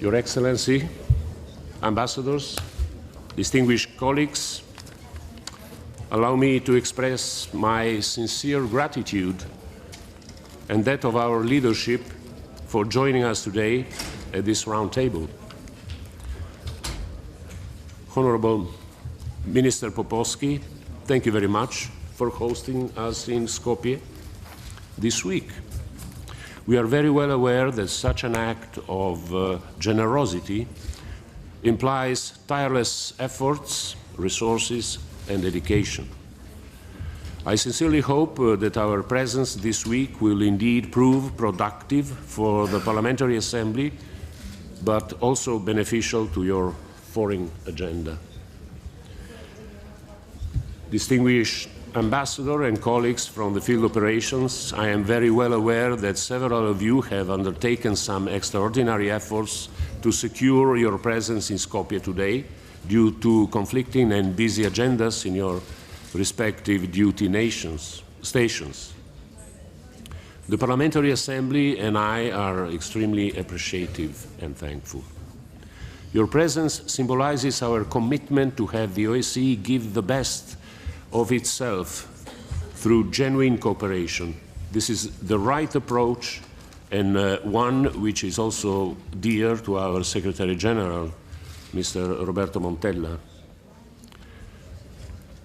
Your Excellency, ambassadors, distinguished colleagues, allow me to express my sincere gratitude and that of our leadership for joining us today at this round table. Honorable Minister Popovsky, thank you very much for hosting us in Skopje this week. We are very well aware that such an act of generosity implies tireless efforts, resources, and dedication. I sincerely hope that our presence this week will indeed prove productive for the Parliamentary Assembly, but also beneficial to your foreign agenda. Distinguished Ambassador and colleagues from the field operations, I am very well aware that several of you have undertaken some extraordinary efforts to secure your presence in Skopje today due to conflicting and busy agendas in your respective duty stations. The Parliamentary Assembly and I are extremely appreciative and thankful. Your presence symbolizes our commitment to have the OSCE give the best of itself through genuine cooperation. This is the right approach and one which is also dear to our Secretary General, Mr. Roberto Montella.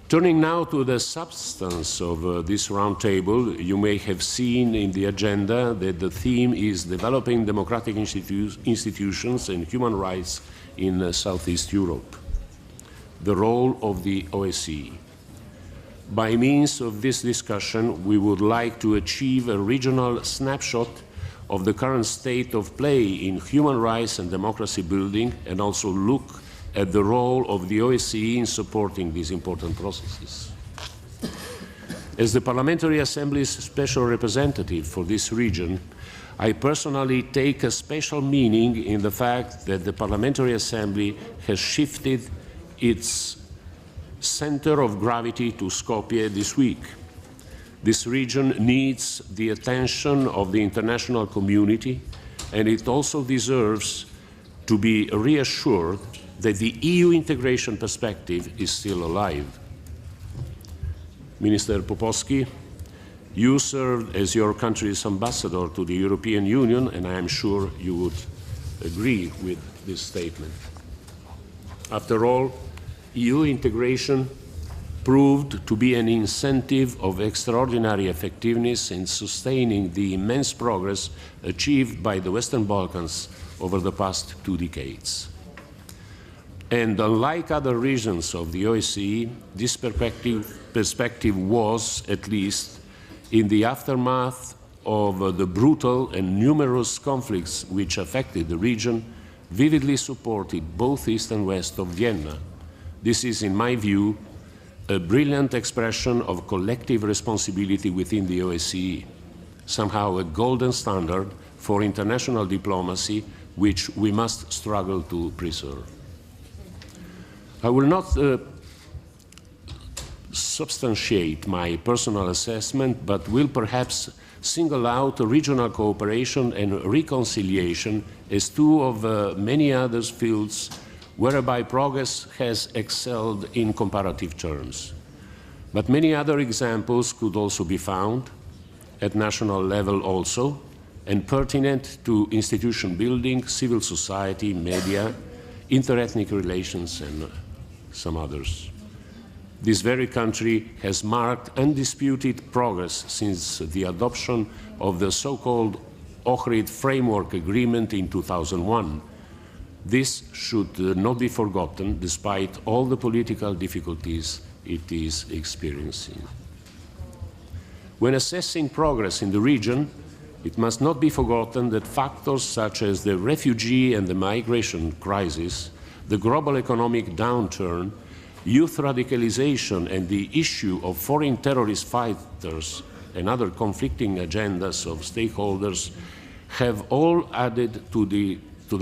Turning now to the substance of this roundtable, you may have seen in the agenda that the theme is developing democratic institutions and human rights in Southeast Europe, the role of the OSCE. By means of this discussion, we would like to achieve a regional snapshot of the current state of play in human rights and democracy building, and also look at the role of the OSCE in supporting these important processes. As the Parliamentary Assembly's special representative for this region, I personally take a special meaning in the fact that the Parliamentary Assembly has shifted its center of gravity to Skopje this week. This region needs the attention of the international community, and it also deserves to be reassured that the EU integration perspective is still alive. Minister Popovsky, you served as your country's ambassador to the European Union, and I am sure you would agree with this statement. After all, EU integration proved to be an incentive of extraordinary effectiveness in sustaining the immense progress achieved by the Western Balkans over the past 2 decades. And unlike other regions of the OSCE, this perspective was, at least in the aftermath of the brutal and numerous conflicts which affected the region, vividly supported both East and West of Vienna. This is, in my view, a brilliant expression of collective responsibility within the OSCE, somehow a golden standard for international diplomacy which we must struggle to preserve. I will not substantiate my personal assessment, but will perhaps single out regional cooperation and reconciliation as two of many other fields whereby progress has excelled in comparative terms. But many other examples could also be found, at national level also, and pertinent to institution building, civil society, media, interethnic relations, and some others. This very country has marked undisputed progress since the adoption of the so-called Ohrid Framework Agreement in 2001. This should not be forgotten despite all the political difficulties it is experiencing. When assessing progress in the region, it must not be forgotten that factors such as the refugee and the migration crisis, the global economic downturn, youth radicalization, and the issue of foreign terrorist fighters and other conflicting agendas of stakeholders have all added to the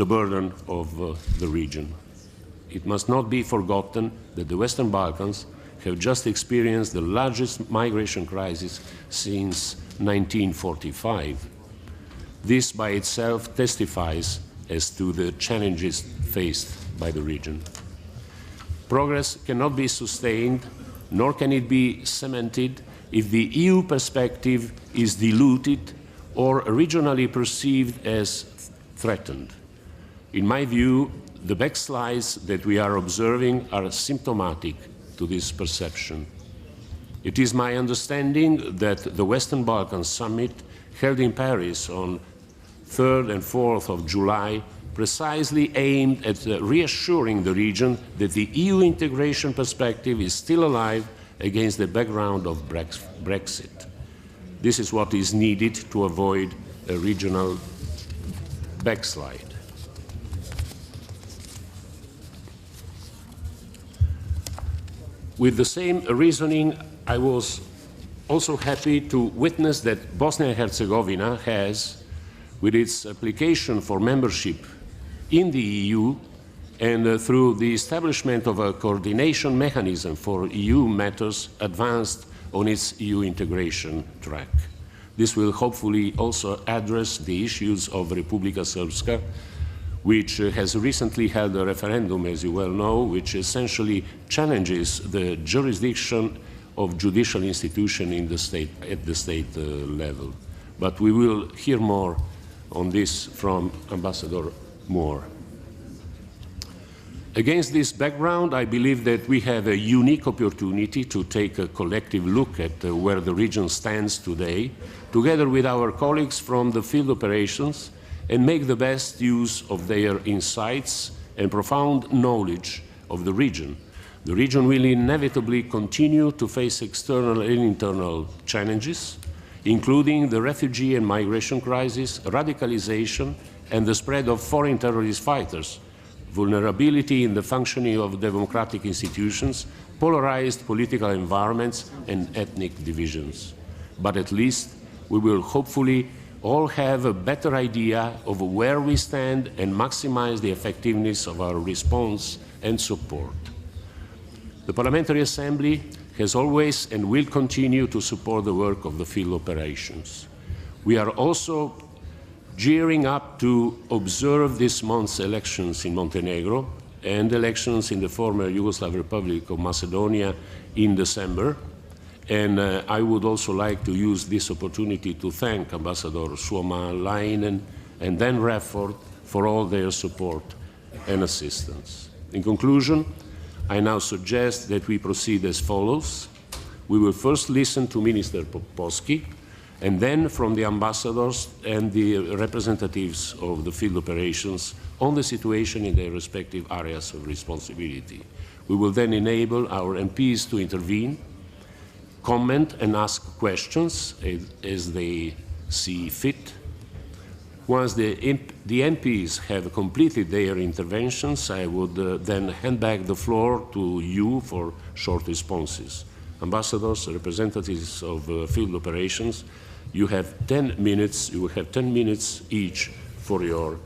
burden of the region. It must not be forgotten that the Western Balkans have just experienced the largest migration crisis since 1945. This by itself testifies as to the challenges faced by the region. Progress cannot be sustained, nor can it be cemented, if the EU perspective is diluted or regionally perceived as threatened. In my view, the backslides that we are observing are symptomatic to this perception. It is my understanding that the Western Balkans Summit, held in Paris on 3rd and 4th of July, precisely aimed at reassuring the region that the EU integration perspective is still alive against the background of Brexit. This is what is needed to avoid a regional backslide. With the same reasoning, I was also happy to witness that Bosnia and Herzegovina has, with its application for membership in the EU and through the establishment of a coordination mechanism for EU matters, advanced on its EU integration track. This will hopefully also address the issues of Republika Srpska, which has recently held a referendum, as you well know, which essentially challenges the jurisdiction of judicial institutions in the state, at the state level. But we will hear more on this from Ambassador Moore. Against this background, I believe that we have a unique opportunity to take a collective look at where the region stands today, together with our colleagues from the field operations, and make the best use of their insights and profound knowledge of the region. The region will inevitably continue to face external and internal challenges, including the refugee and migration crisis, radicalization, and the spread of foreign terrorist fighters, vulnerability in the functioning of democratic institutions, polarized political environments, and ethnic divisions. But at least we will hopefully all have a better idea of where we stand and maximize the effectiveness of our response and support. The Parliamentary Assembly has always and will continue to support the work of the field operations. We are also gearing up to observe this month's elections in Montenegro and elections in the former Yugoslav Republic of Macedonia in December. And I would also like to use this opportunity to thank Ambassador Suoma Lainen and Dan Rafford for all their support and assistance. In conclusion, I now suggest that we proceed as follows. We will first listen to Minister Popovski, and then from the ambassadors and the representatives of the field operations on the situation in their respective areas of responsibility. We will then enable our MPs to intervene, comment and ask questions as they see fit. Once the MPs have completed their interventions, I would then hand back the floor to you for short responses. Ambassadors, representatives of field operations, you have 10 minutes. You have 10 minutes each for your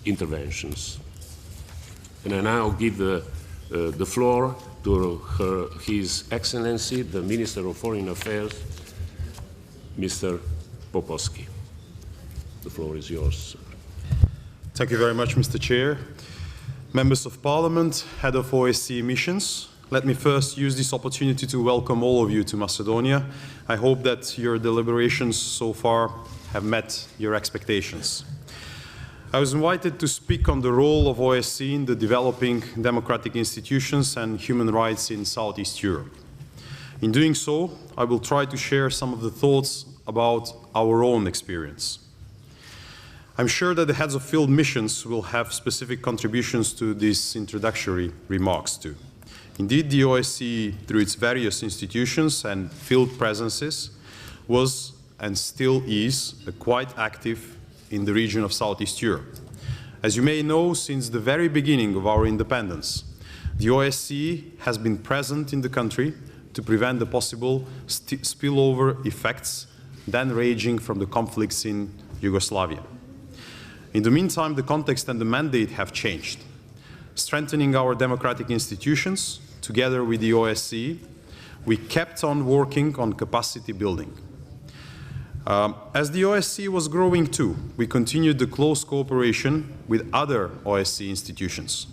interventions. And I now give the floor to His Excellency, the Minister of Foreign Affairs, Mr. Popovski. The floor is yours, sir. Thank you very much, Mr. Chair. Members of Parliament, Head of OSCE missions, let me first use this opportunity to welcome all of you to Macedonia. I hope that your deliberations so far have met your expectations. I was invited to speak on the role of OSCE in the developing democratic institutions and human rights in Southeast Europe. In doing so, I will try to share some of the thoughts about our own experience. I'm sure that the heads of field missions will have specific contributions to these introductory remarks too. Indeed, the OSCE, through its various institutions and field presences, was and still is quite active in the region of Southeast Europe. As you may know, since the very beginning of our independence, the OSCE has been present in the country to prevent the possible spillover effects then raging from the conflicts in Yugoslavia. In the meantime, the context and the mandate have changed. Strengthening our democratic institutions, together with the OSCE, we kept on working on capacity building. As the OSCE was growing too, we continued the close cooperation with other OSCE institutions.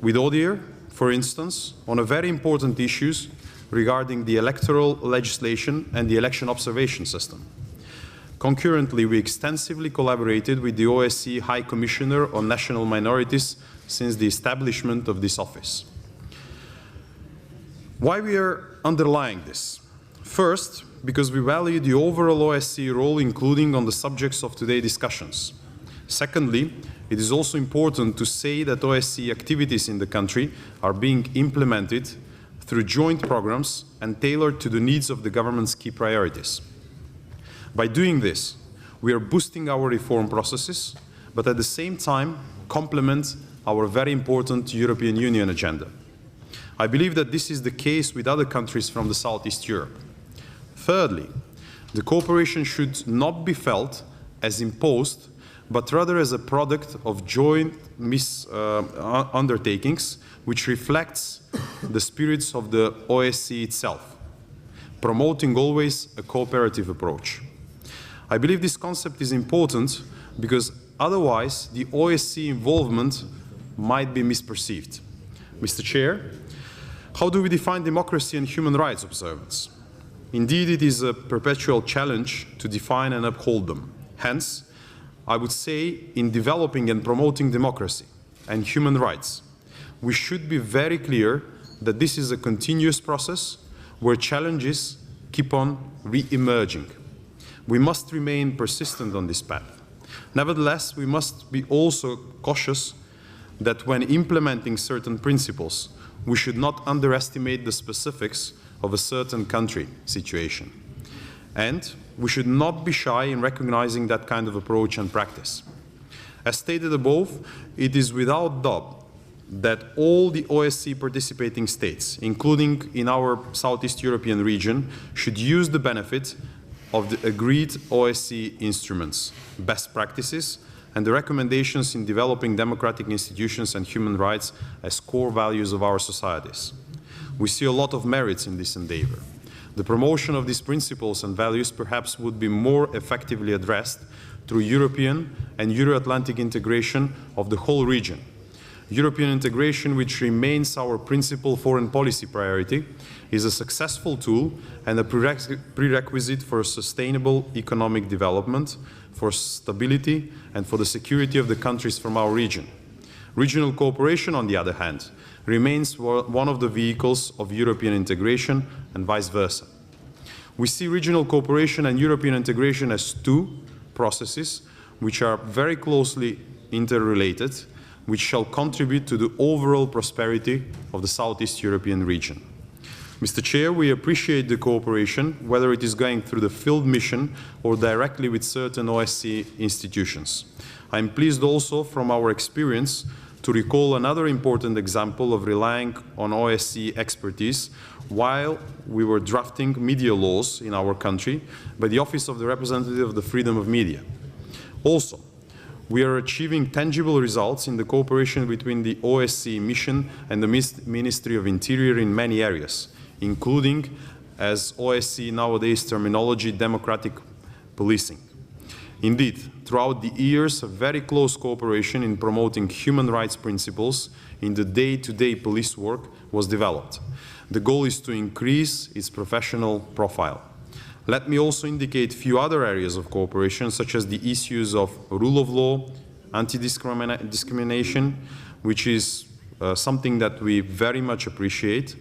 With ODIHR, for instance, on a very important issues regarding the electoral legislation and the election observation system. Concurrently, we extensively collaborated with the OSCE High Commissioner on National Minorities since the establishment of this office. Why we are underlying this? First, because we value the overall OSCE role, including on the subjects of today's discussions. Secondly, it is also important to say that OSCE activities in the country are being implemented through joint programs and tailored to the needs of the government's key priorities. By doing this, we are boosting our reform processes, but at the same time complement our very important European Union agenda. I believe that this is the case with other countries from the Southeast Europe. Thirdly, the cooperation should not be felt as imposed, but rather as a product of joint undertakings, which reflects the spirits of the OSCE itself, promoting always a cooperative approach. I believe this concept is important because otherwise the OSCE involvement might be misperceived. Mr. Chair, how do we define democracy and human rights observance? Indeed, it is a perpetual challenge to define and uphold them. Hence, I would say in developing and promoting democracy and human rights, we should be very clear that this is a continuous process where challenges keep on re-emerging. We must remain persistent on this path. Nevertheless, we must be also cautious that when implementing certain principles, we should not underestimate the specifics of a certain country situation. And we should not be shy in recognizing that kind of approach and practice. As stated above, it is without doubt that all the OSCE participating states, including in our Southeast European region, should use the benefit of the agreed OSCE instruments, best practices, and the recommendations in developing democratic institutions and human rights as core values of our societies. We see a lot of merits in this endeavor. The promotion of these principles and values perhaps would be more effectively addressed through European and Euro-Atlantic integration of the whole region. European integration, which remains our principal foreign policy priority, is a successful tool and a prerequisite for sustainable economic development, for stability, and for the security of the countries from our region. Regional cooperation, on the other hand, remains one of the vehicles of European integration and vice versa. We see regional cooperation and European integration as two processes which are very closely interrelated, which shall contribute to the overall prosperity of the Southeast European region. Mr. Chair, we appreciate the cooperation, whether it is going through the field mission or directly with certain OSCE institutions. I am pleased also from our experience to recall another important example of relying on OSCE expertise while we were drafting media laws in our country by the Office of the Representative of the Freedom of Media. Also, we are achieving tangible results in the cooperation between the OSCE mission and the Ministry of Interior in many areas, including, as OSCE nowadays terminology, democratic policing. Indeed, throughout the years, a very close cooperation in promoting human rights principles in the day-to-day police work was developed. The goal is to increase its professional profile. Let me also indicate a few other areas of cooperation, such as the issues of rule of law, anti-discrimination, which is something that we very much appreciate,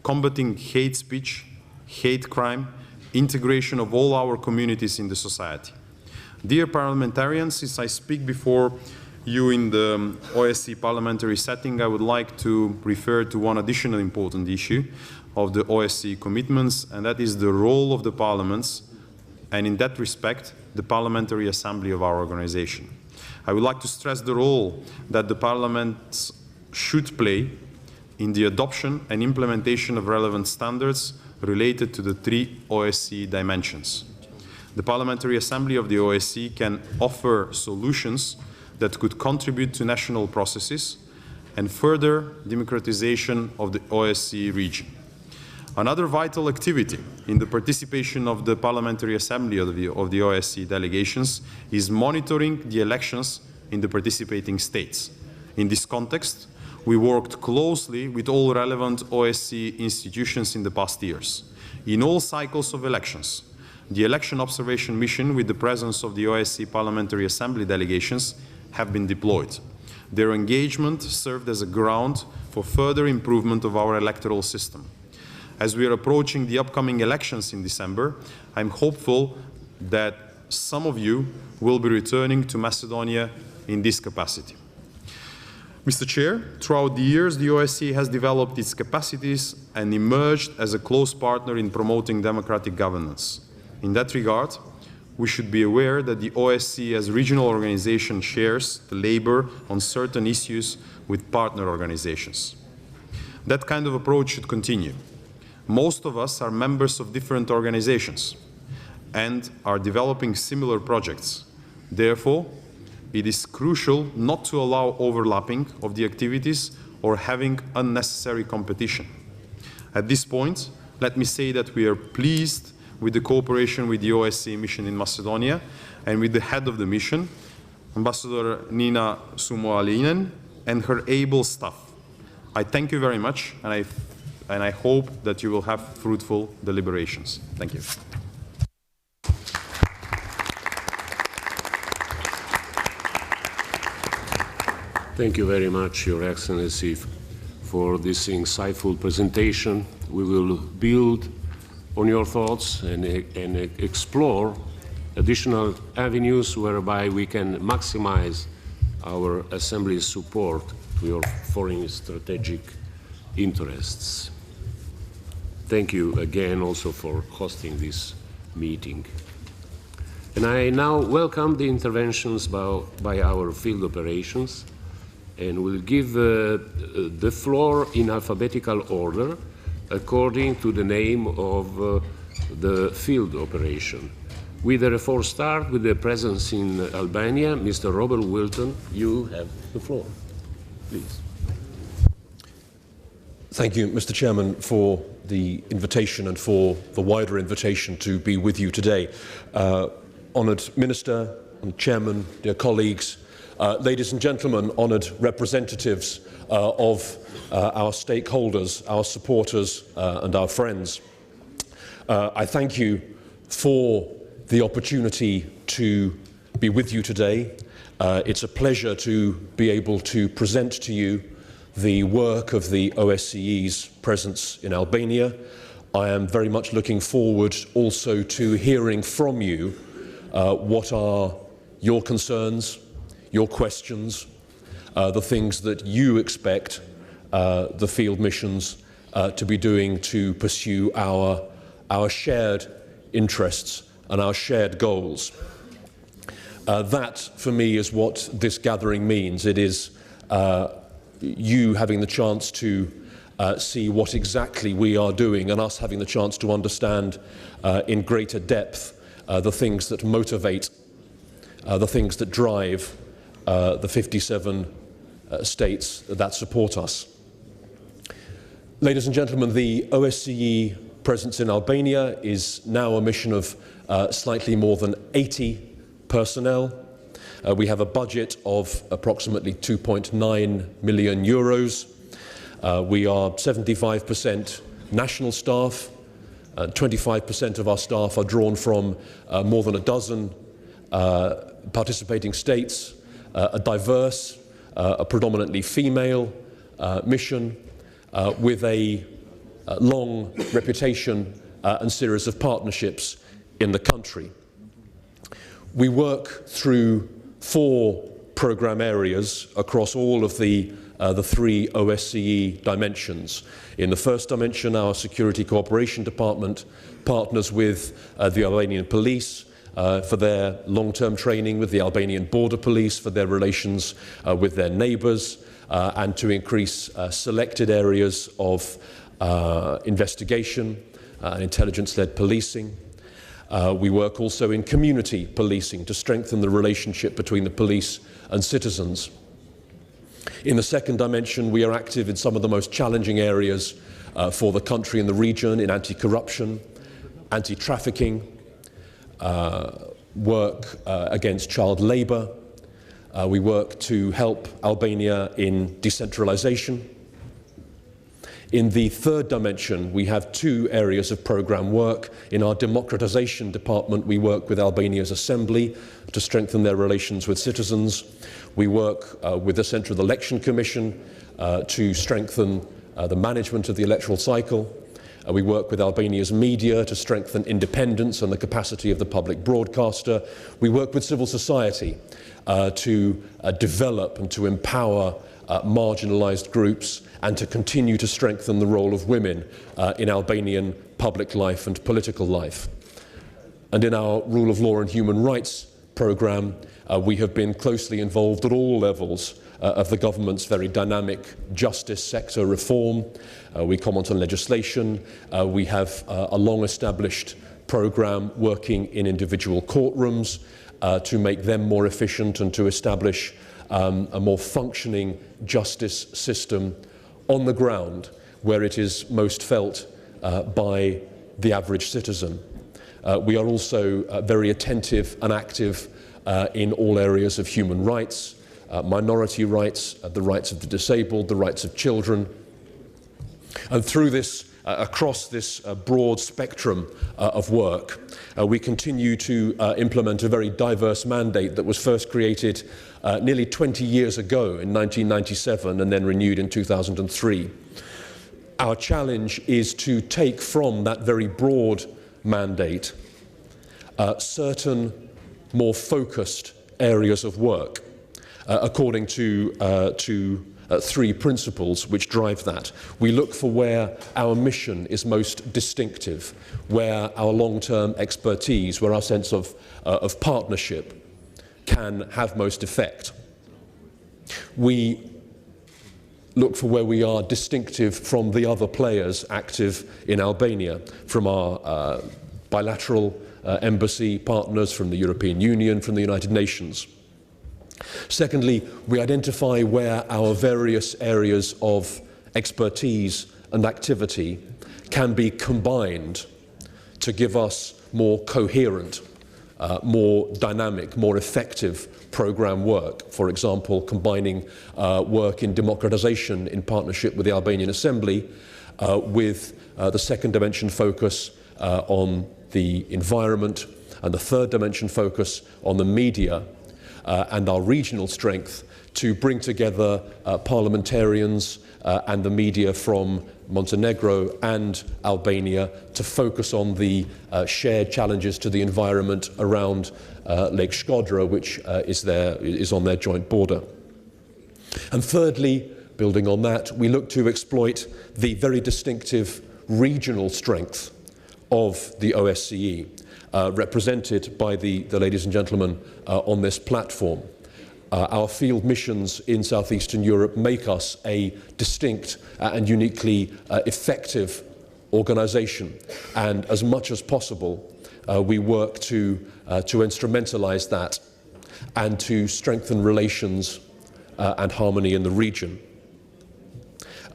combating hate speech, hate crime, integration of all our communities in the society. Dear parliamentarians, since I speak before you in the OSCE parliamentary setting, I would like to refer to one additional important issue of the OSCE commitments, and that is the role of the parliaments, and in that respect, the Parliamentary Assembly of our organization. I would like to stress the role that the parliaments should play in the adoption and implementation of relevant standards related to the three OSCE dimensions. The Parliamentary Assembly of the OSCE can offer solutions that could contribute to national processes and further democratization of the OSCE region. Another vital activity in the participation of the Parliamentary Assembly of the OSCE delegations is monitoring the elections in the participating states. In this context, we worked closely with all relevant OSCE institutions in the past years. In all cycles of elections, the election observation mission with the presence of the OSCE Parliamentary Assembly delegations have been deployed. Their engagement served as a ground for further improvement of our electoral system. As we are approaching the upcoming elections in December, I'm hopeful that some of you will be returning to Macedonia in this capacity. Mr. Chair, throughout the years, the OSCE has developed its capacities and emerged as a close partner in promoting democratic governance. In that regard, we should be aware that the OSCE as regional organization shares the labor on certain issues with partner organizations. That kind of approach should continue. Most of us are members of different organizations and are developing similar projects. Therefore, it is crucial not to allow overlapping of the activities or having unnecessary competition. At this point, let me say that we are pleased with the cooperation with the OSCE mission in Macedonia and with the head of the mission, Ambassador Nina Sumoalinen, and her able staff. I thank you very much, and I hope that you will have fruitful deliberations. Thank you. Thank you very much, Your Excellency, for this insightful presentation. We will build on your thoughts and explore additional avenues whereby we can maximize our Assembly's support to your foreign strategic interests. Thank you again also for hosting this meeting. And I now welcome the interventions by our field operations and will give the floor in alphabetical order according to the name of the field operation. We therefore start with the presence in Albania. Mr. Robert Wilton, you have the floor. Please. Thank you, Mr. Chairman, for the invitation and for the wider invitation to be with you today. Honoured Minister and Chairman, dear colleagues, ladies and gentlemen, honoured representatives of our stakeholders, our supporters and our friends. I thank you for the opportunity to be with you today. It's a pleasure to be able to present to you the work of the OSCE's presence in Albania. I am very much looking forward also to hearing from you what are your concerns, your questions, the things that you expect the field missions to be doing to pursue our shared interests and our shared goals. That, for me, is what this gathering means. It is you having the chance to see what exactly we are doing and us having the chance to understand in greater depth the things that motivate, the things that drive the 57 states that support us. Ladies and gentlemen, the OSCE presence in Albania is now a mission of slightly more than 80 personnel. We have a budget of approximately 2.9 million euros. We are 75% national staff. 25% of our staff are drawn from more than a dozen participating states, a diverse, a predominantly female mission with a long reputation and series of partnerships in the country. We work through 4 program areas across all of the 3 OSCE dimensions. In the first dimension, our Security Cooperation Department partners with the Albanian police for their long-term training, with the Albanian border police for their relations with their neighbours, and to increase selected areas of investigation and intelligence-led policing. We work also in community policing to strengthen the relationship between the police and citizens. In the second dimension, we are active in some of the most challenging areas for the country and the region in anti-corruption, anti-trafficking, work against child labour. We work to help Albania in decentralisation. In the third dimension, we have two areas of programme work. In our democratisation department, we work with Albania's assembly to strengthen their relations with citizens. We work with the Central Election Commission to strengthen the management of the electoral cycle. We work with Albania's media to strengthen independence and the capacity of the public broadcaster. We work with civil society to develop and to empower marginalised groups and to continue to strengthen the role of women in Albanian public life and political life. And in our rule of law and human rights programme, we have been closely involved at all levels of the government's very dynamic justice sector reform. We comment on legislation. We have a long-established programme working in individual courtrooms to make them more efficient and to establish a more functioning justice system on the ground where it is most felt by the average citizen. We are also very attentive and active in all areas of human rights, minority rights, the rights of the disabled, the rights of children. And through this, across this broad spectrum of work, we continue to implement a very diverse mandate that was first created nearly 20 years ago in 1997 and then renewed in 2003. Our challenge is to take from that very broad mandate certain more focused areas of work according to three principles which drive that. We look for where our mission is most distinctive, where our long-term expertise, where our sense of partnership can have most effect. We look for where we are distinctive from the other players active in Albania, from our bilateral embassy partners, from the European Union, from the United Nations. Secondly, we identify where our various areas of expertise and activity can be combined to give us more coherent, more dynamic, more effective programme work. For example, combining work in democratisation in partnership with the Albanian Assembly with the second dimension focus on the environment and the third dimension focus on the media and our regional strength to bring together parliamentarians and the media from Montenegro and Albania to focus on the shared challenges to the environment around Lake Shkodra, which is on their joint border. And thirdly, building on that, we look to exploit the very distinctive regional strength of the OSCE, represented by the ladies and gentlemen on this platform. Our field missions in southeastern Europe make us a distinct and uniquely effective organisation, and as much as possible we work to instrumentalise that and to strengthen relations and harmony in the region.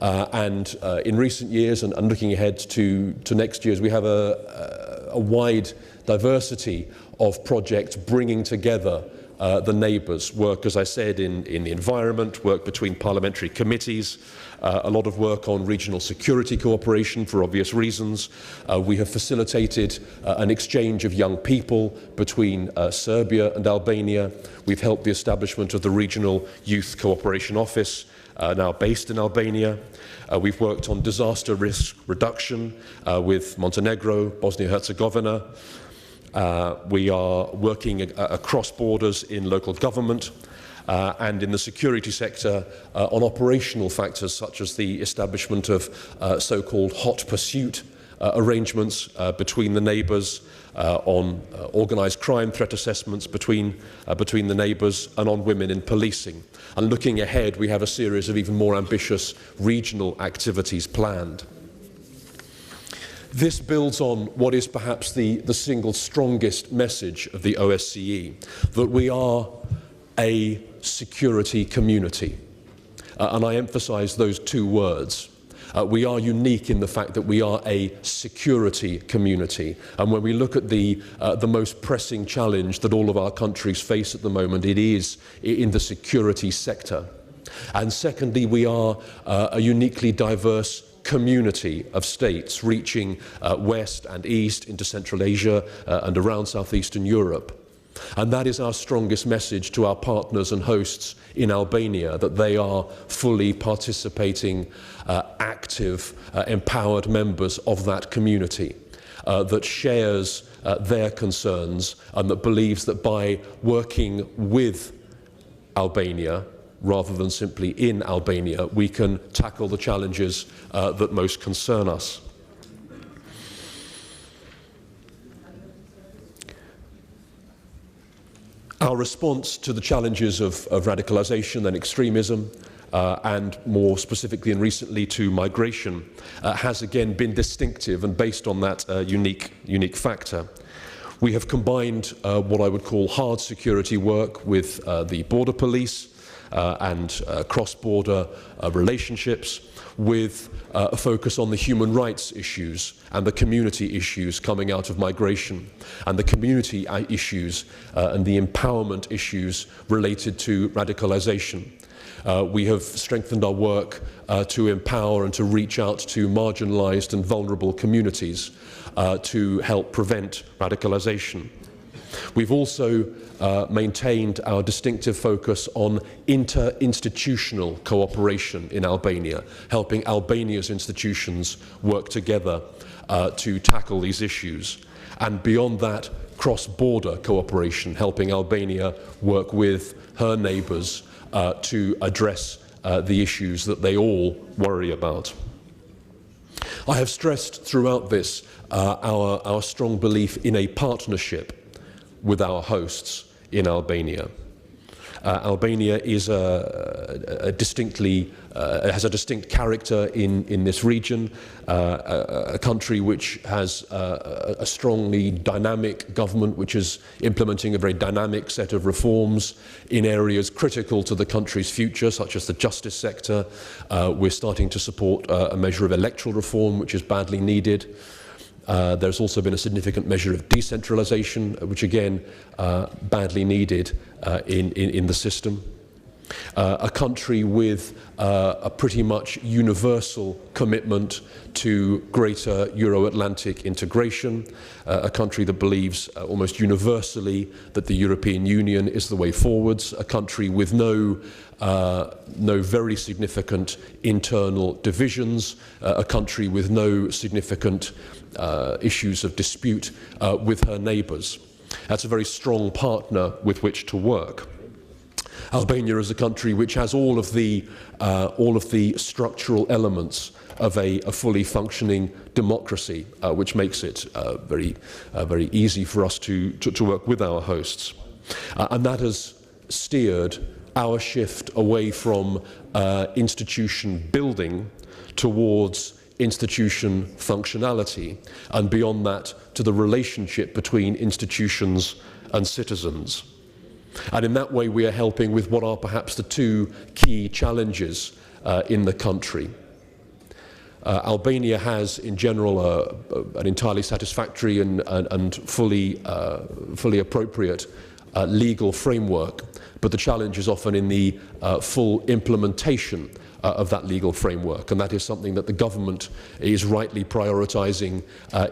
And in recent years, and looking ahead to next year's, we have a wide diversity of projects bringing together the neighbours. Work, as I said, in the environment, work between parliamentary committees, a lot of work on regional security cooperation for obvious reasons. We have facilitated an exchange of young people between Serbia and Albania. We've helped the establishment of the Regional Youth Cooperation Office, now based in Albania. We've worked on disaster risk reduction with Montenegro, Bosnia-Herzegovina. We are working across borders in local government and in the security sector on operational factors such as the establishment of so-called hot pursuit arrangements between the neighbours, on organised crime threat assessments between the neighbours, and on women in policing. And looking ahead, we have a series of even more ambitious regional activities planned. This builds on what is perhaps the single strongest message of the OSCE, that we are a security community. And I emphasise those two words. We are unique in the fact that we are a security community, and when we look at the most pressing challenge that all of our countries face at the moment, it is in the security sector. And secondly, we are a uniquely diverse community of states reaching west and east into Central Asia and around southeastern Europe. And that is our strongest message to our partners and hosts in Albania, that they are fully participating, active, empowered members of that community, that shares their concerns and that believes that by working with Albania, rather than simply in Albania, we can tackle the challenges that most concern us. Our response to the challenges of radicalization and extremism, and more specifically and recently to migration, has again been distinctive and based on that unique factor. We have combined what I would call hard security work with the border police and cross-border relationships, with a focus on the human rights issues and the community issues coming out of migration, and the community issues and the empowerment issues related to radicalization. We have strengthened our work to empower and to reach out to marginalized and vulnerable communities to help prevent radicalization. We've also maintained our distinctive focus on inter-institutional cooperation in Albania, helping Albania's institutions work together to tackle these issues. And beyond that, cross-border cooperation, helping Albania work with her neighbours to address the issues that they all worry about. I have stressed throughout this our strong belief in a partnership with our hosts in Albania. Albania is has a distinct character in this region, a country which has a strongly dynamic government which is implementing a very dynamic set of reforms in areas critical to the country's future, such as the justice sector. We're starting to support a measure of electoral reform which is badly needed. There's also been a significant measure of decentralization, which again, badly needed in the system. A country with a pretty much universal commitment to greater Euro-Atlantic integration, a country that believes almost universally that the European Union is the way forwards, a country with no very significant internal divisions, a country with no significant issues of dispute with her neighbours. That's a very strong partner with which to work. Albania is a country which has all of the structural elements of a fully functioning democracy, which makes it very easy for us to work with our hosts. And that has steered our shift away from institution building towards institution functionality, and beyond that to the relationship between institutions and citizens. And in that way we are helping with what are perhaps the two key challenges in the country. Albania has in general an entirely satisfactory and fully appropriate legal framework, but the challenge is often in the full implementation of that legal framework, and that is something that the government is rightly prioritising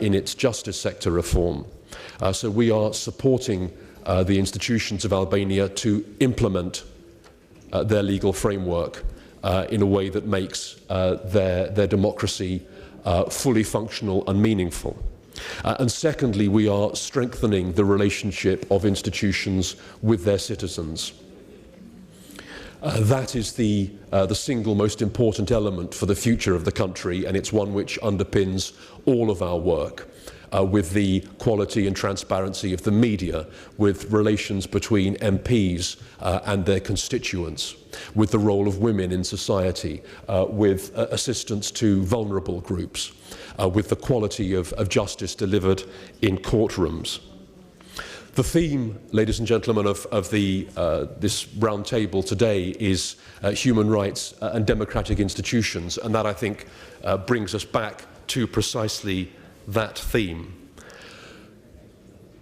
in its justice sector reform. So we are supporting the institutions of Albania to implement their legal framework in a way that makes their democracy fully functional and meaningful. And secondly, we are strengthening the relationship of institutions with their citizens. That is the single most important element for the future of the country, and it's one which underpins all of our work, with the quality and transparency of the media, with relations between MPs and their constituents, with the role of women in society, with assistance to vulnerable groups, with the quality of justice delivered in courtrooms. The theme, ladies and gentlemen, of this round table today is human rights and democratic institutions, and that, I think, brings us back to precisely that theme.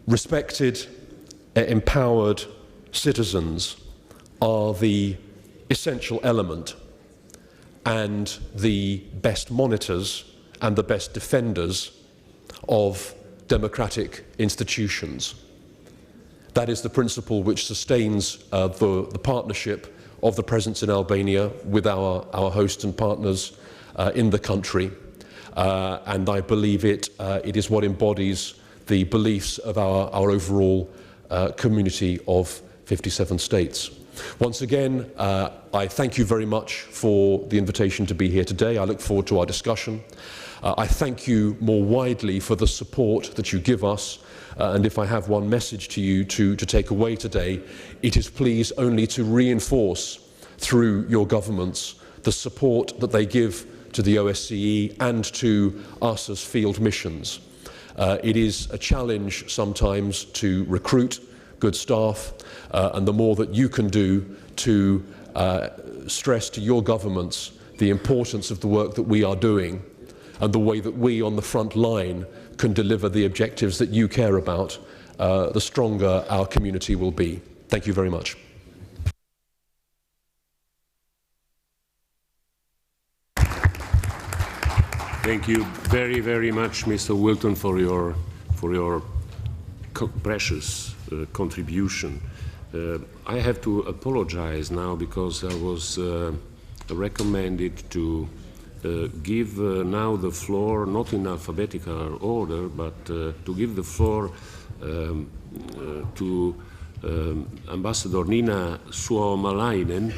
Respected, empowered citizens are the essential element and the best monitors and the best defenders of democratic institutions. That is the principle which sustains the partnership of the presence in Albania with our hosts and partners in the country. And I believe it is what embodies the beliefs of our overall community of 57 states. Once again, I thank you very much for the invitation to be here today. I look forward to our discussion. I thank you more widely for the support that you give us. And if I have one message to you to take away today, it is please only to reinforce through your governments the support that they give to the OSCE and to us as field missions. It is a challenge sometimes to recruit good staff, and the more that you can do to stress to your governments the importance of the work that we are doing and the way that we on the front line can deliver the objectives that you care about, the stronger our community will be. Thank you very much. Thank you very, very much, Mr. Wilton, for your precious contribution. I have to apologize now because I was recommended to give now the floor, not in alphabetical order, but to give the floor to Ambassador Nina Suomalainen,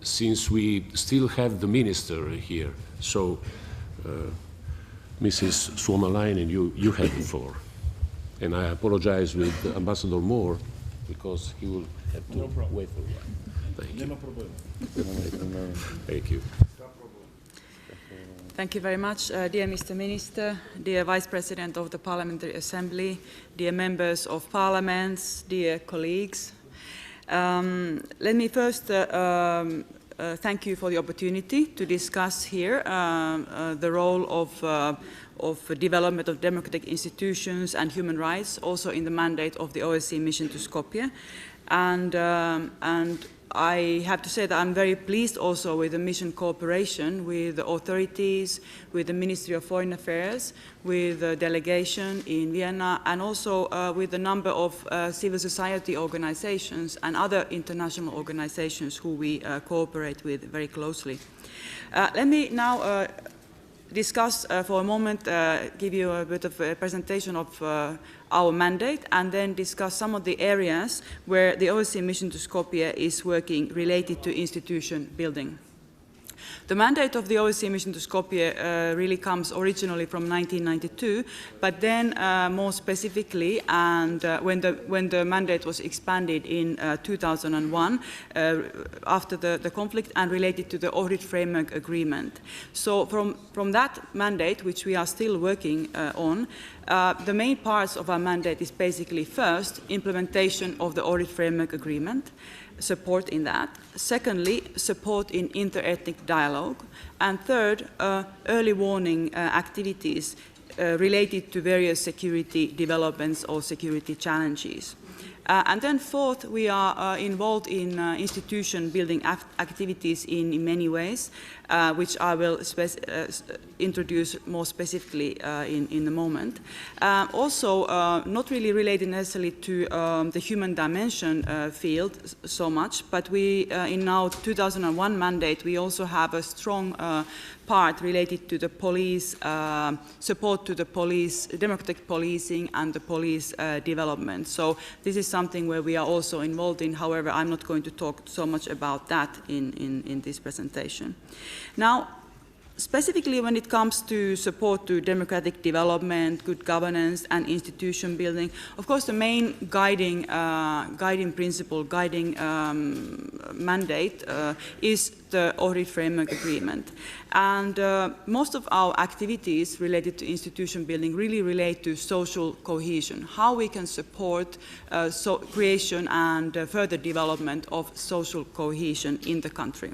since we still have the minister here. So, Mrs. Suomalainen, you have the floor. And I apologize with Ambassador Moore because he will have to wait for a while. Thank you. Thank you. Thank you very much, dear Mr. Minister, dear Vice President of the Parliamentary Assembly, dear members of parliaments, dear colleagues. Let me first thank you for the opportunity to discuss here the role of development of democratic institutions and human rights, also in the mandate of the OSCE mission to Skopje. And I have to say that I'm very pleased also with the mission cooperation with the authorities, with the Ministry of Foreign Affairs, with the delegation in Vienna, and also with a number of civil society organizations and other international organizations who we cooperate with very closely. Let me now discuss for a moment, give you a bit of a presentation of our mandate, and then discuss some of the areas where the OSCE mission to Skopje is working related to institution building. The mandate of the OSCE mission to Skopje really comes originally from 1992, but then more specifically, and when the mandate was expanded in 2001 after the conflict and related to the Ohrid Framework Agreement. So from that mandate, which we are still working on, the main parts of our mandate is basically first, implementation of the Ohrid Framework Agreement, support in that. Secondly, support in inter-ethnic dialogue. And third, early warning activities related to various security developments or security challenges. And then fourth, we are involved in institution building activities in many ways, which I will introduce more specifically in a moment. Also, not really related necessarily to the human dimension field so much, but we, in our 2001 mandate, we also have a strong part related to the police, support to the police, democratic policing and the police development. So this is something where we are also involved in. However, I'm not going to talk so much about that in this presentation. Now, Specifically when it comes to support to democratic development, good governance and institution building, of course the main guiding principle, guiding mandate is the Ohrid Framework Agreement. And most of our activities related to institution building really relate to social cohesion, how we can support creation and further development of social cohesion in the country.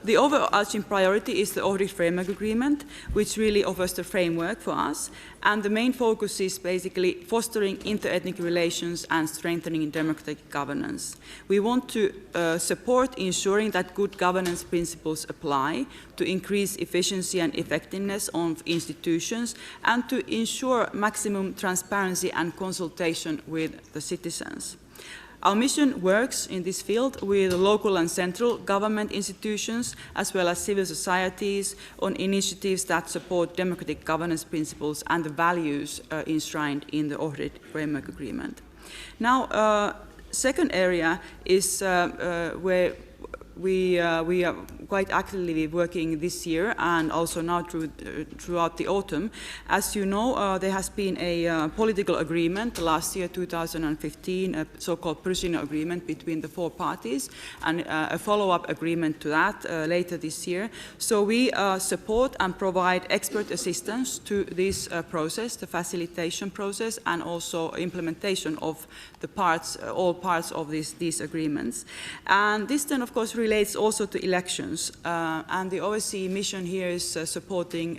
The overarching priority is the Ohrid Framework Agreement, which really offers the framework for us, and the main focus is basically fostering inter-ethnic relations and strengthening democratic governance. We want to support ensuring that good governance principles apply, to increase efficiency and effectiveness of institutions, and to ensure maximum transparency and consultation with the citizens. Our mission works in this field with local and central government institutions as well as civil societies on initiatives that support democratic governance principles and the values enshrined in the Ohrid Framework Agreement. Now, second area is where we are quite actively working this year and also now throughout the autumn. As you know, there has been a political agreement last year, 2015, a so-called Prushino agreement between the four parties, and a follow-up agreement to that later this year. So we support and provide expert assistance to this process, the facilitation process, and also implementation of the parts, all parts of these agreements. And this then, of course, relates also to elections. And the OSCE mission here is supporting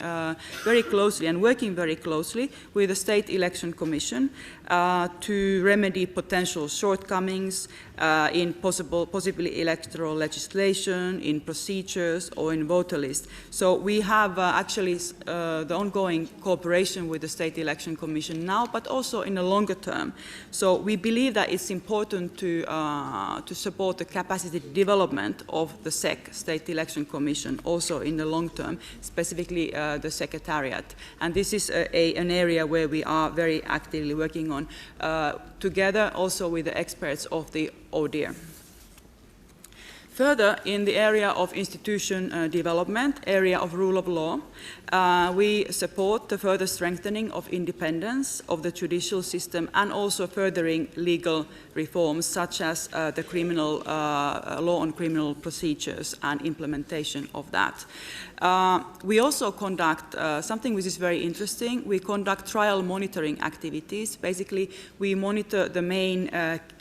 very closely and working very closely with the State Election Commission to remedy potential shortcomings in possibly electoral legislation, in procedures, or in voter lists. So we have actually the ongoing cooperation with the State Election Commission now, but also in the longer term. So we believe that it's important to support the capacity development of the SEC, State Election Commission, also in the long term, specifically the Secretariat. And this is an area where we are very actively working on, together also with the experts of the ODIHR. Further, in the area of institution development, area of rule of law, we support the further strengthening of independence of the judicial system and also furthering legal reforms such as the criminal law on criminal procedures and implementation of that. We also conduct something which is very interesting. We conduct trial monitoring activities. Basically, we monitor the main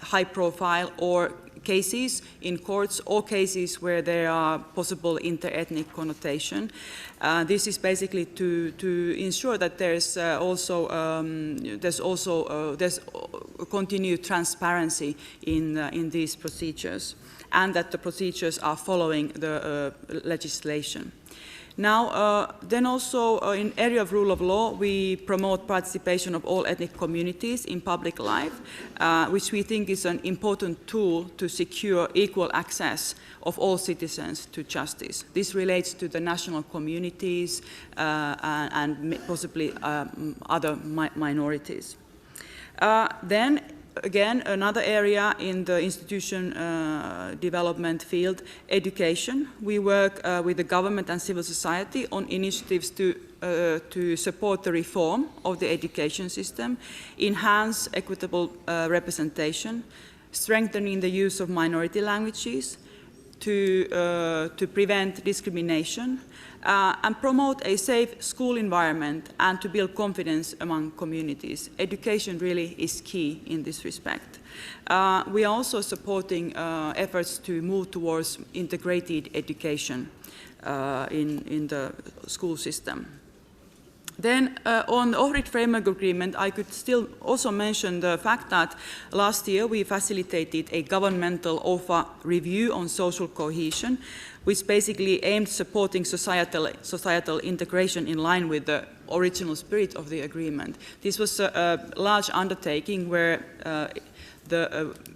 high-profile or cases in courts or cases where there are possible inter-ethnic connotation. This is basically to ensure that there's continued transparency in these procedures and that the procedures are following the legislation. Now, then also in area of rule of law, we promote participation of all ethnic communities in public life, which we think is an important tool to secure equal access of all citizens to justice. This relates to the national communities and possibly other minorities. Then, again, another area in the institution development field, education. We work with the government and civil society on initiatives to support the reform of the education system, enhance equitable representation, strengthening the use of minority languages, to prevent discrimination, and promote a safe school environment and to build confidence among communities. Education really is key in this respect. We are also supporting efforts to move towards integrated education in the school system. Then on the Ohrid Framework Agreement, I could still also mention the fact that last year we facilitated a governmental OFA review on social cohesion, which basically aimed supporting societal integration in line with the original spirit of the agreement. This was a large undertaking where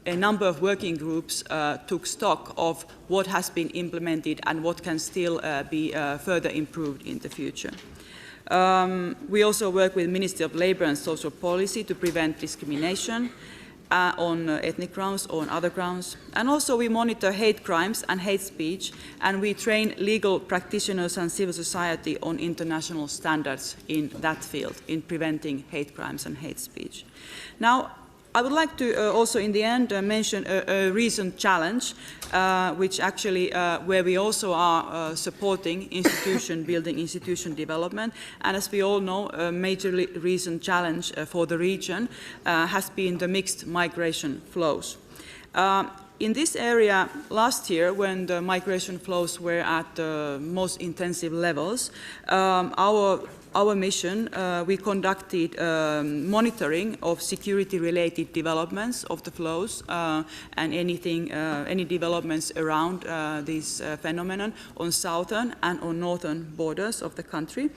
a number of working groups took stock of what has been implemented and what can still be further improved in the future. We also work with the Ministry of Labour and Social Policy to prevent discrimination. on ethnic grounds or on other grounds. And also we monitor hate crimes and hate speech, and we train legal practitioners and civil society on international standards in that field, in preventing hate crimes and hate speech. Now, I would like to also in the end mention a recent challenge, which actually where we also are supporting institution building, institution development. And as we all know, a major recent challenge for the region has been the mixed migration flows. In this area, last year, when the migration flows were at the most intensive levels, our mission, we conducted monitoring of security-related developments of the flows and any developments around this phenomenon on southern and on northern borders of the country.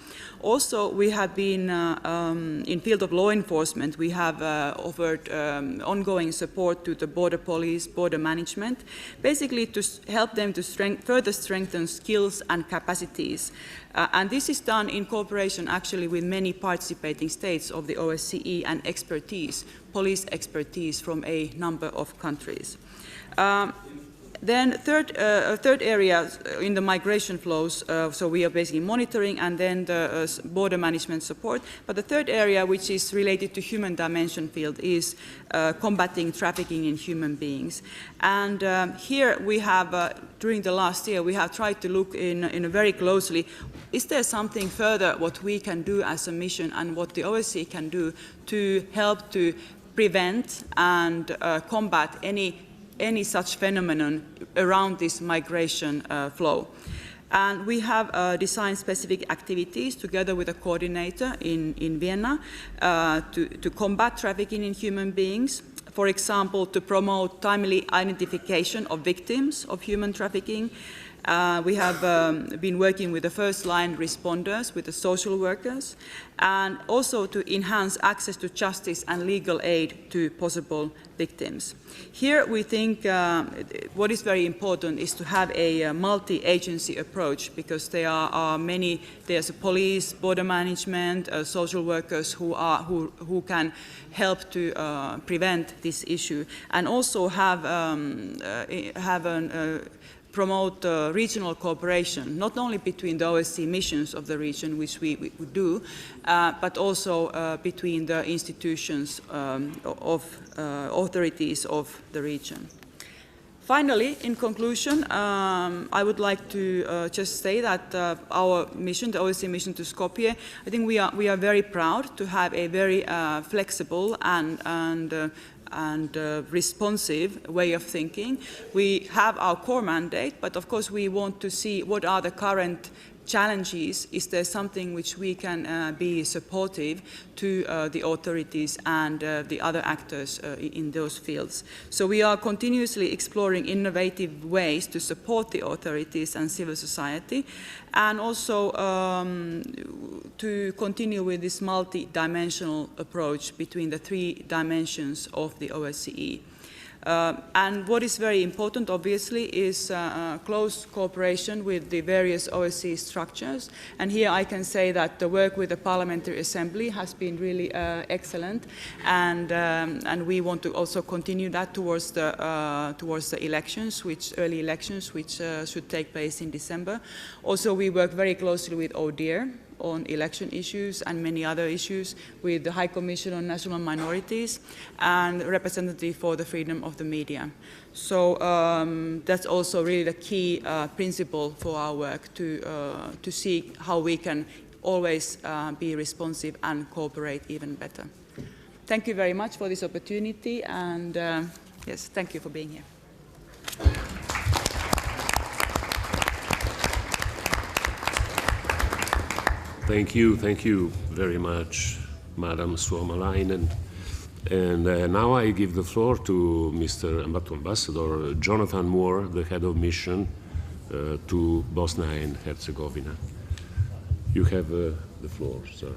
Also, we have been, in field of law enforcement, we have offered ongoing support to the border police, border management, basically to help them to further strengthen skills and capacities. And this is done in cooperation actually with many participating states of the OSCE and expertise, police expertise from a number of countries. Then third area in the migration flows, so we are basically monitoring and then the border management support. But the third area, which is related to human dimension field, is combating trafficking in human beings. And here we have, during the last year, we have tried to look in very closely, is there something further what we can do as a mission and what the OSCE can do to help to prevent and combat any such phenomenon around this migration flow. And we have designed specific activities together with a coordinator in Vienna to combat trafficking in human beings. For example, to promote timely identification of victims of human trafficking. We have been working with the first-line responders, with the social workers, and also to enhance access to justice and legal aid to possible victims. Here we think what is very important is to have a multi-agency approach, because there are many, there's a police, border management, social workers who can help to prevent this issue, and also promote regional cooperation, not only between the OSCE missions of the region, which we do, but also between the institutions of authorities of the region. Finally, in conclusion, I would like to just say that our mission, the OSCE mission to Skopje, I think we are very proud to have a very flexible and responsive way of thinking. We have our core mandate, but of course we want to see what are the current challenges. Is there something which we can be supportive to the authorities and the other actors in those fields? So we are continuously exploring innovative ways to support the authorities and civil society, and also to continue with this multi-dimensional approach between the three dimensions of the OSCE. And what is very important, obviously, is close cooperation with the various OSCE structures. And here I can say that the work with the Parliamentary Assembly has been really excellent, and we want to also continue that towards the elections, early elections, which should take place in December. Also, we work very closely with ODIHR on election issues and many other issues, with the High Commission on National Minorities and representative for the freedom of the media. So that's also really the key principle for our work, to see how we can always be responsive and cooperate even better. Thank you very much for this opportunity, and yes, thank you for being here. Thank you very much, Madam Suomalainen. And now I give the floor to Mr. Ambassador Jonathan Moore, the head of mission to Bosnia and Herzegovina. You have the floor, sir.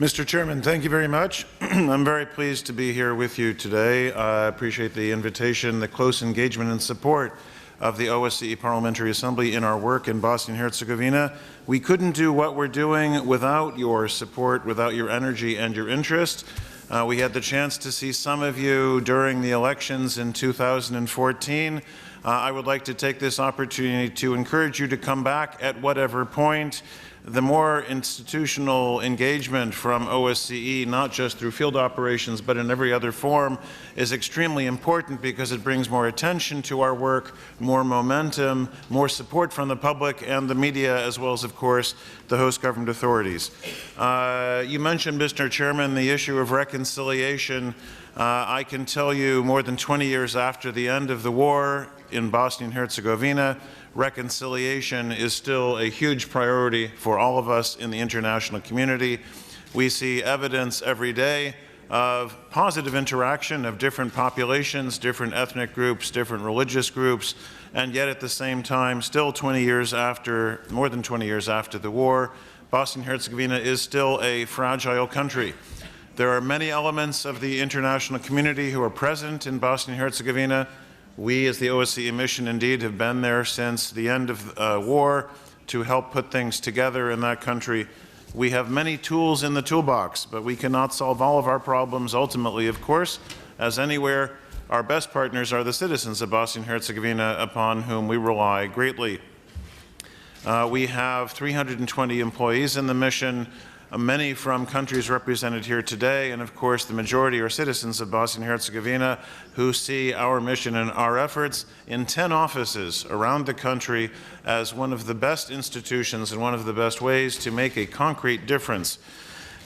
Mr. Chairman, thank you very much. I'm very pleased to be here with you today. I appreciate the invitation, the close engagement and support of the OSCE Parliamentary Assembly in our work in Bosnia and Herzegovina. We couldn't do what we're doing without your support, without your energy and your interest. We had the chance to see some of you during the elections in 2014. I would like to take this opportunity to encourage you to come back at whatever point. The more institutional engagement from OSCE, not just through field operations, but in every other form, is extremely important because it brings more attention to our work, more momentum, more support from the public and the media, as well as, of course, the host government authorities. You mentioned, Mr. Chairman, the issue of reconciliation. I can tell you more than 20 years after the end of the war in Bosnia and Herzegovina, reconciliation is still a huge priority for all of us in the international community. We see evidence every day of positive interaction of different populations, different ethnic groups, different religious groups, and yet at the same time, still 20 years after, more than 20 years after the war, Bosnia and Herzegovina is still a fragile country. There are many elements of the international community who are present in Bosnia and Herzegovina. We, as the OSCE mission, indeed have been there since the end of war to help put things together in that country. We have many tools in the toolbox, but we cannot solve all of our problems. Ultimately, of course, as anywhere, our best partners are the citizens of Bosnia and Herzegovina, upon whom we rely greatly. We have 320 employees in the mission, many from countries represented here today, and of course the majority are citizens of Bosnia and Herzegovina who see our mission and our efforts in 10 offices around the country as one of the best institutions and one of the best ways to make a concrete difference.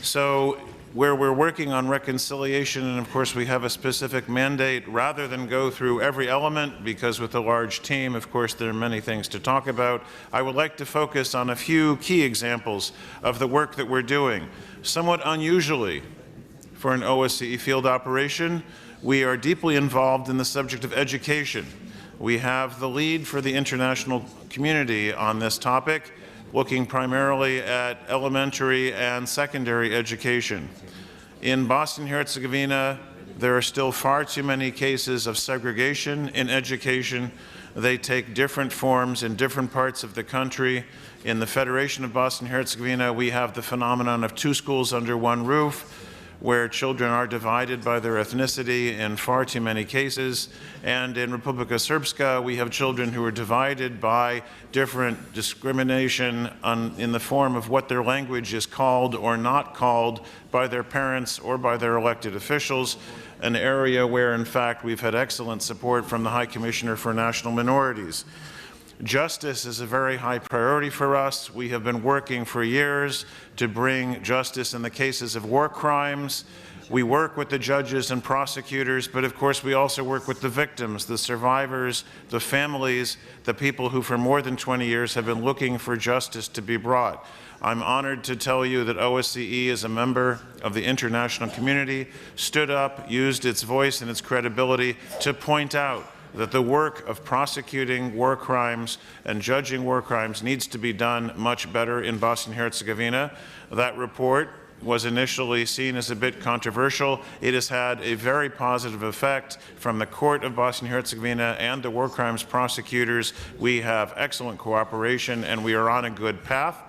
So where we're working on reconciliation, and of course we have a specific mandate, rather than go through every element, because with a large team, of course, there are many things to talk about, I would like to focus on a few key examples of the work that we're doing. Somewhat unusually for an OSCE field operation, we are deeply involved in the subject of education. We have the lead for the international community on this topic, looking primarily at elementary and secondary education. In Bosnia and Herzegovina, there are still far too many cases of segregation in education. They take different forms in different parts of the country. In the Federation of Bosnia and Herzegovina, we have the phenomenon of 2 schools under 1 roof, where children are divided by their ethnicity in far too many cases. And in Republika Srpska, we have children who are divided by different discrimination in the form of what their language is called or not called by their parents or by their elected officials, an area where, in fact, we've had excellent support from the High Commissioner for National Minorities. Justice is a very high priority for us. We have been working for years to bring justice in the cases of war crimes. We work with the judges and prosecutors, but of course we also work with the victims, the survivors, the families, the people who for more than 20 years have been looking for justice to be brought. I'm honored to tell you that OSCE, as a member of the international community, stood up, used its voice and its credibility to point out that the work of prosecuting war crimes and judging war crimes needs to be done much better in Bosnia and Herzegovina. That report was initially seen as a bit controversial. It has had a very positive effect from the Court of Bosnia and Herzegovina and the war crimes prosecutors. We have excellent cooperation and we are on a good path.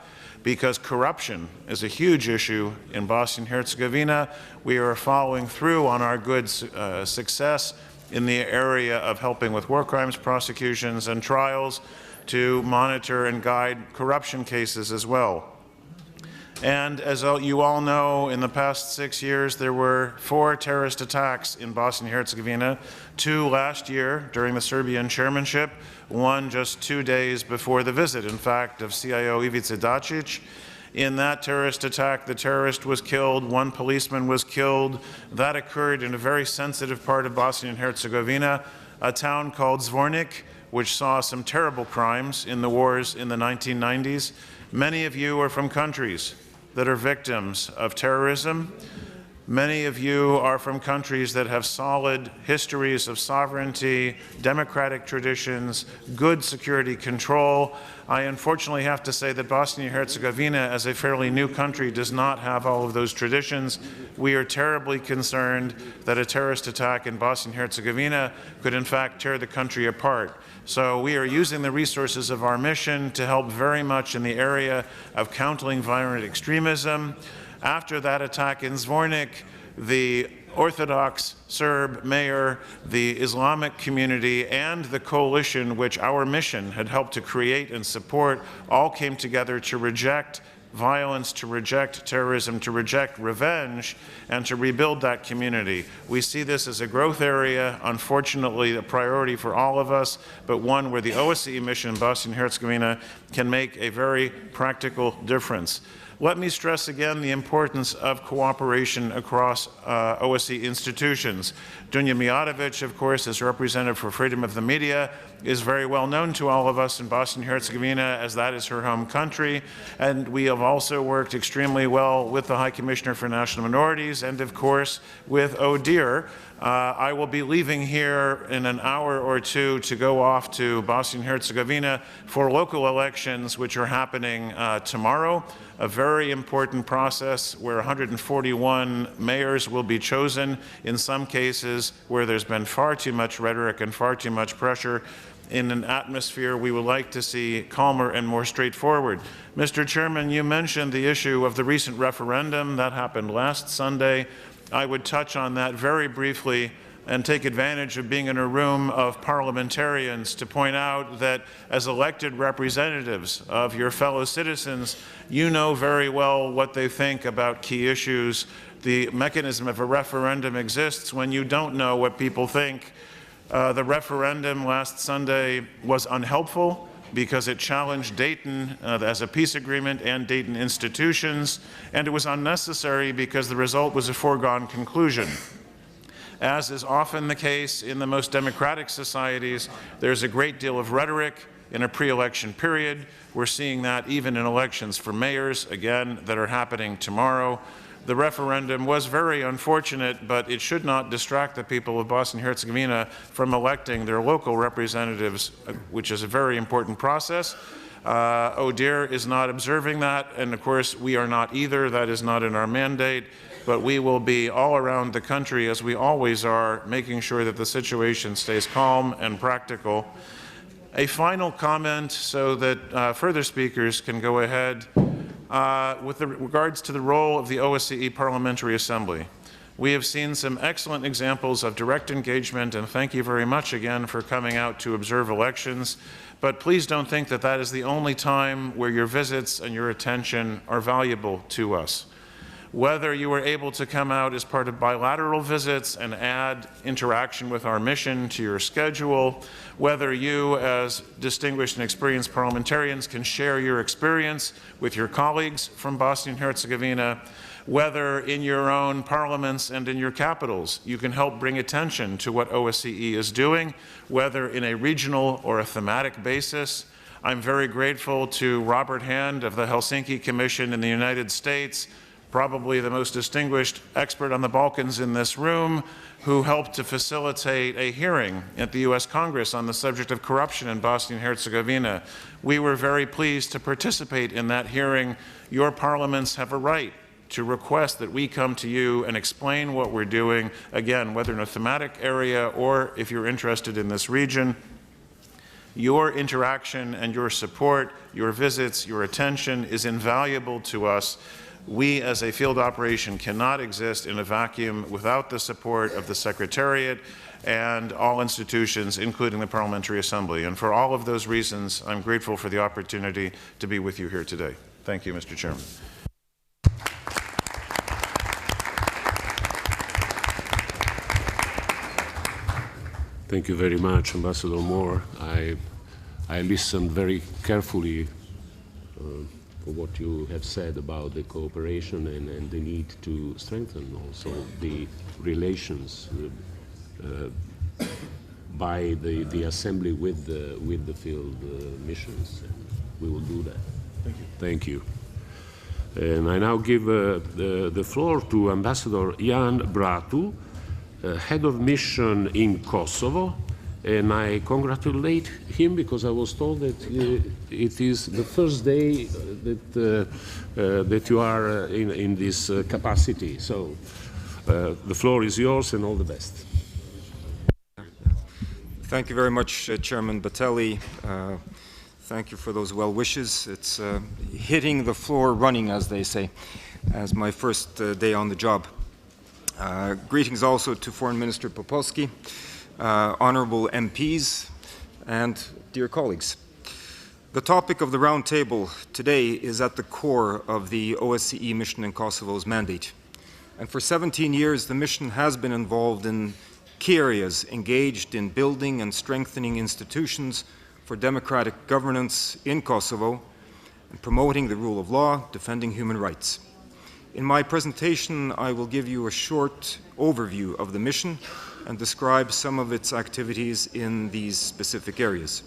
Because corruption is a huge issue in Bosnia and Herzegovina, we are following through on our good success in the area of helping with war crimes prosecutions and trials to monitor and guide corruption cases as well. And as you all know, in the past 6 years, there were 4 terrorist attacks in Bosnia and Herzegovina, 2 last year during the Serbian chairmanship, 1 just 2 days before the visit, in fact, of CIO Ivica Dačić. In that terrorist attack, the terrorist was killed, 1 policeman was killed. That occurred in a very sensitive part of Bosnia and Herzegovina, a town called Zvornik, which saw some terrible crimes in the wars in the 1990s. Many of you are from countries that are victims of terrorism. Many of you are from countries that have solid histories of sovereignty, democratic traditions, good security control. I unfortunately have to say that Bosnia and Herzegovina, as a fairly new country, does not have all of those traditions. We are terribly concerned that a terrorist attack in Bosnia and Herzegovina could in fact tear the country apart. So we are using the resources of our mission to help very much in the area of countering violent extremism. After that attack in Zvornik, the Orthodox Serb mayor, the Islamic community, and the coalition which our mission had helped to create and support all came together to reject violence, to reject terrorism, to reject revenge, and to rebuild that community. We see this as a growth area, unfortunately a priority for all of us, but one where the OSCE mission in Bosnia and Herzegovina can make a very practical difference. Let me stress again the importance of cooperation across OSCE institutions. Dunja Mijatovic, of course, as representative for freedom of the media, is very well known to all of us in Bosnia and Herzegovina, as that is her home country. And we have also worked extremely well with the High Commissioner for National Minorities and, of course, with ODIHR. I will be leaving here in an hour or two to go off to Bosnia and Herzegovina for local elections, which are happening tomorrow. A very important process where 141 mayors will be chosen, in some cases where there's been far too much rhetoric and far too much pressure, in an atmosphere we would like to see calmer and more straightforward. Mr. Chairman, you mentioned the issue of the recent referendum that happened last Sunday. I would touch on that very briefly and take advantage of being in a room of parliamentarians to point out that as elected representatives of your fellow citizens, you know very well what they think about key issues. The mechanism of a referendum exists when you don't know what people think. The referendum last Sunday was unhelpful because it challenged Dayton as a peace agreement and Dayton institutions, and it was unnecessary because the result was a foregone conclusion. As is often the case in the most democratic societies, there's a great deal of rhetoric in a pre-election period. We're seeing that even in elections for mayors, again, that are happening tomorrow. The referendum was very unfortunate, but it should not distract the people of Bosnia and Herzegovina from electing their local representatives, which is a very important process. ODIHR is not observing that, and of course we are not either. That is not in our mandate. But we will be all around the country, as we always are, making sure that the situation stays calm and practical. A final comment so that further speakers can go ahead. With regards to the role of the OSCE Parliamentary Assembly, we have seen some excellent examples of direct engagement, and thank you very much again for coming out to observe elections. But please don't think that that is the only time where your visits and your attention are valuable to us. Whether you were able to come out as part of bilateral visits and add interaction with our mission to your schedule, whether you as distinguished and experienced parliamentarians can share your experience with your colleagues from Bosnia and Herzegovina, whether in your own parliaments and in your capitals you can help bring attention to what OSCE is doing, whether in a regional or a thematic basis. I'm very grateful to Robert Hand of the Helsinki Commission in the United States, probably the most distinguished expert on the Balkans in this room, who helped to facilitate a hearing at the U.S. Congress on the subject of corruption in Bosnia and Herzegovina. We were very pleased to participate in that hearing. Your parliaments have a right to request that we come to you and explain what we're doing, again, whether in a thematic area or if you're interested in this region. Your interaction and your support, your visits, your attention is invaluable to us. We, as a field operation, cannot exist in a vacuum without the support of the Secretariat and all institutions, including the Parliamentary Assembly. And for all of those reasons, I'm grateful for the opportunity to be with you here today. Thank you, Mr. Chairman. Thank you very much, Ambassador Moore. I listened very carefully for what you have said about the cooperation and the need to strengthen also the relations by the Assembly with the field missions. We will do that. Thank you. Thank you. And I now give the floor to Ambassador Jan Bratu, head of mission in Kosovo, and I congratulate him because I was told that it is the first day that you are in this capacity. So the floor is yours, and all the best. Thank you very much, Chairman Batelli. Thank you for those well wishes. It's hitting the floor running, as they say, as my first day on the job. Greetings also to Foreign Minister Popolski, honorable MPs, and dear colleagues. The topic of the roundtable today is at the core of the OSCE mission in Kosovo's mandate. And for 17 years, the mission has been involved in key areas, engaged in building and strengthening institutions for democratic governance in Kosovo, and promoting the rule of law, defending human rights. In my presentation, I will give you a short overview of the mission and describe some of its activities in these specific areas.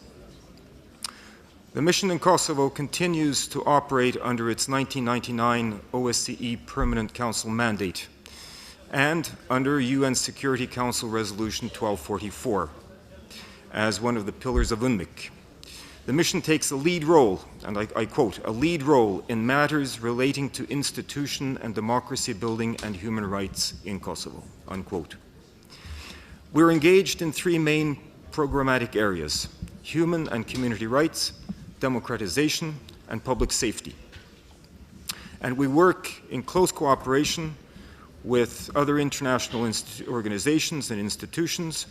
The mission in Kosovo continues to operate under its 1999 OSCE Permanent Council mandate and under UN Security Council Resolution 1244 as one of the pillars of UNMIK. The mission takes a lead role, and I quote, a lead role in matters relating to institution and democracy building and human rights in Kosovo, unquote. We're engaged in three main programmatic areas: human and community rights, democratization, and public safety. And we work in close cooperation with other international organizations and institutions,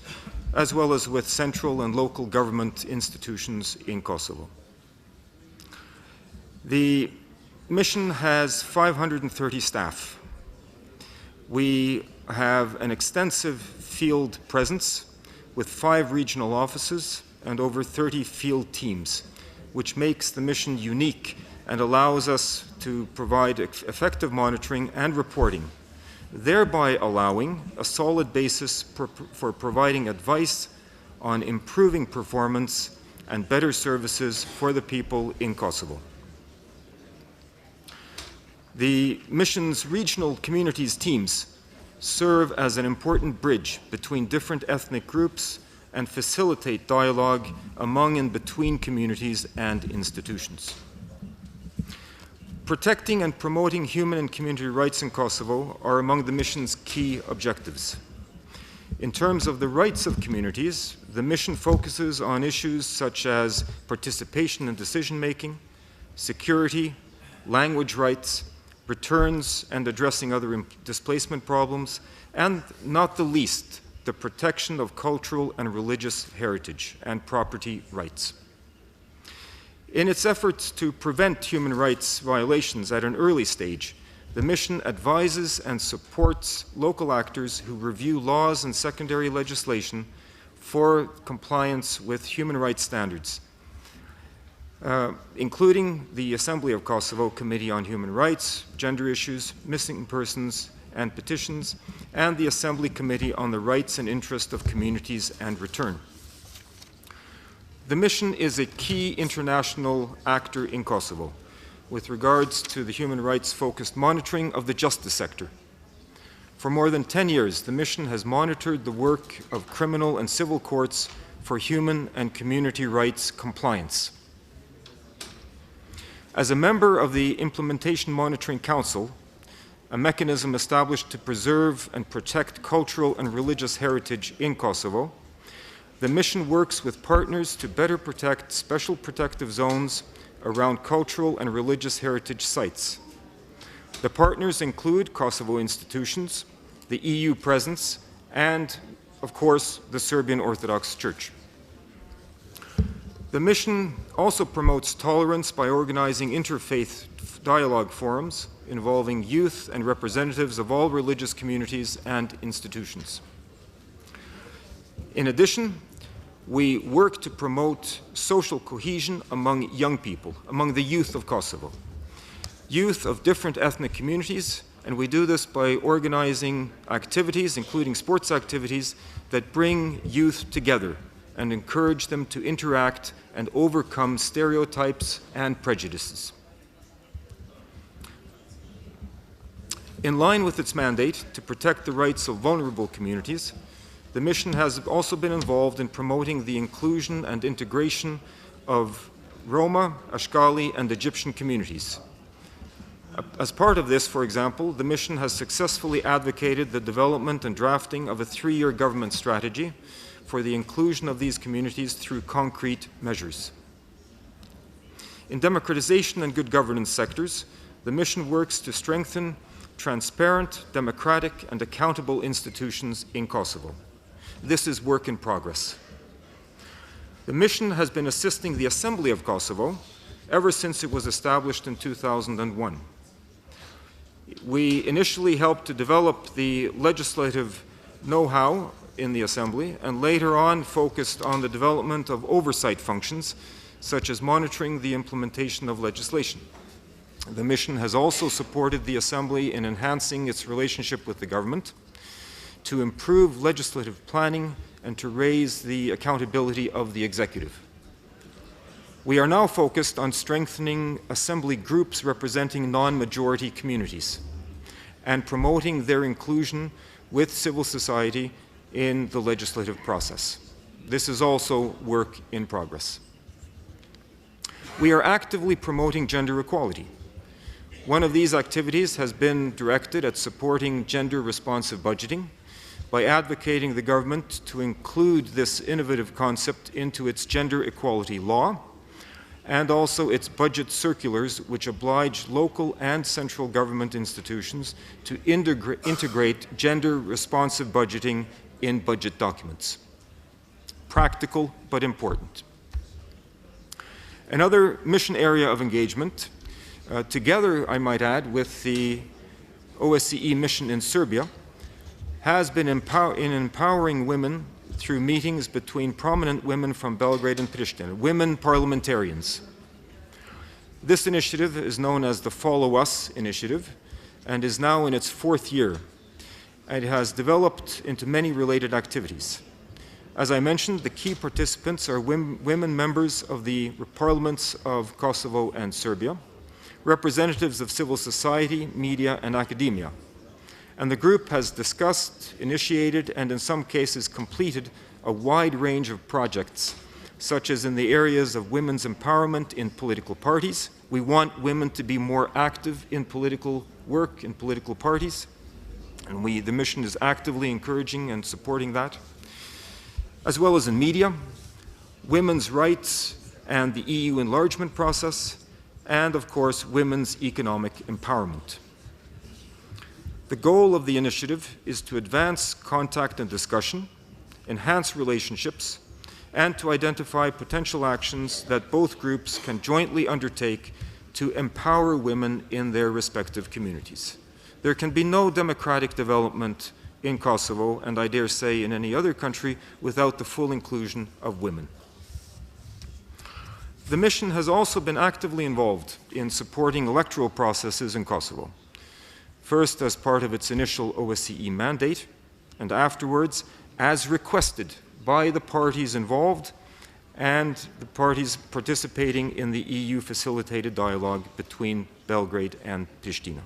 as well as with central and local government institutions in Kosovo. The mission has 530 staff. We have an extensive field presence with 5 regional offices and over 30 field teams, which makes the mission unique and allows us to provide effective monitoring and reporting, thereby allowing a solid basis for providing advice on improving performance and better services for the people in Kosovo. The mission's regional communities teams serve as an important bridge between different ethnic groups and facilitate dialogue among and between communities and institutions. Protecting and promoting human and community rights in Kosovo are among the mission's key objectives. In terms of the rights of communities, the mission focuses on issues such as participation in decision-making, security, language rights, returns and addressing other displacement problems, and not the least, the protection of cultural and religious heritage and property rights. In its efforts to prevent human rights violations at an early stage, the mission advises and supports local actors who review laws and secondary legislation for compliance with human rights standards, including the Assembly of Kosovo Committee on Human Rights, Gender Issues, Missing Persons, and Petitions, and the Assembly Committee on the Rights and Interest of Communities and Return. The mission is a key international actor in Kosovo with regards to the human rights-focused monitoring of the justice sector. For more than 10 years, the mission has monitored the work of criminal and civil courts for human and community rights compliance. As a member of the Implementation Monitoring Council, a mechanism established to preserve and protect cultural and religious heritage in Kosovo, the mission works with partners to better protect special protective zones around cultural and religious heritage sites. The partners include Kosovo institutions, the EU presence, and, of course, the Serbian Orthodox Church. The mission also promotes tolerance by organizing interfaith dialogue forums involving youth and representatives of all religious communities and institutions. In addition, we work to promote social cohesion among young people, among the youth of Kosovo, youth of different ethnic communities, and we do this by organizing activities, including sports activities, that bring youth together and encourage them to interact and overcome stereotypes and prejudices. In line with its mandate to protect the rights of vulnerable communities, the mission has also been involved in promoting the inclusion and integration of Roma, Ashkali, and Egyptian communities. As part of this, for example, the mission has successfully advocated the development and drafting of a 3-year government strategy for the inclusion of these communities through concrete measures. In democratization and good governance sectors, the mission works to strengthen transparent, democratic, and accountable institutions in Kosovo. This is work in progress. The mission has been assisting the Assembly of Kosovo ever since it was established in 2001. We initially helped to develop the legislative know-how in the Assembly, and later on focused on the development of oversight functions, such as monitoring the implementation of legislation. The mission has also supported the Assembly in enhancing its relationship with the government, to improve legislative planning, and to raise the accountability of the executive. We are now focused on strengthening Assembly groups representing non-majority communities and promoting their inclusion with civil society in the legislative process. This is also work in progress. We are actively promoting gender equality. One of these activities has been directed at supporting gender-responsive budgeting by advocating the government to include this innovative concept into its gender equality law and also its budget circulars, which oblige local and central government institutions to integrate gender-responsive budgeting in budget documents. Practical but important. Another mission area of engagement, together, I might add, with the OSCE mission in Serbia, has been in empowering women through meetings between prominent women from Belgrade and Pristina, women parliamentarians. This initiative is known as the Follow Us initiative and is now in its 4th year. It has developed into many related activities. As I mentioned, the key participants are women members of the parliaments of Kosovo and Serbia, representatives of civil society, media, and academia. And the group has discussed, initiated, and in some cases completed a wide range of projects, such as in the areas of women's empowerment in political parties. We want women to be more active in political work, in political parties, and the mission is actively encouraging and supporting that. As well as in media, women's rights and the EU enlargement process, and of course, women's economic empowerment. The goal of the initiative is to advance contact and discussion, enhance relationships, and to identify potential actions that both groups can jointly undertake to empower women in their respective communities. There can be no democratic development in Kosovo, and I dare say in any other country, without the full inclusion of women. The mission has also been actively involved in supporting electoral processes in Kosovo. First as part of its initial OSCE mandate, and afterwards as requested by the parties involved and the parties participating in the EU-facilitated dialogue between Belgrade and Pristina.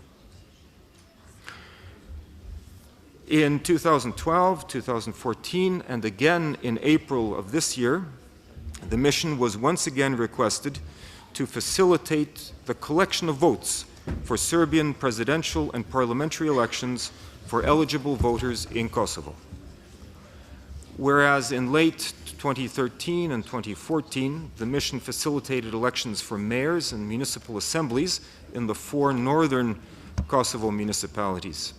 In 2012, 2014, and again in April of this year, the mission was once again requested to facilitate the collection of votes for Serbian presidential and parliamentary elections for eligible voters in Kosovo. Whereas in late 2013 and 2014, the mission facilitated elections for mayors and municipal assemblies in the 4 northern Kosovo municipalities.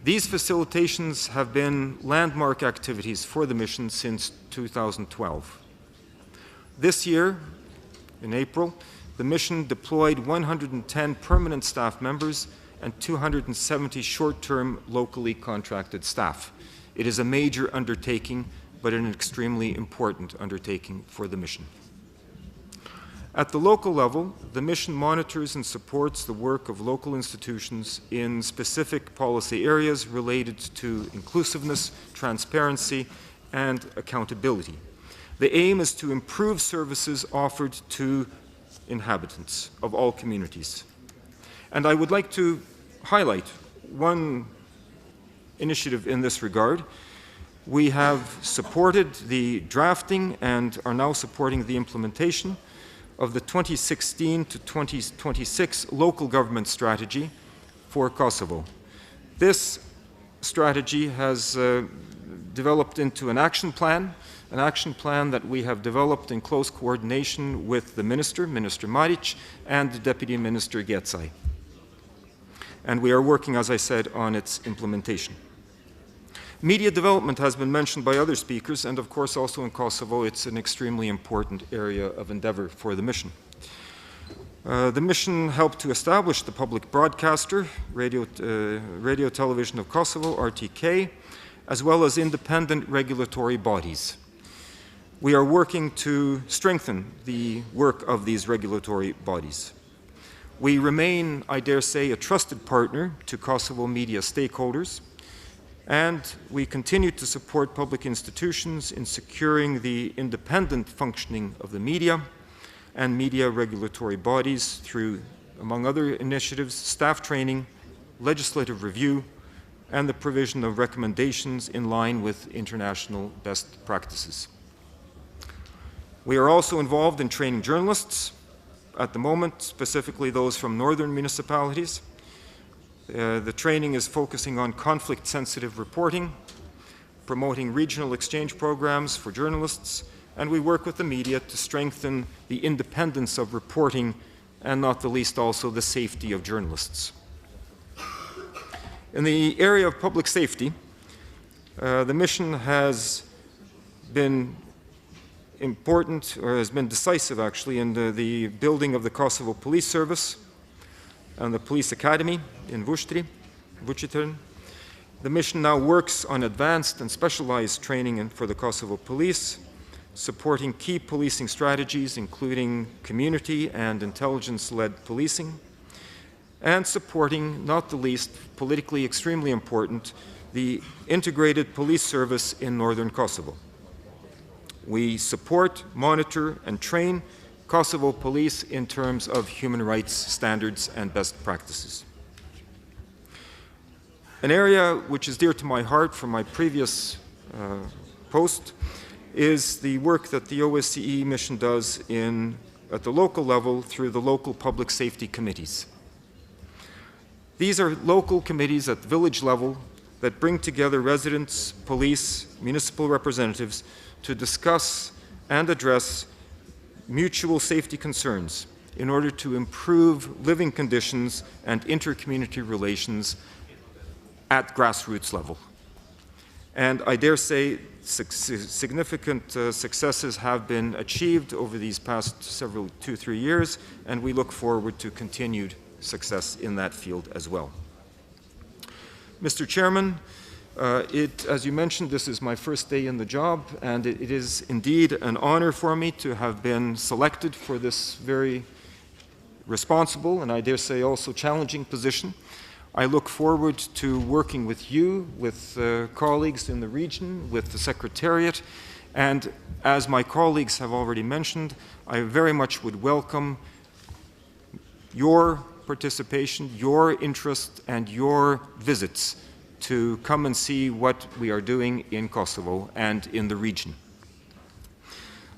These facilitations have been landmark activities for the mission since 2012. This year, in April, the mission deployed 110 permanent staff members and 270 short-term locally contracted staff. It is a major undertaking, but an extremely important undertaking for the mission. At the local level, the mission monitors and supports the work of local institutions in specific policy areas related to inclusiveness, transparency, and accountability. The aim is to improve services offered to inhabitants of all communities. And I would like to highlight one initiative in this regard. We have supported the drafting and are now supporting the implementation of the 2016 to 2026 local government strategy for Kosovo. This strategy has developed into an action plan that we have developed in close coordination with the Minister, Minister Maric, and the Deputy Minister Gecaj. and we are working, as I said, on its implementation. Media development has been mentioned by other speakers, and of course also in Kosovo it's an extremely important area of endeavor for the mission. The mission helped to establish the public broadcaster, Radio Television of Kosovo, RTK, as well as independent regulatory bodies. We are working to strengthen the work of these regulatory bodies. We remain, I dare say, a trusted partner to Kosovo media stakeholders, and we continue to support public institutions in securing the independent functioning of the media and media regulatory bodies through, among other initiatives, staff training, legislative review, and the provision of recommendations in line with international best practices. We are also involved in training journalists, at the moment, specifically those from northern municipalities. The training is focusing on conflict-sensitive reporting, promoting regional exchange programs for journalists, and we work with the media to strengthen the independence of reporting and not the least also the safety of journalists. In the area of public safety, the mission has been important, or has been decisive actually, in the building of the Kosovo Police Service and the Police Academy in Vučitrn. The mission now works on advanced and specialized training for the Kosovo police, supporting key policing strategies, including community and intelligence-led policing, and supporting, not the least, politically extremely important, the integrated police service in northern Kosovo. We support, monitor, and train Kosovo police in terms of human rights standards and best practices. An area which is dear to my heart from my previous post is the work that the OSCE mission does at the local level through the local public safety committees. These are local committees at village level that bring together residents, police, municipal representatives to discuss and address mutual safety concerns in order to improve living conditions and inter-community relations at grassroots level. And I dare say significant successes have been achieved over these past 2-3 years, and we look forward to continued success in that field as well. Mr. Chairman, as you mentioned, this is my first day in the job, and it is indeed an honor for me to have been selected for this very responsible and I dare say also challenging position. I look forward to working with you, with colleagues in the region, with the Secretariat, and as my colleagues have already mentioned, I very much would welcome your participation, your interest, and your visits to come and see what we are doing in Kosovo and in the region.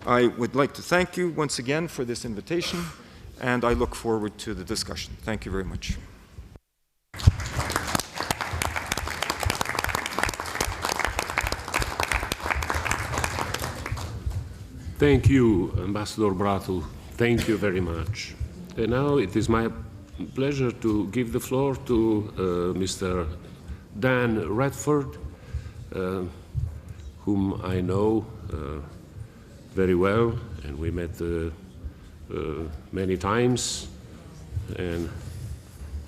I would like to thank you once again for this invitation, and I look forward to the discussion. Thank you very much. Thank you, Ambassador Bratu. Thank you very much. And now it is my pleasure to give the floor to Mr. Dan Radford, whom I know very well, and we met many times, and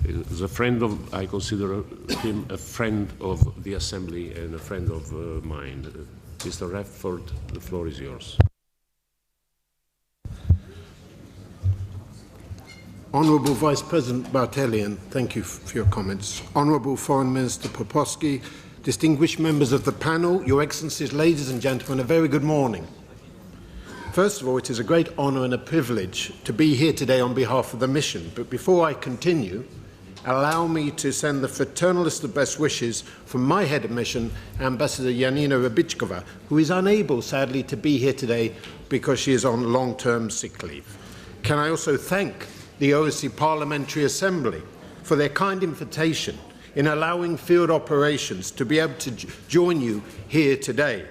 is a friend of, I consider him a friend of the Assembly and a friend of mine. Mr. Radford, the floor is yours. Honourable Vice President Bartelian, thank you for your comments. Honourable Foreign Minister Popovsky, distinguished members of the panel, Your Excellencies, ladies and gentlemen, a very good morning. First of all, it is a great honour and a privilege to be here today on behalf of the mission. But before I continue, allow me to send the fraternalist of best wishes from my head of mission, Ambassador Janina Rebichkova, who is unable, sadly, to be here today because she is on long-term sick leave. Can I also thank the OSCE Parliamentary Assembly for their kind invitation in allowing field operations to be able to join you here today.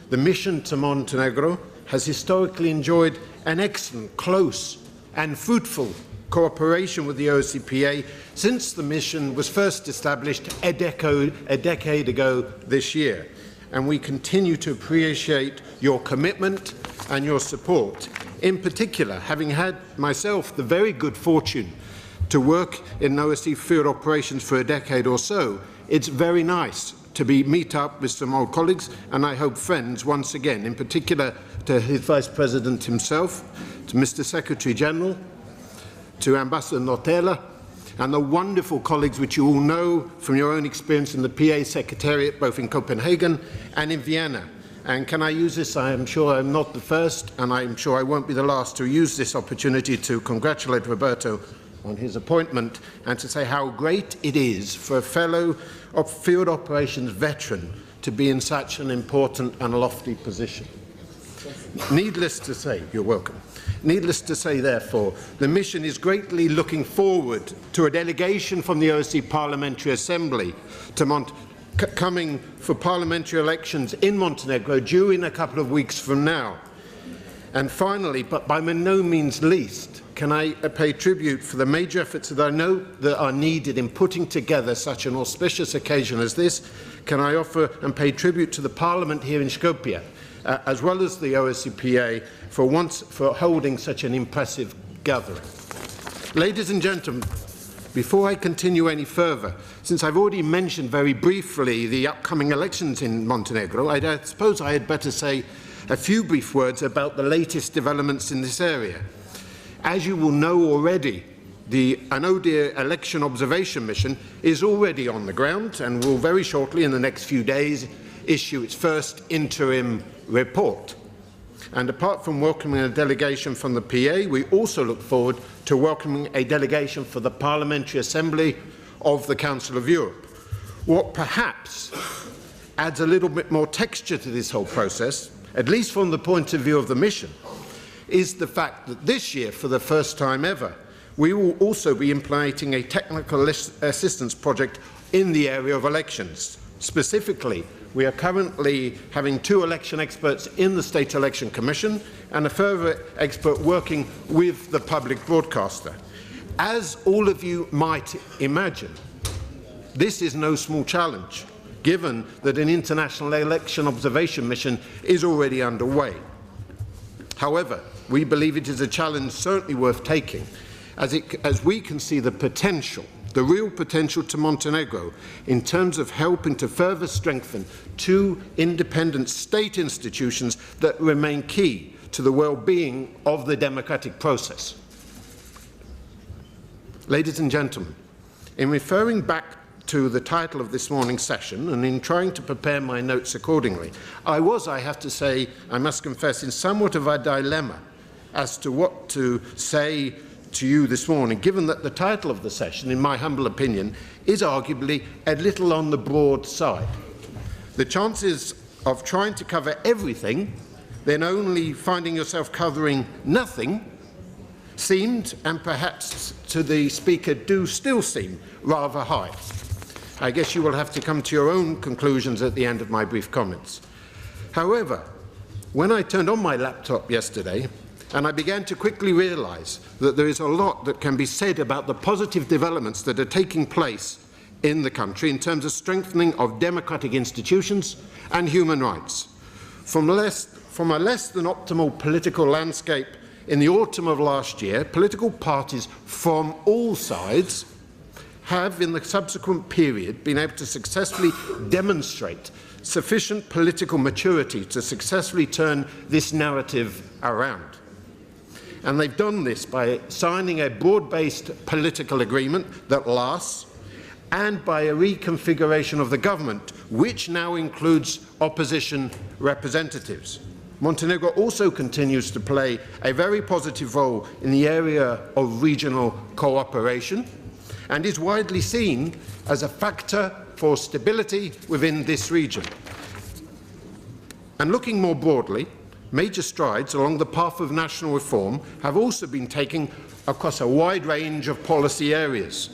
The mission to Montenegro has historically enjoyed an excellent, close and fruitful cooperation with the OSCE since the mission was first established a decade ago this year. And we continue to appreciate your commitment and your support. In particular, having had myself the very good fortune to work in OSCE field operations for a decade or so, it's very nice to meet up with some old colleagues and I hope friends once again, in particular to his Vice President himself, to Mr. Secretary General, to Ambassador Notela, and the wonderful colleagues which you all know from your own experience in the PA Secretariat, both in Copenhagen and in Vienna. And can I use this? I am sure I'm not the first, and I'm sure I won't be the last to use this opportunity to congratulate Roberto on his appointment and to say how great it is for a fellow field operations veteran to be in such an important and lofty position. Needless to say, you're welcome. Needless to say, therefore, the mission is greatly looking forward to a delegation from the OSCE Parliamentary Assembly to coming for parliamentary elections in Montenegro due in a couple of weeks from now. And finally, but by no means least, can I pay tribute for the major efforts that I know that are needed in putting together such an auspicious occasion as this. Can I offer and pay tribute to the Parliament here in Skopje, as well as the OSCE for holding such an impressive gathering. Ladies and gentlemen, before I continue any further, since I've already mentioned very briefly the upcoming elections in Montenegro, I suppose I had better say a few brief words about the latest developments in this area. As you will know already, the ODIHR election observation mission is already on the ground and will very shortly, in the next few days, issue its first interim report. And apart from welcoming a delegation from the PA, we also look forward to welcoming a delegation for the Parliamentary Assembly of the Council of Europe. What perhaps adds a little bit more texture to this whole process, at least from the point of view of the mission, is the fact that this year, for the first time ever, we will also be implementing a technical assistance project in the area of elections. Specifically, we are currently having 2 election experts in the State Election Commission and a further expert working with the public broadcaster. As all of you might imagine, this is no small challenge, given that an international election observation mission is already underway. However, we believe it is a challenge certainly worth taking, as we can see the potential, the real potential to Montenegro in terms of helping to further strengthen 2 independent state institutions that remain key to the well-being of the democratic process. Ladies and gentlemen, in referring back to the title of this morning's session and in trying to prepare my notes accordingly, I have to say, I must confess, in somewhat of a dilemma as to what to say to you this morning, given that the title of the session, in my humble opinion, is arguably a little on the broad side. The chances of trying to cover everything, then only finding yourself covering nothing, seemed, and perhaps to the speaker do still seem, rather high. I guess you will have to come to your own conclusions at the end of my brief comments. However, when I turned on my laptop yesterday, and I began to quickly realize that there is a lot that can be said about the positive developments that are taking place in the country in terms of strengthening of democratic institutions and human rights. From a less than optimal political landscape in the autumn of last year, political parties from all sides have, in the subsequent period, been able to successfully demonstrate sufficient political maturity to successfully turn this narrative around. And they've done this by signing a broad-based political agreement that lasts and by a reconfiguration of the government, which now includes opposition representatives. Montenegro also continues to play a very positive role in the area of regional cooperation and is widely seen as a factor for stability within this region. And looking more broadly, major strides along the path of national reform have also been taken across a wide range of policy areas.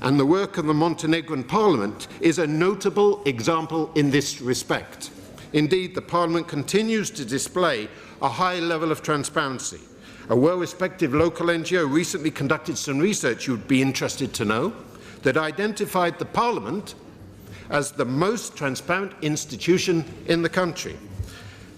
And the work of the Montenegrin Parliament is a notable example in this respect. Indeed, the Parliament continues to display a high level of transparency, A well-respected local NGO recently conducted some research you'd be interested to know that identified the Parliament as the most transparent institution in the country.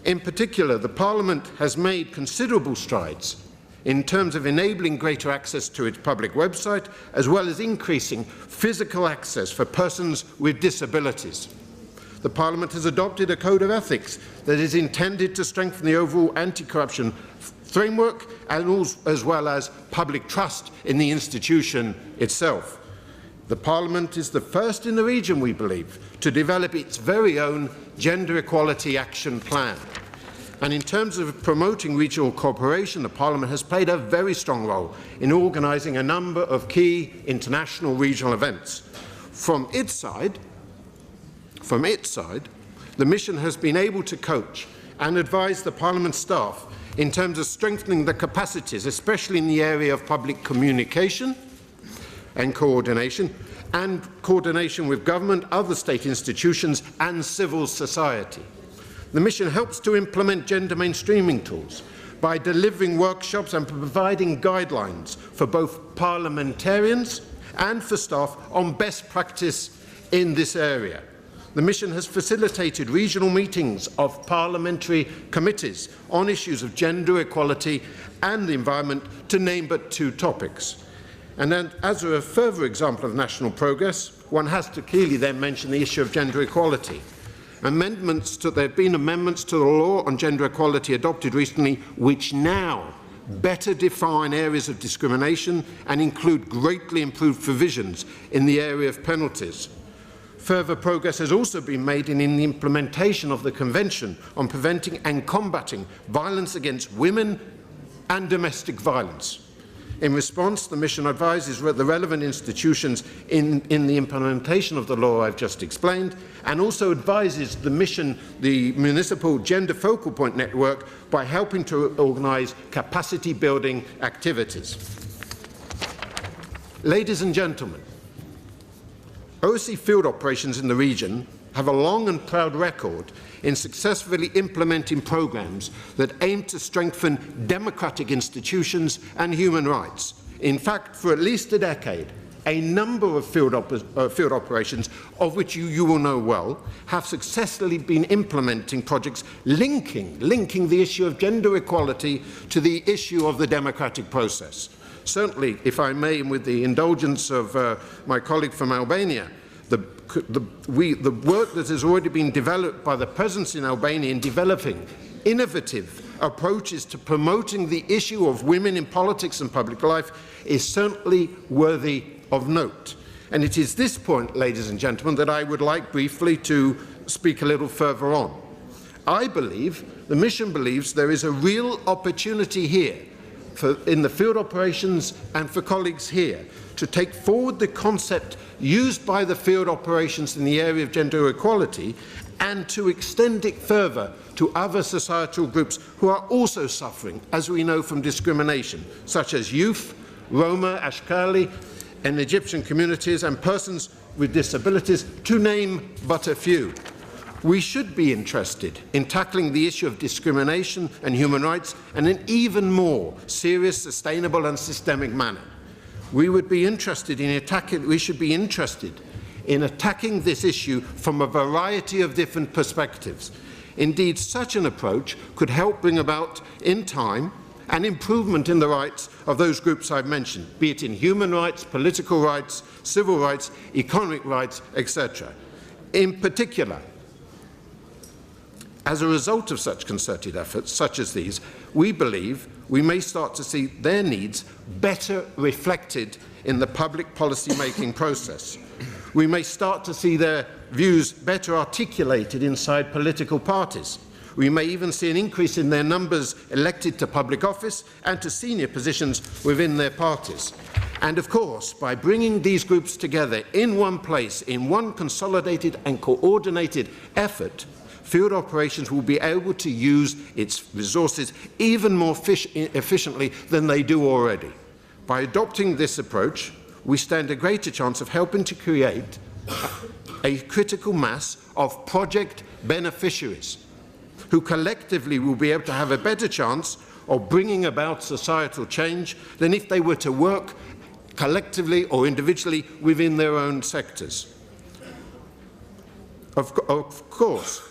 In particular, the Parliament has made considerable strides in terms of enabling greater access to its public website, as well as increasing physical access for persons with disabilities. The Parliament has adopted a code of ethics that is intended to strengthen the overall anti-corruption framework as well as public trust in the institution itself. The Parliament is the first in the region, we believe, to develop its very own Gender Equality Action Plan. And in terms of promoting regional cooperation, the Parliament has played a very strong role in organising a number of key international regional events. From its side, the mission has been able to coach and advise the Parliament staff in terms of strengthening the capacities, especially in the area of public communication and coordination with government, other state institutions and civil society. The mission helps to implement gender mainstreaming tools by delivering workshops and providing guidelines for both parliamentarians and for staff on best practice in this area. The mission has facilitated regional meetings of parliamentary committees on issues of gender equality and the environment, to name but two topics. And then, as a further example of national progress, one has to clearly then mention the issue of gender equality. There have been amendments to the law on gender equality adopted recently, which now better define areas of discrimination and include greatly improved provisions in the area of penalties. Further progress has also been made in the implementation of the Convention on Preventing and Combating Violence Against Women and Domestic Violence. In response, the mission advises the relevant institutions in the implementation of the law I've just explained, and also advises the Municipal Gender Focal Point Network, by helping to organise capacity building activities. Ladies and gentlemen, OSCE field operations in the region have a long and proud record in successfully implementing programmes that aim to strengthen democratic institutions and human rights. In fact, for at least a decade, a number of field operations, of which you will know well, have successfully been implementing projects linking the issue of gender equality to the issue of the democratic process. Certainly, if I may, and with the indulgence of my colleague from Albania, the work that has already been developed by the presence in Albania in developing innovative approaches to promoting the issue of women in politics and public life is certainly worthy of note. And it is this point, ladies and gentlemen, that I would like briefly to speak a little further on. The mission believes there is a real opportunity here in the field operations and for colleagues here to take forward the concept used by the field operations in the area of gender equality and to extend it further to other societal groups who are also suffering, as we know, from discrimination, such as youth, Roma, Ashkali, and Egyptian communities, and persons with disabilities, to name but a few. We should be interested in tackling the issue of discrimination and human rights in an even more serious, sustainable and systemic manner. We should be interested in attacking this issue from a variety of different perspectives. Indeed, such an approach could help bring about, in time, an improvement in the rights of those groups I've mentioned, be it in human rights, political rights, civil rights, economic rights, etc. In particular, as a result of such concerted efforts, such as these, we believe we may start to see their needs better reflected in the public policy-making process. We may start to see their views better articulated inside political parties. We may even see an increase in their numbers elected to public office and to senior positions within their parties. And of course, by bringing these groups together in one place, in one consolidated and coordinated effort, field operations will be able to use its resources even more efficiently than they do already. By adopting this approach, we stand a greater chance of helping to create a critical mass of project beneficiaries who collectively will be able to have a better chance of bringing about societal change than if they were to work collectively or individually within their own sectors. Of course,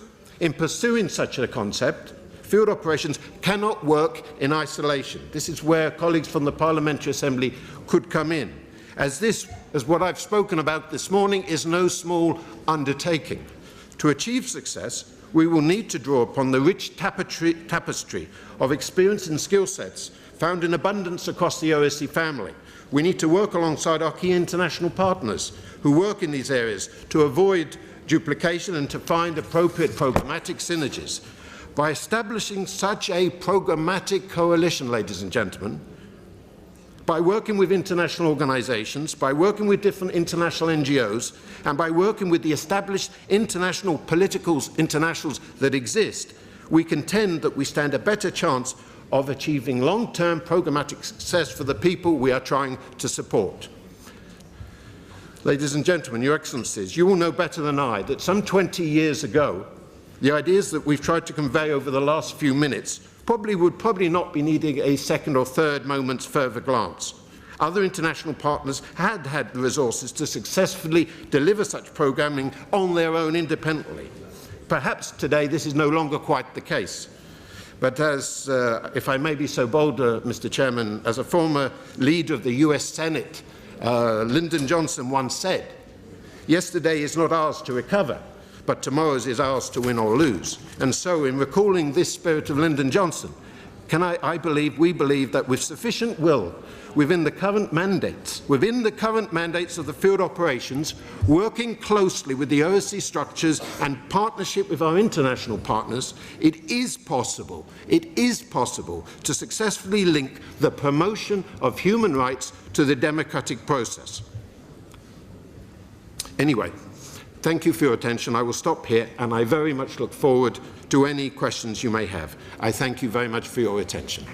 in pursuing such a concept, field operations cannot work in isolation. This is where colleagues from the Parliamentary Assembly could come in, as what I've spoken about this morning is no small undertaking. To achieve success, we will need to draw upon the rich tapestry of experience and skill sets found in abundance across the OSCE family. We need to work alongside our key international partners who work in these areas to avoid duplication and to find appropriate programmatic synergies. By establishing such a programmatic coalition, ladies and gentlemen, by working with international organizations, by working with different international NGOs, and by working with the established international political internationals that exist, we contend that we stand a better chance of achieving long-term programmatic success for the people we are trying to support. Ladies and gentlemen, Your Excellencies, you will know better than I that some 20 years ago, the ideas that we've tried to convey over the last few minutes would not be needing a second or third moment's further glance. Other international partners had the resources to successfully deliver such programming on their own independently. Perhaps today this is no longer quite the case. But as, if I may be so bold, Mr. Chairman, as a former leader of the US Senate, Lyndon Johnson once said, "Yesterday is not ours to recover, but tomorrow's is ours to win or lose." And so, in recalling this spirit of Lyndon Johnson, we believe that with sufficient will, within the current mandates of the field operations, working closely with the OSCE structures and partnership with our international partners, it is possible to successfully link the promotion of human rights to the democratic process. Anyway, thank you for your attention. I will stop here, and I very much look forward to any questions you may have. I thank you very much for your attention.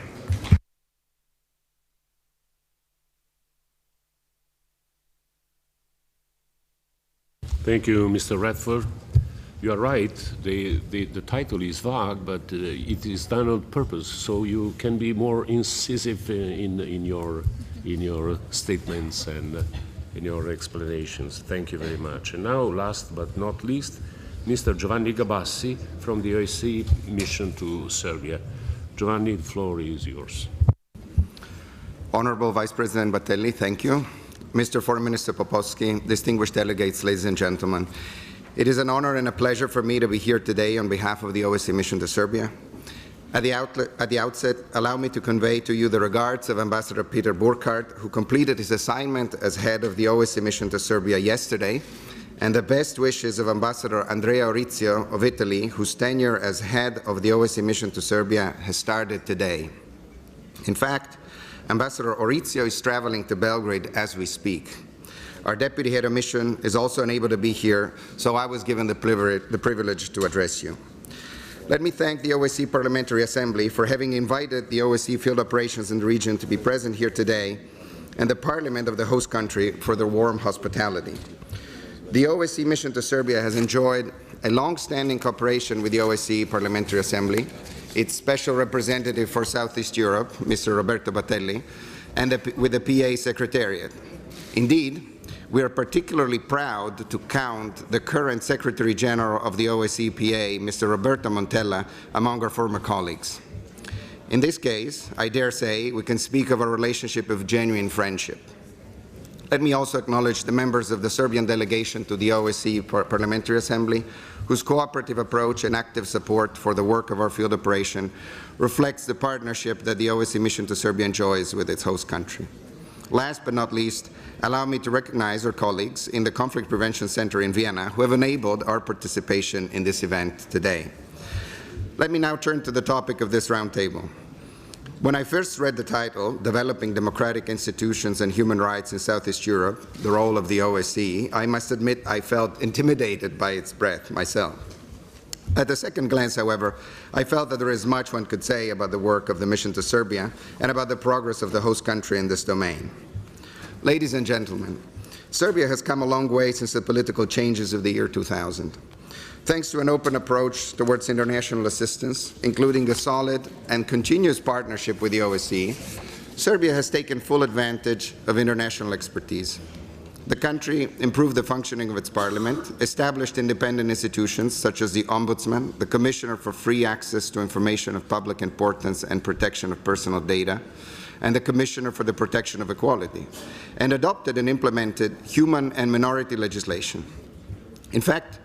Thank you, Mr. Radford. You are right. The title is vague, but it is done on purpose, so you can be more incisive in your statements and in your explanations. Thank you very much. And now, last but not least, Mr. Giovanni Gabassi from the OSCE mission to Serbia. Giovanni, the floor is yours. Honorable Vice President Batelli, thank you. Mr. Foreign Minister Popovsky, distinguished delegates, ladies and gentlemen, it is an honor and a pleasure for me to be here today on behalf of the OSCE mission to Serbia. At the outset, allow me to convey to you the regards of Ambassador Peter Burkhardt, who completed his assignment as head of the OSCE mission to Serbia yesterday, and the best wishes of Ambassador Andrea Orizio of Italy, whose tenure as head of the OSCE mission to Serbia has started today. In fact, Ambassador Orizio is traveling to Belgrade as we speak. Our deputy head of mission is also unable to be here, so I was given the privilege to address you. Let me thank the OSCE Parliamentary Assembly for having invited the OSCE field operations in the region to be present here today, and the Parliament of the host country for their warm hospitality. The OSCE mission to Serbia has enjoyed a long-standing cooperation with the OSCE Parliamentary Assembly, its Special Representative for Southeast Europe, Mr. Roberto Batelli, and with the PA Secretariat. Indeed, we are particularly proud to count the current Secretary General of the OSCE PA, Mr. Roberto Montella, among our former colleagues. In this case, I dare say we can speak of a relationship of genuine friendship. Let me also acknowledge the members of the Serbian delegation to the OSCE Parliamentary Assembly, whose cooperative approach and active support for the work of our field operation reflects the partnership that the OSCE mission to Serbia enjoys with its host country. Last but not least, allow me to recognize our colleagues in the Conflict Prevention Center in Vienna who have enabled our participation in this event today. Let me now turn to the topic of this roundtable. When I first read the title, Developing Democratic Institutions and Human Rights in Southeast Europe, the Role of the OSCE, I must admit I felt intimidated by its breadth myself. At a second glance, however, I felt that there is much one could say about the work of the mission to Serbia and about the progress of the host country in this domain. Ladies and gentlemen, Serbia has come a long way since the political changes of the year 2000. Thanks to an open approach towards international assistance, including a solid and continuous partnership with the OSCE, Serbia has taken full advantage of international expertise. The country improved the functioning of its parliament, established independent institutions such as the Ombudsman, the Commissioner for Free Access to Information of Public Importance and Protection of Personal Data, and the Commissioner for the Protection of Equality, and adopted and implemented human and minority legislation. In fact,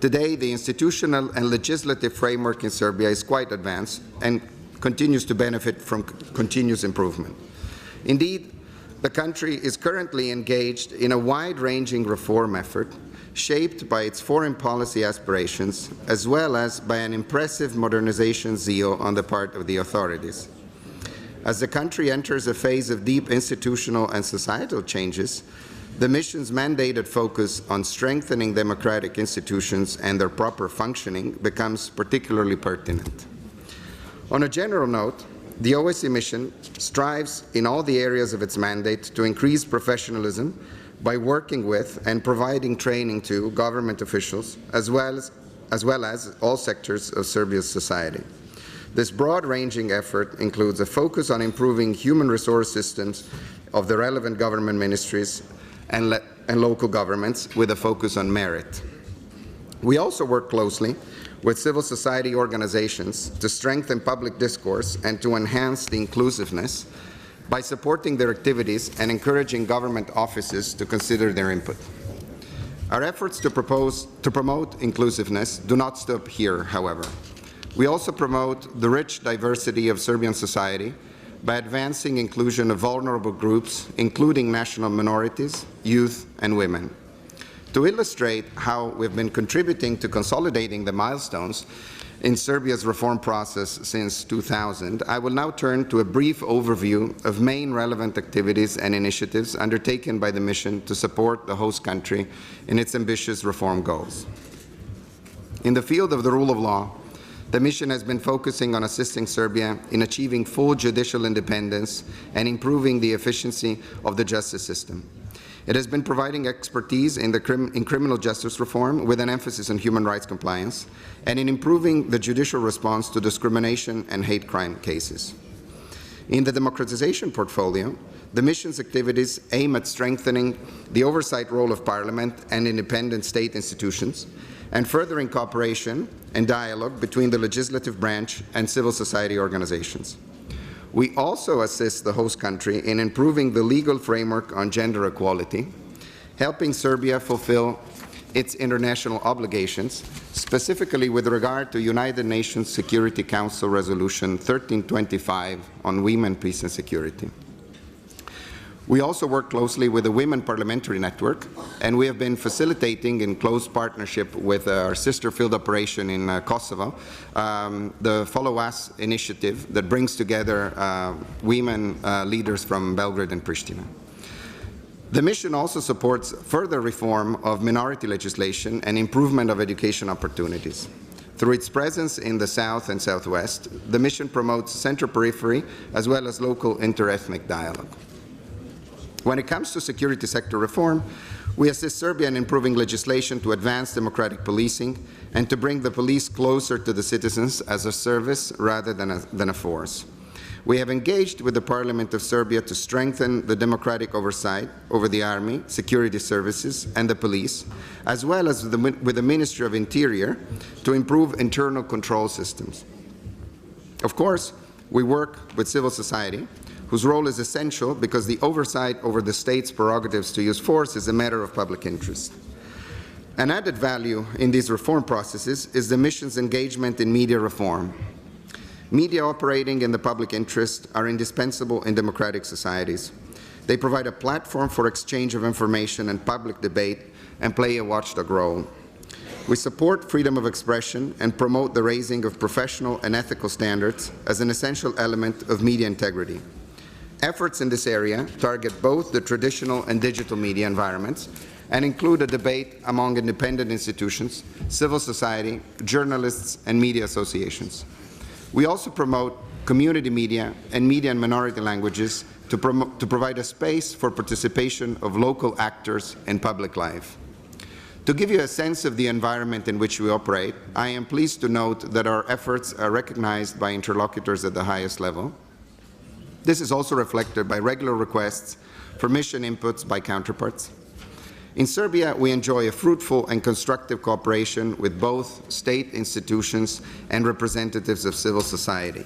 today the institutional and legislative framework in Serbia is quite advanced and continues to benefit from continuous improvement. Indeed, the country is currently engaged in a wide-ranging reform effort shaped by its foreign policy aspirations as well as by an impressive modernization zeal on the part of the authorities. As the country enters a phase of deep institutional and societal changes, the mission's mandated focus on strengthening democratic institutions and their proper functioning becomes particularly pertinent. On a general note, the OSCE mission strives in all the areas of its mandate to increase professionalism by working with and providing training to government officials as well as all sectors of Serbia's society. This broad-ranging effort includes a focus on improving human resource systems of the relevant government ministries and local governments with a focus on merit. We also work closely with civil society organizations to strengthen public discourse and to enhance the inclusiveness by supporting their activities and encouraging government offices to consider their input. Our efforts to promote inclusiveness do not stop here, however. We also promote the rich diversity of Serbian society by advancing inclusion of vulnerable groups, including national minorities, youth, and women. To illustrate how we've been contributing to consolidating the milestones in Serbia's reform process since 2000, I will now turn to a brief overview of main relevant activities and initiatives undertaken by the mission to support the host country in its ambitious reform goals. In the field of the rule of law, the mission has been focusing on assisting Serbia in achieving full judicial independence and improving the efficiency of the justice system. It has been providing expertise in criminal justice reform with an emphasis on human rights compliance and in improving the judicial response to discrimination and hate crime cases. In the democratization portfolio, the mission's activities aim at strengthening the oversight role of Parliament and independent state institutions and furthering cooperation and dialogue between the legislative branch and civil society organizations. We also assist the host country in improving the legal framework on gender equality, helping Serbia fulfill its international obligations, specifically with regard to United Nations Security Council Resolution 1325 on women, peace and security. We also work closely with the Women Parliamentary Network, and we have been facilitating in close partnership with our sister field operation in Kosovo, the Follow Us initiative that brings together women leaders from Belgrade and Pristina. The mission also supports further reform of minority legislation and improvement of education opportunities. Through its presence in the South and Southwest, the mission promotes center-periphery as well as local inter-ethnic dialogue. When it comes to security sector reform, we assist Serbia in improving legislation to advance democratic policing and to bring the police closer to the citizens as a service rather than a force. We have engaged with the Parliament of Serbia to strengthen the democratic oversight over the army, security services, and the police, as well as with the Ministry of Interior to improve internal control systems. Of course, we work with civil society, whose role is essential because the oversight over the state's prerogatives to use force is a matter of public interest. An added value in these reform processes is the mission's engagement in media reform. Media operating in the public interest are indispensable in democratic societies. They provide a platform for exchange of information and public debate and play a watchdog role. We support freedom of expression and promote the raising of professional and ethical standards as an essential element of media integrity. Efforts in this area target both the traditional and digital media environments and include a debate among independent institutions, civil society, journalists, and media associations. We also promote community media and minority languages to provide a space for participation of local actors in public life. To give you a sense of the environment in which we operate, I am pleased to note that our efforts are recognized by interlocutors at the highest level. This is also reflected by regular requests for mission inputs by counterparts. In Serbia, we enjoy a fruitful and constructive cooperation with both state institutions and representatives of civil society.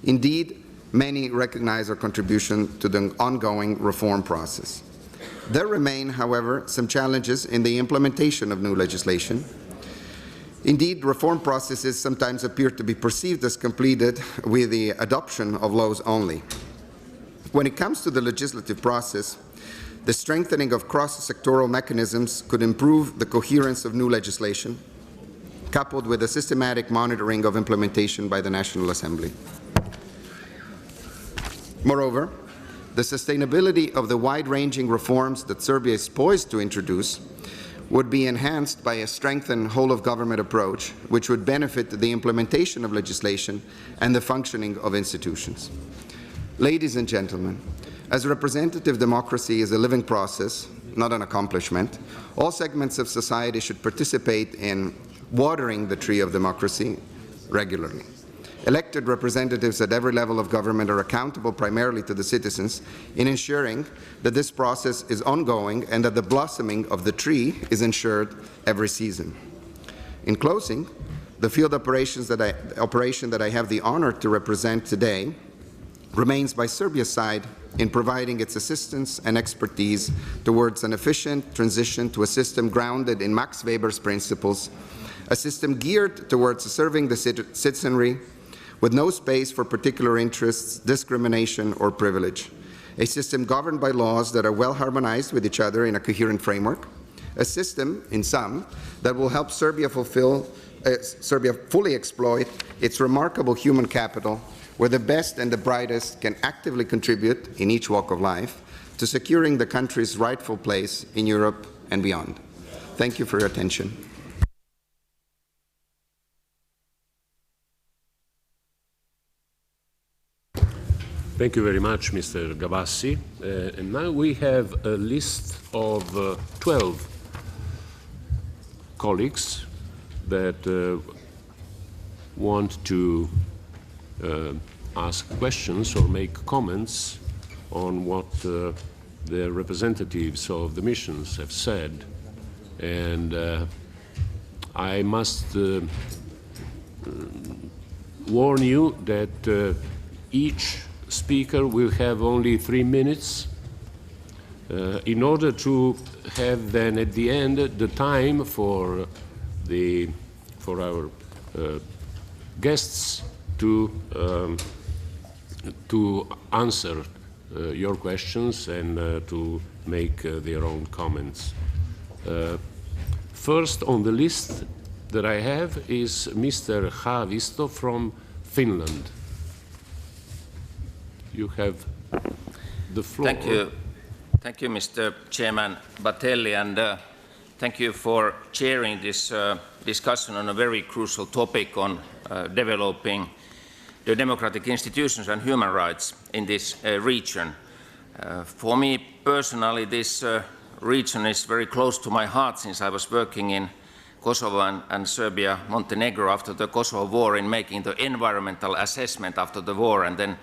Indeed, many recognize our contribution to the ongoing reform process. There remain, however, some challenges in the implementation of new legislation. Indeed, reform processes sometimes appear to be perceived as completed with the adoption of laws only. When it comes to the legislative process, the strengthening of cross-sectoral mechanisms could improve the coherence of new legislation, coupled with a systematic monitoring of implementation by the National Assembly. Moreover, the sustainability of the wide-ranging reforms that Serbia is poised to introduce would be enhanced by a strengthened whole-of-government approach, which would benefit the implementation of legislation and the functioning of institutions. Ladies and gentlemen, as representative democracy is a living process, not an accomplishment, all segments of society should participate in watering the tree of democracy regularly. Elected representatives at every level of government are accountable primarily to the citizens in ensuring that this process is ongoing and that the blossoming of the tree is ensured every season. In closing, the field operation that I have the honor to represent today remains by Serbia's side in providing its assistance and expertise towards an efficient transition to a system grounded in Max Weber's principles, a system geared towards serving the citizenry with no space for particular interests, discrimination, or privilege, a system governed by laws that are well harmonized with each other in a coherent framework, a system, in sum, that will help Serbia fully exploit its remarkable human capital, where the best and the brightest can actively contribute in each walk of life to securing the country's rightful place in Europe and beyond. Thank you for your attention. Thank you very much, Mr. Gavassi. And now we have a list of 12 colleagues that want to ask questions or make comments on what the representatives of the missions have said. And I must warn you that each speaker will have only 3 minutes in order to have then at the end the time for our guests to answer your questions and to make their own comments. First on the list that I have is Mr. Haavisto from Finland. You have the floor. Thank you. Thank you, Mr. Chairman Batelli, and thank you for chairing this discussion on a very crucial topic on developing the democratic institutions and human rights in this region. For me personally, this region is very close to my heart since I was working in Kosovo and Serbia, Montenegro after the Kosovo War in making the environmental assessment after the war, and then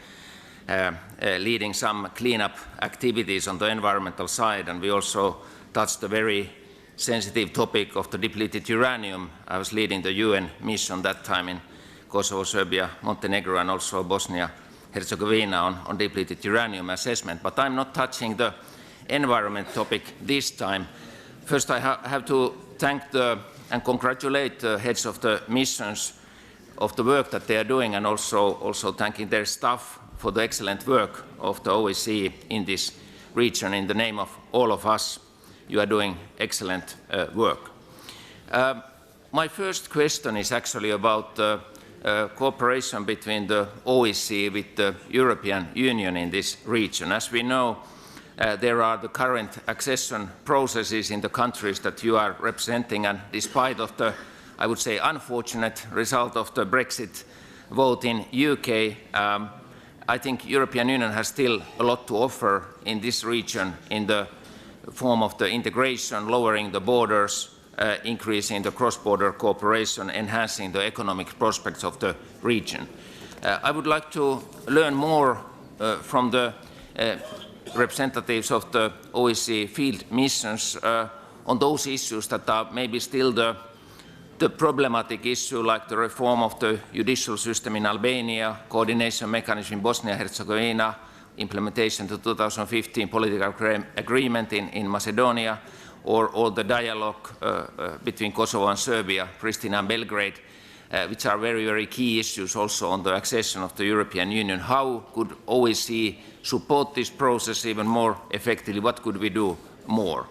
leading some cleanup activities on the environmental side. And we also touched the very sensitive topic of the depleted uranium. I was leading the UN mission that time in Kosovo, Serbia, Montenegro, and also Bosnia-Herzegovina on depleted uranium assessment. But I'm not touching the environment topic this time. First, I have to thank and congratulate the heads of the missions of the work that they are doing, and also thanking their staff for the excellent work of the OSCE in this region. In the name of all of us, you are doing excellent work. My first question is actually about cooperation between the OSCE with the European Union in this region. As we know, there are the current accession processes in the countries that you are representing, and despite of the, I would say, unfortunate result of the Brexit vote in UK, I think European Union has still a lot to offer in this region in the form of the integration, lowering the borders, increasing the cross-border cooperation, enhancing the economic prospects of the region. I would like to learn more from the representatives of the OSCE field missions on those issues that are maybe still the problematic issue, like the reform of the judicial system in Albania, coordination mechanism in Bosnia-Herzegovina, implementation of the 2015 political agreement in Macedonia, or the dialogue between Kosovo and Serbia, Pristina and Belgrade, which are very, very key issues also on the accession of the European Union. How could OSCE support this process even more effectively? What could we do more?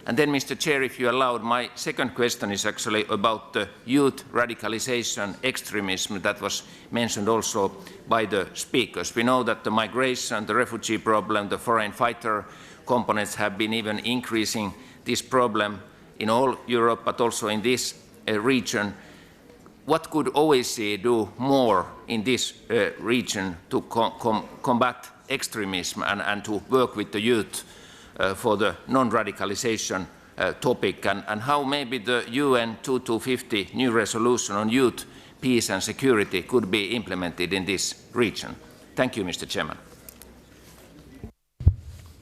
And then, Mr. Chair, if you allowed, my second question is actually about the youth radicalization extremism that was mentioned also by the speakers. We know that the migration, the refugee problem, the foreign fighter components have been even increasing this problem in all Europe, but also in this region. What could OSCE do more in this region to combat extremism and to work with the youth for the non-radicalization topic, and how maybe the UN 2250 new resolution on youth, peace and security could be implemented in this region? Thank you, Mr. Chairman.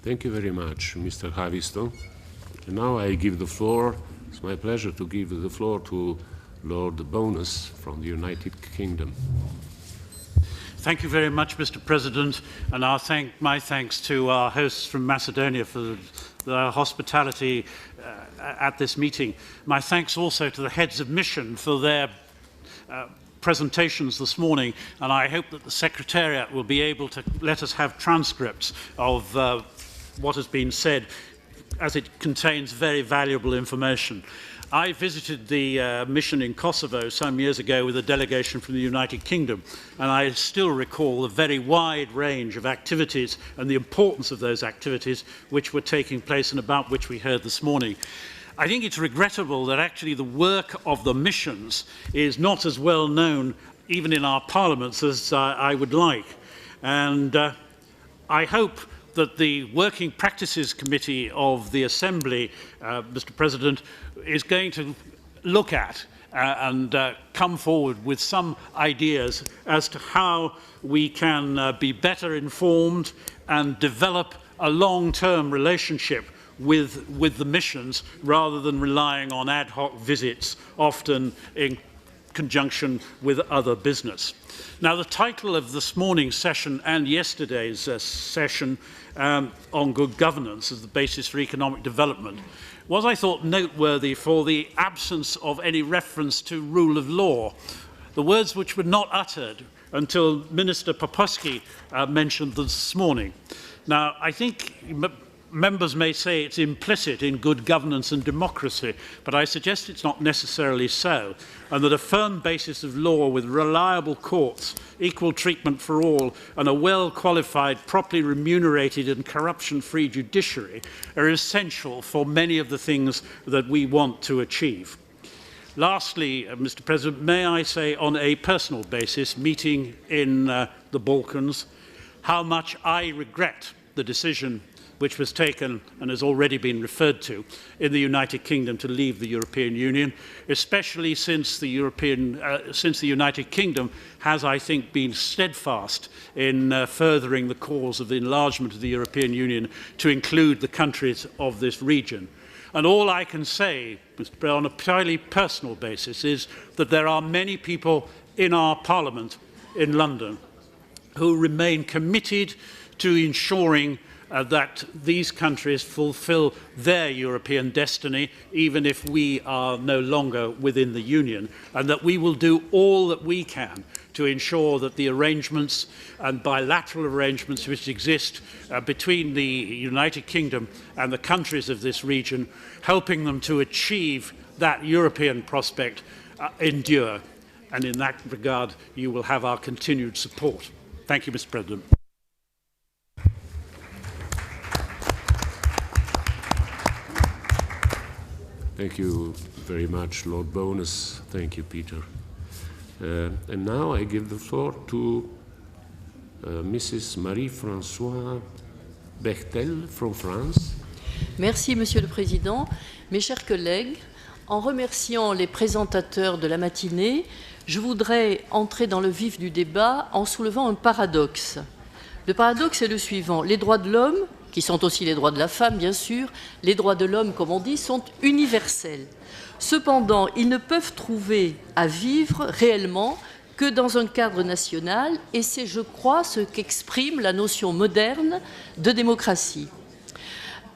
Thank you very much, Mr. Haavisto. And now I give the floor, it's my pleasure to give the floor to Lord Bonus from the United Kingdom. Thank you very much, Mr. President, and my thanks to our hosts from Macedonia for their hospitality at this meeting. My thanks also to the heads of mission for their presentations this morning, and I hope that the Secretariat will be able to let us have transcripts of what has been said, as it contains very valuable information. I visited the mission in Kosovo some years ago with a delegation from the United Kingdom, and I still recall the very wide range of activities and the importance of those activities which were taking place and about which we heard this morning. I think it's regrettable that actually the work of the missions is not as well known, even in our parliaments, as I would like. And I hope that the Working Practices Committee of the Assembly, Mr. President, is going to look at and come forward with some ideas as to how we can be better informed and develop a long-term relationship with the missions, rather than relying on ad hoc visits, often in conjunction with other business. Now, the title of this morning's session and yesterday's session on good governance as the basis for economic development was, I thought, noteworthy for the absence of any reference to rule of law, the words which were not uttered until Minister Popovsky mentioned this morning. Now, I think members may say it's implicit in good governance and democracy, but I suggest it's not necessarily so, and that a firm basis of law with reliable courts, equal treatment for all, and a well-qualified, properly remunerated and corruption-free judiciary are essential for many of the things that we want to achieve. Lastly, Mr. President, may I say on a personal basis, meeting in the Balkans, how much I regret the decision which was taken and has already been referred to in the United Kingdom to leave the European Union, especially since the United Kingdom has, I think, been steadfast in furthering the cause of the enlargement of the European Union to include the countries of this region. And all I can say, on a purely personal basis, is that there are many people in our Parliament in London who remain committed to ensuring that these countries fulfill their European destiny, even if we are no longer within the Union, and that we will do all that we can to ensure that the arrangements and bilateral arrangements which exist between the United Kingdom and the countries of this region, helping them to achieve that European prospect, endure. And in that regard, you will have our continued support. Thank you, Mr. President. Thank you very much, Lord Bonus. Thank you, Peter. And now I give the floor to Mrs. Marie-Françoise Bechtel from France. Merci, Monsieur le Président. Mes chers collègues, en remerciant les présentateurs de la matinée, je voudrais entrer dans le vif du débat en soulevant un paradoxe. Le paradoxe est le suivant. Les droits de l'homme, qui sont aussi les droits de la femme, bien sûr, les droits de l'homme, comme on dit, sont universels. Cependant, ils ne peuvent trouver à vivre réellement que dans un cadre national, et c'est, je crois, ce qu'exprime la notion moderne de démocratie.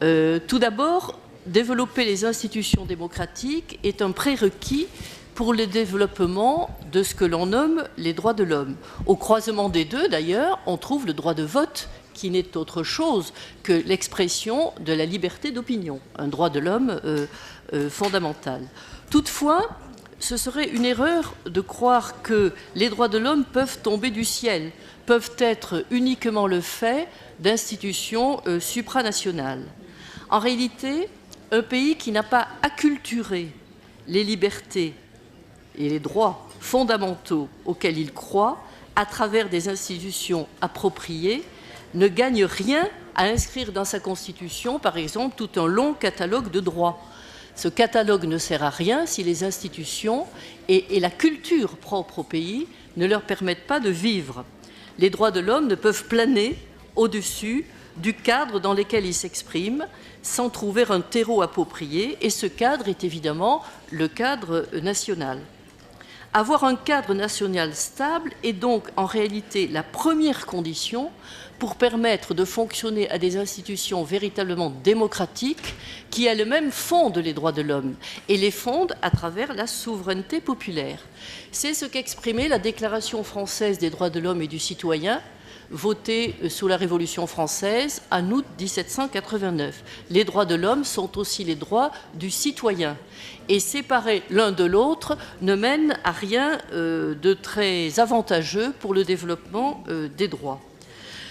Tout d'abord, développer les institutions démocratiques est un prérequis pour le développement de ce que l'on nomme les droits de l'homme. Au croisement des deux, d'ailleurs, on trouve le droit de vote, qui n'est autre chose que l'expression de la liberté d'opinion, un droit de l'homme fondamental. Toutefois, ce serait une erreur de croire que les droits de l'homme peuvent tomber du ciel, peuvent être uniquement le fait d'institutions supranationales. En réalité, un pays qui n'a pas acculturé les libertés et les droits fondamentaux auxquels il croit à travers des institutions appropriées ne gagne rien à inscrire dans sa constitution, par exemple, tout un long catalogue de droits. Ce catalogue ne sert à rien si les institutions et la culture propre au pays ne leur permettent pas de vivre. Les droits de l'homme ne peuvent planer au-dessus du cadre dans lequel ils s'expriment sans trouver un terreau approprié, et ce cadre est évidemment le cadre national. Avoir un cadre national stable est donc en réalité la première condition pour permettre de fonctionner à des institutions véritablement démocratiques qui elles-mêmes fondent les droits de l'homme et les fondent à travers la souveraineté populaire. C'est ce qu'exprimait la Déclaration française des droits de l'homme et du citoyen, votée sous la Révolution française en août 1789. Les droits de l'homme sont aussi les droits du citoyen. Et séparer l'un de l'autre ne mène à rien de très avantageux pour le développement des droits.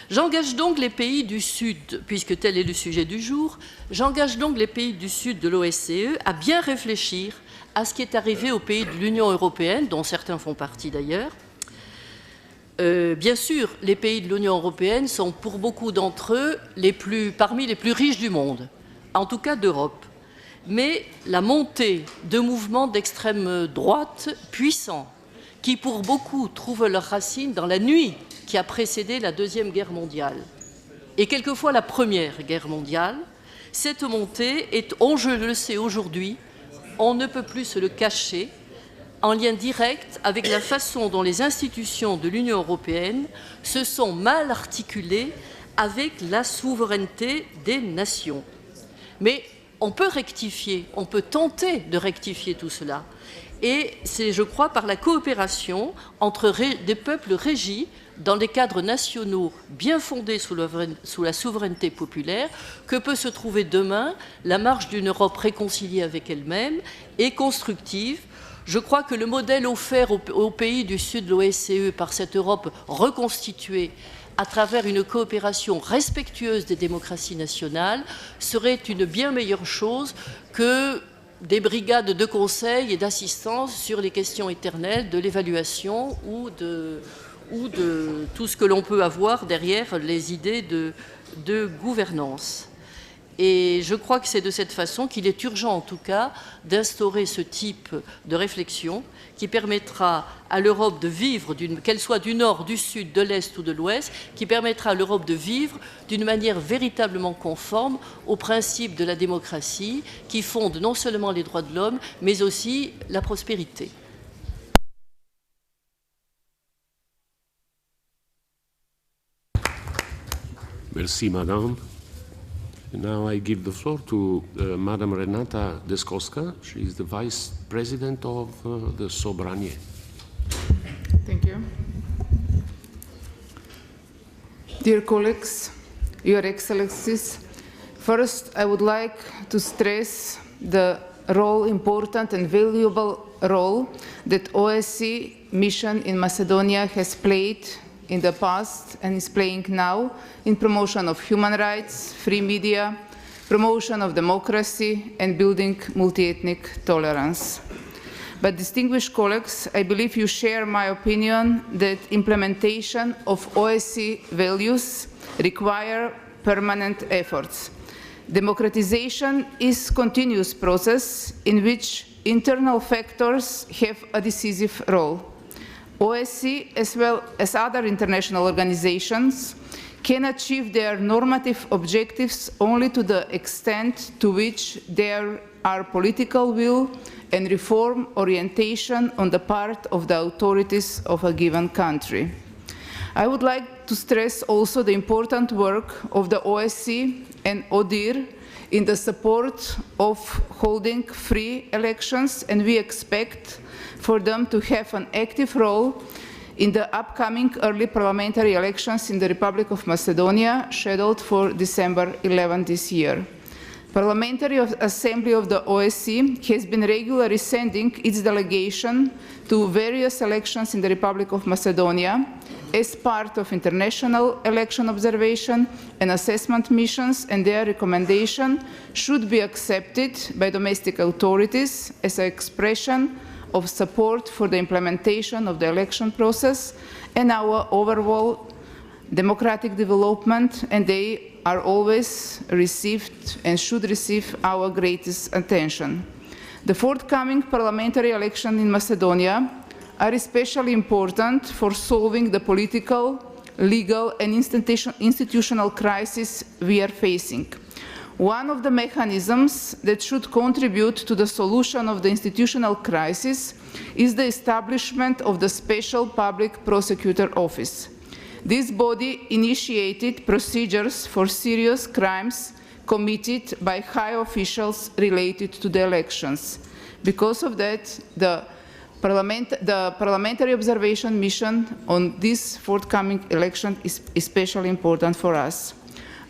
J'engage donc les pays du Sud, puisque tel est le sujet du jour, j'engage donc les pays du Sud de l'OSCE à bien réfléchir à ce qui est arrivé aux pays de l'Union européenne, dont certains font partie d'ailleurs. Bien sûr, les pays de l'Union européenne sont pour beaucoup d'entre eux parmi les plus riches du monde, en tout cas d'Europe. Mais la montée de mouvements d'extrême droite puissants, qui pour beaucoup trouvent leurs racines dans la nuit qui a précédé la Deuxième Guerre mondiale, et quelquefois la Première Guerre mondiale, cette montée est, je le sais aujourd'hui, on ne peut plus se le cacher, en lien direct avec la façon dont les institutions de l'Union européenne se sont mal articulées avec la souveraineté des nations. Mais on peut rectifier, on peut tenter de rectifier tout cela. Et c'est, je crois, par la coopération entre des peuples régis dans des cadres nationaux bien fondés sous la souveraineté populaire que peut se trouver demain la marche d'une Europe réconciliée avec elle-même et constructive. Je crois que le modèle offert aux pays du sud de l'OSCE par cette Europe reconstituée à travers une coopération respectueuse des démocraties nationales serait une bien meilleure chose que des brigades de conseil et d'assistance sur les questions éternelles de l'évaluation ou de tout ce que l'on peut avoir derrière les idées de gouvernance. Et je crois que c'est de cette façon qu'il est urgent, en tout cas, d'instaurer ce type de réflexion qui permettra à l'Europe de vivre, qu'elle soit du nord, du sud, de l'est ou de l'ouest, qui permettra à l'Europe de vivre d'une manière véritablement conforme aux principes de la démocratie qui fondent non seulement les droits de l'homme, mais aussi la prospérité. Merci, Madame. Now I give the floor to Madame Renata Deskowska. She is the Vice President of the Sobranie. Thank you. Dear colleagues, Your Excellencies, first I would like to stress the important and valuable role that OSCE mission in Macedonia has played in the past and is playing now in promotion of human rights, free media, promotion of democracy and building multi-ethnic tolerance. But distinguished colleagues, I believe you share my opinion that implementation of OSCE values require permanent efforts. Democratization is a continuous process in which internal factors have a decisive role. OSCE, as well as other international organizations, can achieve their normative objectives only to the extent to which there are political will and reform orientation on the part of the authorities of a given country. I would like to stress also the important work of the OSCE and ODIHR in the support of holding free elections, and we expect for them to have an active role in the upcoming early parliamentary elections in the Republic of Macedonia, scheduled for December 11 this year. Parliamentary Assembly of the OSCE has been regularly sending its delegation to various elections in the Republic of Macedonia as part of international election observation and assessment missions, and their recommendation should be accepted by domestic authorities as an expression of support for the implementation of the election process and our overall democratic development, and they are always received and should receive our greatest attention. The forthcoming parliamentary election in Macedonia are especially important for solving the political, legal, and institutional crisis we are facing. One of the mechanisms that should contribute to the solution of the institutional crisis is the establishment of the Special Public Prosecutor Office. This body initiated procedures for serious crimes committed by high officials related to the elections. Because of that, the parliamentary observation mission on this forthcoming election is especially important for us.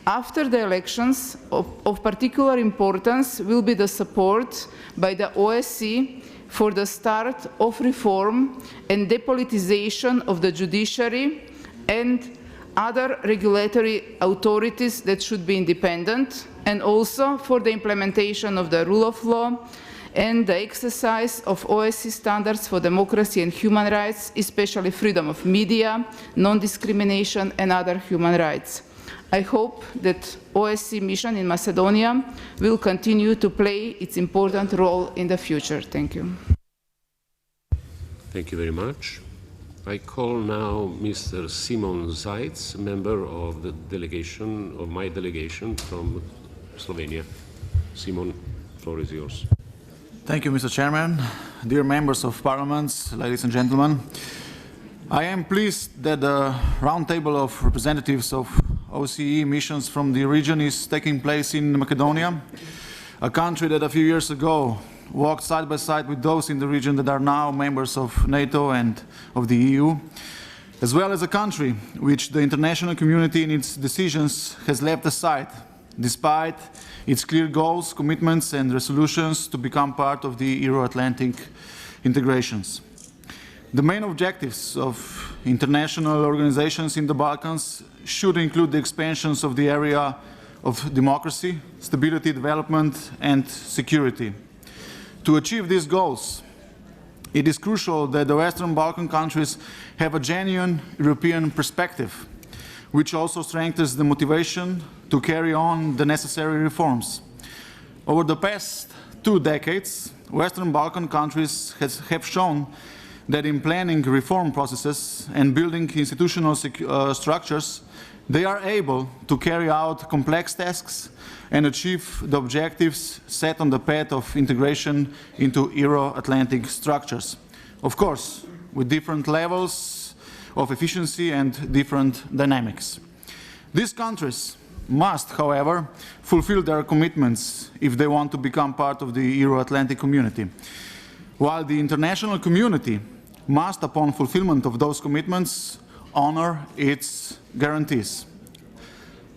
After the elections, of particular importance will be the support by the OSCE for the start of reform and depolitization of the judiciary and other regulatory authorities that should be independent, and also for the implementation of the rule of law and the exercise of OSCE standards for democracy and human rights, especially freedom of media, non-discrimination, and other human rights. I hope that OSCE mission in Macedonia will continue to play its important role in the future. Thank you. Thank you very much. I call now Mr. Simon Zaitz, member of the delegation, of my delegation from Slovenia. Simon, the floor is yours. Thank you, Mr. Chairman. Dear members of Parliament, ladies and gentlemen, I am pleased that the roundtable of representatives of OSCE missions from the region is taking place in Macedonia, a country that a few years ago walked side by side with those in the region that are now members of NATO and of the EU, as well as a country which the international community in its decisions has left aside, despite its clear goals, commitments and resolutions to become part of the Euro-Atlantic integrations. The main objectives of international organizations in the Balkans should include the expansions of the area of democracy, stability, development and security. To achieve these goals, it is crucial that the Western Balkan countries have a genuine European perspective, which also strengthens the motivation to carry on the necessary reforms. Over the past 2 decades, Western Balkan countries have shown that in planning reform processes and building institutional structures, they are able to carry out complex tasks and achieve the objectives set on the path of integration into Euro-Atlantic structures. Of course, with different levels of efficiency and different dynamics. These countries must, however, fulfill their commitments if they want to become part of the Euro-Atlantic community, while the international community must, upon fulfillment of those commitments, honor its guarantees.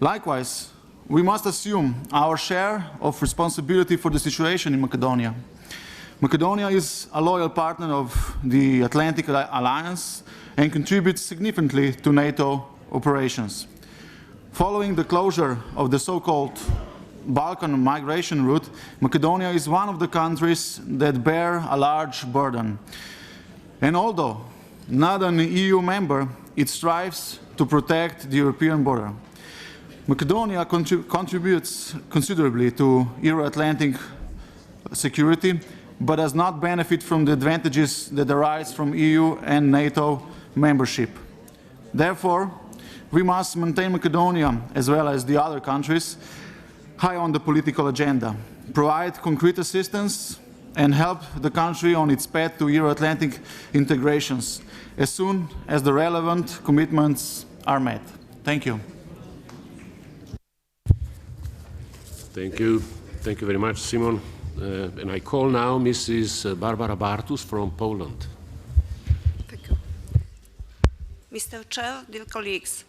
Likewise, we must assume our share of responsibility for the situation in Macedonia. Macedonia is a loyal partner of the Atlantic Alliance and contributes significantly to NATO operations. Following the closure of the so-called Balkan migration route, Macedonia is one of the countries that bear a large burden. And although not an EU member, it strives to protect the European border. Macedonia contributes considerably to Euro-Atlantic security, but does not benefit from the advantages that arise from EU and NATO membership. Therefore, we must maintain Macedonia, as well as the other countries, high on the political agenda, provide concrete assistance, and help the country on its path to Euro-Atlantic integrations, as soon as the relevant commitments are met. Thank you. Thank you. Thank you very much, Simon. And I call now Mrs. Barbara Bartus from Poland. Thank you. Mr. Chair, dear colleagues,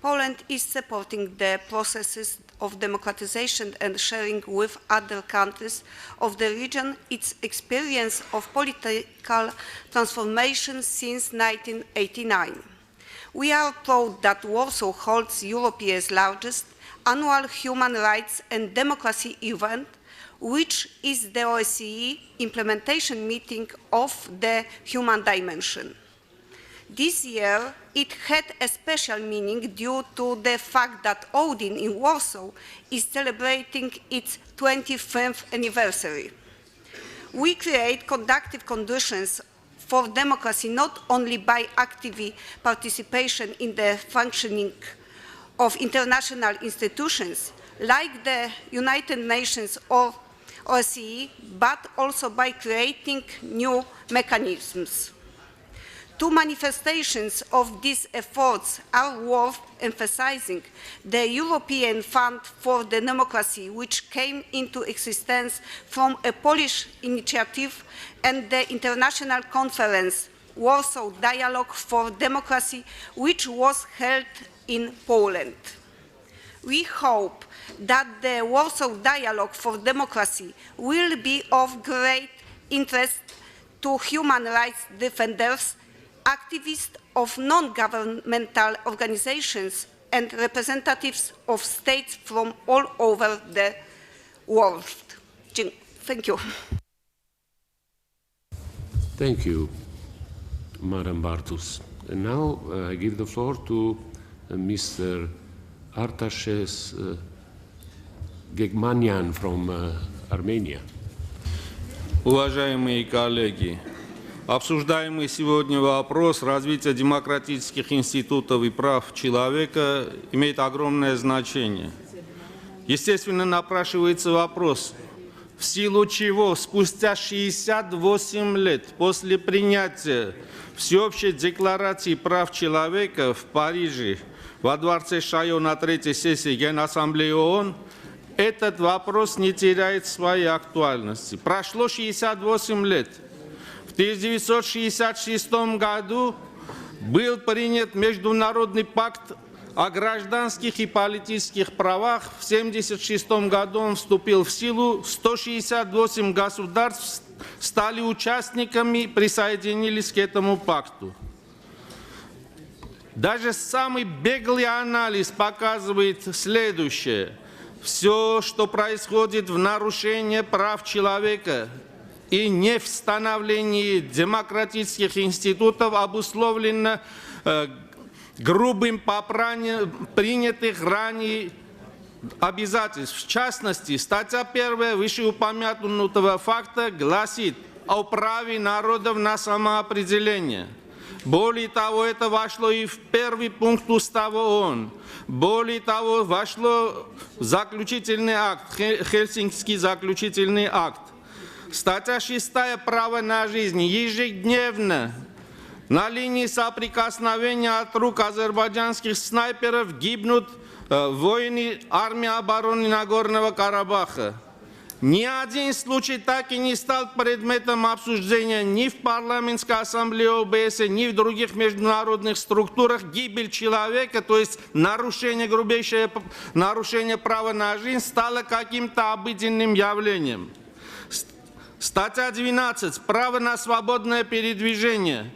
Poland is supporting the processes of democratization and sharing with other countries of the region its experience of political transformation since 1989. We are proud that Warsaw holds Europe's largest annual human rights and democracy event, which is the OSCE implementation meeting of the human dimension. This year, it had a special meaning due to the fact that Odin in Warsaw is celebrating its 25th anniversary. We create conducive conditions for democracy not only by active participation in the functioning of international institutions like the United Nations or OSCE, but also by creating new mechanisms. Two manifestations of these efforts are worth emphasizing: the European Fund for the Democracy, which came into existence from a Polish initiative, and the international conference, Warsaw Dialogue for Democracy, which was held in Poland. We hope that the Warsaw Dialogue for Democracy will be of great interest to human rights defenders, activists of non-governmental organizations, and representatives of states from all over the world. Thank you. Thank you, Madam Bartus. And now I give the floor to Mr. Artashes Gegmanyan from Armenia. Уважаемые коллеги, обсуждаемый сегодня вопрос развития демократических институтов и прав человека имеет огромное значение. Естественно, напрашивается вопрос, в силу чего спустя 68 лет после принятия Всеобщей декларации прав человека в Париже во дворце Шайо на 3-й сессии Генассамблеи ООН этот вопрос не теряет своей актуальности. Прошло 68 лет. В 1966 году был принят Международный пакт о гражданских и политических правах. В 1976 году он вступил в силу. 168 государств стали участниками, присоединились к этому пакту. Даже самый беглый анализ показывает следующее. Все, что происходит в нарушении прав человека и не в становлении демократических институтов, обусловлено грубым попранием принятых ранее обязательств. В частности, статья 1 вышеупомянутого факта гласит о праве народов на самоопределение. Более того, это вошло и в первый пункт Устава ООН. Более того, вошло в заключительный акт, Хельсинкский заключительный акт. Статья 6 «Право на жизнь». Ежедневно на линии соприкосновения от рук азербайджанских снайперов гибнут воины армии обороны Нагорного Карабаха. Ни один случай так и не стал предметом обсуждения ни в парламентской ассамблее ОБСЕ, ни в других международных структурах. Гибель человека, то есть грубейшее нарушение права на жизнь, стало каким-то обыденным явлением. Статья 12. Право на свободное передвижение.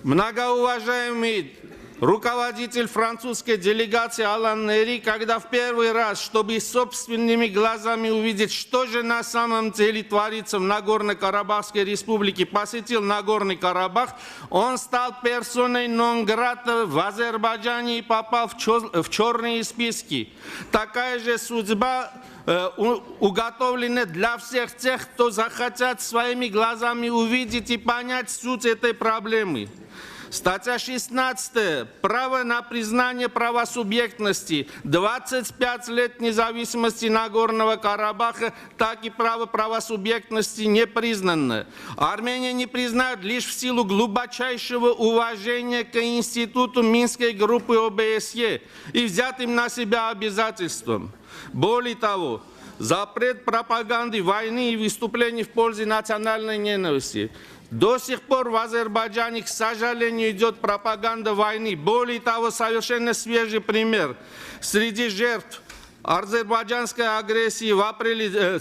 Многоуважаемый руководитель французской делегации Алан Нери, когда в первый раз, чтобы собственными глазами увидеть, что же на самом деле творится в Нагорно-Карабахской республике, посетил Нагорный Карабах, он стал персоной нон-грата в Азербайджане и попал в черные списки. Такая же судьба уготовлены для всех тех, кто захотят своими глазами увидеть и понять суть этой проблемы. Статья 16. Право на признание правосубъектности. 25 лет независимости Нагорного Карабаха, так и право правосубъектности не признано. Армения не признает лишь в силу глубочайшего уважения к институту Минской группы ОБСЕ и взятым на себя обязательствам. Более того, запрет пропаганды войны и выступлений в пользу национальной ненависти. До сих пор в Азербайджане, к сожалению, идет пропаганда войны. Более того, совершенно свежий пример. Среди жертв азербайджанской агрессии в апреле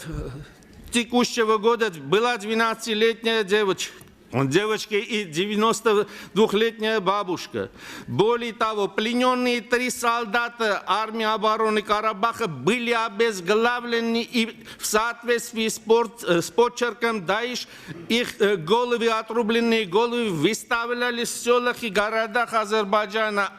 текущего года была 12-летняя девочка и 92-летняя бабушка. Более того, плененные 3 солдата армии обороны Карабаха были обезглавлены и в соответствии с почерком Даиш их головы, отрубленные головы, выставлялись в селах и городах Азербайджана.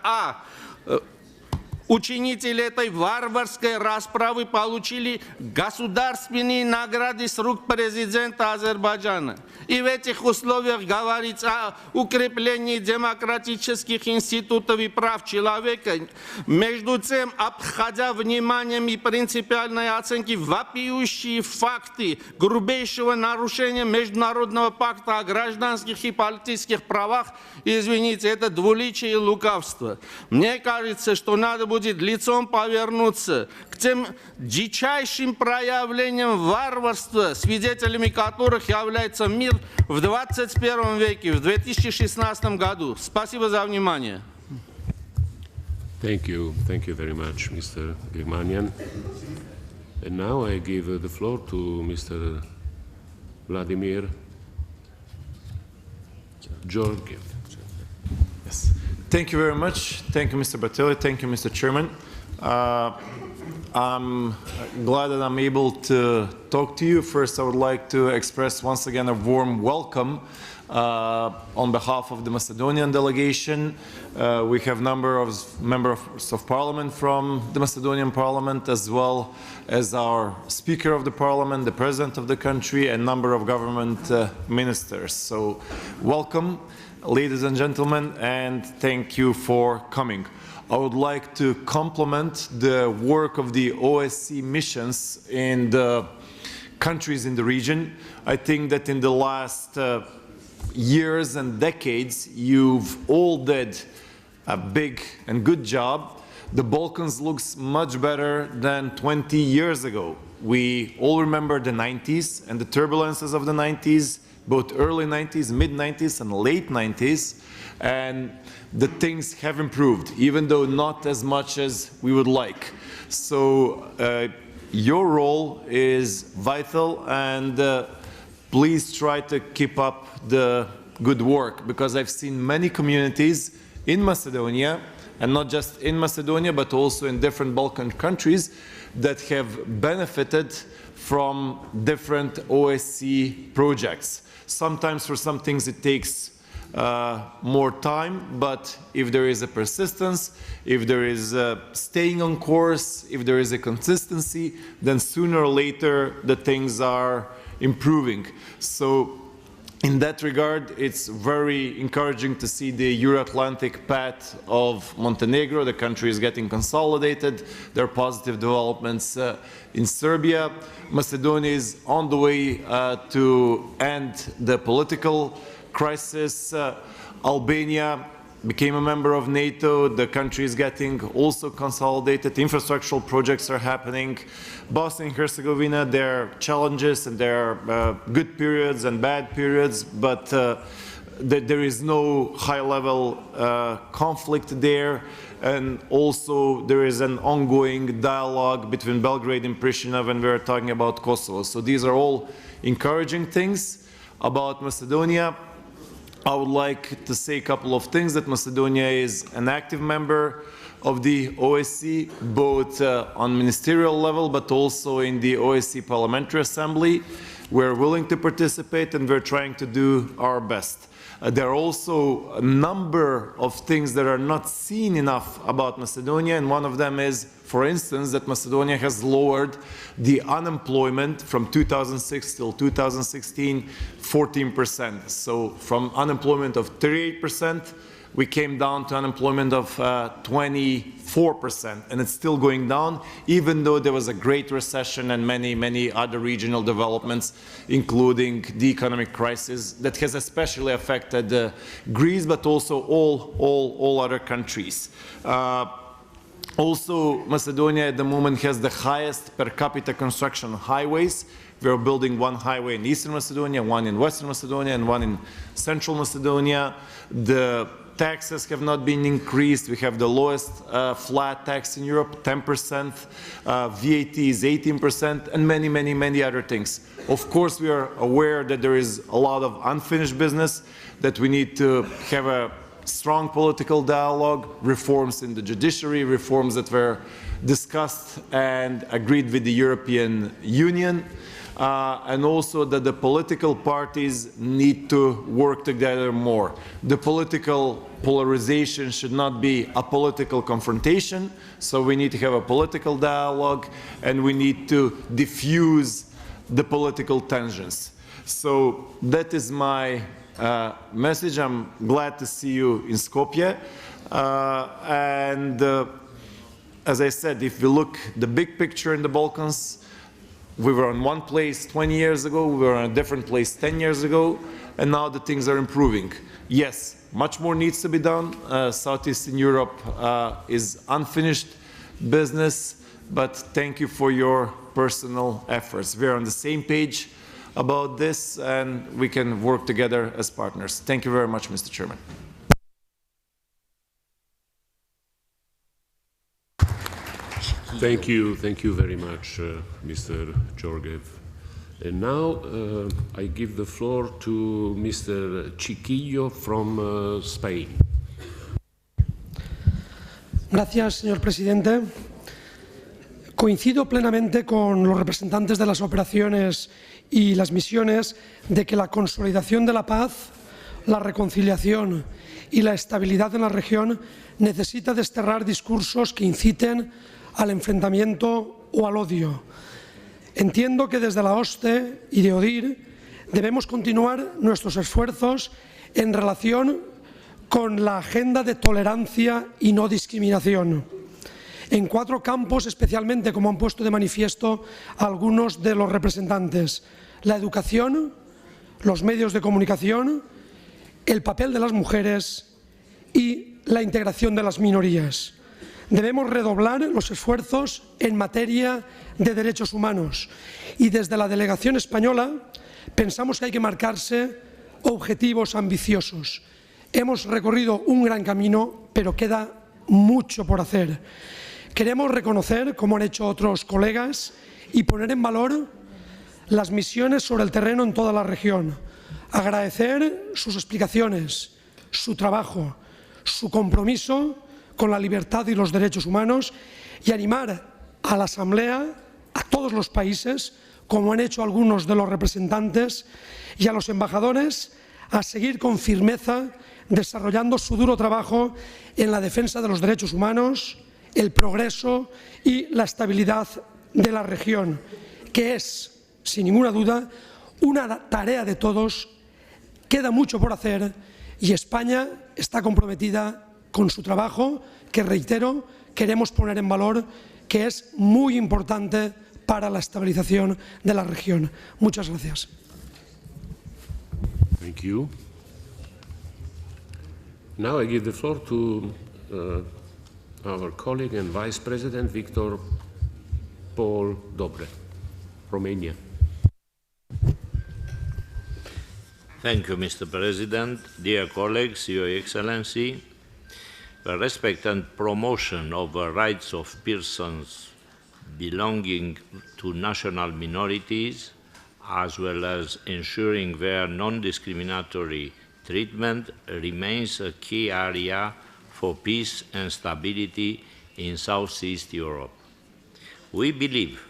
Учинители этой варварской расправы получили государственные награды с рук президента Азербайджана. И в этих условиях говорить о укреплении демократических институтов и прав человека, между тем, обходя вниманием и принципиальной оценки вопиющие факты грубейшего нарушения Международного пакта о гражданских и политических правах, извините, это двуличие и лукавство. Мне кажется, что надо будет лицом повернуться к тем дичайшим проявлениям варварства, свидетелями которых является мир в 21 веке, в 2016 году. Спасибо за внимание. Thank you very much, Mr. Germanian. And now I give the floor to Mr. Vladimir Georgiev. Yes. Thank you very much. Thank you, Mr. Batelli. Thank you, Mr. Chairman. I'm glad that I'm able to talk to you. First, I would like to express once again a warm welcome on behalf of the Macedonian delegation. We have a number of members of parliament from the Macedonian parliament, as well as our Speaker of the Parliament, the President of the country, and a number of government ministers. So welcome, ladies and gentlemen, and thank you for coming. I would like to compliment the work of the OSCE missions in the countries in the region. I think that in the last years and decades, you've all did a big and good job. The Balkans looks much better than 20 years ago. We all remember the 90s and the turbulences of the 90s, both early 90s, mid 90s, and late 90s. And the things have improved, even though not as much as we would like. So your role is vital, and please try to keep up the good work, because I've seen many communities in Macedonia, and not just in Macedonia, but also in different Balkan countries, that have benefited from different OSCE projects. Sometimes for some things it takes more time, but if there is a persistence, if there is staying on course, if there is a consistency, then sooner or later the things are improving. So in that regard, it's very encouraging to see the Euro-Atlantic path of Montenegro. The country is getting consolidated. There are positive developments in Serbia. Macedonia is on the way to end the political crisis. Albania became a member of NATO. The country is getting also consolidated. Infrastructural projects are happening. Bosnia and Herzegovina, there are challenges and there are good periods and bad periods, but there is no high-level conflict there. And also there is an ongoing dialogue between Belgrade and Pristina when we're talking about Kosovo. So these are all encouraging things about Macedonia. I would like to say a couple of things, that Macedonia is an active member of the OSCE, both on ministerial level, but also in the OSCE Parliamentary Assembly. We're willing to participate and we're trying to do our best. There are also a number of things that are not seen enough about Macedonia, and one of them is, for instance, that Macedonia has lowered the unemployment from 2006 till 2016, 14%. So from unemployment of 38%, we came down to unemployment of 24%, and it's still going down, even though there was a great recession and many other regional developments, including the economic crisis that has especially affected Greece, but also all other countries. Also, Macedonia at the moment has the highest per capita construction of highways. We are building one highway in Eastern Macedonia, one in Western Macedonia, and one in Central Macedonia. The taxes have not been increased. We have the lowest flat tax in Europe, 10%. VAT is 18%, and many other things. Of course, we are aware that there is a lot of unfinished business, that we need to have a strong political dialogue, reforms in the judiciary, reforms that were discussed and agreed with the European Union. And also that the political parties need to work together more. The political polarization should not be a political confrontation, so we need to have a political dialogue and we need to diffuse the political tensions. So that is my message. I'm glad to see you in Skopje. As I said, if we look the big picture in the Balkans, we were in one place 20 years ago, we were in a different place 10 years ago, and now the things are improving. Yes, much more needs to be done. Southeastern Europe is unfinished business, but thank you for your personal efforts. We're on the same page about this, and we can work together as partners. Thank you very much, Mr. Chairman. Thank you very much, Mr. Georgiev. And now I give the floor to Mr. Chiquillo from Spain. Gracias, señor presidente. Coincido plenamente con los representantes de las operaciones y las misiones de que la consolidación de la paz, la reconciliación y la estabilidad en la región necesita desterrar discursos que inciten al enfrentamiento o al odio. Entiendo que desde la OSCE y de ODIHR debemos continuar nuestros esfuerzos en relación con la agenda de tolerancia y no discriminación, en 4 campos especialmente, como han puesto de manifiesto algunos de los representantes: la educación, los medios de comunicación, el papel de las mujeres y la integración de las minorías. Debemos redoblar los esfuerzos en materia de derechos humanos y desde la delegación española pensamos que hay que marcarse objetivos ambiciosos. Hemos recorrido un gran camino, pero queda mucho por hacer. Queremos reconocer, como han hecho otros colegas, y poner en valor las misiones sobre el terreno en toda la región. Agradecer sus explicaciones, su trabajo, su compromiso con la libertad y los derechos humanos y animar a la Asamblea, a todos los países, como han hecho algunos de los representantes, y a los embajadores a seguir con firmeza desarrollando su duro trabajo en la defensa de los derechos humanos, el progreso y la estabilidad de la región, que es, sin ninguna duda, una tarea de todos. Queda mucho por hacer y España está comprometida con su trabajo, que, reitero, queremos poner en valor, que es muy importante para la estabilización de la región. Muchas gracias. Thank you. Now I give the floor to our colleague and Vice President Victor Paul Dobre, Romania. Thank you, Mr. President. Dear colleagues, Your Excellency, the respect and promotion of the rights of persons belonging to national minorities, as well as ensuring their non-discriminatory treatment remains a key area for peace and stability in Southeast Europe. We believe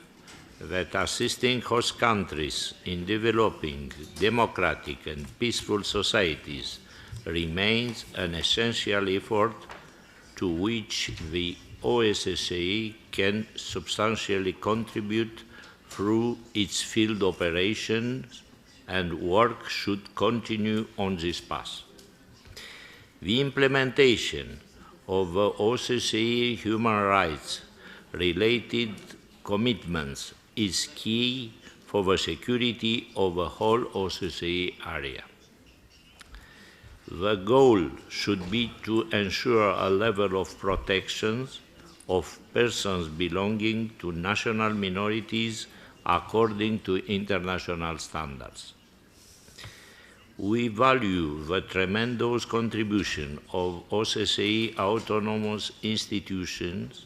that assisting host countries in developing democratic and peaceful societies remains an essential effort to which the OSCE can substantially contribute through its field operations, and work should continue on this path. The implementation of OSCE human rights-related commitments is key for the security of the whole OSCE area. The goal should be to ensure a level of protection of persons belonging to national minorities according to international standards. We value the tremendous contribution of OSCE autonomous institutions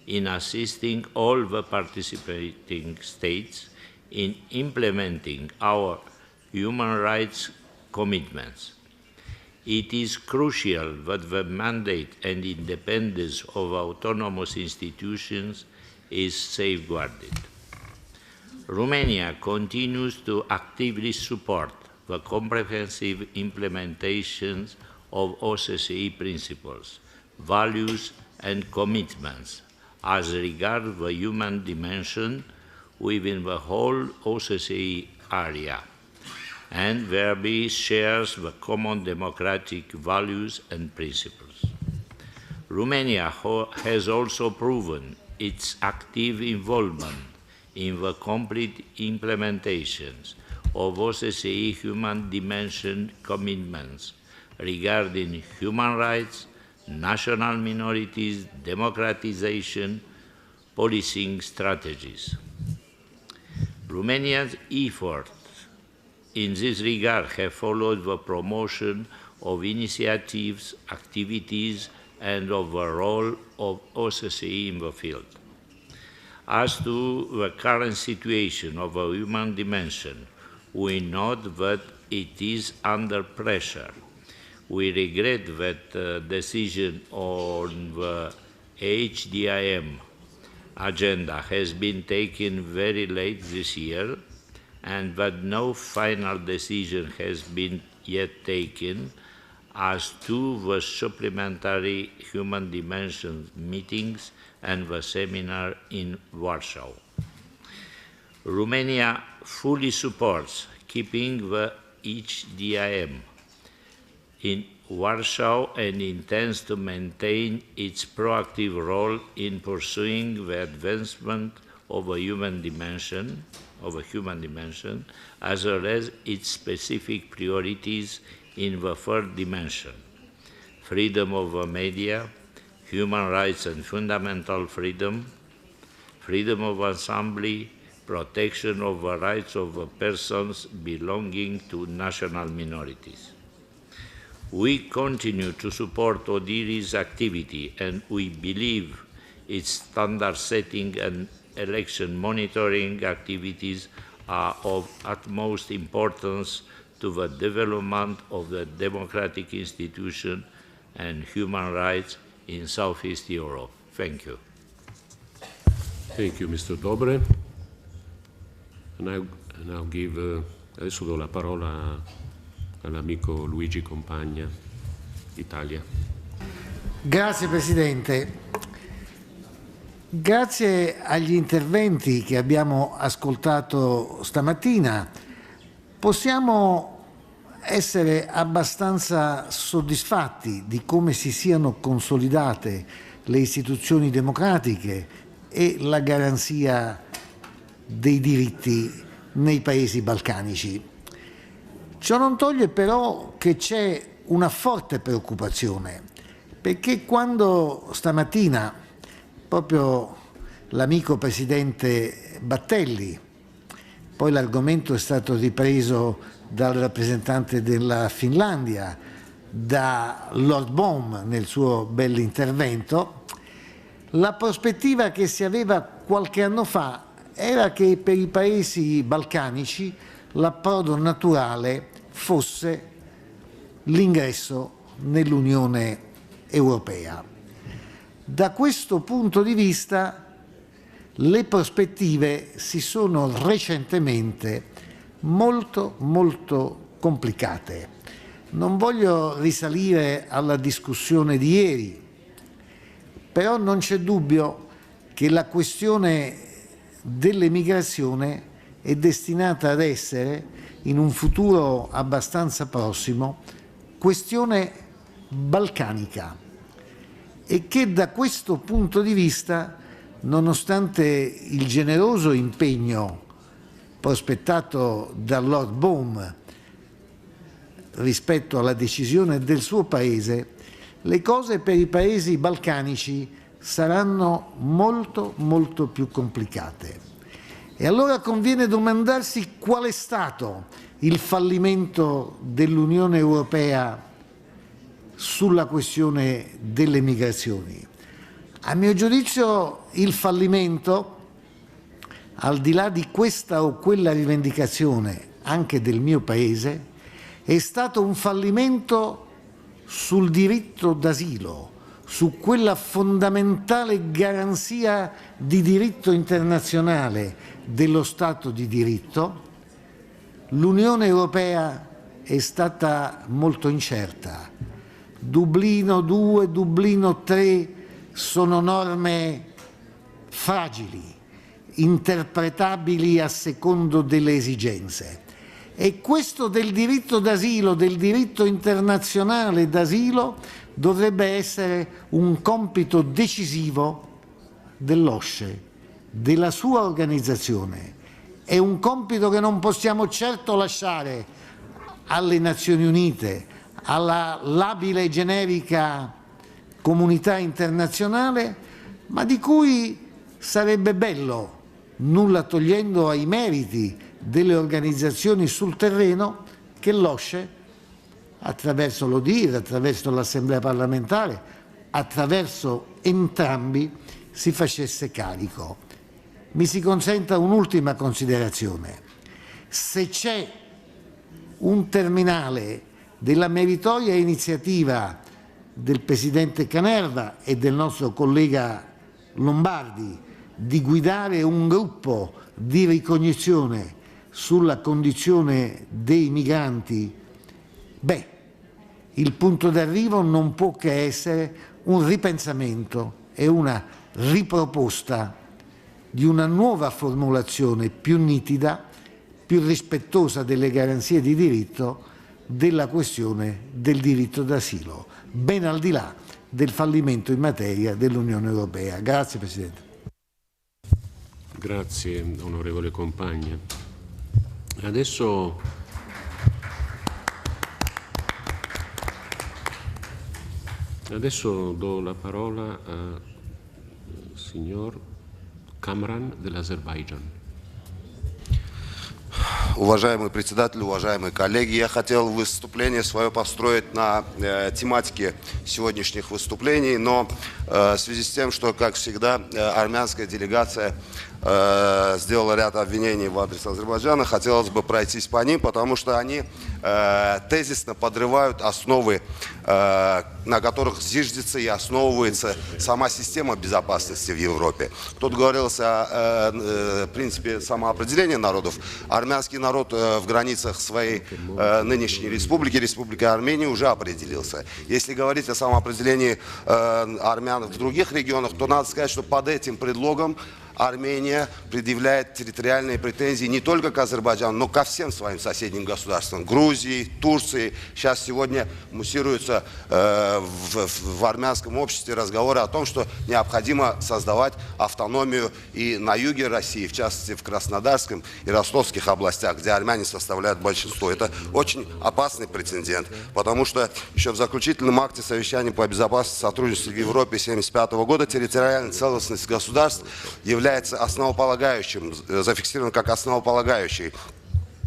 in assisting all the participating states in implementing our human rights commitments. It is crucial that the mandate and independence of autonomous institutions is safeguarded. Romania continues to actively support the comprehensive implementations of OSCE principles, values, and commitments as regards the human dimension within the whole OSCE area, and thereby shares the common democratic values and principles. Romania has also proven its active involvement in the complete implementations of OSCE human dimension commitments regarding human rights, national minorities, democratization, policing strategies. Romania's efforts in this regard have followed the promotion of initiatives, activities, and of the role of OSCE in the field. As to the current situation of the human dimension, we note that it is under pressure. We regret that the decision on the HDIM agenda has been taken very late this year, and that no final decision has been yet taken as to the supplementary human dimension meetings and the seminar in Warsaw. Romania fully supports keeping the HDIM in Warsaw and intends to maintain its proactive role in pursuing the advancement of a human dimension, as well as its specific priorities in the third dimension: freedom of the media, human rights and fundamental freedom, freedom of assembly, protection of the rights of the persons belonging to national minorities. We continue to support ODIHR's activity, and we believe its standard setting and election monitoring activities are of utmost importance to the development of the democratic institution and human rights in Southeast Europe. Thank you. Thank you, Mr. Dobre. And I'll give, adesso do la parola all'amico Luigi Compagna, Italia. Grazie Presidente. Grazie agli interventi che abbiamo ascoltato stamattina, possiamo essere abbastanza soddisfatti di come si siano consolidate le istituzioni democratiche e la garanzia dei diritti nei paesi balcanici. Ciò non toglie però che c'è una forte preoccupazione, perché quando stamattina proprio l'amico Presidente Battelli, poi l'argomento è stato ripreso dal rappresentante della Finlandia, da Lord Bohm nel suo bell'intervento, la prospettiva che si aveva qualche anno fa era che per i paesi balcanici l'approdo naturale fosse l'ingresso nell'Unione Europea. Da questo punto di vista le prospettive si sono recentemente molto complicate. Non voglio risalire alla discussione di ieri, però non c'è dubbio che la questione dell'emigrazione è destinata ad essere, in un futuro abbastanza prossimo, questione balcanica e che da questo punto di vista, nonostante il generoso impegno prospettato da Lord Bohm rispetto alla decisione del suo Paese, le cose per i paesi balcanici saranno molto più complicate. E allora conviene domandarsi qual è stato il fallimento dell'Unione Europea sulla questione delle migrazioni. A mio giudizio il fallimento, al di là di questa o quella rivendicazione anche del mio Paese, è stato un fallimento sul diritto d'asilo, su quella fondamentale garanzia di diritto internazionale dello Stato di diritto. L'Unione Europea è stata molto incerta. Dublino 2, Dublino 3 sono norme fragili, interpretabili a secondo delle esigenze. E questo del diritto d'asilo, del diritto internazionale d'asilo, dovrebbe essere un compito decisivo dell'OSCE, della sua organizzazione. È un compito che non possiamo certo lasciare alle Nazioni Unite, alla labile e generica comunità internazionale, ma di cui sarebbe bello, nulla togliendo ai meriti delle organizzazioni sul terreno, che l'OSCE, attraverso l'ODIHR, attraverso l'Assemblea parlamentare, attraverso entrambi, si facesse carico. Mi si consenta un'ultima considerazione. Se c'è un terminale della meritoria iniziativa del Presidente Canerva e del nostro collega Lombardi di guidare un gruppo di ricognizione sulla condizione dei migranti, il punto d'arrivo non può che essere un ripensamento e una riproposta di una nuova formulazione più nitida, più rispettosa delle garanzie di diritto della questione del diritto d'asilo, ben al di là del fallimento in materia dell'Unione Europea. Grazie Presidente. Grazie onorevole Compagna. Adesso do la parola al signor Камран dell'Azerbaijan. Уважаемый председатель, уважаемые коллеги, я хотел выступление свое построить на тематике сегодняшних выступлений, но в связи с тем, что, как всегда, армянская делегация сделала ряд обвинений в адрес Азербайджана, хотелось бы пройтись по ним, потому что они тезисно подрывают основы, на которых зиждется и основывается сама система безопасности в Европе. Тут говорилось о принципе самоопределения народов. Армянский народ в границах своей нынешней республики, Республики Армения, уже определился. Если говорить о самоопределении армян в других регионах, то надо сказать, что под этим предлогом Армения предъявляет территориальные претензии не только к Азербайджану, но ко всем своим соседним государствам. Грузии, Турции. Сейчас сегодня муссируются в армянском обществе разговоры о том, что необходимо создавать автономию и на юге России, в частности в Краснодарском и Ростовских областях, где армяне составляют большинство. Это очень опасный прецедент, потому что еще в заключительном акте совещания по безопасности и сотрудничеству в Европе 1975 года территориальная целостность государств является основополагающим, зафиксирован как основополагающий.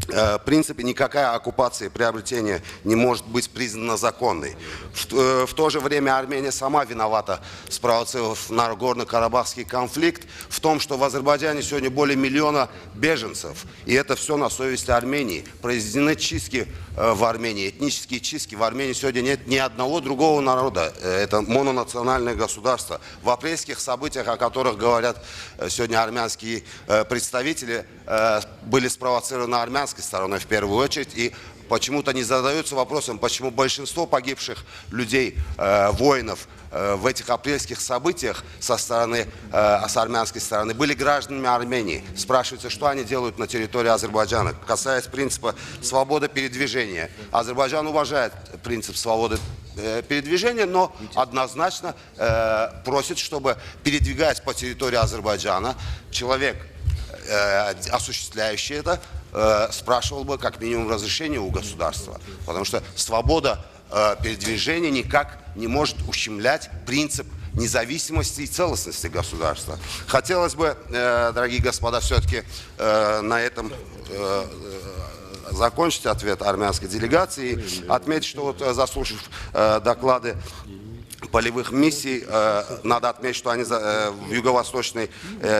В принципе, никакая оккупация и приобретение не может быть признана законной. В то же время Армения сама виновата, спровоцировав Нагорно-Карабахский конфликт, в том, что в Азербайджане сегодня более 1 миллиона беженцев. И это все на совести Армении. Произведены чистки в Армении, этнические чистки. В Армении сегодня нет ни одного другого народа. Это мононациональное государство. В апрельских событиях, о которых говорят сегодня армянские представители, были спровоцированы армянской стороной в первую очередь. И почему-то не задаются вопросом, почему большинство погибших людей, воинов в этих апрельских событиях с армянской стороны были гражданами Армении. Спрашивается, что они делают на территории Азербайджана. Касаясь принципа свободы передвижения. Азербайджан уважает принцип свободы передвижения, но однозначно просит, чтобы, передвигаясь по территории Азербайджана, человек, осуществляющий это, спрашивал бы как минимум разрешение у государства. Потому что свобода передвижения никак не может ущемлять принцип независимости и целостности государства. Хотелось бы, дорогие господа, все-таки на этом закончить ответ армянской делегации и отметить, что вот, заслушав доклады полевых миссий, надо отметить, что они в Юго-Восточной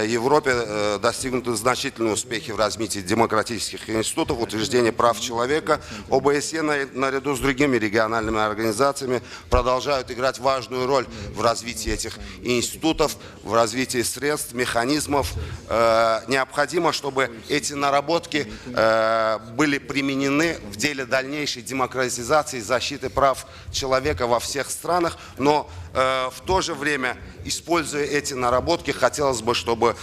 Европе достигнуты значительные успехи в развитии демократических институтов, утверждения прав человека. ОБСЕ наряду с другими региональными организациями продолжают играть важную роль в развитии этих институтов, в развитии средств, механизмов. Необходимо, чтобы эти наработки были применены в деле дальнейшей демократизации и защиты прав человека во всех странах, но в то же время, используя эти наработки, хотелось бы, чтобы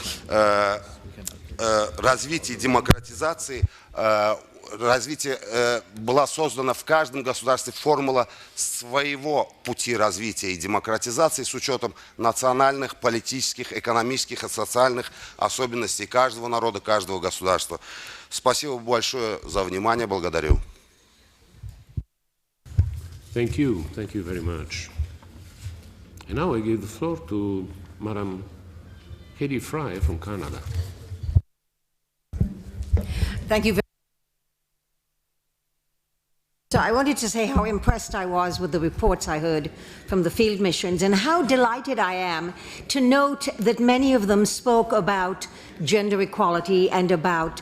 развитие демократизации, была создана в каждом государстве формула своего пути развития и демократизации с учетом национальных, политических, экономических и социальных особенностей каждого народа, каждого государства. Спасибо большое за внимание. Благодарю. Thank you very much. And now I give the floor to Madam Katie Fry from Canada. Thank you very much. So I wanted to say how impressed I was with the reports I heard from the field missions and how delighted I am to note that many of them spoke about gender equality and about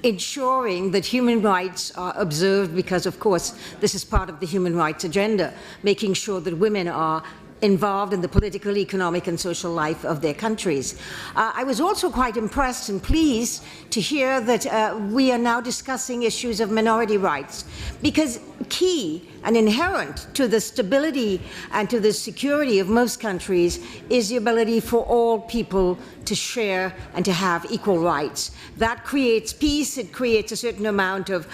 ensuring that human rights are observed because, of course, this is part of the human rights agenda, making sure that women are involved in the political, economic and social life of their countries. I was also quite impressed and pleased to hear that we are now discussing issues of minority rights, because key and inherent to the stability and to the security of most countries is the ability for all people to share and to have equal rights. That creates peace, it creates a certain amount of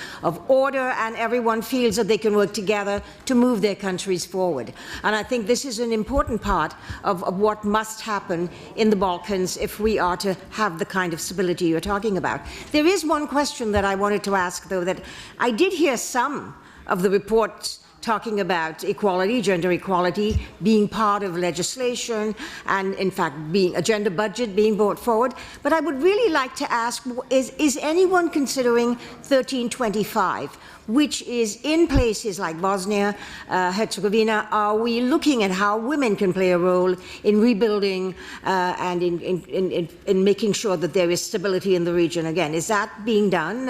order, and everyone feels that they can work together to move their countries forward. And I think this is an important part of what must happen in the Balkans if we are to have the kind of stability you're talking about. There is one question that I wanted to ask, though, that I did hear some of the reports talking about equality, gender equality, being part of legislation and, in fact, being a gender budget being brought forward. But I would really like to ask, is anyone considering 1325, which is in places like Bosnia, Herzegovina? Are we looking at how women can play a role in rebuilding and in making sure that there is stability in the region again? Is that being done?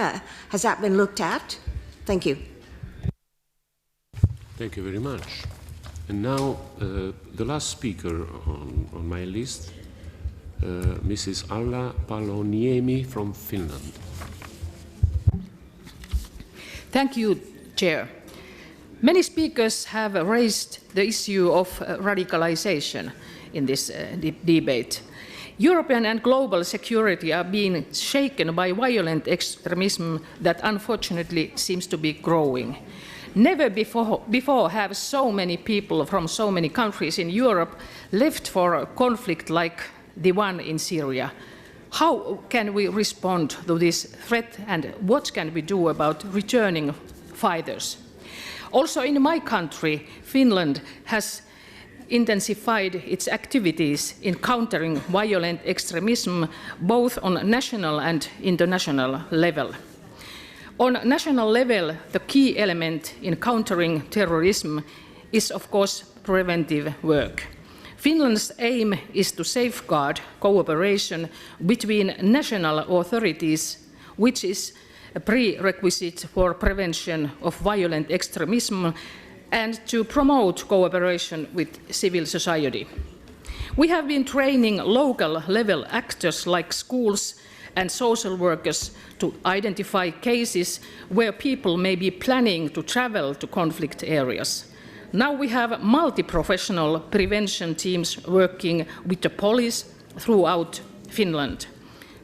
Has that been looked at? Thank you. Thank you very much. And now, the last speaker on my list, Mrs. Alla Paloniemi from Finland. Thank you, Chair. Many speakers have raised the issue of radicalization in this debate. European and global security are being shaken by violent extremism that unfortunately seems to be growing. Never before have so many people from so many countries in Europe left for a conflict like the one in Syria. How can we respond to this threat, and what can we do about returning fighters? Also in my country, Finland has intensified its activities in countering violent extremism both on national and international level. On national level, the key element in countering terrorism is, of course, preventive work. Finland's aim is to safeguard cooperation between national authorities, which is a prerequisite for prevention of violent extremism and to promote cooperation with civil society. We have been training local level actors like schools and social workers to identify cases where people may be planning to travel to conflict areas. Now we have multi-professional prevention teams working with the police throughout Finland.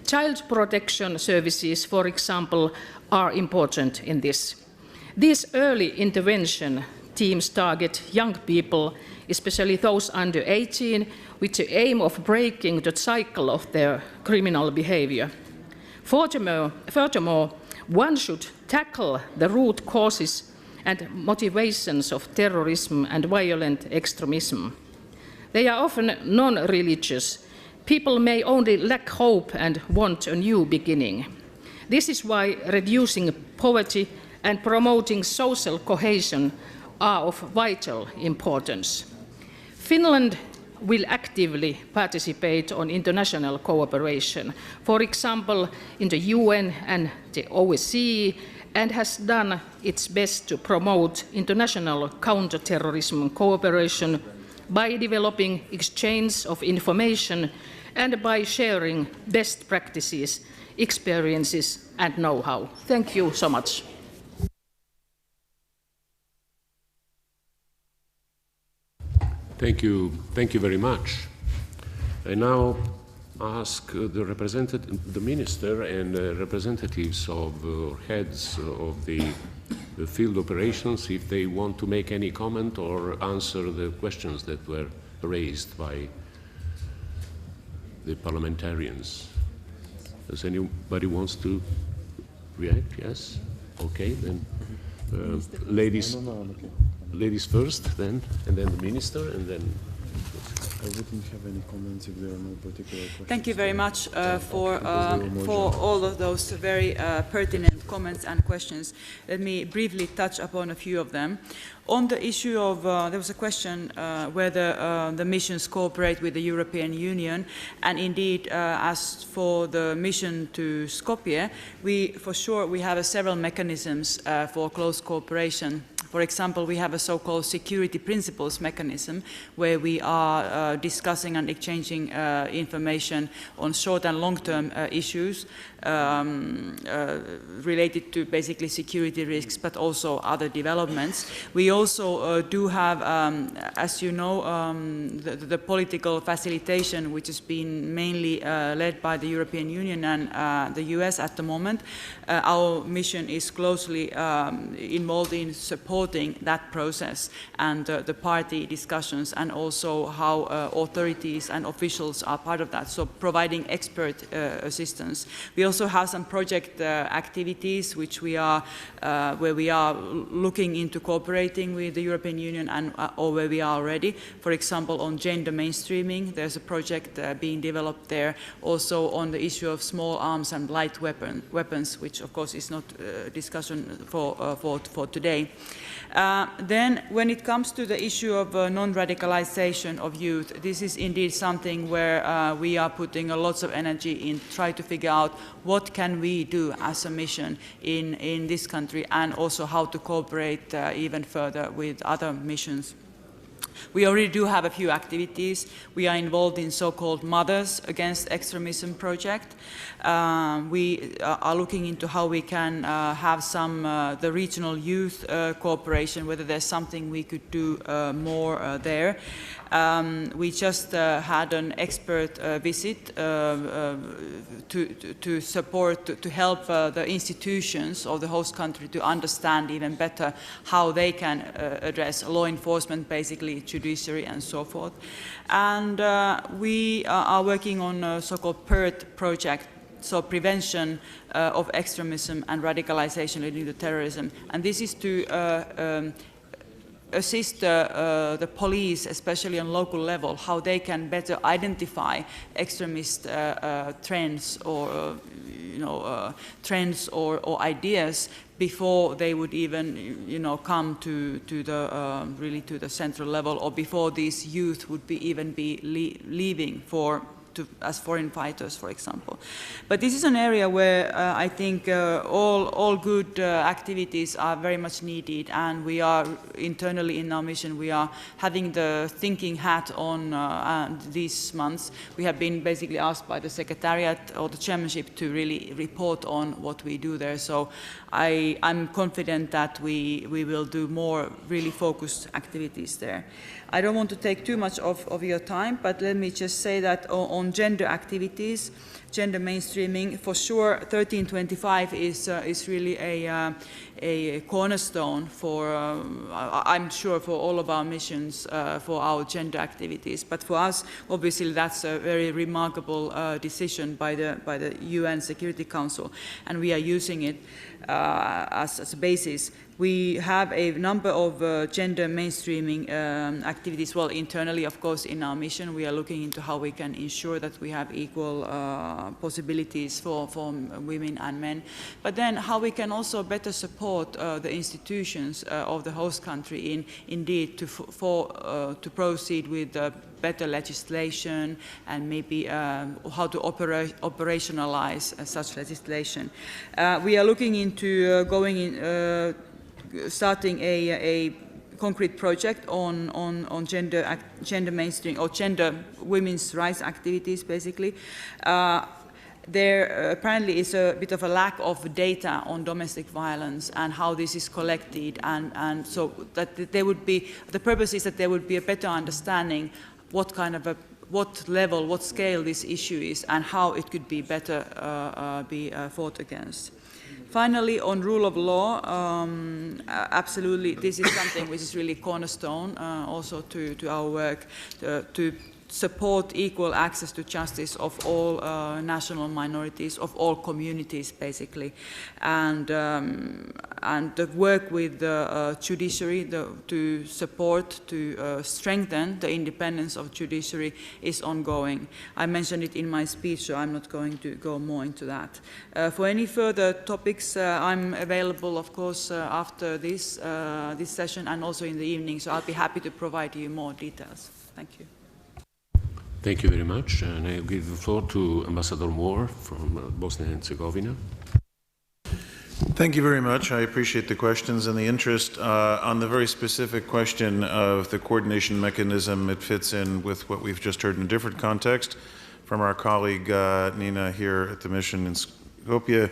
Child protection services, for example, are important in this. These early intervention teams target young people, especially those under 18, with the aim of breaking the cycle of their criminal behavior. Furthermore, one should tackle the root causes and motivations of terrorism and violent extremism. They are often non-religious. People may only lack hope and want a new beginning. This is why reducing poverty and promoting social cohesion are of vital importance. Finland will actively participate on international cooperation, for example, in the UN and the OSCE, and has done its best to promote international counter-terrorism cooperation by developing exchange of information and by sharing best practices, experiences, and know-how. Thank you so much. Thank you very much. I now ask the minister and representatives of heads of the field operations if they want to make any comment or answer the questions that were raised by the parliamentarians. Does anybody wants to react? Yes? Okay, then ladies first, then, and then the minister, and then... I wouldn't have any comments if there are no particular questions. Thank you very much for all of those very pertinent comments and questions. Let me briefly touch upon a few of them. On the issue of, there was a question whether the missions cooperate with the European Union, and indeed, as for the mission to Skopje, we have several mechanisms for close cooperation. For example, we have a so-called security principles mechanism where we are discussing and exchanging information on short and long-term issues related to basically security risks, but also other developments. We also do have, as you know, the political facilitation, which has been mainly led by the European Union and the US at the moment. Our mission is closely involved in supporting that process and the party discussions, and also how authorities and officials are part of that, so providing expert assistance. We also have some project activities which we are, where we are looking into cooperating with the European Union and or where we are already. For example, on gender mainstreaming, there's a project being developed there. Also on the issue of small arms and light weapons, which of course is not a discussion for today. Then when it comes to the issue of non-radicalization of youth, this is indeed something where we are putting a lot of energy in trying to figure out what can we do as a mission in this country, and also how to cooperate even further with other missions. We already do have a few activities. We are involved in so-called Mothers Against Extremism project. We are looking into how we can have some the regional youth cooperation, whether there's something we could do more there. We just had an expert visit to support, to help the institutions of the host country to understand even better how they can address law enforcement, basically judiciary and so forth. And we are working on a so-called PERT project, so prevention of extremism and radicalization leading to terrorism. And this is to assist the police, especially on local level, how they can better identify extremist trends or trends or ideas before they would even come to the really to the central level, or before these youth would be even be leaving as foreign fighters, for example. But this is an area where I think all good activities are very much needed, and we are internally in our mission, we are having the thinking hat on these months. We have been basically asked by the Secretariat or the Chairmanship to really report on what we do there. So I'm confident that we will do more really focused activities there. I don't want to take too much of your time, but let me just say that on gender activities, gender mainstreaming, for sure 1325 is really a cornerstone for, I'm sure, for all of our missions, for our gender activities. But for us, obviously, that's a very remarkable decision by the UN Security Council, and we are using it as a basis. We have a number of gender mainstreaming activities. Well, internally, of course, in our mission, we are looking into how we can ensure that we have equal possibilities for women and men. But then how we can also better support the institutions of the host country indeed to proceed with better legislation and maybe how to operationalize such legislation. We are looking into starting a concrete project on gender mainstream or gender women's rights activities, basically. There apparently is a bit of a lack of data on domestic violence and how this is collected, and so that there would be, the purpose is that there would be a better understanding what kind of what level, what scale this issue is, and how it could be better fought against. Finally, on rule of law, absolutely, this is something which is really cornerstone also to our work, to support equal access to justice of all national minorities, of all communities, basically, and the work with the judiciary to support, to strengthen the independence of judiciary is ongoing. I mentioned it in my speech, so I'm not going to go more into that. For any further topics, I'm available, of course, after this session and also in the evening, so I'll be happy to provide you more details. Thank you. Thank you very much. And I give the floor to Ambassador Moore from Bosnia and Herzegovina. Thank you very much. I appreciate the questions and the interest. On the very specific question of the coordination mechanism, it fits in with what we've just heard in a different context from our colleague Nina here at the mission in Skopje.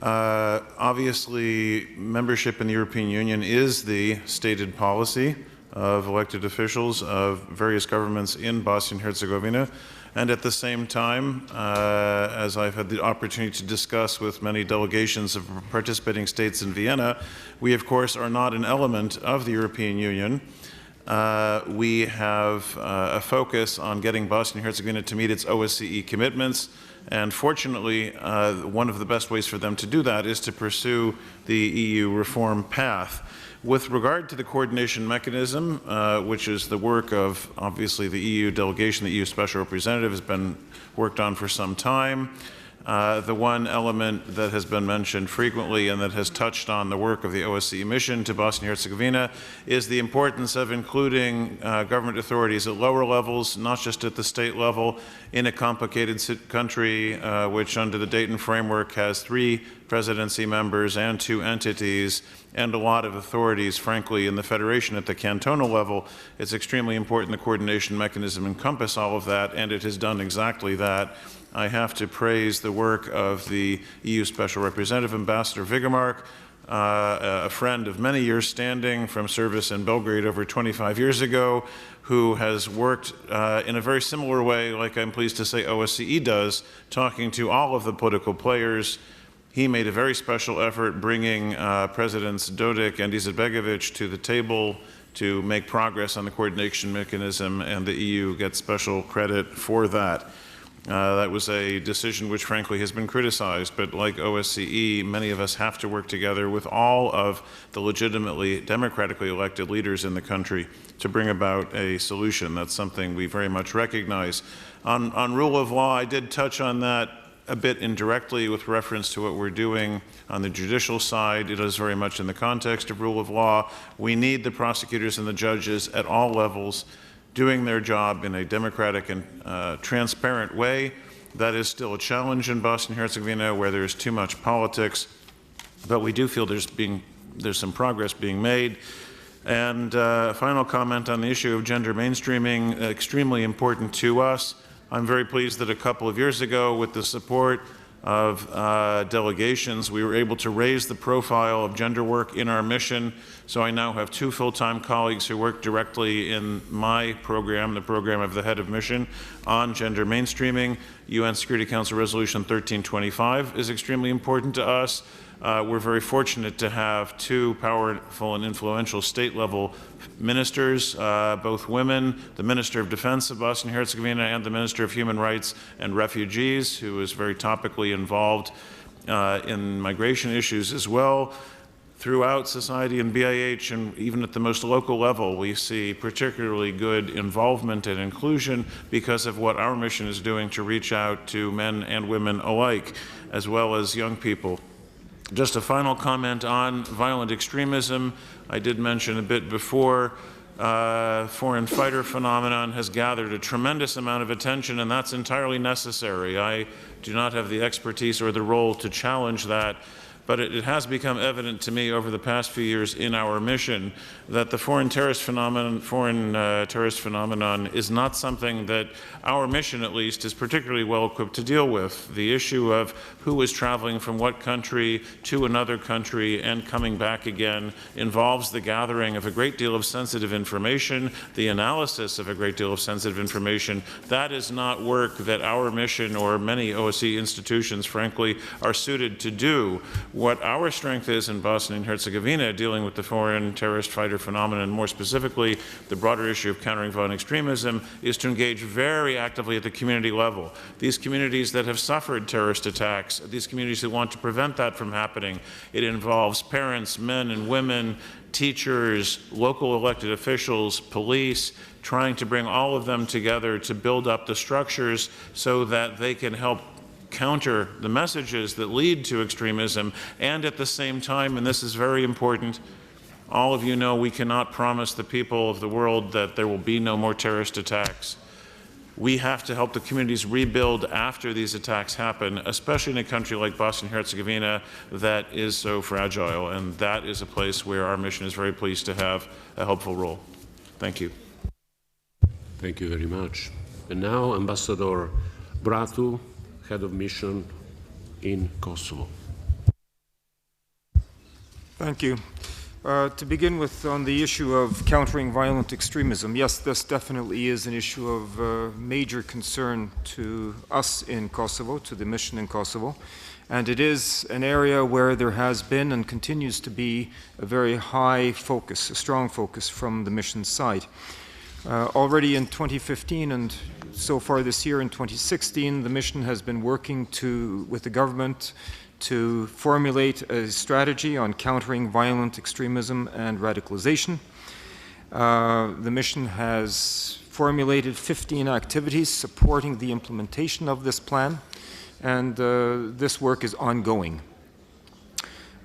Obviously, membership in the European Union is the stated policy of elected officials of various governments in Bosnia and Herzegovina. And at the same time, as I've had the opportunity to discuss with many delegations of participating states in Vienna, we of course are not an element of the European Union. We have a focus on getting Bosnia and Herzegovina to meet its OSCE commitments. And fortunately, one of the best ways for them to do that is to pursue the EU reform path. With regard to the coordination mechanism, which is the work of, obviously, the EU delegation, the EU Special Representative has been worked on for some time. The one element that has been mentioned frequently and that has touched on the work of the OSCE mission to Bosnia and Herzegovina is the importance of including government authorities at lower levels, not just at the state level, in a complicated country which under the Dayton framework has 3 presidency members and 2 entities and a lot of authorities, frankly, in the federation at the cantonal level. It's extremely important the coordination mechanism encompass all of that, and it has done exactly that. I have to praise the work of the EU Special Representative, Ambassador Vigemark, a friend of many years standing from service in Belgrade over 25 years ago, who has worked in a very similar way, like I'm pleased to say OSCE does, talking to all of the political players. He made a very special effort bringing Presidents Dodik and Izetbegovic to the table to make progress on the coordination mechanism, and the EU gets special credit for that. That was a decision which frankly has been criticized, but like OSCE, many of us have to work together with all of the legitimately democratically elected leaders in the country to bring about a solution. That's something we very much recognize. On rule of law, I did touch on that a bit indirectly with reference to what we're doing on the judicial side. It is very much in the context of rule of law. We need the prosecutors and the judges at all levels doing their job in a democratic and transparent way. That is still a challenge in Bosnia-Herzegovina, where there's too much politics, but we do feel there's some progress being made. And final comment on the issue of gender mainstreaming, extremely important to us. I'm very pleased that a couple of years ago, with the support of delegations, we were able to raise the profile of gender work in our mission. So I now have 2 full-time colleagues who work directly in my program, the program of the head of mission, on gender mainstreaming. UN Security Council Resolution 1325 is extremely important to us. We're very fortunate to have 2 powerful and influential state-level ministers, both women, the Minister of Defense of Bosnia-Herzegovina and the Minister of Human Rights and Refugees, who is very topically involved in migration issues as well. Throughout society in BIH and even at the most local level, we see particularly good involvement and inclusion because of what our mission is doing to reach out to men and women alike, as well as young people. Just a final comment on violent extremism. I did mention a bit before, foreign fighter phenomenon has gathered a tremendous amount of attention, and that's entirely necessary. I do not have the expertise or the role to challenge that, but it has become evident to me over the past few years in our mission that the foreign terrorist phenomenon is not something that our mission, at least, is particularly well equipped to deal with. The issue of who is traveling from what country to another country and coming back again involves the gathering of a great deal of sensitive information, the analysis of a great deal of sensitive information. That is not work that our mission or many OSCE institutions, frankly, are suited to do. What our strength is in Bosnia and Herzegovina, dealing with the foreign terrorist fighter phenomenon, more specifically the broader issue of countering violent extremism, is to engage very actively at the community level. These communities that have suffered terrorist attacks, these communities that want to prevent that from happening, it involves parents, men and women, teachers, local elected officials, police, trying to bring all of them together to build up the structures so that they can help counter the messages that lead to extremism, and at the same time, and this is very important, all of you know we cannot promise the people of the world that there will be no more terrorist attacks. We have to help the communities rebuild after these attacks happen, especially in a country like Bosnia and Herzegovina that is so fragile, and that is a place where our mission is very pleased to have a helpful role. Thank you. Thank you very much. And now, Ambassador Bratu, Head of Mission in Kosovo. Thank you. To begin with, on the issue of countering violent extremism, yes, this definitely is an issue of major concern to us in Kosovo, to the mission in Kosovo, and it is an area where there has been and continues to be a very high focus, a strong focus from the mission's side. Already in 2015 and so far this year in 2016, the mission has been working with the government to formulate a strategy on countering violent extremism and radicalization. The mission has formulated 15 activities supporting the implementation of this plan, and this work is ongoing.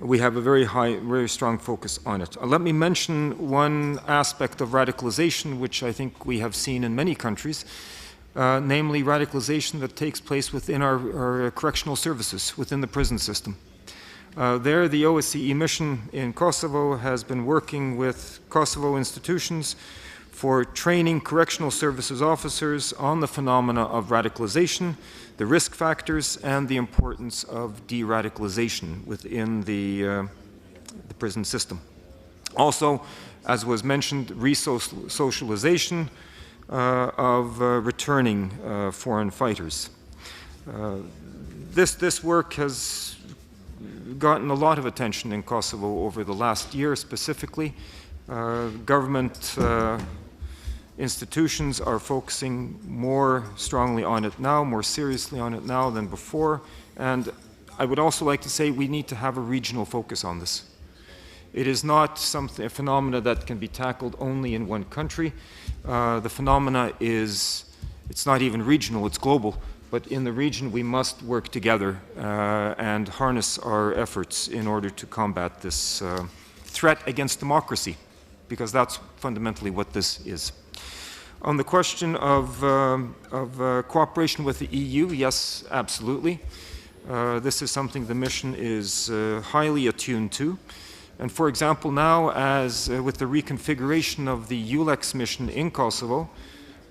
We have a very strong focus on it. Let me mention one aspect of radicalization, which I think we have seen in many countries, namely radicalization that takes place within our correctional services, within the prison system. There, the OSCE mission in Kosovo has been working with Kosovo institutions for training correctional services officers on the phenomena of radicalization, the risk factors, and the importance of de-radicalization within the prison system. Also, as was mentioned, re-socialization of returning foreign fighters. This work has gotten a lot of attention in Kosovo over the last year specifically. Government institutions are focusing more strongly on it now, more seriously on it now than before, and I would also like to say we need to have a regional focus on this. It is not a phenomena that can be tackled only in one country. The phenomena it's not even regional, it's global, but in the region we must work together and harness our efforts in order to combat this threat against democracy, because that's fundamentally what this is. On the question of cooperation with the EU, yes, absolutely. This is something the mission is highly attuned to. And for example, now, as with the reconfiguration of the EULEX mission in Kosovo,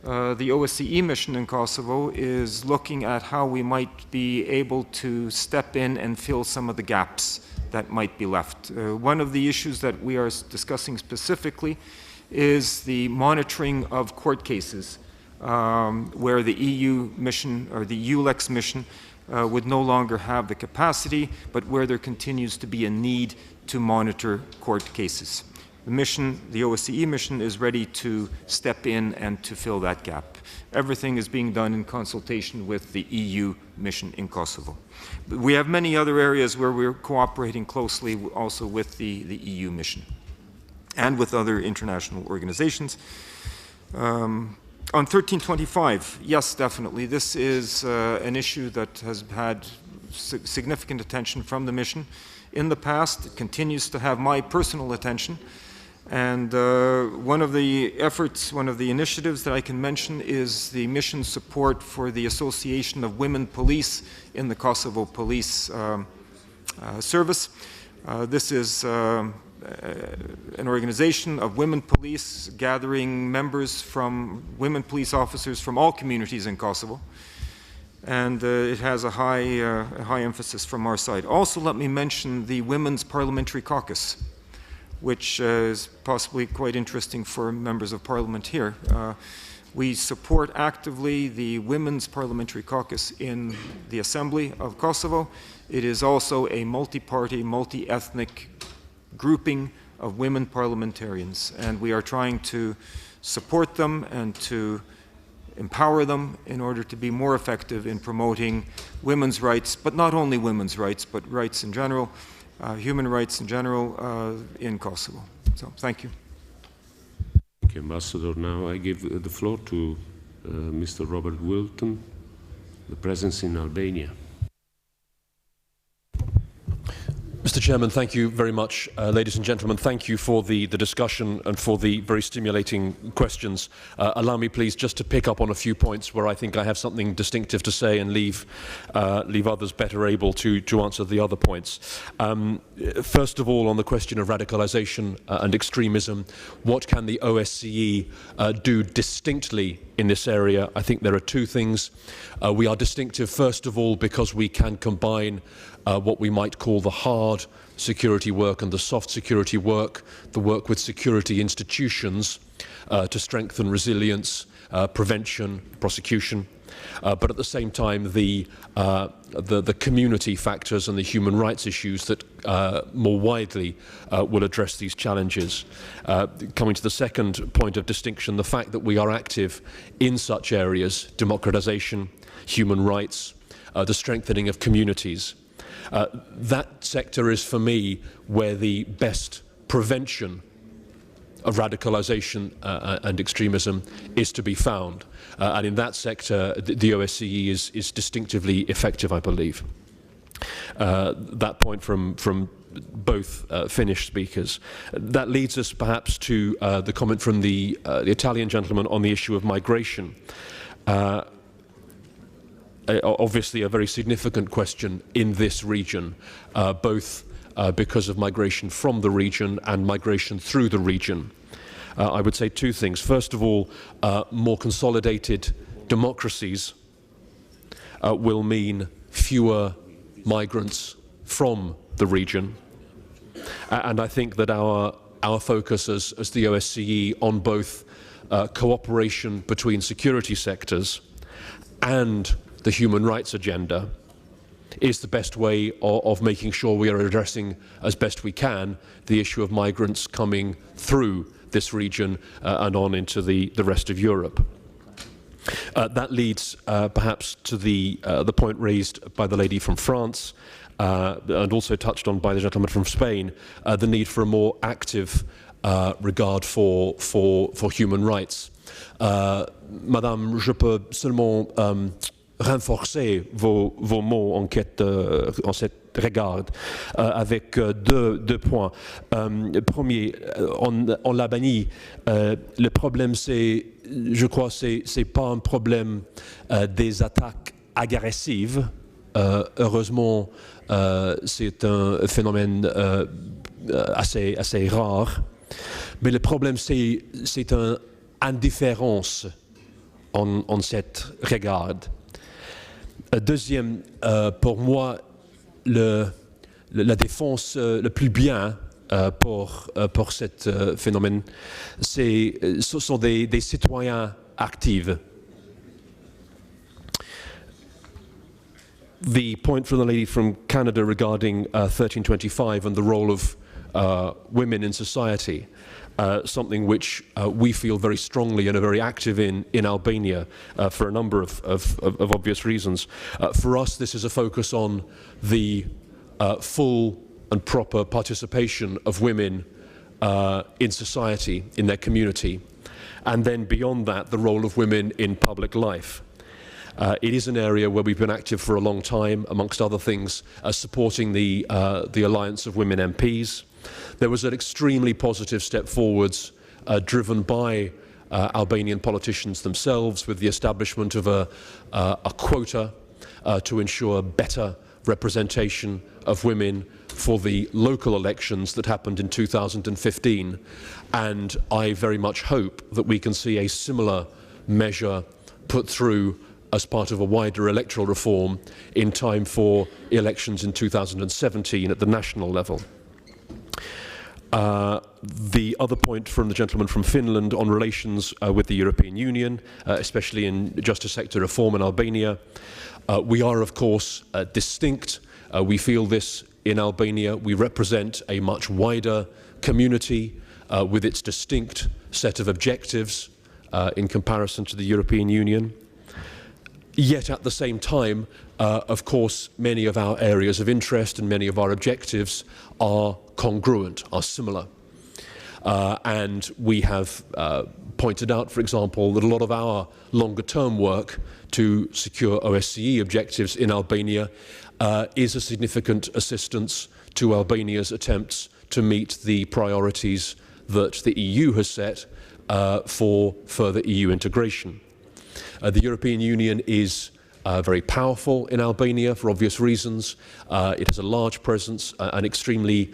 the OSCE mission in Kosovo is looking at how we might be able to step in and fill some of the gaps that might be left. One of the issues that we are discussing specifically is the monitoring of court cases, where the EU mission or the EULEX mission would no longer have the capacity, but where there continues to be a need to monitor court cases. The mission, the OSCE mission, is ready to step in and to fill that gap. Everything is being done in consultation with the EU mission in Kosovo. But we have many other areas where we're cooperating closely also with the EU mission and with other international organizations. On 1325, yes, definitely. This is an issue that has had significant attention from the mission in the past. It continues to have my personal attention. And one of the efforts, one of the initiatives that I can mention is the mission support for the Association of Women Police in the Kosovo Police Service. This is an organization of women police gathering members from women police officers from all communities in Kosovo. And it has a high emphasis from our side. Also, let me mention the Women's Parliamentary Caucus, which is possibly quite interesting for members of parliament here. We support actively the Women's Parliamentary Caucus in the Assembly of Kosovo. It is also a multi-party, multi-ethnic grouping of women parliamentarians, and we are trying to support them and to empower them in order to be more effective in promoting women's rights, but not only women's rights, but rights in general, human rights in general in Kosovo. So, thank you. Thank you, Ambassador. Now I give the floor to Mr. Robert Wilton, the presence in Albania. Mr. Chairman, thank you very much. Ladies and gentlemen, thank you for the discussion and for the very stimulating questions. Allow me, please, just to pick up on a few points where I think I have something distinctive to say and leave others better able to answer the other points. First of all, on the question of radicalization and extremism, what can the OSCE do distinctly in this area? I think there are two things. We are distinctive, first of all, because we can combine what we might call the hard security work and the soft security work, the work with security institutions to strengthen resilience, prevention, prosecution, but at the same time the community factors and the human rights issues that more widely will address these challenges. Coming to the second point of distinction, the fact that we are active in such areas, democratization, human rights, the strengthening of communities. That sector is, for me, where the best prevention of radicalization and extremism is to be found. And in that sector, the OSCE is distinctively effective, I believe. That point from both Finnish speakers. That leads us perhaps to the comment from the Italian gentleman on the issue of migration. Obviously a very significant question in this region, both because of migration from the region and migration through the region. I would say two things. First of all, more consolidated democracies will mean fewer migrants from the region. And I think that our focus as the OSCE on both cooperation between security sectors and the human rights agenda is the best way of making sure we are addressing as best we can the issue of migrants coming through this region and on into the rest of Europe. That leads perhaps to the point raised by the lady from France and also touched on by the gentleman from Spain, the need for a more active regard for human rights. Madame, je peux seulement renforcer vos mots en cette regarde avec deux points. Premier, en Albanie, le problème, je crois, c'est pas un problème des attaques agressives. Heureusement, c'est un phénomène assez rare. Mais le problème, c'est une indifférence en cette regarde. Deuxième, pour moi, la défense le plus bien pour ce phénomène, ce sont des citoyens actifs. The point from the lady from Canada regarding 1325 and the role of women in society, something which we feel very strongly and are very active in Albania for a number of obvious reasons. For us, this is a focus on the full and proper participation of women in society, in their community, and then beyond that, the role of women in public life. It is an area where we've been active for a long time, amongst other things, supporting the Alliance of Women MPs. There was an extremely positive step forwards driven by Albanian politicians themselves with the establishment of a quota to ensure better representation of women for the local elections that happened in 2015. And I very much hope that we can see a similar measure put through as part of a wider electoral reform in time for elections in 2017 at the national level. The other point from the gentleman from Finland on relations with the European Union, especially in justice sector reform in Albania, we are of course distinct. We feel this in Albania. We represent a much wider community with its distinct set of objectives in comparison to the European Union. Yet at the same time, of course, many of our areas of interest and many of our objectives are congruent, are similar. And we have pointed out, for example, that a lot of our longer-term work to secure OSCE objectives in Albania is a significant assistance to Albania's attempts to meet the priorities that the EU has set for further EU integration. The European Union is very powerful in Albania for obvious reasons. It has a large presence, an extremely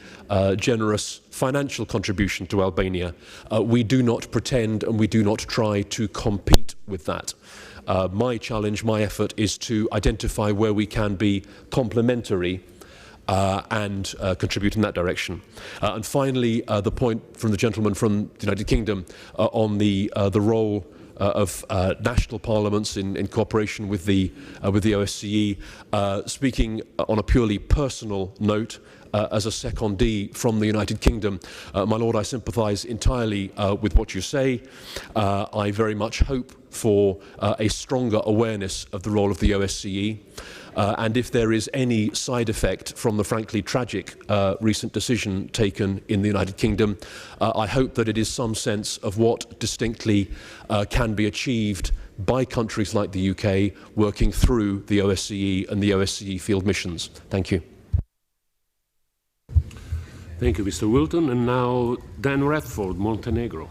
generous financial contribution to Albania. We do not pretend and we do not try to compete with that. My challenge, my effort is to identify where we can be complementary and contribute in that direction. And finally, the point from the gentleman from the United Kingdom on the role of national parliaments in cooperation with the OSCE. Speaking on a purely personal note, as a secondee from the United Kingdom, my Lord, I sympathise entirely with what you say. I very much hope for a stronger awareness of the role of the OSCE. And if there is any side effect from the frankly tragic recent decision taken in the United Kingdom, I hope that it is some sense of what distinctly can be achieved by countries like the UK working through the OSCE and the OSCE field missions. Thank you. Thank you, Mr. Wilton. And now Dan Radford, Montenegro.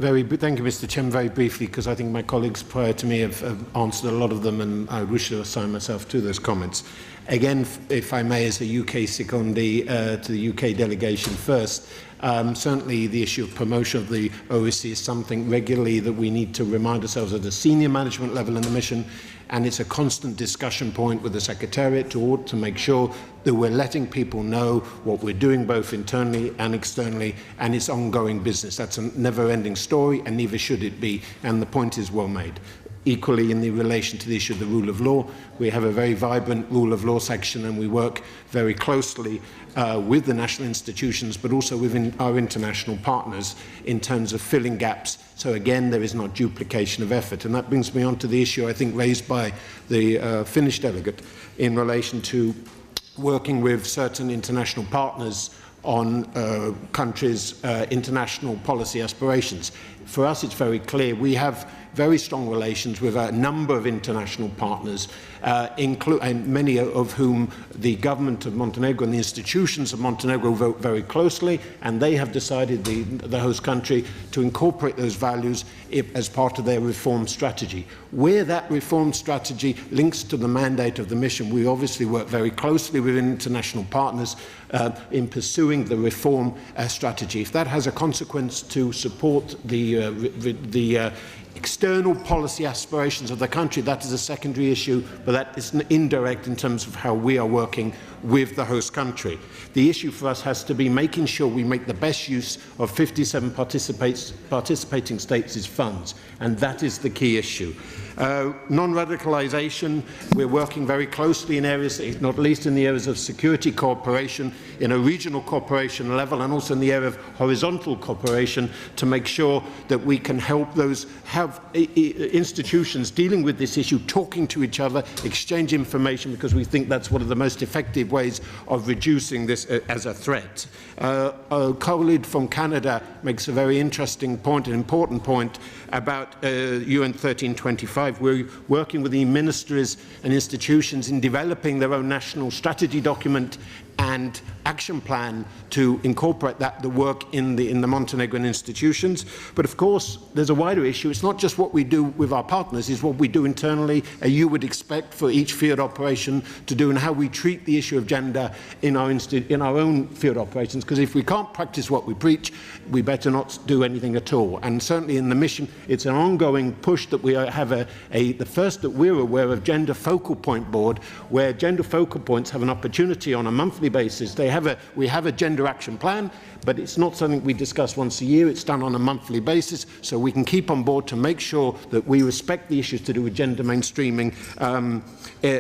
Thank you, Mr. Chairman. Very briefly, because I think my colleagues prior to me have answered a lot of them, and I wish to assign myself to those comments. Again, if I may, as a UK secondee to the UK delegation first, certainly the issue of promotion of the OSCE is something regularly that we need to remind ourselves at a senior management level in the mission, and it's a constant discussion point with the Secretariat to make sure that we're letting people know what we're doing both internally and externally, and it's ongoing business. That's a never-ending story, and neither should it be, and the point is well made. Equally, in the relation to the issue of the rule of law, we have a very vibrant rule of law section, and we work very closely with the national institutions, but also within our international partners in terms of filling gaps. So again, there is not duplication of effort. And that brings me on to the issue, I think, raised by the Finnish delegate in relation to working with certain international partners on countries' international policy aspirations. For us, it's very clear. We have very strong relations with a number of international partners, and many of whom the government of Montenegro and the institutions of Montenegro vote very closely, and they have decided, the host country, to incorporate those values as part of their reform strategy. Where that reform strategy links to the mandate of the mission, we obviously work very closely with international partners in pursuing the reform strategy. If that has a consequence to support the external policy aspirations of the country, that is a secondary issue, but that is indirect in terms of how we are working with the host country. The issue for us has to be making sure we make the best use of 57 participating states' funds, and that is the key issue. Non-radicalization, we're working very closely in areas, not least in the areas of security cooperation, in a regional cooperation level, and also in the area of horizontal cooperation, to make sure that we can help those institutions dealing with this issue, talking to each other, exchange information, because we think that's one of the most effective ways of reducing this as a threat. Khalid from Canada makes a very interesting point, an important point, about UN 1325. We're working with the ministries and institutions in developing their own national strategy document and action plan to incorporate the work in the Montenegrin institutions. But of course, there's a wider issue. It's not just what we do with our partners, it's what we do internally, you would expect for each field operation to do, and how we treat the issue of gender in our own field operations. Because if we can't practice what we preach, we better not do anything at all. And certainly in the mission, it's an ongoing push that we have the first that we're aware of gender focal point board, where gender focal points have an opportunity on a monthly basis. We have a gender action plan, but it's not something we discuss once a year. It's done on a monthly basis, so we can keep on board to make sure that we respect the issues to do with gender mainstreaming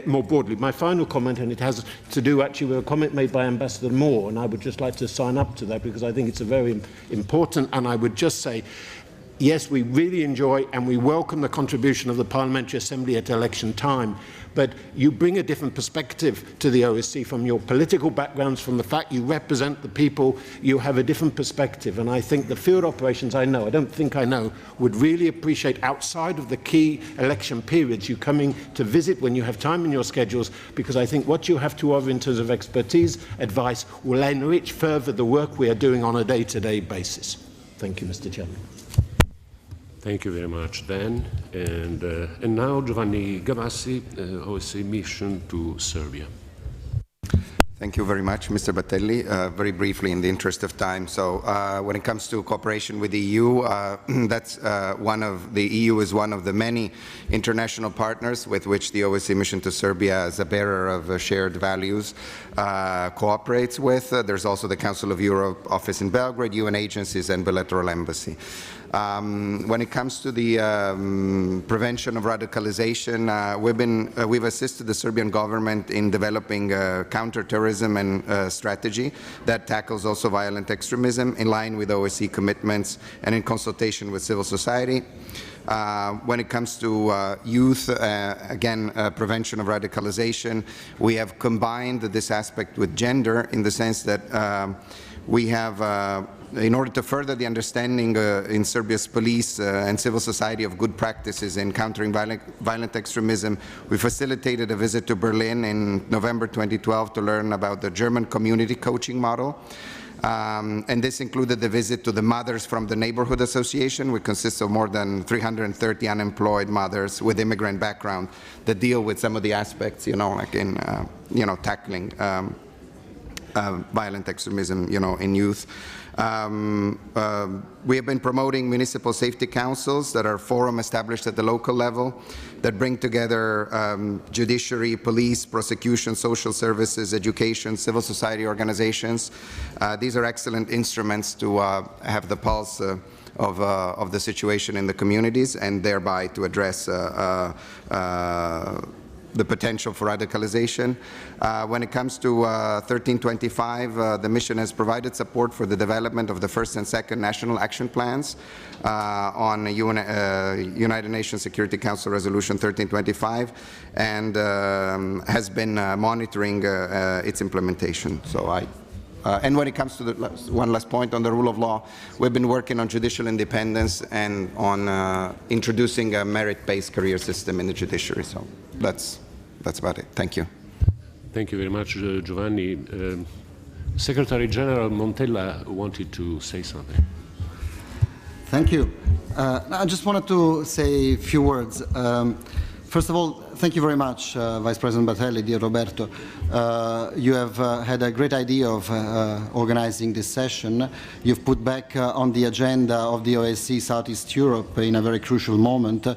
more broadly. My final comment, and it has to do actually with a comment made by Ambassador Moore, and I would just like to sign up to that because I think it's a very important, and I would just say, yes, we really enjoy and we welcome the contribution of the Parliamentary Assembly at election time, but you bring a different perspective to the OSCE from your political backgrounds, from the fact you represent the people, you have a different perspective. And I think the field operations I don't think I know, would really appreciate, outside of the key election periods, you coming to visit when you have time in your schedules, because I think what you have to offer in terms of expertise, advice, will enrich further the work we are doing on a day-to-day basis. Thank you, Mr. Chairman. Thank you very much, Dan. And now Giovanni Gavassi, OSCE mission to Serbia. Thank you very much, Mr. Battelli. Very briefly, in the interest of time. So, when it comes to cooperation with the EU, the EU is one of the many international partners with which the OSCE mission to Serbia, as a bearer of shared values, cooperates with. There's also the Council of Europe office in Belgrade, UN agencies, and bilateral embassy. When it comes to the prevention of radicalization, we've assisted the Serbian government in developing a counterterrorism and strategy that tackles also violent extremism in line with OSCE commitments and in consultation with civil society. When it comes to youth, again, prevention of radicalization, we have combined this aspect with gender in the sense that we have in order to further the understanding in Serbia's police and civil society of good practices in countering violent extremism, we facilitated a visit to Berlin in November 2012 to learn about the German community coaching model. And this included the visit to the Mothers from the Neighborhood Association, which consists of more than 330 unemployed mothers with immigrant background that deal with some of the aspects, like in, tackling violent extremism, in youth. We have been promoting municipal safety councils that are forum established at the local level that bring together judiciary, police, prosecution, social services, education, civil society organizations. These are excellent instruments to have the pulse of the situation in the communities and thereby to address the potential for radicalization. When it comes to 1325, the mission has provided support for the development of the first and second national action plans on United Nations Security Council Resolution 1325 and has been monitoring its implementation. So I And when it comes to one last point on the rule of law, we've been working on judicial independence and on introducing a merit-based career system in the judiciary. So that's about it. Thank you. Thank you very much, Giovanni. Secretary General Montella wanted to say something. Thank you. I just wanted to say a few words. First of all, thank you very much, Vice President Battelli, dear Roberto. You have had a great idea of organizing this session. You've put back on the agenda of the OSCE Southeast Europe in a very crucial moment.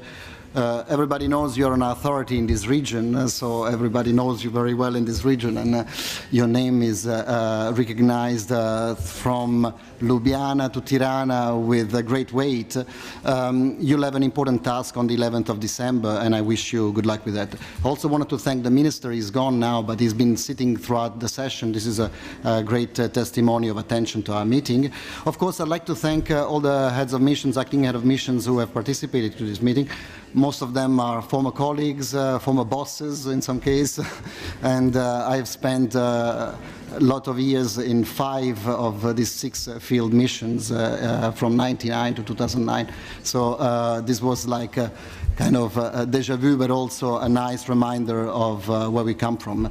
Everybody knows you're an authority in this region, so everybody knows you very well in this region, and your name is recognized from Ljubljana to Tirana with great weight. You'll have an important task on the 11th of December, and I wish you good luck with that. I also wanted to thank the minister. He's gone now, but he's been sitting throughout the session. This is a great testimony of attention to our meeting. Of course, I'd like to thank all the heads of missions, acting head of missions who have participated in this meeting. Most of them are former colleagues, former bosses in some cases, and I've spent a lot of years in 5 of these 6 field missions from 1999 to 2009. So this was like a kind of a déjà vu, but also a nice reminder of where we come from.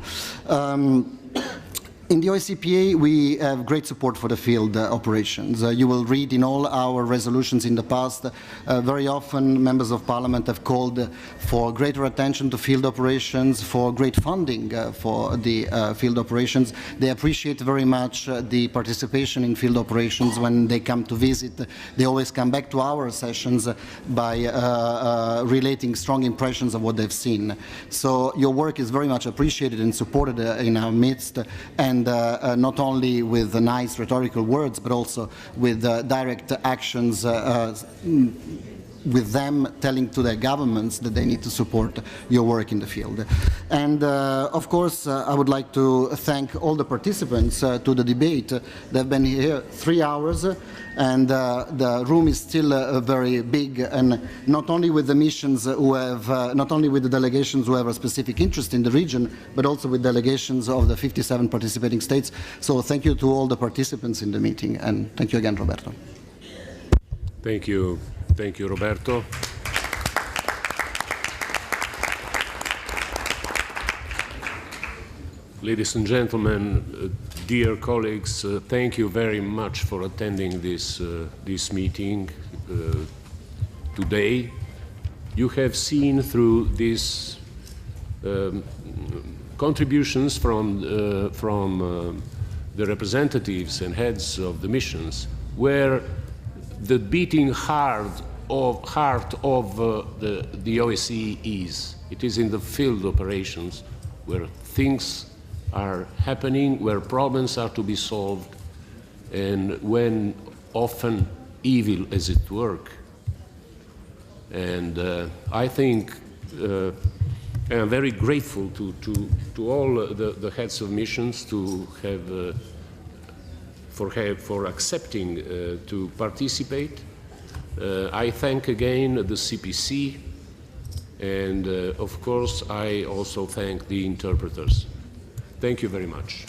In the OSCE, we have great support for the field operations. You will read in all our resolutions in the past, very often members of parliament have called for greater attention to field operations, for great funding for the field operations. They appreciate very much the participation in field operations when they come to visit. They always come back to our sessions by relating strong impressions of what they've seen. So your work is very much appreciated and supported in our midst, and not only with nice rhetorical words, but also with direct actions, with them telling to their governments that they need to support your work in the field. And of course, I would like to thank all the participants to the debate. They've been here 3 hours, and the room is still very big, and not only with the missions who have, not only with the delegations who have a specific interest in the region, but also with delegations of the 57 participating states. So thank you to all the participants in the meeting, and thank you again, Roberto. Thank you. Thank you, Roberto. Ladies and gentlemen, dear colleagues, thank you very much for attending this meeting today. You have seen through these contributions from the representatives and heads of the missions where the beating heart of the OSCE is. It is in the field operations where things are happening, where problems are to be solved, and when often evil is at work. And I think I'm very grateful to all the heads of missions to have for accepting to participate. I thank again the CPC, and of course I also thank the interpreters. Thank you very much.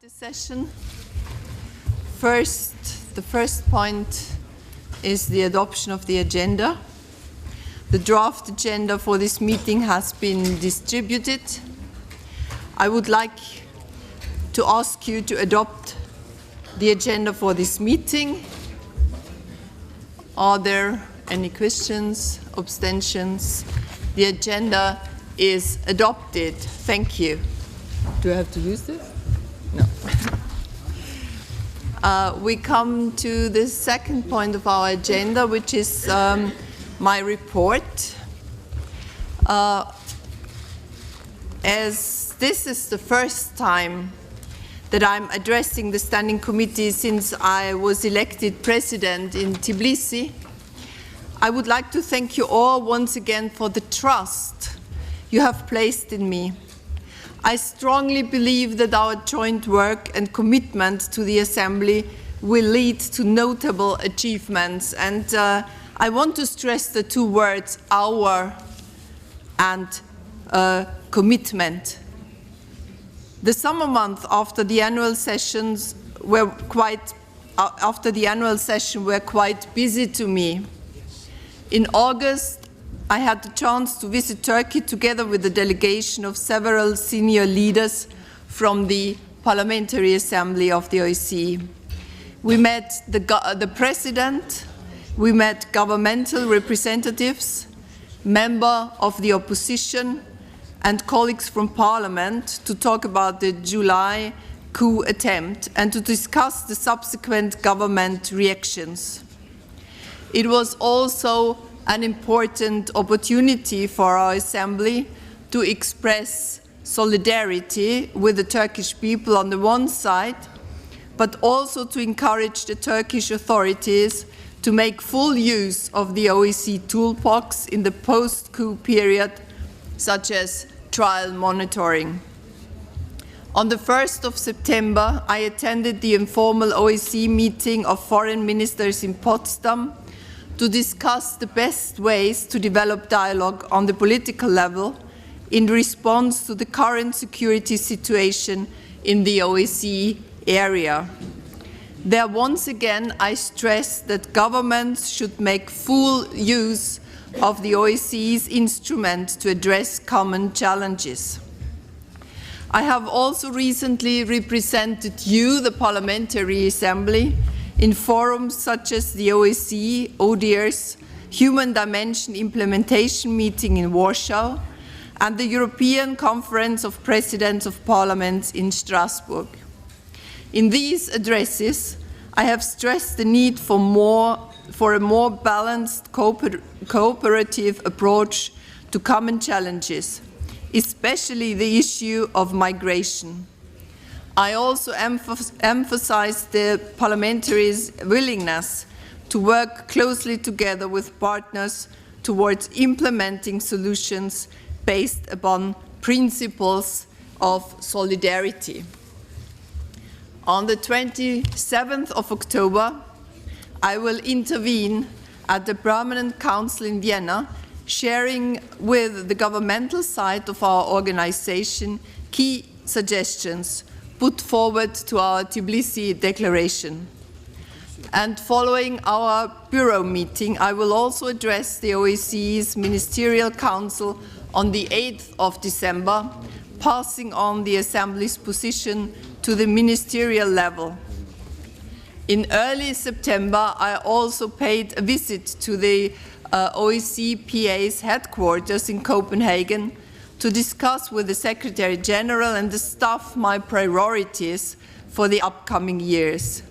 this session. The first point is the adoption of the agenda. The draft agenda for this meeting has been distributed. I would like to ask you to adopt the agenda for this meeting. Are there any questions, abstentions? The agenda is adopted. Thank you. Do I have to use this? No. We come to the second point of our agenda, which is my report. As this is the first time that I'm addressing the Standing Committee since I was elected president in Tbilisi, I would like to thank you all once again for the trust you have placed in me. I strongly believe that our joint work and commitment to the Assembly will lead to notable achievements, and I want to stress the two words, our and commitment. The summer months after the annual sessions were quite busy to me. In August, I had the chance to visit Turkey together with a delegation of several senior leaders from the Parliamentary Assembly of the OSCE. We met the President, we met governmental representatives, members of the opposition, and colleagues from Parliament to talk about the July coup attempt and to discuss the subsequent government reactions. It was also an important opportunity for our Assembly to express solidarity with the Turkish people on the one side, but also to encourage the Turkish authorities to make full use of the OSCE toolbox in the post-coup period, such as trial monitoring. On the 1st of September, I attended the informal OSCE meeting of foreign ministers in Potsdam to discuss the best ways to develop dialogue on the political level in response to the current security situation in the OSCE area. There, once again, I stress that governments should make full use of the OSCE's instrument to address common challenges. I have also recently represented you, the Parliamentary Assembly, in forums such as the OSCE ODIHR's Human Dimension Implementation Meeting in Warsaw and the European Conference of Presidents of Parliaments in Strasbourg. In these addresses, I have stressed the need for a more balanced cooperative approach to common challenges, especially the issue of migration. I also emphasized the parliamentaries' willingness to work closely together with partners towards implementing solutions based upon principles of solidarity. On the 27th of October, I will intervene at the Permanent Council in Vienna, sharing with the governmental side of our organization key suggestions put forward to our Tbilisi declaration. And following our Bureau meeting, I will also address the OSCE's Ministerial Council on the 8th of December, passing on the Assembly's position to the ministerial level. In early September, I also paid a visit to the OSCE PA's headquarters in Copenhagen to discuss with the Secretary General and the staff my priorities for the upcoming years,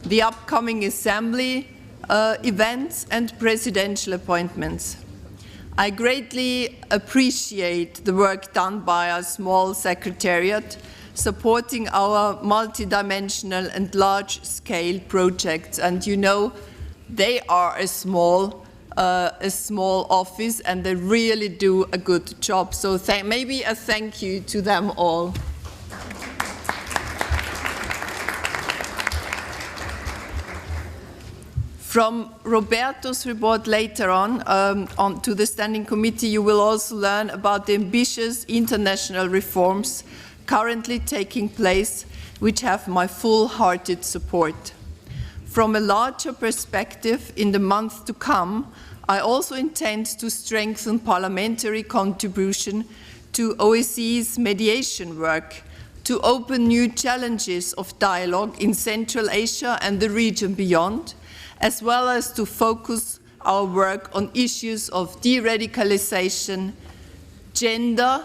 the upcoming Assembly events and presidential appointments. I greatly appreciate the work done by our small secretariat supporting our multidimensional and large-scale projects. And you know, they are a small office and they really do a good job. So maybe a thank you to them all. From Roberto's report later on to the Standing Committee, you will also learn about the ambitious international reforms currently taking place which have my full-hearted support. From a larger perspective, in the months to come, I also intend to strengthen parliamentary contribution to OSCE's mediation work, to open new challenges of dialogue in Central Asia and the region beyond, as well as to focus our work on issues of de-radicalization, gender,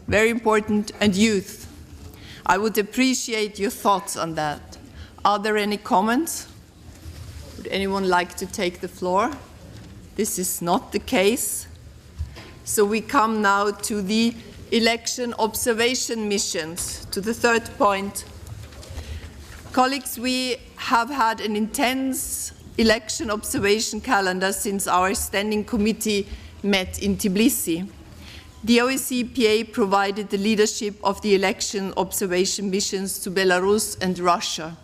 very important, and youth. I would appreciate your thoughts on that. Are there any comments? Would anyone like to take the floor? This is not the case. So we come now to the election observation missions, to the third point. Colleagues, we have had an intense election observation calendar since our standing committee met in Tbilisi. The OSCE provided the leadership of the election observation missions to Belarus and Russia.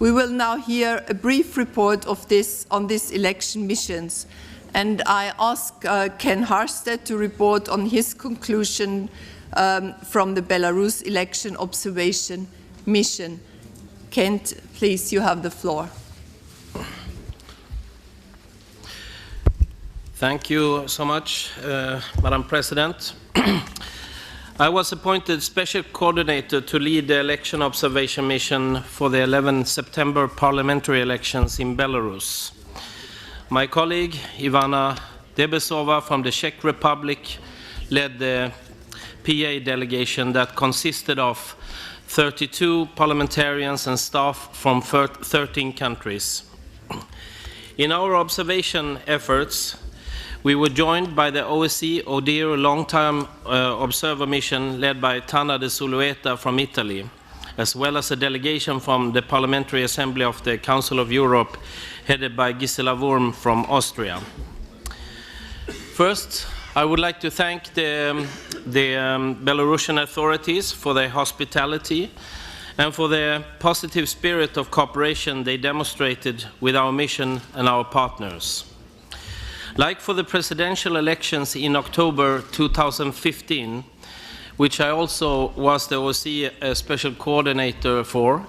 We will now hear a brief report of on these election missions, and I ask Ken Harstead to report on his conclusion from the Belarus election observation mission. Kent, please, you have the floor. Thank you so much, Madam President. I was appointed Special Coordinator to lead the election observation mission for the 11 September parliamentary elections in Belarus. My colleague, Ivana Debesova from the Czech Republic, led the PA delegation that consisted of 32 parliamentarians and staff from 13 countries. In our observation efforts, we were joined by the OSCE ODIHR long-term observer mission led by Tana de Zulueta from Italy, as well as a delegation from the Parliamentary Assembly of the Council of Europe, headed by Gisela Wurm from Austria. First, I would like to thank the Belarusian authorities for their hospitality and for the positive spirit of cooperation they demonstrated with our mission and our partners. Like for the presidential elections in October 2015, which I also was the OSCE special coordinator for,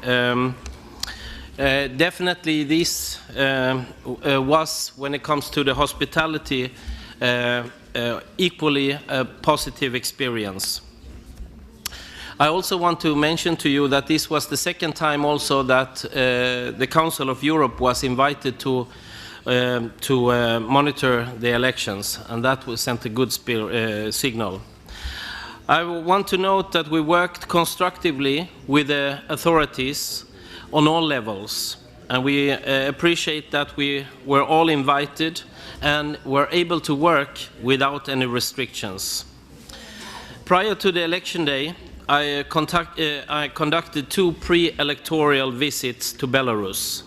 definitely this was, when it comes to the hospitality, equally a positive experience. I also want to mention to you that this was the second time also that the Council of Europe was invited to monitor the elections, and that sent a good signal. I want to note that we worked constructively with the authorities on all levels, and we appreciate that we were all invited and were able to work without any restrictions. Prior to the election day, I conducted 2 pre-electoral visits to Belarus,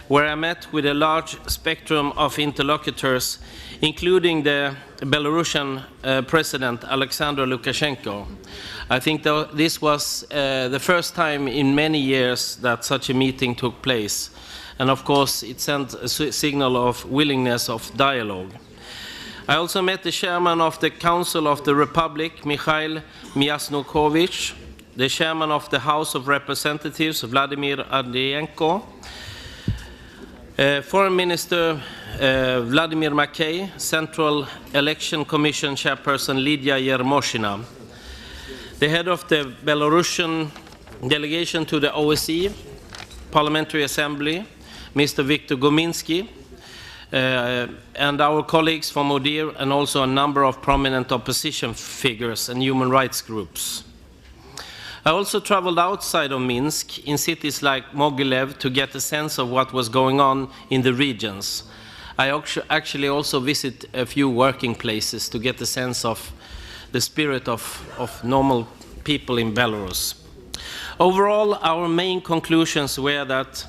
where I met with a large spectrum of interlocutors, including the Belarusian President Alexander Lukashenko. I think this was the first time in many years that such a meeting took place. And of course, it sent a signal of willingness of dialogue. I also met the chairman of the Council of the Republic, Mikhail Myasnukovich, the chairman of the House of Representatives, Vladimir Andrienko, Foreign Minister Vladimir Mackay, Central Election Commission Chairperson Lydia Yermoshina, the head of the Belarusian delegation to the OSCE Parliamentary Assembly, Mr. Viktor Gominsky, and our colleagues from ODIHR, and also a number of prominent opposition figures and human rights groups. I also traveled outside of Minsk in cities like Mogilev to get a sense of what was going on in the regions. I actually also visit a few working places to get a sense of the spirit of normal people in Belarus. Overall, our main conclusions were that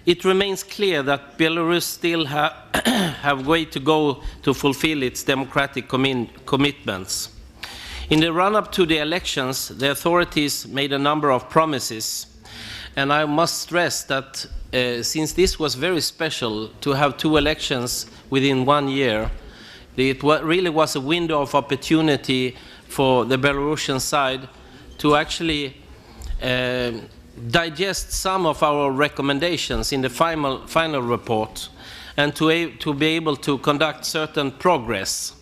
it remains clear that Belarus still have way to go to fulfill its democratic commitments. In the run-up to the elections, the authorities made a number of promises, and I must stress that since this was very special to have 2 elections within 1 year, it really was a window of opportunity for the Belarusian side to actually digest some of our recommendations in the final report and to be able to conduct certain progress.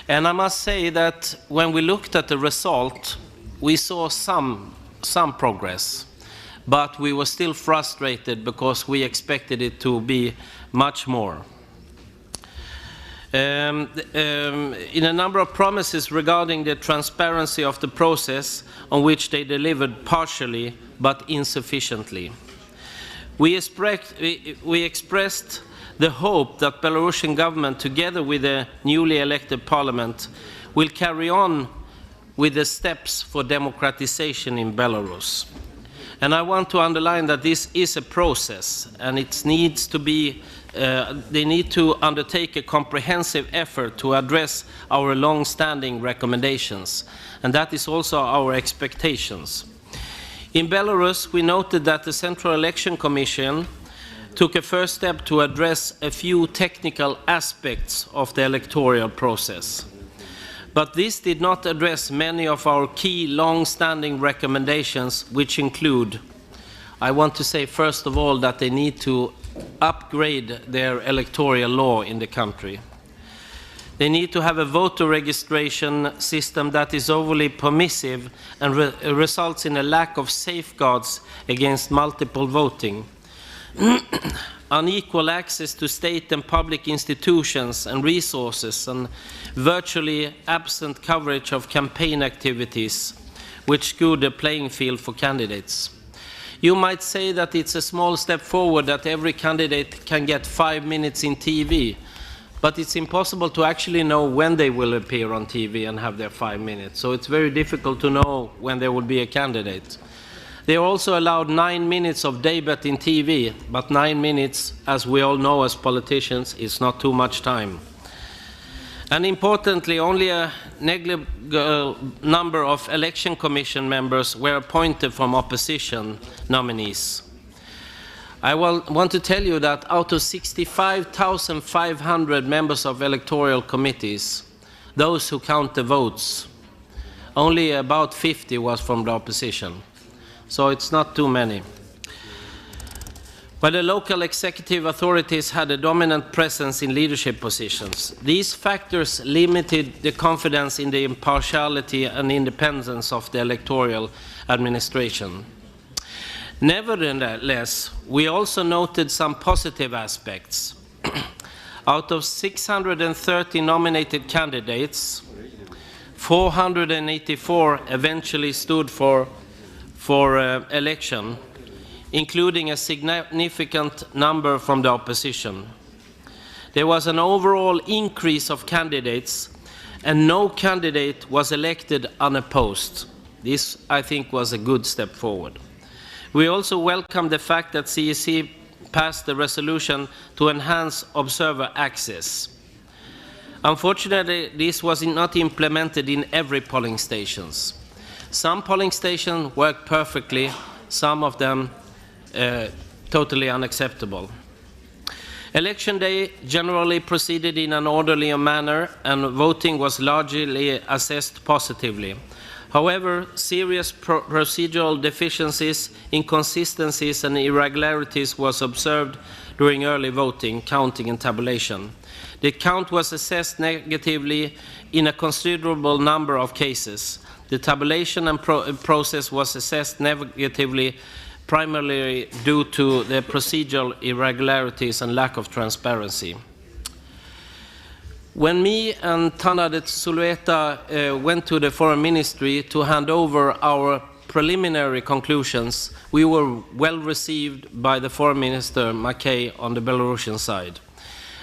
And I must say that when we looked at the result, we saw some progress, but we were still frustrated because we expected it to be much more. In a number of promises regarding the transparency of the process, on which they delivered partially but insufficiently. We expressed the hope that Belarusian government, together with the newly elected parliament, will carry on with the steps for democratization in Belarus. And I want to underline that this is a process, and it needs to be they need to undertake a comprehensive effort to address our long-standing recommendations, and that is also our expectations. In Belarus, we noted that the Central Election Commission took a first step to address a few technical aspects of the electoral process. But this did not address many of our key long-standing recommendations, which include, I want to say first of all that they need to upgrade their electoral law in the country. They need to have a voter registration system that is overly permissive and results in a lack of safeguards against multiple voting. Unequal access to state and public institutions and resources, and virtually absent coverage of campaign activities, which skew the playing field for candidates. You might say that it's a small step forward that every candidate can get 5 minutes in TV, but it's impossible to actually know when they will appear on TV and have their 5 minutes. So it's very difficult to know when there will be a candidate. They are also allowed 9 minutes of debate in TV, but 9 minutes, as we all know as politicians, is not too much time. And importantly, only a negligible number of election commission members were appointed from opposition nominees. I want to tell you that out of 65,500 members of electoral committees, those who count the votes, only about 50 was from the opposition. So it's not too many. But the local executive authorities had a dominant presence in leadership positions. These factors limited the confidence in the impartiality and independence of the electoral administration. Nevertheless, we also noted some positive aspects. Out of 630 nominated candidates, 484 eventually stood for election, including a significant number from the opposition. There was an overall increase of candidates, and no candidate was elected unopposed. This, I think, was a good step forward. We also welcome the fact that CEC passed the resolution to enhance observer access. Unfortunately, this was not implemented in every polling stations. Some polling stations worked perfectly, some of them totally unacceptable. Election day generally proceeded in an orderly manner, and voting was largely assessed positively. However, serious procedural deficiencies, inconsistencies, and irregularities was observed during early voting, counting, and tabulation. The count was assessed negatively in a considerable number of cases. The tabulation and process was assessed negatively, primarily due to the procedural irregularities and lack of transparency. When me and Tana de Zulueta went to the Foreign Ministry to hand over our preliminary conclusions, we were well received by the Foreign Minister Mackay on the Belarusian side.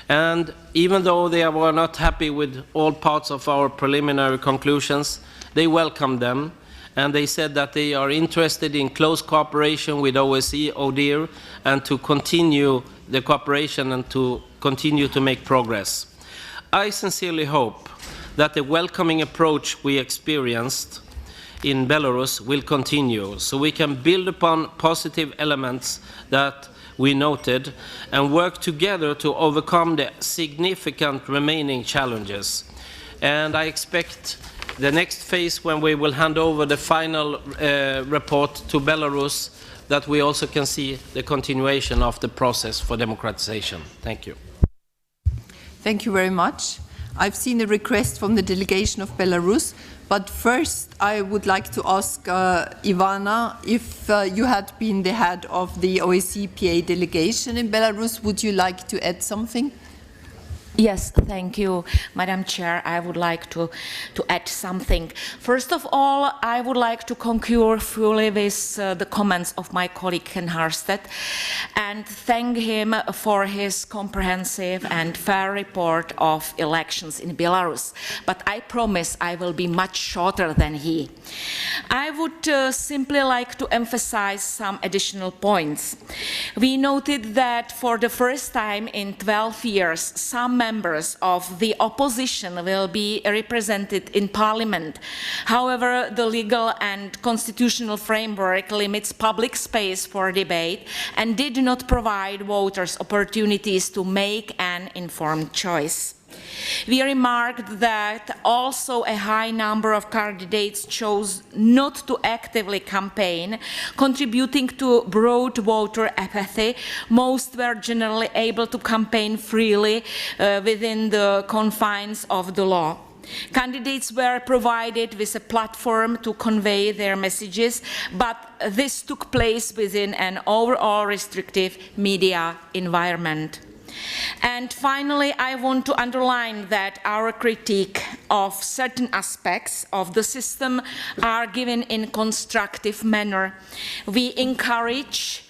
And even though they were not happy with all parts of our preliminary conclusions, they welcomed them, and they said that they are interested in close cooperation with OSCE, ODIHR, and to continue the cooperation and to continue to make progress. I sincerely hope that the welcoming approach we experienced in Belarus will continue, so we can build upon positive elements that we noted and work together to overcome the significant remaining challenges. And I expect the next phase when we will hand over the final report to Belarus, that we also can see the continuation of the process for democratization. Thank you. Thank you very much. I've seen a request from the delegation of Belarus, but first I would like to ask Ivana, if you had been the head of the OSCE PA delegation in Belarus, would you like to add something? Yes, thank you, Madam Chair. I would like to add something. First of all, I would like to concur fully with the comments of my colleague Ken Harstedt and thank him for his comprehensive and fair report of elections in Belarus. But I promise I will be much shorter than he. I would simply like to emphasize some additional points. We noted that for the first time in 12 years, some members of the opposition will be represented in parliament. However, the legal and constitutional framework limits public space for debate and did not provide voters opportunities to make an informed choice. We remarked that also a high number of candidates chose not to actively campaign, contributing to broad voter apathy. Most were generally able to campaign freely within the confines of the law. Candidates were provided with a platform to convey their messages, but this took place within an overall restrictive media environment. And finally, I want to underline that our critique of certain aspects of the system are given in a constructive manner. We encourage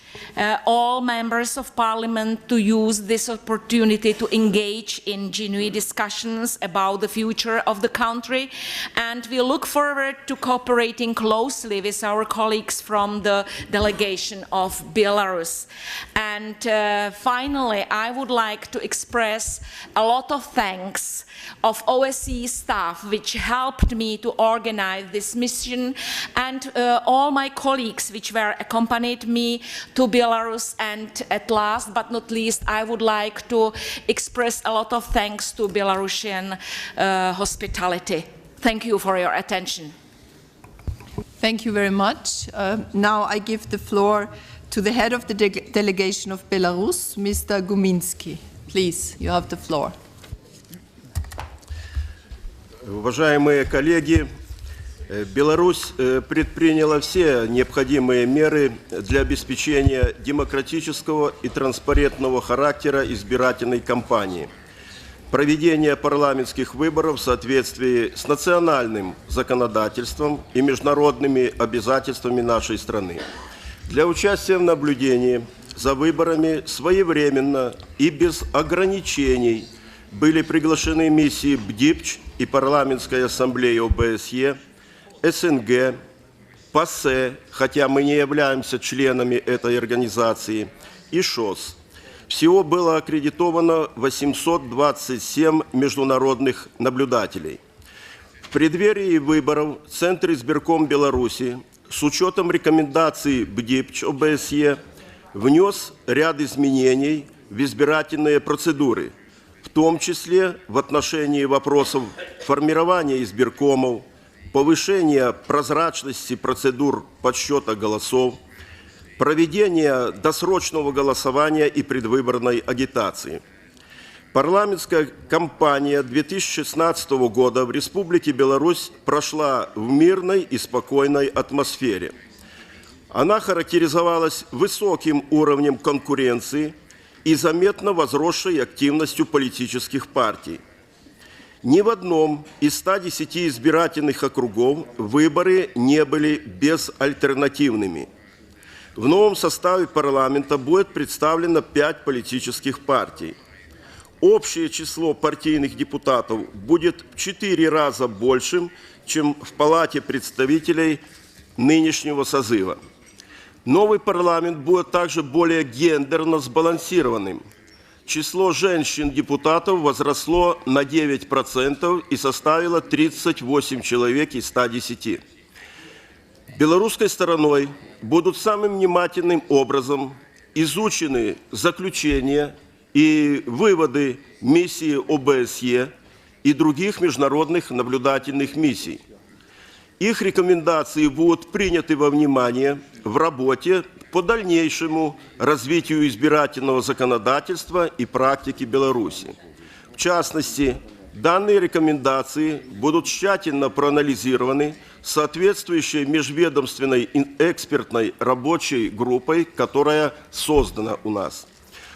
all members of parliament to use this opportunity to engage in genuine discussions about the future of the country, and we look forward to cooperating closely with our colleagues from the delegation of Belarus. And finally, I would like to express a lot of thanks of OSCE staff which helped me to organize this mission, and all my colleagues which were accompanied me to Belarus. And at last but not least, I would like to express a lot of thanks to Belarusian hospitality. Thank you for your attention. Thank you very much. Now I give the floor to the head of the delegation of Belarus, Mr. Guminsky. Please, you have the floor. Уважаемые коллеги, Беларусь предприняла все необходимые меры для обеспечения демократического и транспарентного характера избирательной кампании, проведения парламентских выборов в соответствии с национальным законодательством и международными обязательствами нашей страны. Для участия в наблюдении за выборами своевременно и без ограничений были приглашены миссии БДИПЧ и Парламентской ассамблеи ОБСЕ, СНГ, ПАСЕ, хотя мы не являемся членами этой организации, и ШОС. Всего было аккредитовано 827 международных наблюдателей. В преддверии выборов Центр избирком Беларуси с учетом рекомендаций БДИПЧ ОБСЕ внес ряд изменений в избирательные процедуры, в том числе в отношении вопросов формирования избиркомов, повышения прозрачности процедур подсчета голосов, проведения досрочного голосования и предвыборной агитации. Парламентская кампания 2016 года в Республике Беларусь прошла в мирной и спокойной атмосфере. Она характеризовалась высоким уровнем конкуренции и заметно возросшей активностью политических партий. Ни в одном из 110 избирательных округов выборы не были безальтернативными. В новом составе парламента будет представлено 5 политических партий. Общее число партийных депутатов будет в 4 раза большим, чем в Палате представителей нынешнего созыва. Новый парламент будет также более гендерно сбалансированным. Число женщин-депутатов возросло на 9% и составило 38 человек из 110. Белорусской стороной будут самым внимательным образом изучены заключения и выводы миссии ОБСЕ и других международных наблюдательных миссий. их рекомендации будут приняты во внимание в работе по дальнейшему развитию избирательного законодательства и практики Беларуси. В частности, данные рекомендации будут тщательно проанализированы соответствующей межведомственной экспертной рабочей группой, которая создана у нас.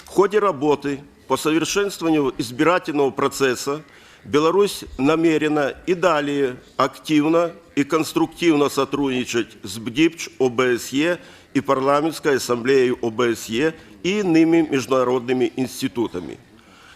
В ходе работы по совершенствованию избирательного процесса Беларусь намерена и далее активно и конструктивно сотрудничать с БДИПЧ ОБСЕ и Парламентской ассамблеей ОБСЕ и иными международными институтами.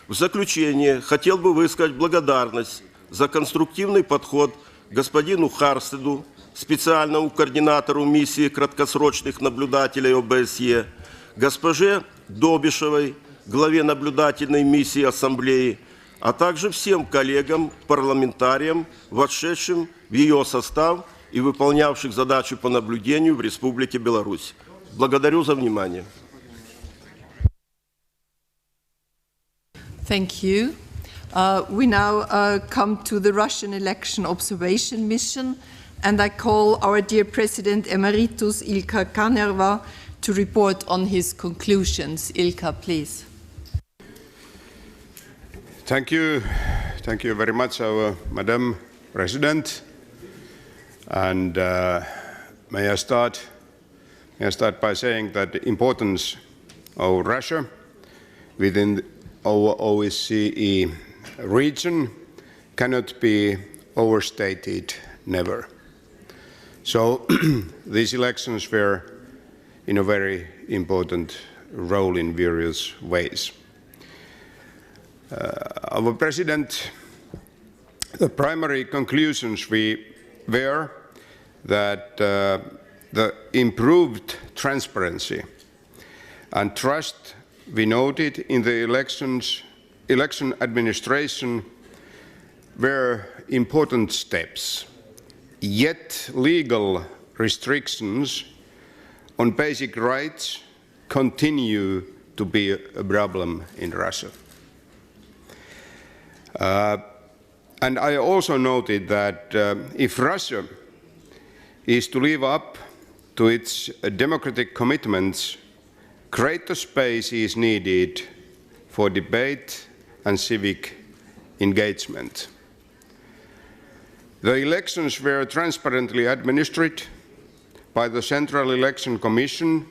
В заключение хотел бы высказать благодарность за конструктивный подход господину Харстеду, специальному координатору миссии краткосрочных наблюдателей ОБСЕ, госпоже Добишевой, главе наблюдательной миссии Ассамблеи, а также всем коллегам-парламентариям, вошедшим в ее состав и выполнявших задачу по наблюдению в Республике Беларусь. Благодарю за внимание. Thank you. We now come to the Russian election observation mission, and I call our dear President Emeritus Ilkka Kanerva to report on his conclusions. Ilkka, please. Thank you very much, Madam President. And may I start by saying that the importance of Russia within our OSCE region cannot be overstated, never. So these elections were in a very important role in various ways. Our President, the primary conclusions were that the improved transparency and trust we noted in the election administration were important steps, yet legal restrictions on basic rights continue to be a problem in Russia. And I also noted that if Russia is to live up to its democratic commitments, greater space is needed for debate and civic engagement. The elections were transparently administered by the Central Election Commission,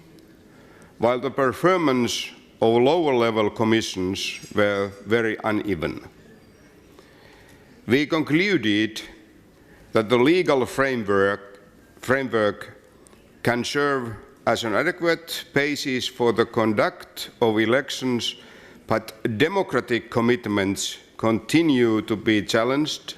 while the performance of lower-level commissions were very uneven. We concluded that the legal framework can serve as an adequate basis for the conduct of elections, but democratic commitments continue to be challenged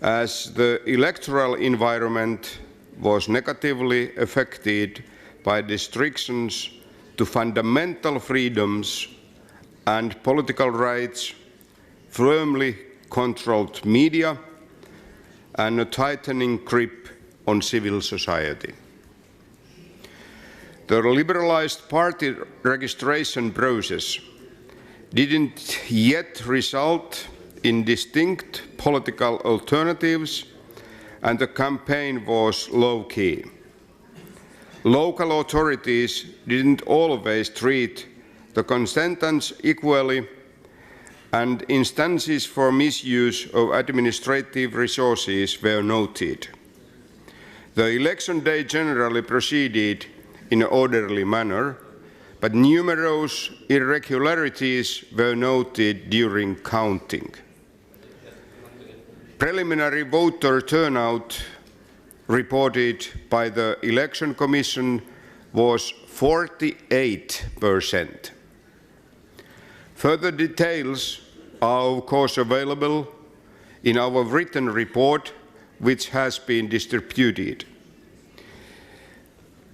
as the electoral environment was negatively affected by restrictions to fundamental freedoms and political rights, firmly controlled media, and a tightening grip on civil society. The liberalized party registration process didn't yet result in distinct political alternatives, and the campaign was low-key. Local authorities didn't always treat the contestants equally, and instances for misuse of administrative resources were noted. The election day generally proceeded in an orderly manner, but numerous irregularities were noted during counting. Preliminary voter turnout reported by the Election Commission was 48%. Further details are of course available in our written report, which has been distributed.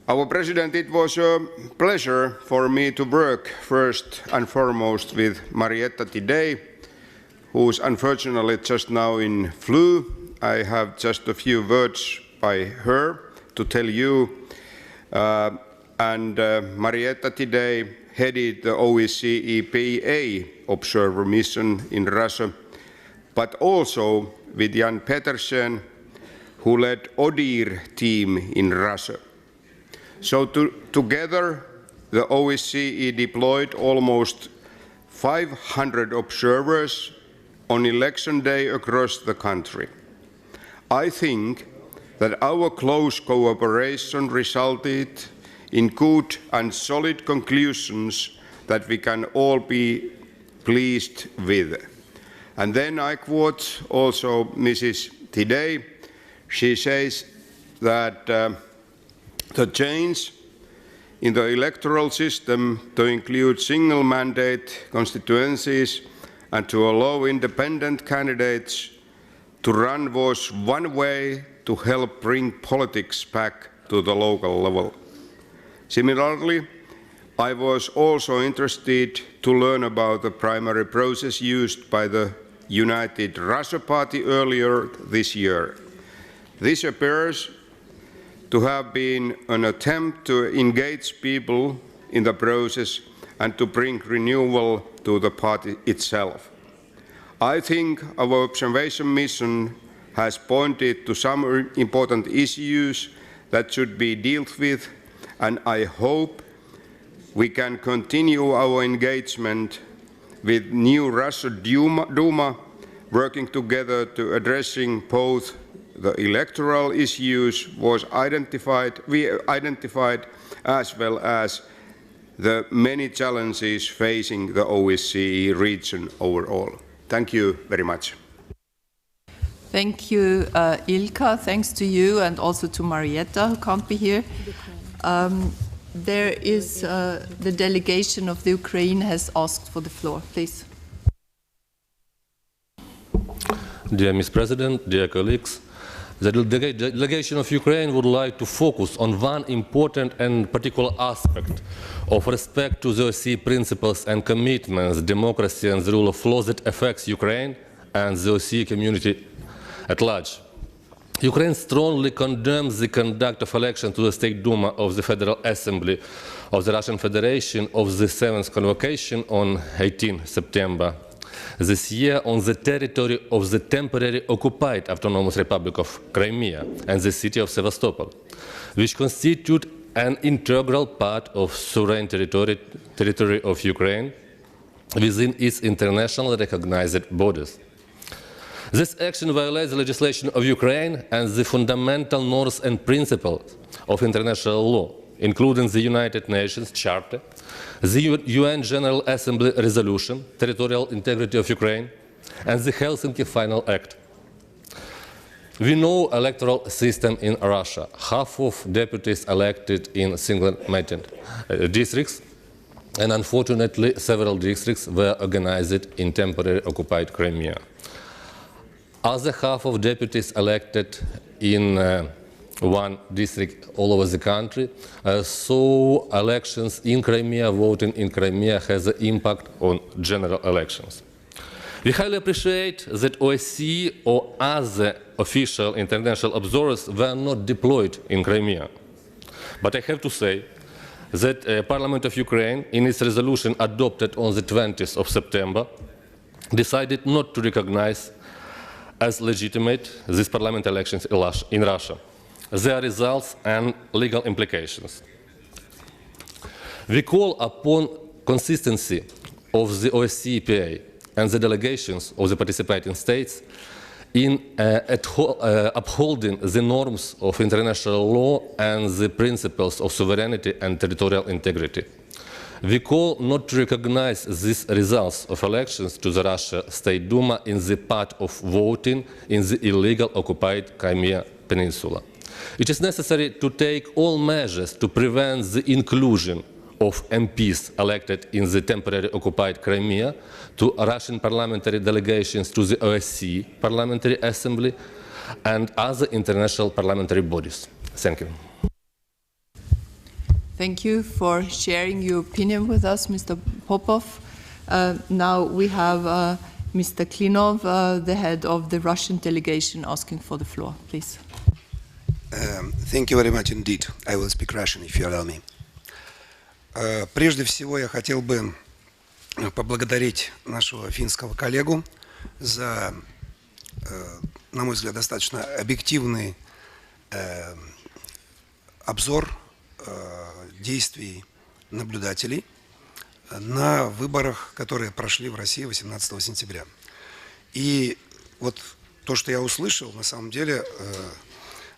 Our President, it was a pleasure for me to work first and foremost with Marietta today, who's unfortunately just now in flu. I have just a few words by her to tell you. Marietta today headed the OSCE PA observer mission in Russia, but also with Jan Petersen, who led ODIHR team in Russia. So together, the OSCE deployed almost 500 observers on election day across the country. I think that our close cooperation resulted in good and solid conclusions that we can all be pleased with. And then I quote also Mrs. Tidey. She says that the change in the electoral system to include single mandate constituencies and to allow independent candidates to run was one way to help bring politics back to the local level. Similarly, I was also interested to learn about the primary process used by the United Russia Party earlier this year. This appears to have been an attempt to engage people in the process and to bring renewal to the party itself. I think our observation mission has pointed to some important issues that should be dealt with, and I hope we can continue our engagement with new Russia Duma, working together to addressing both the electoral issues we identified as well as the many challenges facing the OSCE region overall. Thank you very much. Thank you, Ilka. Thanks to you and also to Marietta, who can't be here. There is the delegation of the Ukraine has asked for the floor. Please. Dear Ms. President, dear colleagues, the delegation of Ukraine would like to focus on one important and particular aspect of respect to the OSCE principles and commitments, democracy and the rule of law that affects Ukraine and the OSCE community at large. Ukraine strongly condemns the conduct of elections to the State Duma of the Federal Assembly of the Russian Federation of the 7th convocation on 18 September this year on the territory of the temporarily occupied Autonomous Republic of Crimea and the city of Sevastopol, which constitute an integral part of sovereign territory of Ukraine within its internationally recognized borders. This action violates the legislation of Ukraine and the fundamental norms and principles of international law, including the United Nations Charter, the UN General Assembly Resolution, Territorial Integrity of Ukraine, and the Helsinki Final Act. We know electoral system in Russia. Half of deputies elected in single-mandate districts, and unfortunately several districts were organized in temporarily occupied Crimea. Other half of deputies elected in one district all over the country, so elections in Crimea, voting in Crimea has an impact on general elections. We highly appreciate that OSCE or other official international observers were not deployed in Crimea. But I have to say that the Parliament of Ukraine, in its resolution adopted on the 20th of September, decided not to recognize as legitimate these parliament elections in Russia, their results and legal implications. We call upon consistency of the OSCE EPA and the delegations of the participating states in upholding the norms of international law and the principles of sovereignty and territorial integrity. We call not to recognize these results of elections to the Russia State Duma in the part of voting in the illegal occupied Crimea Peninsula. It is necessary to take all measures to prevent the inclusion of MPs elected in the temporarily occupied Crimea to Russian parliamentary delegations to the OSCE Parliamentary Assembly and other international parliamentary bodies. Thank you. Thank you for sharing your opinion with us, Mr. Popov. Now we have Mr. Klinov, the head of the Russian delegation, asking for the floor. Please. Thank you very much indeed. I will speak Russian, if you allow me. Прежде всего, я хотел бы поблагодарить нашего финского коллегу за, на мой взгляд, достаточно объективный обзор действий наблюдателей на выборах, которые прошли в России 18 сентября. И вот то, что я услышал, на самом деле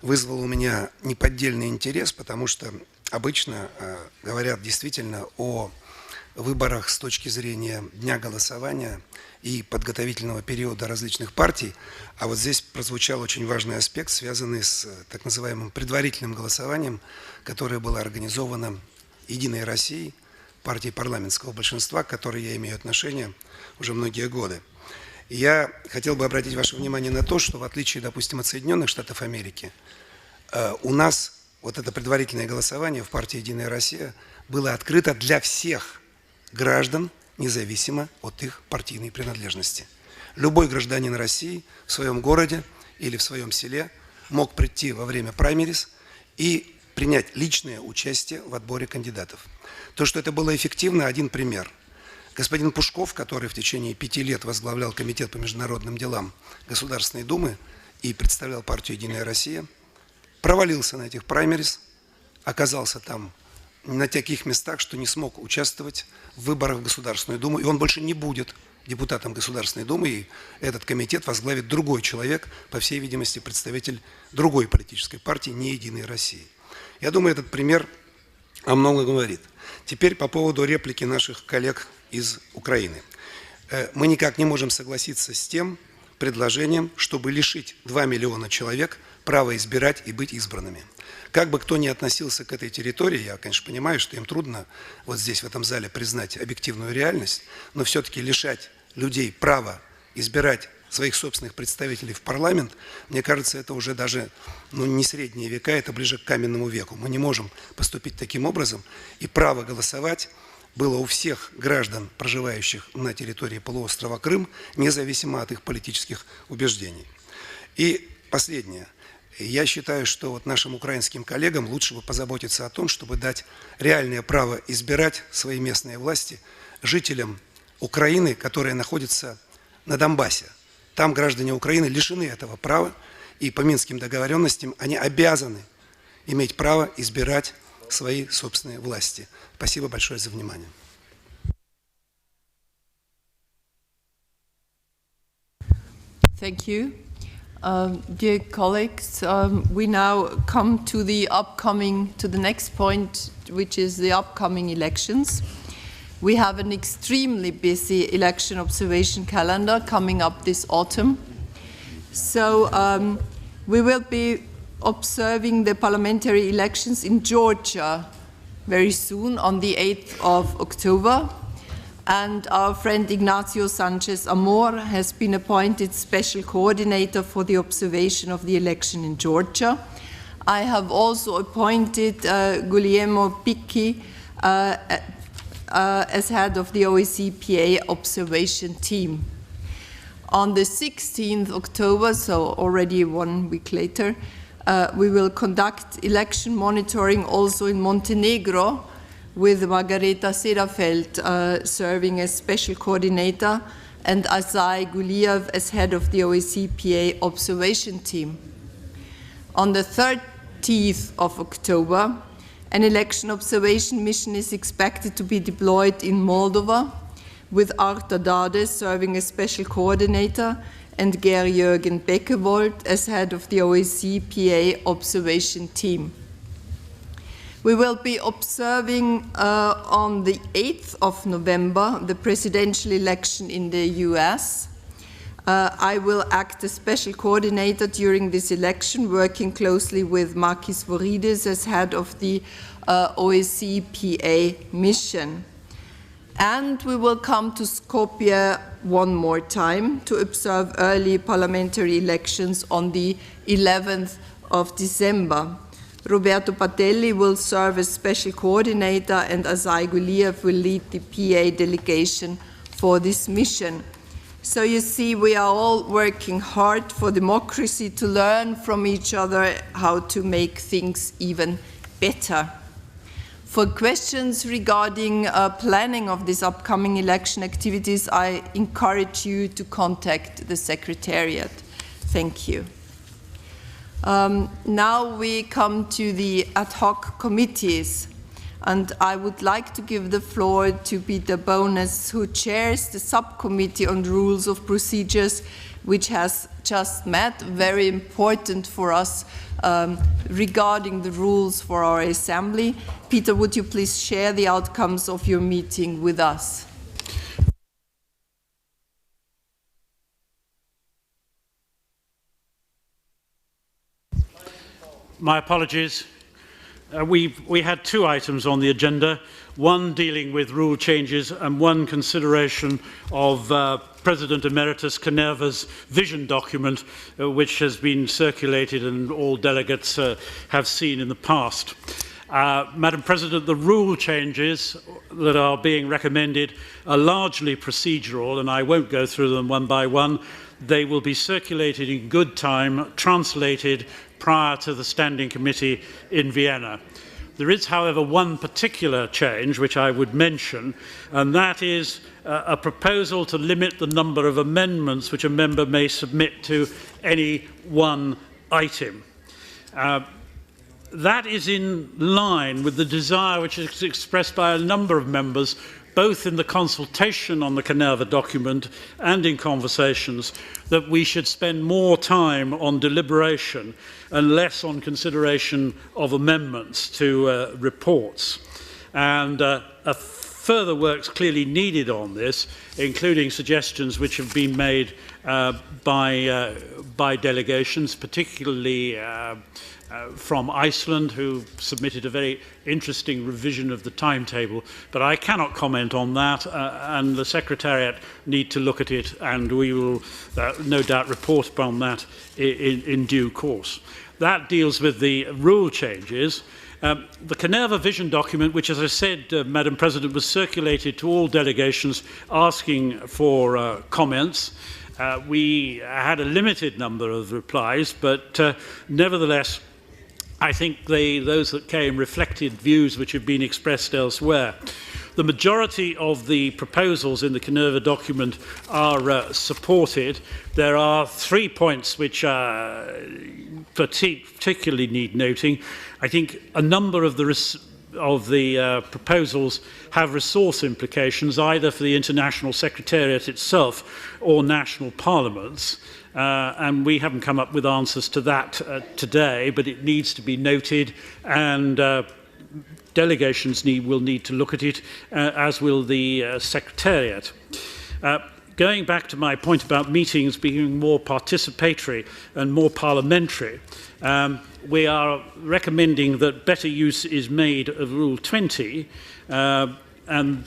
вызвало у меня неподдельный интерес, потому что обычно говорят действительно о выборах с точки зрения дня голосования и подготовительного периода различных партий, а вот здесь прозвучал очень важный аспект, связанный с так называемым предварительным голосованием, которое было организовано «Единой Россией», партией парламентского большинства, к которой я имею отношение уже многие годы. И я хотел бы обратить ваше внимание на то, что в отличие, допустим, от Соединенных Штатов Америки, у нас вот это предварительное голосование в партии «Единая Россия» было открыто для всех граждан, независимо от их партийной принадлежности. Любой гражданин России в своем городе или в своем селе мог прийти во время праймериз и принять личное участие в отборе кандидатов. То, что это было эффективно, один пример. Господин Пушков, который в течение 5 лет возглавлял Комитет по международным делам Государственной Думы и представлял партию «Единая Россия», провалился на этих праймериз, оказался там на таких местах, что не смог участвовать в выборах в Государственную Думу, и он больше не будет депутатом Государственной Думы, и этот комитет возглавит другой человек, по всей видимости, представитель другой политической партии, не «Единой России». Я думаю, этот пример о многом говорит. Теперь по поводу реплики наших коллег из Украины. Мы никак не можем согласиться с тем предложением, чтобы лишить 2 миллиона человек права избирать и быть избранными. Как бы кто ни относился к этой территории, я, конечно, понимаю, что им трудно вот здесь, в этом зале, признать объективную реальность, но все-таки лишать людей права избирать своих собственных представителей в парламент, мне кажется, это уже даже не средние века, это ближе к каменному веку. Мы не можем поступить таким образом, и право голосовать было у всех граждан, проживающих на территории полуострова Крым, независимо от их политических убеждений. И последнее. Я считаю, что вот нашим украинским коллегам лучше бы позаботиться о том, чтобы дать реальное право избирать свои местные власти жителям Украины, которые находятся на Донбассе. Там граждане Украины лишены этого права, и по Минским договоренностям они обязаны иметь право избирать свои собственные власти. Спасибо большое за внимание. Thank you. Dear colleagues, we now come to the next point, which is the upcoming elections. We have an extremely busy election observation calendar coming up this autumn. So we will be observing the parliamentary elections in Georgia very soon on the 8th of October. And our friend Ignacio Sanchez Amor has been appointed special coordinator for the observation of the election in Georgia. I have also appointed Guglielmo Picchi as head of the OSCE PA observation team. On the 16th October, so already 1 week later, we will conduct election monitoring also in Montenegro, with Margareta Sederfeld serving as special coordinator and Asai Guliev as head of the OSCE PA observation team. On the 30th of October, an election observation mission is expected to be deployed in Moldova, with Arta Dade serving as special coordinator and Geir-Jürgen Beckevold as head of the OSCE PA observation team. We will be observing on the 8th of November the presidential election in the US. I will act as special coordinator during this election, working closely with Markis Vorides as head of the OSCE PA mission. And we will come to Skopje one more time to observe early parliamentary elections on the 11th of December. Roberto Patelli will serve as special coordinator, and Asai Guliev will lead the PA delegation for this mission. So you see, we are all working hard for democracy, to learn from each other how to make things even better. For questions regarding planning of these upcoming election activities, I encourage you to contact the Secretariat. Thank you. Now we come to the ad hoc committees, and I would like to give the floor to Peter Bowness, who chairs the subcommittee on rules of procedures, which has just met, very important for us regarding the rules for our assembly. Peter, would you please share the outcomes of your meeting with us? My apologies. We had two items on the agenda, one dealing with rule changes and one consideration of President Emeritus Canerva's vision document, which has been circulated and all delegates have seen in the past. Madam President, the rule changes that are being recommended are largely procedural, and I won't go through them one by one. They will be circulated in good time, translated prior to the Standing Committee in Vienna. There is, however, one particular change which I would mention, and that is a proposal to limit the number of amendments which a member may submit to any one item. That is in line with the desire which is expressed by a number of members, both in the consultation on the Canerva document and in conversations, that we should spend more time on deliberation and less on consideration of amendments to reports. And further work's clearly needed on this, including suggestions which have been made by delegations, particularly from Iceland, who submitted a very interesting revision of the timetable, but I cannot comment on that, and the Secretariat need to look at it, and we will no doubt report upon that in due course. That deals with the rule changes. The Canerva vision document, which, as I said, Madam President, was circulated to all delegations asking for comments. We had a limited number of replies, but nevertheless, I think those that came reflected views which have been expressed elsewhere. The majority of the proposals in the Canerva document are supported. There are 3 points which particularly need noting. I think a number of the proposals have resource implications, either for the International Secretariat itself or national parliaments. And we haven't come up with answers to that today, but it needs to be noted, and delegations will need to look at it, as will the Secretariat. Going back to my point about meetings being more participatory and more parliamentary, we are recommending that better use is made of Rule 20, and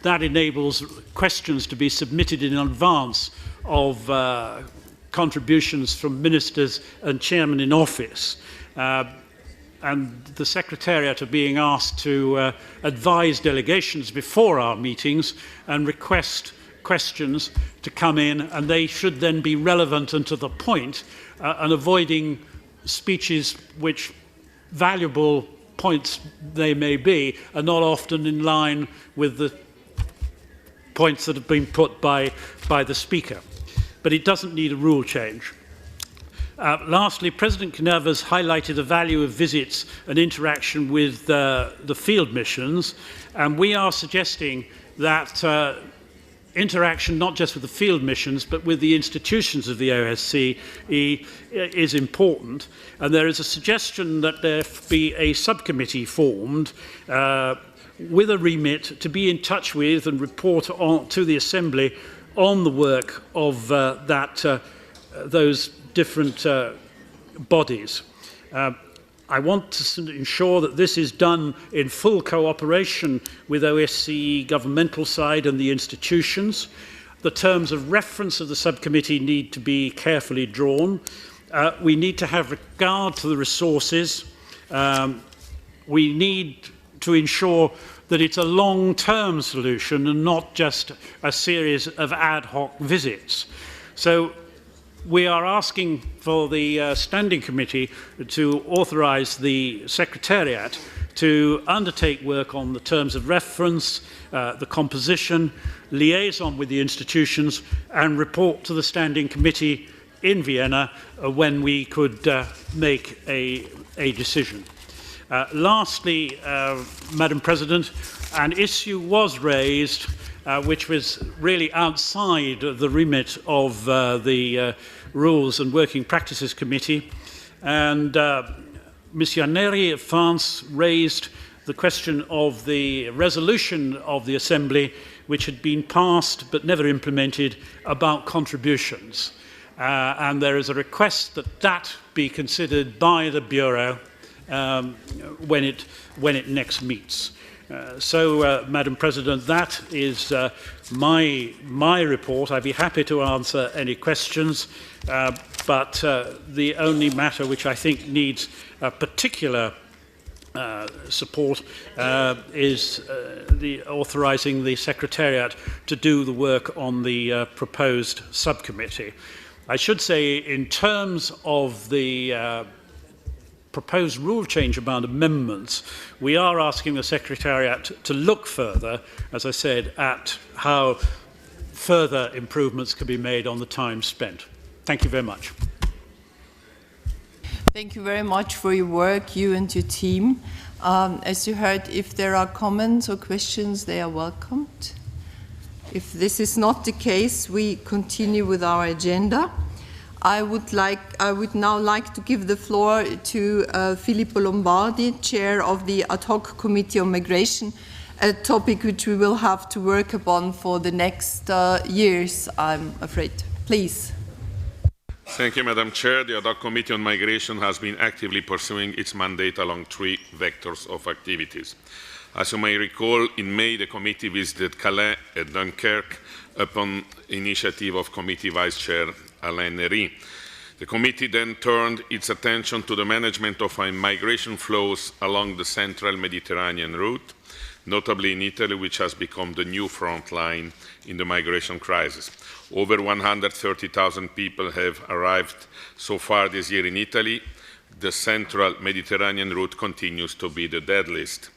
that enables questions to be submitted in advance of contributions from ministers and chairmen in office. And the Secretariat are being asked to advise delegations before our meetings and request questions to come in, and they should then be relevant and to the point, and avoiding speeches which, valuable points they may be, are not often in line with the points that have been put by the Speaker. But it doesn't need a rule change. Lastly, President Canerva has highlighted the value of visits and interaction with the field missions, and we are suggesting that interaction not just with the field missions but with the institutions of the OSCE is important, and there is a suggestion that there be a subcommittee formed with a remit to be in touch with and report to the Assembly on the work of those different bodies. I want to ensure that this is done in full cooperation with OSCE governmental side and the institutions. The terms of reference of the subcommittee need to be carefully drawn. We need to have regard to the resources. We need to ensure that it's a long-term solution and not just a series of ad hoc visits. So we are asking for the Standing Committee to authorise the Secretariat to undertake work on the terms of reference, the composition, liaison with the institutions, and report to the Standing Committee in Vienna when we could make a decision. Lastly, Madam President, an issue was raised which was really outside the remit of the Rules and Working Practices Committee, and Ms. Yaneri of France raised the question of the resolution of the Assembly, which had been passed but never implemented, about contributions. And there is a request that that be considered by the Bureau when it next meets. Madam President, that is my report. I'd be happy to answer any questions, but the only matter which I think needs particular support is authorising the Secretariat to do the work on the proposed subcommittee. I should say, in terms of the proposed rule change about amendments, we are asking the Secretariat to look further, as I said, at how further improvements can be made on the time spent. Thank you very much. Thank you very much for your work, you and your team. As you heard, if there are comments or questions, they are welcomed. If this is not the case, we continue with our agenda. I would now like to give the floor to Filippo Lombardi, Chair of the Ad Hoc Committee on Migration, a topic which we will have to work upon for the next years, I'm afraid. Please. Thank you, Madam Chair. The Ad Hoc Committee on Migration has been actively pursuing its mandate along three vectors of activities. As you may recall, in May, the committee visited Calais and Dunkirk upon initiative of Committee Vice Chair Alain Nery. The committee then turned its attention to the management of migration flows along the central Mediterranean route, notably in Italy, which has become the new front line in the migration crisis. Over 130,000 people have arrived so far this year in Italy. The central Mediterranean route continues to be the deadliest.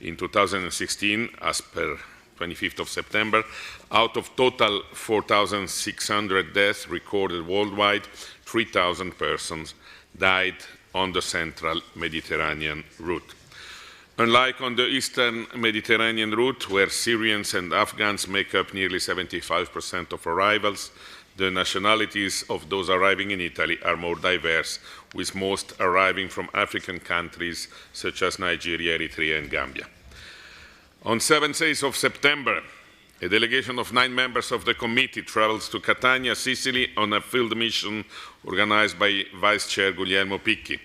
In 2016, as per 25th of September, out of total 4,600 deaths recorded worldwide, 3,000 persons died on the central Mediterranean route. Unlike on the eastern Mediterranean route, where Syrians and Afghans make up nearly 75% of arrivals, the nationalities of those arriving in Italy are more diverse, with most arriving from African countries such as Nigeria, Eritrea, and Gambia. On 7th days of September, a delegation of 9 members of the committee travels to Catania, Sicily, on a field mission organized by Vice Chair Guglielmo Picchi.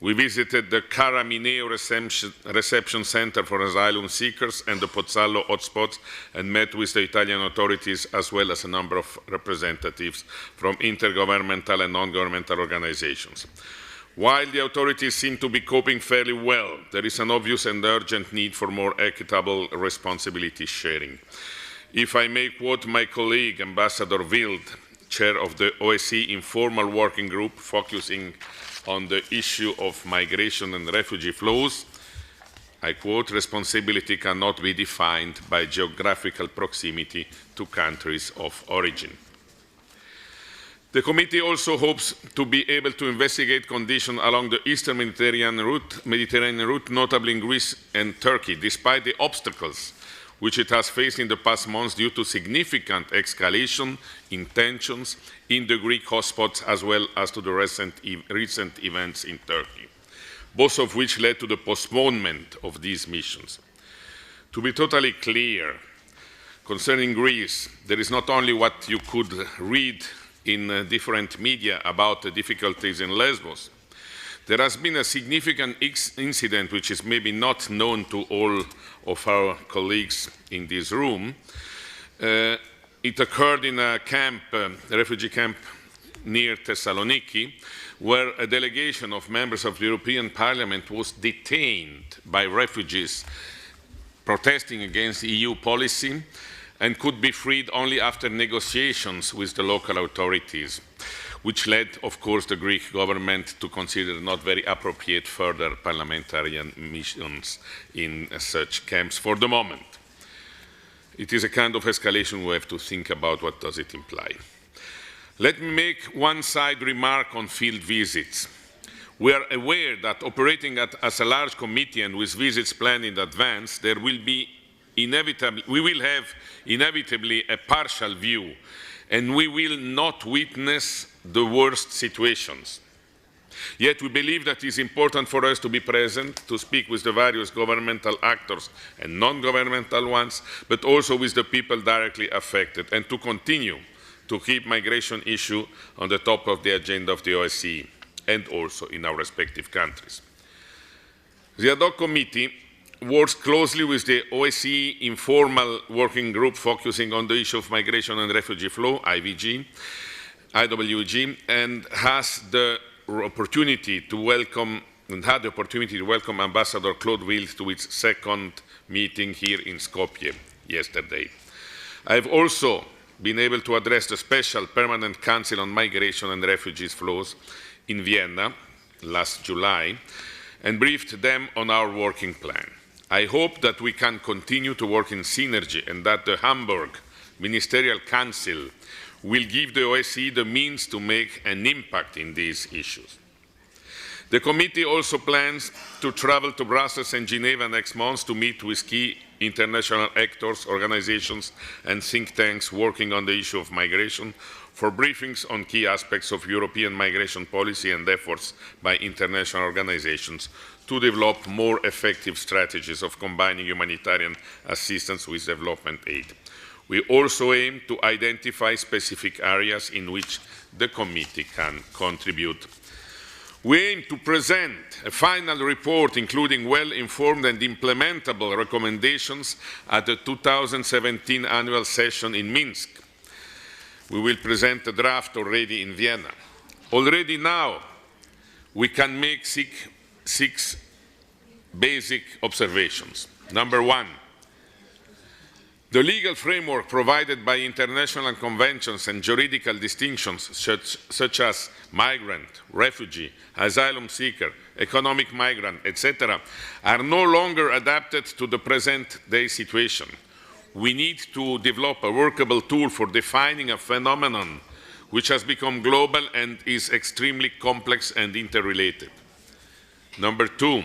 We visited the Caramineo Reception Center for Asylum Seekers and the Pozzallo hotspots and met with the Italian authorities as well as a number of representatives from intergovernmental and non-governmental organizations. While the authorities seem to be coping fairly well, there is an obvious and urgent need for more equitable responsibility sharing. If I may quote my colleague, Ambassador Wild, chair of the OSCE Informal Working Group focusing on the issue of migration and refugee flows, I quote, "Responsibility cannot be defined by geographical proximity to countries of origin." The committee also hopes to be able to investigate conditions along the eastern Mediterranean route, notably in Greece and Turkey, despite the obstacles which it has faced in the past months due to significant escalation in tensions in the Greek hotspots as well as to the recent events in Turkey, both of which led to the postponement of these missions. To be totally clear, concerning Greece, there is not only what you could read in different media about the difficulties in Lesbos. There has been a significant incident which is maybe not known to all of our colleagues in this room. It occurred in a camp, a refugee camp near Thessaloniki, where a delegation of members of the European Parliament was detained by refugees protesting against EU policy and could be freed only after negotiations with the local authorities, which led, of course, the Greek government to consider not very appropriate further parliamentarian missions in such camps for the moment. It is a kind of escalation we have to think about what does it imply. Let me make one side remark on field visits. We are aware that operating as a large committee and with visits planned in advance, we will have inevitably a partial view, and we will not witness the worst situations. Yet we believe that it is important for us to be present, to speak with the various governmental actors and non-governmental ones, but also with the people directly affected, and to continue to keep migration issue on the top of the agenda of the OSCE and also in our respective countries. The ad hoc committee works closely with the OSCE informal working group focusing on the issue of migration and refugee flow, IWG, and has the opportunity to welcome Ambassador Claude Wills to its second meeting here in Skopje yesterday. I have also been able to address the Special Permanent Council on Migration and Refugees Flows in Vienna last July and briefed them on our working plan. I hope that we can continue to work in synergy and that the Hamburg Ministerial Council will give the OSCE the means to make an impact in these issues. The committee also plans to travel to Brussels and Geneva next month to meet with key international actors, organizations, and think tanks working on the issue of migration for briefings on key aspects of European migration policy and efforts by international organizations to develop more effective strategies of combining humanitarian assistance with development aid. We also aim to identify specific areas in which the committee can contribute. We aim to present a final report including well-informed and implementable recommendations at the 2017 annual session in Minsk. We will present a draft already in Vienna. Already now, we can make six basic observations. Number one, the legal framework provided by international conventions and juridical distinctions such as migrant, refugee, asylum seeker, economic migrant, etc., are no longer adapted to the present-day situation. We need to develop a workable tool for defining a phenomenon which has become global and is extremely complex and interrelated. Number two,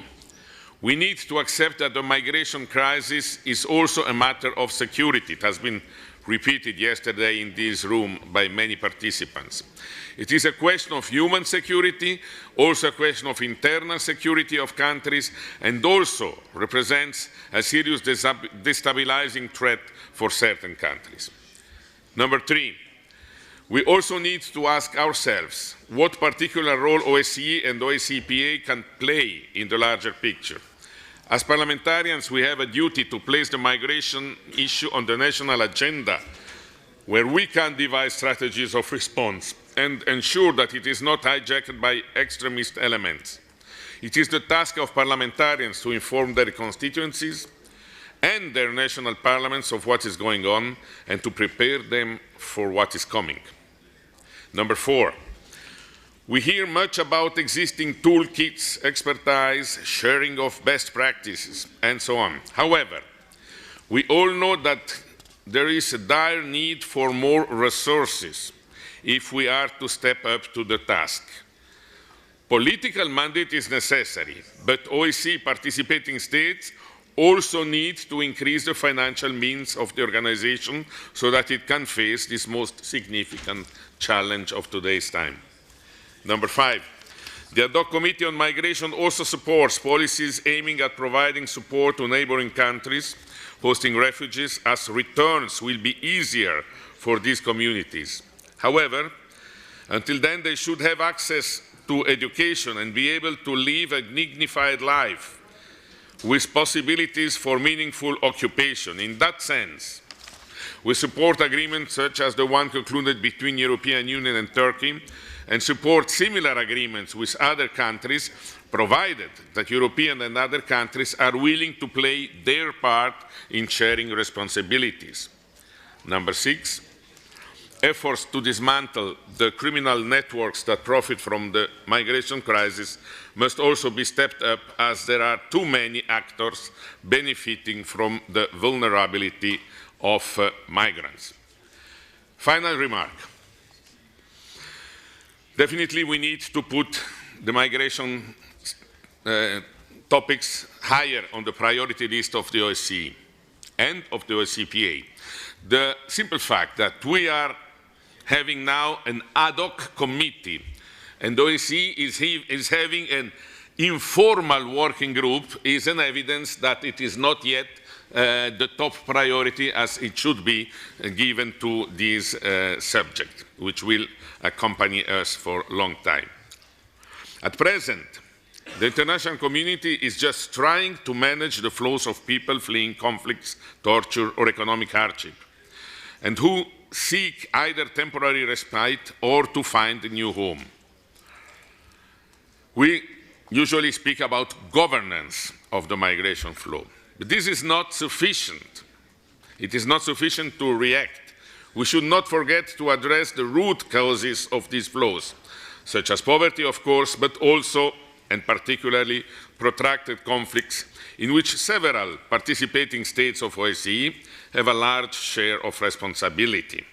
we need to accept that the migration crisis is also a matter of security. It has been repeated yesterday in this room by many participants. It is a question of human security, also a question of internal security of countries, and also represents a serious destabilizing threat for certain countries. Number three, we also need to ask ourselves what particular role OSCE and OSCE-PA can play in the larger picture. As parliamentarians, we have a duty to place the migration issue on the national agenda, where we can devise strategies of response and ensure that it is not hijacked by extremist elements. It is the task of parliamentarians to inform their constituencies and their national parliaments of what is going on and to prepare them for what is coming. Number four, we hear much about existing toolkits, expertise, sharing of best practices, and so on. However, we all know that there is a dire need for more resources if we are to step up to the task. Political mandate is necessary, but OSCE participating states also need to increase the financial means of the organization so that it can face this most significant challenge of today's time. Number five, the ad hoc Committee on Migration also supports policies aiming at providing support to neighboring countries hosting refugees, as returns will be easier for these communities. However, until then, they should have access to education and be able to live a dignified life with possibilities for meaningful occupation. In that sense, we support agreements such as the one concluded between the European Union and Turkey, and support similar agreements with other countries, provided that European and other countries are willing to play their part in sharing responsibilities. Number six, efforts to dismantle the criminal networks that profit from the migration crisis must also be stepped up, as there are too many actors benefiting from the vulnerability of migrants. Final remark. Definitely we need to put the migration topics higher on the priority list of the OSCE and of the OSCE. The simple fact that we are having now an ad hoc committee and the OSCE is having an informal working group is an evidence that it is not yet the top priority as it should be given to this subject, which will accompany us for a long time. At present, the international community is just trying to manage the flows of people fleeing conflicts, torture, or economic hardship, and who seek either temporary respite or to find a new home. We usually speak about governance of the migration flow, but this is not sufficient. It is not sufficient to react. We should not forget to address the root causes of these flows, such as poverty, of course, but also, and particularly, protracted conflicts in which several participating states of OSCE have a large share of responsibility.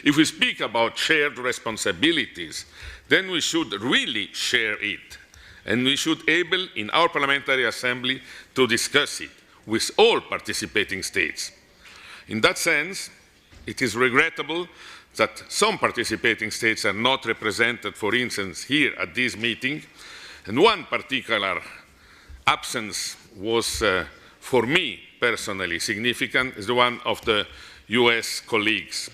If we speak about shared responsibilities, then we should really share it, and we should be able, in our Parliamentary Assembly, to discuss it with all participating states. In that sense, it is regrettable that some participating states are not represented, for instance, here at this meeting, and one particular absence was, for me personally, significant, is the one of the US colleagues.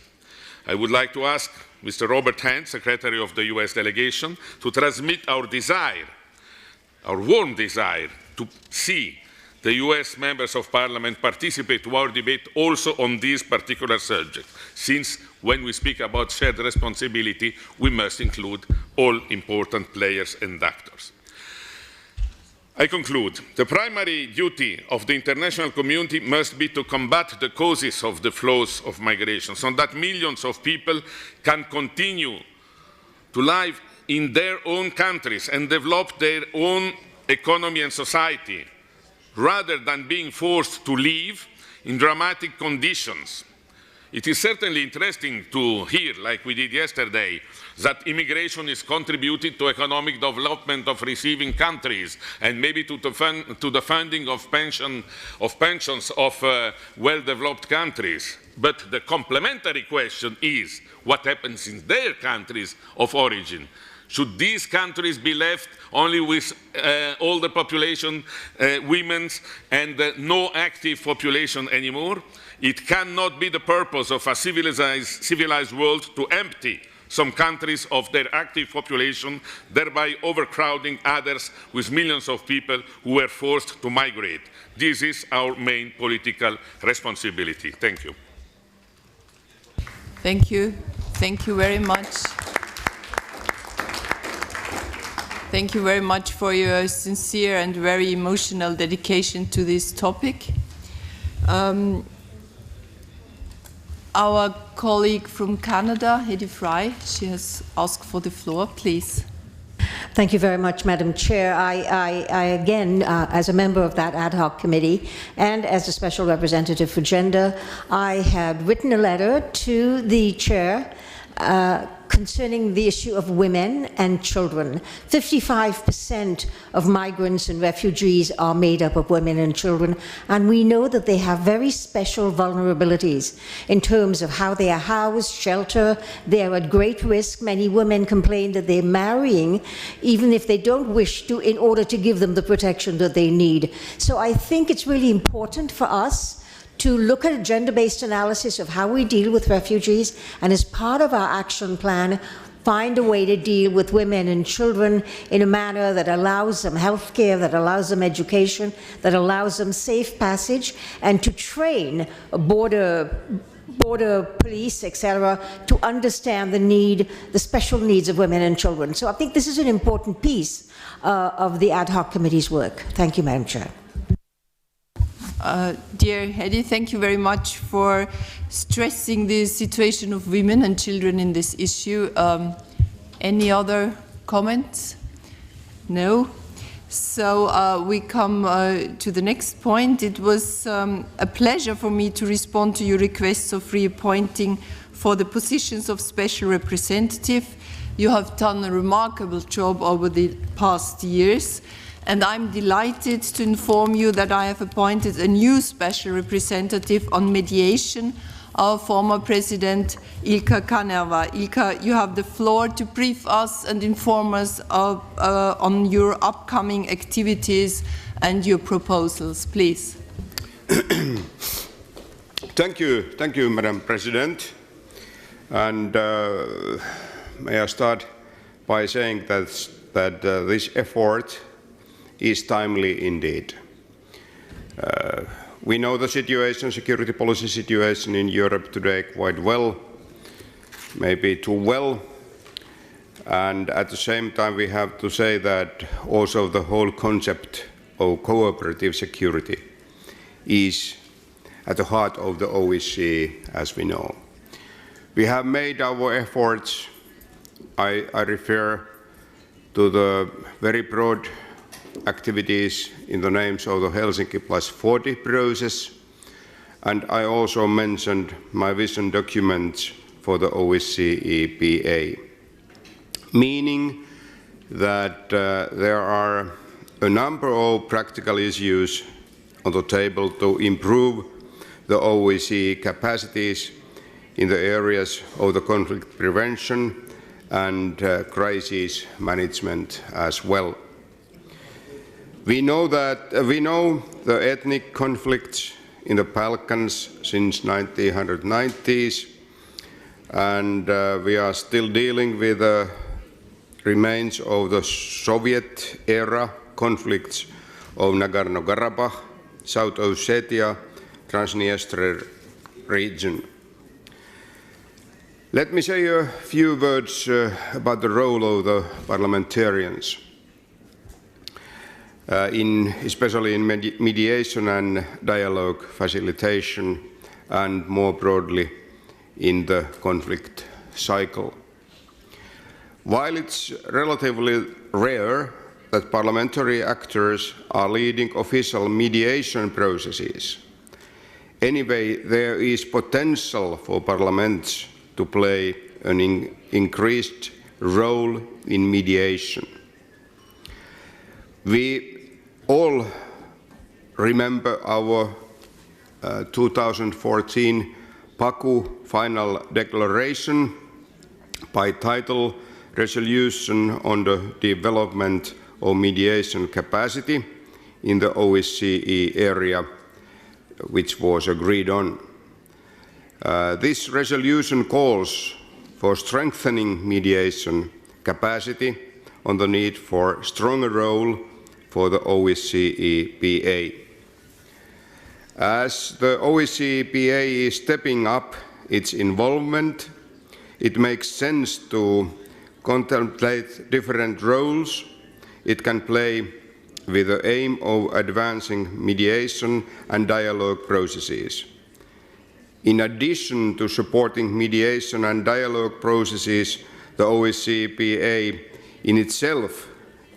I would like to ask Mr. Robert Hand, Secretary of the US delegation, to transmit our desire, our warm desire, to see the US members of parliament participate to our debate also on this particular subject, since when we speak about shared responsibility, we must include all important players and actors. I conclude. The primary duty of the international community must be to combat the causes of the flows of migration, so that millions of people can continue to live in their own countries and develop their own economy and society, rather than being forced to live in dramatic conditions. It is certainly interesting to hear, like we did yesterday, that immigration is contributing to economic development of receiving countries and maybe to the funding of pensions of well-developed countries. But the complementary question is what happens in their countries of origin. Should these countries be left only with older population, women, and no active population anymore? It cannot be the purpose of a civilized world to empty some countries of their active population, thereby overcrowding others with millions of people who were forced to migrate. This is our main political responsibility. Thank you. Thank you. Thank you very much. Thank you very much for your sincere and very emotional dedication to this topic. Our colleague from Canada, Hedy Fry, she has asked for the floor, please. Thank you very much, Madam Chair. I again, as a member of that ad hoc committee and as a special representative for gender, I had written a letter to the chair concerning the issue of women and children. 55% of migrants and refugees are made up of women and children, and we know that they have very special vulnerabilities in terms of how they are housed, shelter. They are at great risk. Many women complain that they're marrying even if they don't wish to, in order to give them the protection that they need. So I think it's really important for us to look at a gender-based analysis of how we deal with refugees, and as part of our action plan, find a way to deal with women and children in a manner that allows them health care, that allows them education, that allows them safe passage, and to train border police, etc., to understand the special needs of women and children. So I think this is an important piece of the ad hoc committee's work. Thank you, Madam Chair. Dear Hedy, thank you very much for stressing the situation of women and children in this issue. Any other comments? No? So we come to the next point. It was a pleasure for me to respond to your requests of reappointing for the positions of special representative. You have done a remarkable job over the past years, and I'm delighted to inform you that I have appointed a new special representative on mediation, our former President Ilkka Kanerva. Ilkka, you have the floor to brief us and inform us on your upcoming activities and your proposals, please. Thank you, Madam President. And may I start by saying that this effort is timely indeed. We know the situation, security policy situation in Europe today quite well, maybe too well. And at the same time, we have to say that also the whole concept of cooperative security is at the heart of the OSCE, as we know. We have made our efforts. I refer to the very broad activities in the names of the Helsinki Plus 40 process, and I also mentioned my vision documents for the OSCE PA, meaning that there are a number of practical issues on the table to improve the OSCE capacities in the areas of the conflict prevention and crisis management as well. We know the ethnic conflicts in the Balkans since 1990s, and we are still dealing with the remains of the Soviet-era conflicts of Nagorno-Karabakh, South Ossetia, Transnistria region. Let me say a few words about the role of the parliamentarians, especially in mediation and dialogue facilitation, and more broadly in the conflict cycle. While it's relatively rare that parliamentary actors are leading official mediation processes, anyway, there is potential for parliaments to play an increased role in mediation. We all remember our 2014 Baku final declaration by title Resolution on the Development of Mediation Capacity in the OSCE area, which was agreed on. This resolution calls for strengthening mediation capacity on the need for a stronger role for the OSCE PA. As the OSCE PA is stepping up its involvement, it makes sense to contemplate different roles it can play with the aim of advancing mediation and dialogue processes. In addition to supporting mediation and dialogue processes, the OSCE PA in itself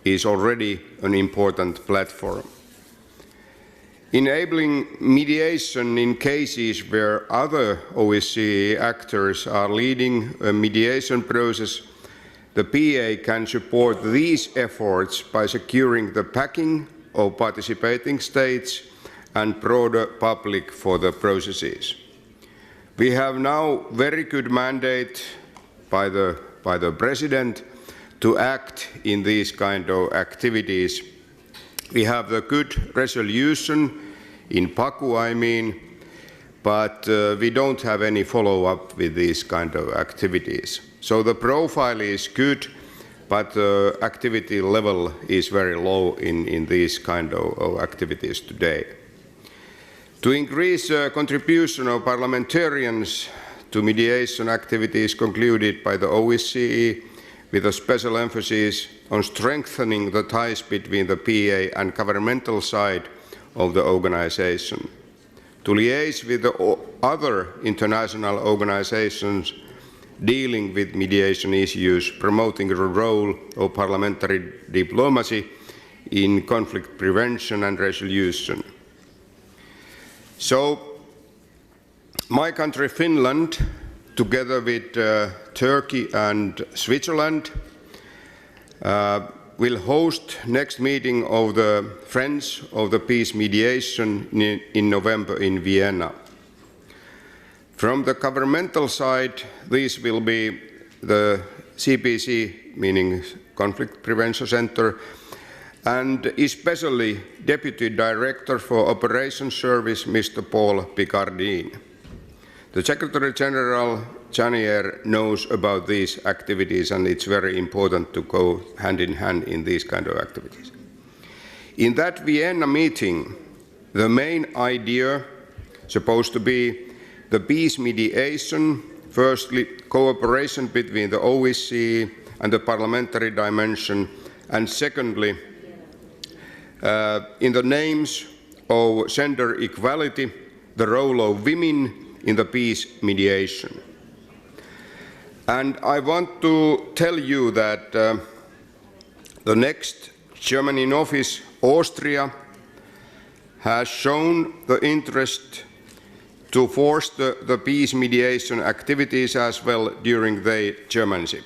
is already an important platform. Enabling mediation in cases where other OSCE actors are leading a mediation process, the PA can support these efforts by securing the backing of participating states and broader public for the processes. We have now a very good mandate by the President to act in these kind of activities. We have the good resolution in Baku, but we don't have any follow-up with these kind of activities. So the profile is good, but the activity level is very low in these kind of activities today. To increase contribution of parliamentarians to mediation activities concluded by the OSCE, with a special emphasis on strengthening the ties between the PA and governmental side of the organization. To liaise with the other international organizations dealing with mediation issues, promoting the role of parliamentary diplomacy in conflict prevention and resolution. So, my country, Finland, together with Turkey and Switzerland, will host next meeting of the Friends of the Peace Mediation in November in Vienna. From the governmental side, this will be the CPC, meaning Conflict Prevention Center, and especially Deputy Director for Operations Service, Mr. Paul Picardin. The Secretary General Chanier knows about these activities, and it's very important to go hand in hand in these kind of activities. In that Vienna meeting, the main idea supposed to be the peace mediation, firstly cooperation between the OSCE and the parliamentary dimension, and secondly, in the names of gender equality, the role of women in the peace mediation. And I want to tell you that the next German in office, Austria, has shown the interest to force the peace mediation activities as well during their chairmanship.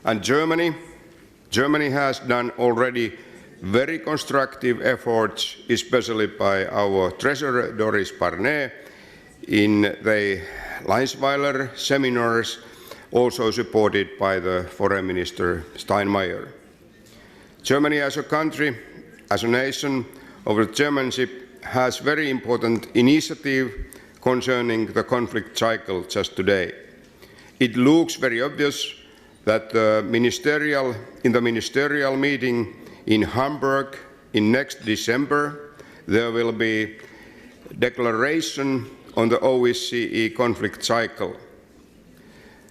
And Germany has done already very constructive efforts, especially by our Treasurer Doris Barnet in the Leinsweiler seminars, also supported by the Foreign Minister Steinmeier. Germany as a country, as a nation of the chairmanship, has very important initiative concerning the conflict cycle just today. It looks very obvious that in the ministerial meeting in Hamburg in next December, there will be declaration on the OSCE conflict cycle.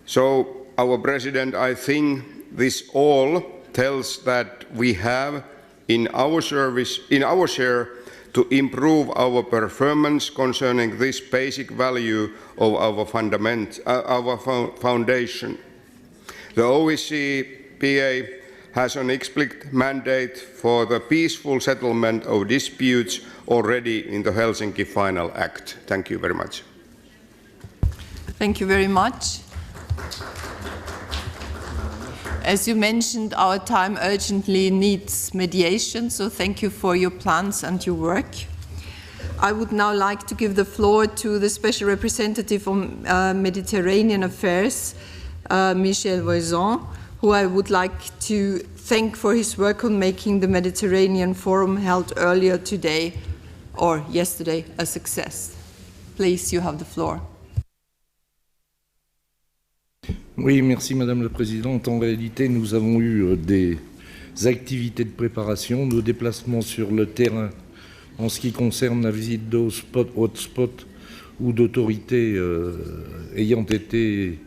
So, our President, I think this all tells that we have in our share to improve our performance concerning this basic value of our foundation. The OSCE PA has an explicit mandate for the peaceful settlement of disputes already in the Helsinki Final Act. Thank you very much. Thank you very much. As you mentioned, our time urgently needs mediation, so thank you for your plans and your work. I would now like to give the floor to the Special Representative on Mediterranean Affairs, Michel Voisin, who I would like to thank for his work on making the Mediterranean Forum held earlier today, or yesterday, a success. Please, you have the floor. Oui, merci Madame la Présidente. En réalité, nous avons eu des activités de préparation, nos déplacements sur le terrain en ce qui concerne la visite de hotspots ou d'autorités ayant été,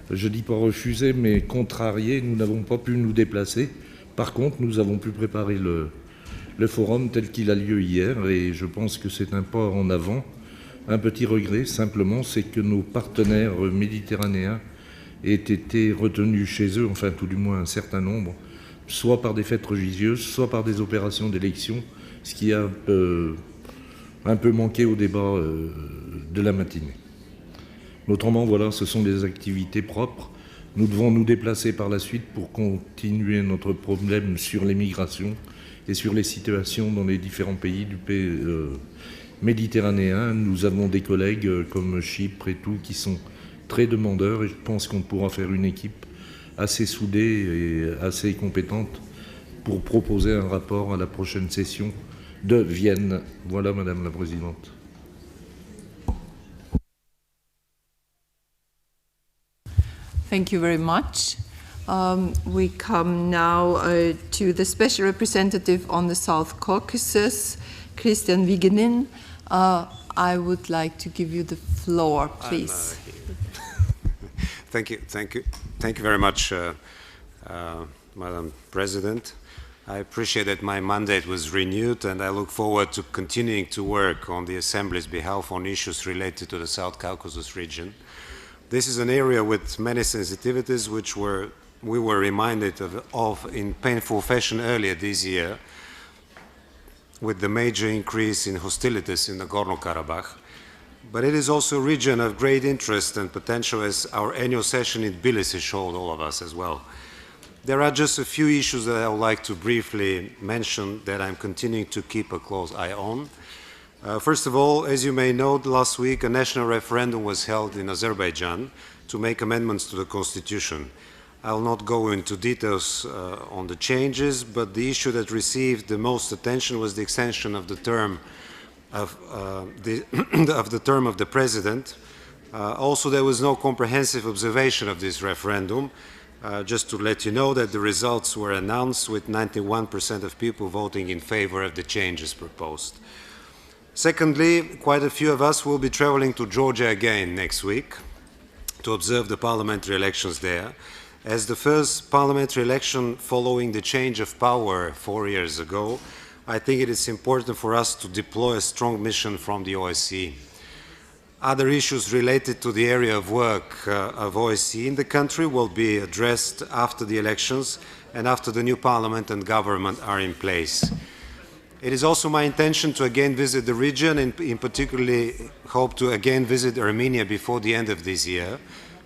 je ne dis pas refusées, mais contrariées. Nous n'avons pas pu nous déplacer. Par contre, nous avons pu préparer le forum tel qu'il a lieu hier et je pense que c'est un pas en avant. Un petit regret, simplement, c'est que nos partenaires méditerranéens aient été retenus chez eux, enfin tout du moins un certain nombre, soit par des fêtes religieuses, soit par des opérations d'élection, ce qui a un peu manqué au débat de la matinée. Autrement, voilà, ce sont des activités propres. Nous devons nous déplacer par la suite pour continuer notre problème sur les migrations et sur les situations dans les différents pays du pays méditerranéen. Nous avons des collègues comme Chypre et tout qui sont très demandeurs et je pense qu'on pourra faire une équipe assez soudée et assez compétente pour proposer un rapport à la prochaine session de Vienne. Voilà, Madame la Présidente. Thank you very much. We come now to the Special Representative on the South Caucasus, Christian Vigenin. I would like to give you the floor, please. Thank you very much, Madam President. I appreciate that my mandate was renewed and I look forward to continuing to work on the Assembly's behalf on issues related to the South Caucasus region. This is an area with many sensitivities which we were reminded of in painful fashion earlier this year with the major increase in hostilities in Nagorno-Karabakh. but it is also a region of great interest and potential, as our annual session in Tbilisi showed all of us as well. There are just a few issues that I would like to briefly mention that I'm continuing to keep a close eye on. First of all, as you may know, last week a national referendum was held in Azerbaijan to make amendments to the constitution. I will not go into details on the changes, but the issue that received the most attention was the extension of the term of the term of the president. Also, there was no comprehensive observation of this referendum. Just to let you know that the results were announced with 91% of people voting in favor of the changes proposed. Secondly, quite a few of us will be traveling to Georgia again next week to observe the parliamentary elections there. As the first parliamentary election following the change of power 4 years ago, I think it is important for us to deploy a strong mission from the OSCE. Other issues related to the area of work of OSCE in the country will be addressed after the elections and after the new parliament and government are in place. It is also my intention to again visit the region and in particularly hope to again visit Armenia before the end of this year.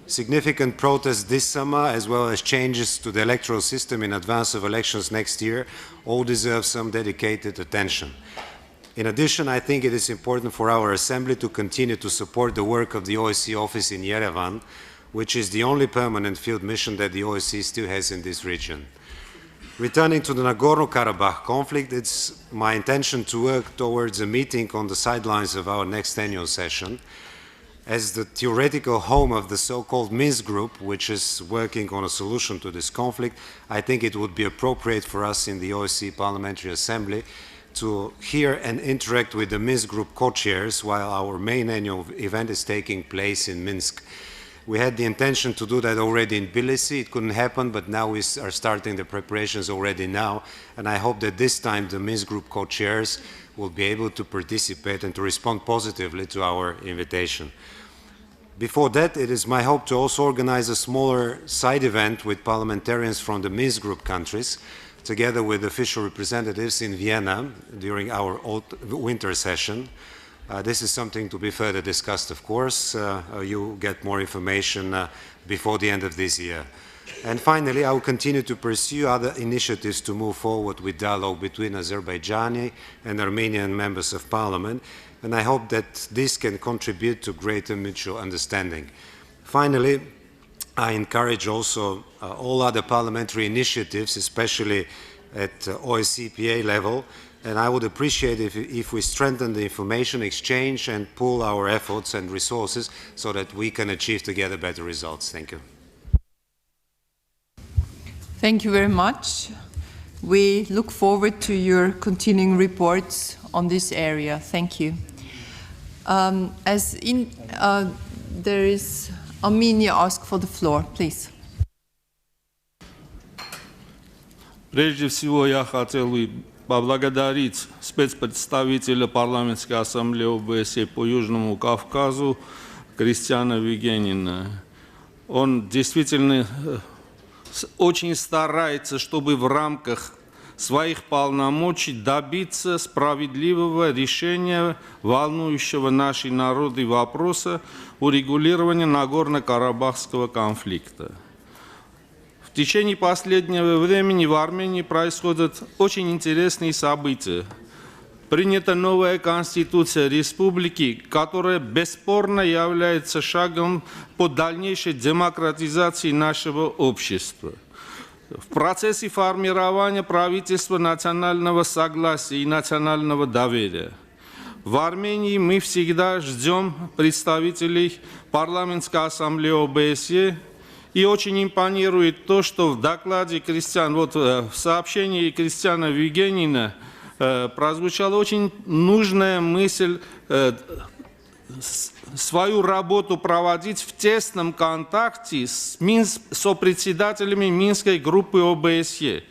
Significant protests this summer, as well as changes to the electoral system in advance of elections next year, all deserve some dedicated attention. In addition, I think it is important for our Assembly to continue to support the work of the OSCE office in Yerevan, which is the only permanent field mission that the OSCE still has in this region. Returning to the Nagorno-Karabakh conflict, it's my intention to work towards a meeting on the sidelines of our next annual session. As the theoretical home of the so-called Minsk Group, which is working on a solution to this conflict, I think it would be appropriate for us in the OSCE Parliamentary Assembly to hear and interact with the Minsk Group co-chairs while our main annual event is taking place in Minsk. We had the intention to do that already in Tbilisi. It couldn't happen, but now we are starting the preparations already now, and I hope that this time the Minsk Group co-chairs will be able to participate and to respond positively to our invitation. Before that, it is my hope to also organize a smaller side event with parliamentarians from the Minsk Group countries, together with official representatives in Vienna during our winter session. This is something to be further discussed, of course. You'll get more information before the end of this year. And finally, I will continue to pursue other initiatives to move forward with dialogue between Azerbaijani and Armenian members of parliament, and I hope that this can contribute to greater mutual understanding. Finally, I encourage also all other parliamentary initiatives, especially at OSCE PA level, and I would appreciate if we strengthen the information exchange and pool our efforts and resources so that we can achieve together better results. Thank you. Thank you very much. We look forward to your continuing reports on this area. Thank you. There is Armenia asked for the floor, please. Прежде всего, я хотел бы поблагодарить спецпредставителя Парламентской ассамблеи ОБСЕ по Южному Кавказу Кристиана Вигенина. Он действительно очень старается, чтобы в рамках своих полномочий добиться справедливого решения волнующего наши народы вопроса урегулирования Нагорно-Карабахского конфликта. В течение последнего времени в Армении происходят очень интересные события. Принята новая конституция республики, которая бесспорно является шагом по дальнейшей демократизации нашего общества. В процессе формирования правительства национального согласия и национального доверия. В Армении мы всегда ждем представителей парламентской ассамблеи ОБСЕ, и очень импонирует то, что в докладе в сообщении Кристиана Вигенина прозвучала очень нужная мысль свою работу проводить в тесном контакте с сопредседателями Минской группы ОБСЕ.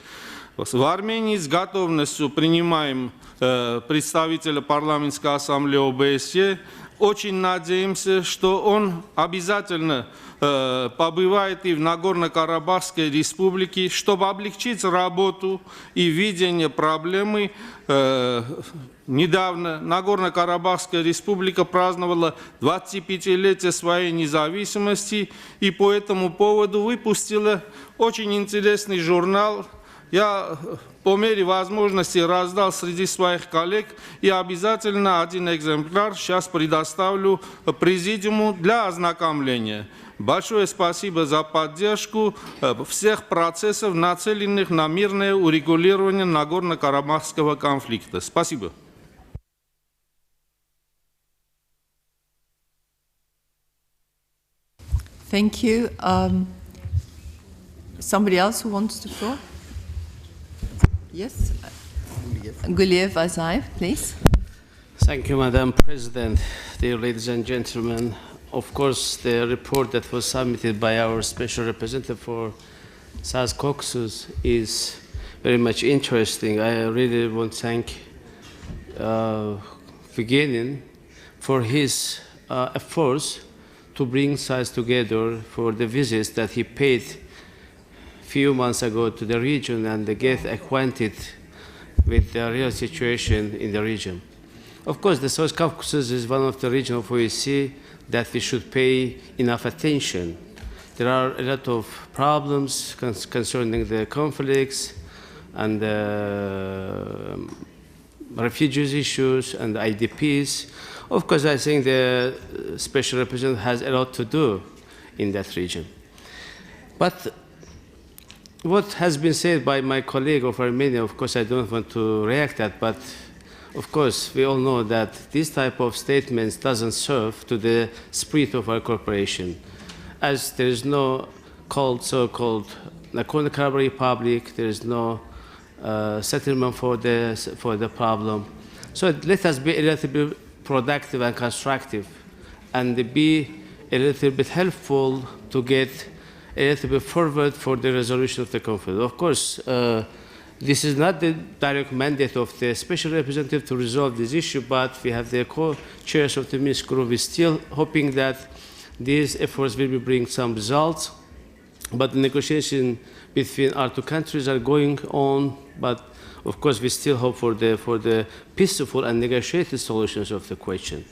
В Армении с готовностью принимаем представителя парламентской ассамблеи ОБСЕ. очень надеемся, что он обязательно побывает и в Нагорно-Карабахской республике, чтобы облегчить работу и видение проблемы. Недавно Нагорно-Карабахская республика праздновала 25-летие своей независимости и по этому поводу выпустила очень интересный журнал. Я по мере возможности раздал среди своих коллег и обязательно один экземпляр сейчас предоставлю президиуму для ознакомления. Большое спасибо за поддержку всех процессов, нацеленных на мирное урегулирование Нагорно-Карабахского конфликта. Спасибо. Thank you. Somebody else who wants the floor? Yes. Guliev Azaev, please. Thank you, Madam President. Dear ladies and gentlemen, of course, the report that was submitted by our Special Representative for South Caucasus is very much interesting. I really want to thank Vigenin for his efforts to bring sides together for the visits that he paid a few months ago to the region and get acquainted with the real situation in the region. Of course, the South Caucasus is one of the regions of OSCE that we should pay enough attention. There are a lot of problems concerning the conflicts and refugees issues and IDPs. Of course, I think the Special Representative has a lot to do in that region. But what has been said by my colleague of Armenia, of course, I don't want to react that, but of course, we all know that this type of statements doesn't serve to the spirit of our cooperation. As there is no so-called Nagorno-Karabakh Republic, there is no settlement for the problem. So let us be a little bit productive and constructive and be a little bit helpful to get a little bit forward for the resolution of the conflict. Of course, this is not the direct mandate of the Special Representative to resolve this issue, but we have the co-chairs of the Minsk group. We're still hoping that these efforts will bring some results. But the negotiations between our two countries are going on, but of course we still hope for the peaceful and negotiated solutions of the question,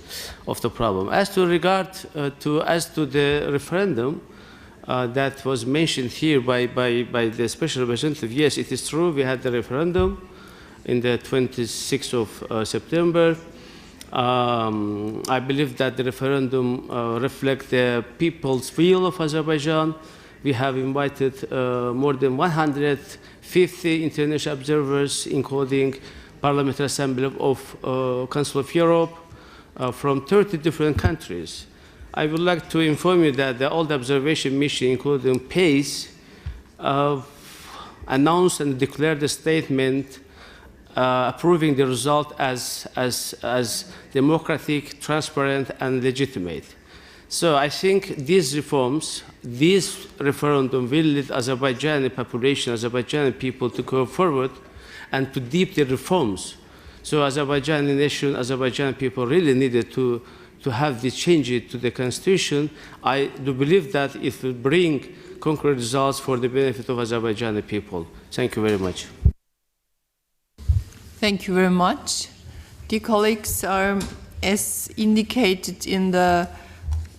of the problem. As to the referendum, that was mentioned here by the Special Representative. Yes, it is true. We had the referendum in the 26th of September. I believe that the referendum reflects the people's will of Azerbaijan. We have invited more than 150 international observers, including Parliamentary Assembly of Council of Europe, from 30 different countries. I would like to inform you that the old observation mission, including PACE, announced and declared a statement approving the result as democratic, transparent, and legitimate. So I think these reforms, this referendum will lead Azerbaijani population, Azerbaijani people to go forward and to deep the reforms. So Azerbaijani nation, Azerbaijani people really needed to have this change to the constitution. I do believe that it will bring concrete results for the benefit of Azerbaijani people. Thank you very much. Thank you very much. Dear colleagues, as indicated in the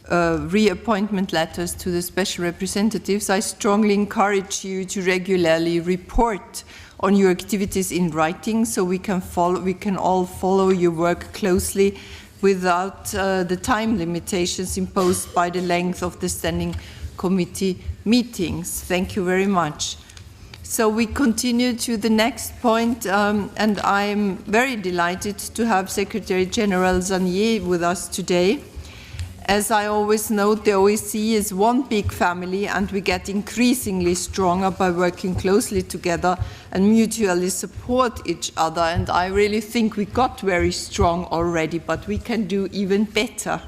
reappointment letters to the special representatives, I strongly encourage you to regularly report on your activities in writing so we can all follow your work closely without the time limitations imposed by the length of the standing committee meetings. Thank you very much. So we continue to the next point, and I'm very delighted to have Secretary General Zanier with us today. As I always note, the OSCE is one big family, and we get increasingly stronger by working closely together and mutually support each other. And I really think we got very strong already, but we can do even better.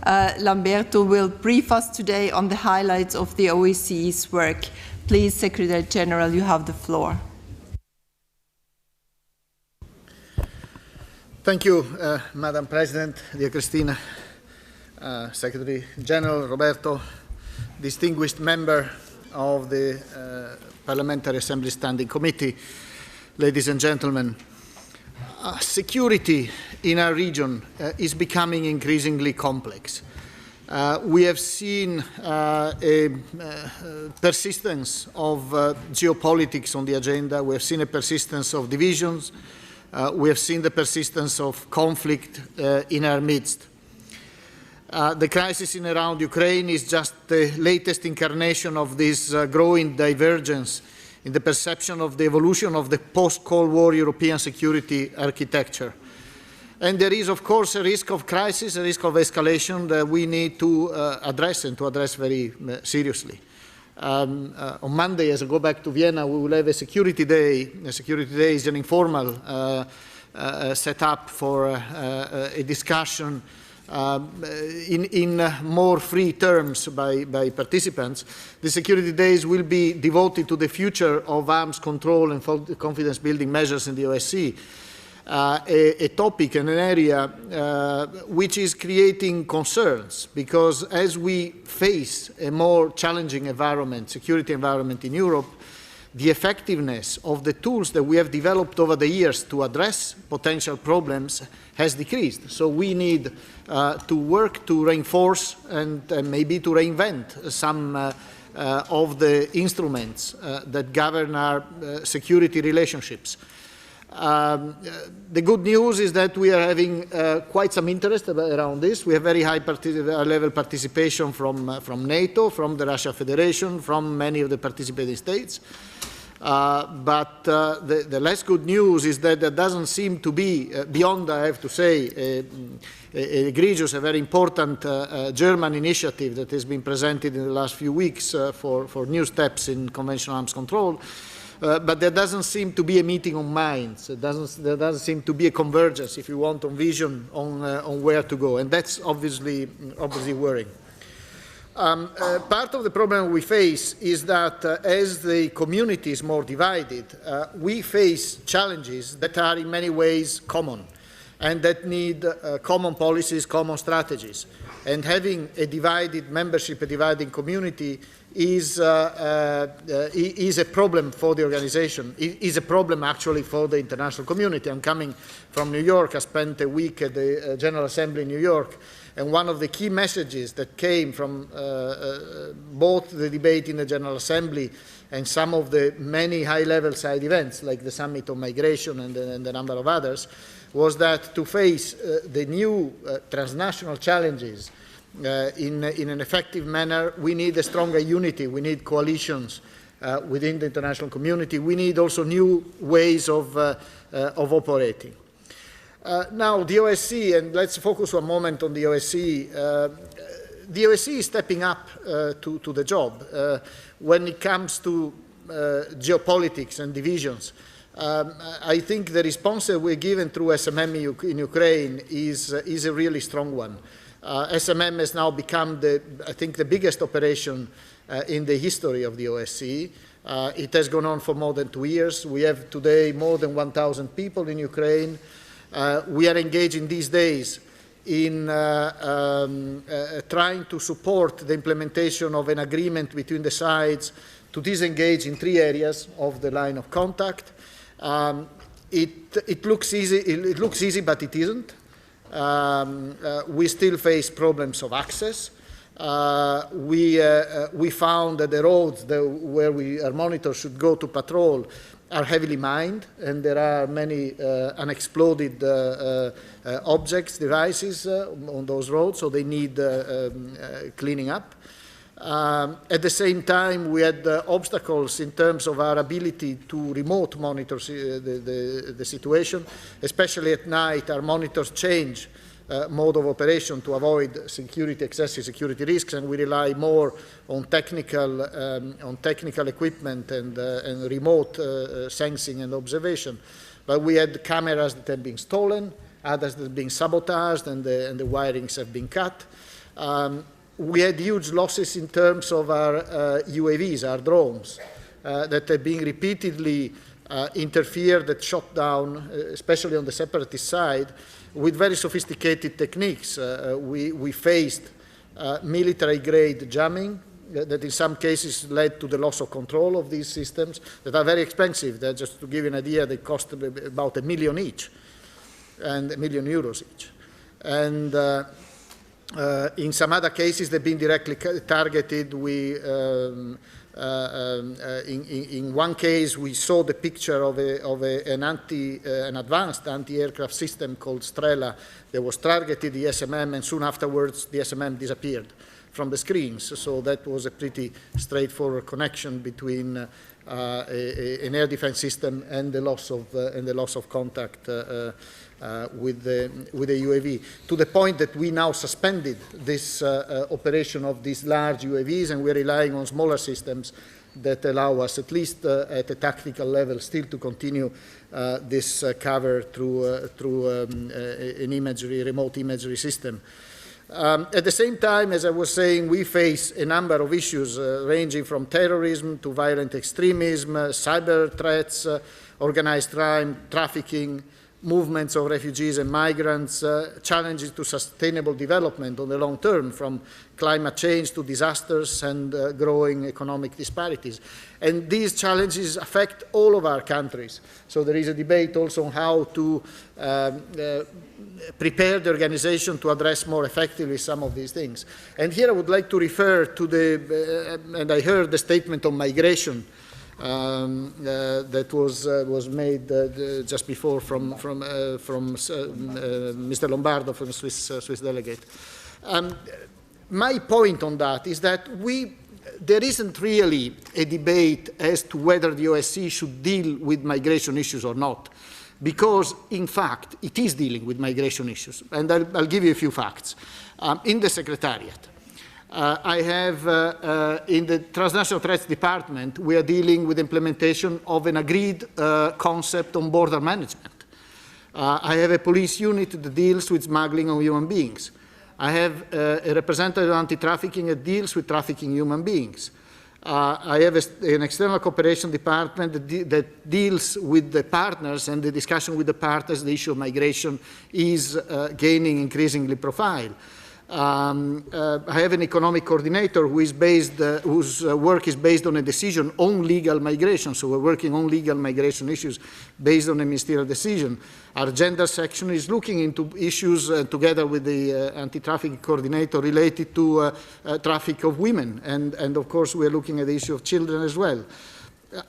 Lamberto will brief us today on the highlights of the OSCE's work. Please, Secretary General, you have the floor. Thank you, Madam President, dear Christina. Secretary General Roberto, distinguished member of the Parliamentary Assembly Standing Committee, ladies and gentlemen, security in our region is becoming increasingly complex. We have seen a persistence of geopolitics on the agenda. We have seen a persistence of divisions. We have seen the persistence of conflict in our midst. The crisis in around Ukraine is just the latest incarnation of this growing divergence in the perception of the evolution of the post-Cold War European security architecture. And there is, of course, a risk of crisis, a risk of escalation that we need to address, and to address very seriously. On Monday, as I go back to Vienna, we will have a security day. A security day is an informal set up for a discussion in more free terms by participants. The security days will be devoted to the future of arms control and confidence building measures in the OSCE. A topic and an area which is creating concerns, because as we face a more challenging environment, security environment in Europe, the effectiveness of the tools that we have developed over the years to address potential problems has decreased. So we need to work to reinforce and maybe to reinvent some of the instruments that govern our security relationships. The good news is that we are having quite some interest around this. We have very high level participation from NATO, from the Russian Federation, from many of the participating states. But the less good news is that there doesn't seem to be, beyond, I have to say, an egregious, a very important German initiative that has been presented in the last few weeks for new steps in conventional arms control. But there doesn't seem to be a meeting of minds. There doesn't seem to be a convergence, if you want, on vision on where to go, and that's obviously worrying. Part of the problem we face is that as the community is more divided, we face challenges that are in many ways common and that need common policies, common strategies. And having a divided membership, a dividing community is a problem for the organization, is a problem actually for the international community. I'm coming from New York. I spent a week at the General Assembly in New York, and one of the key messages that came from both the debate in the General Assembly and some of the many high-level side events, like the Summit on Migration and a number of others, was that to face the new transnational challenges in an effective manner, we need a stronger unity. We need coalitions within the international community. We need also new ways of operating. Now, the OSCE, and let's focus for a moment on the OSCE. The OSCE is stepping up to the job when it comes to geopolitics and divisions. I think the response that we're given through SMM in Ukraine is a really strong one. SMM has now become, I think, the biggest operation in the history of the OSCE. It has gone on for more than 2 years. We have today more than 1,000 people in Ukraine. We are engaging these days in trying to support the implementation of an agreement between the sides to disengage in 3 areas of the line of contact. It looks easy, but it isn't. We still face problems of access. We found that the roads where our monitors should go to patrol are heavily mined, and there are many unexploded objects, devices on those roads, so they need cleaning up. At the same time, we had obstacles in terms of our ability to remote monitor the situation, especially at night. Our monitors change mode of operation to avoid excessive security risks, and we rely more on technical equipment and remote sensing and observation. But we had cameras that had been stolen, others that had been sabotaged, and the wirings have been cut. We had huge losses in terms of our UAVs, our drones, that have been repeatedly interfered and shot down, especially on the separatist side, with very sophisticated techniques. We faced military-grade jamming that in some cases led to the loss of control of these systems that are very expensive. Just to give you an idea, they cost about €1 million each, and €1 million each. And in some other cases, they've been directly targeted. In one case, we saw the picture of an advanced anti-aircraft system called Strela that was targeted the SMM, and soon afterwards the SMM disappeared from the screens. So that was a pretty straightforward connection between an air defense system and the loss of contact with the UAV, to the point that we now suspended this operation of these large UAVs, and we're relying on smaller systems that allow us, at least at a tactical level, still to continue this cover through an remote imagery system. At the same time, as I was saying, we face a number of issues ranging from terrorism to violent extremism, cyber threats, organized crime, trafficking, movements of refugees and migrants, challenges to sustainable development on the long term, from climate change to disasters and growing economic disparities. And these challenges affect all of our countries. So there is a debate also on how to prepare the organization to address more effectively some of these things. And here I would like to refer to and I heard the statement on migration that was made just before from Mr. Lombardo, from the Swiss delegate. My point on that is that there isn't really a debate as to whether the OSCE should deal with migration issues or not, because, in fact, it is dealing with migration issues. And I'll give you a few facts. In the Secretariat, I have, in the Transnational Threats Department, we are dealing with implementation of an agreed concept on border management. I have a police unit that deals with smuggling of human beings. I have a representative of anti-trafficking that deals with trafficking human beings. I have an external cooperation department that deals with the partners, and the discussion with the partners, the issue of migration is gaining increasingly profile. I have an economic coordinator whose work is based on a decision on legal migration. So we're working on legal migration issues based on a ministerial decision. Our gender section is looking into issues together with the anti-trafficking coordinator related to traffic of women. And of course, we're looking at the issue of children as well.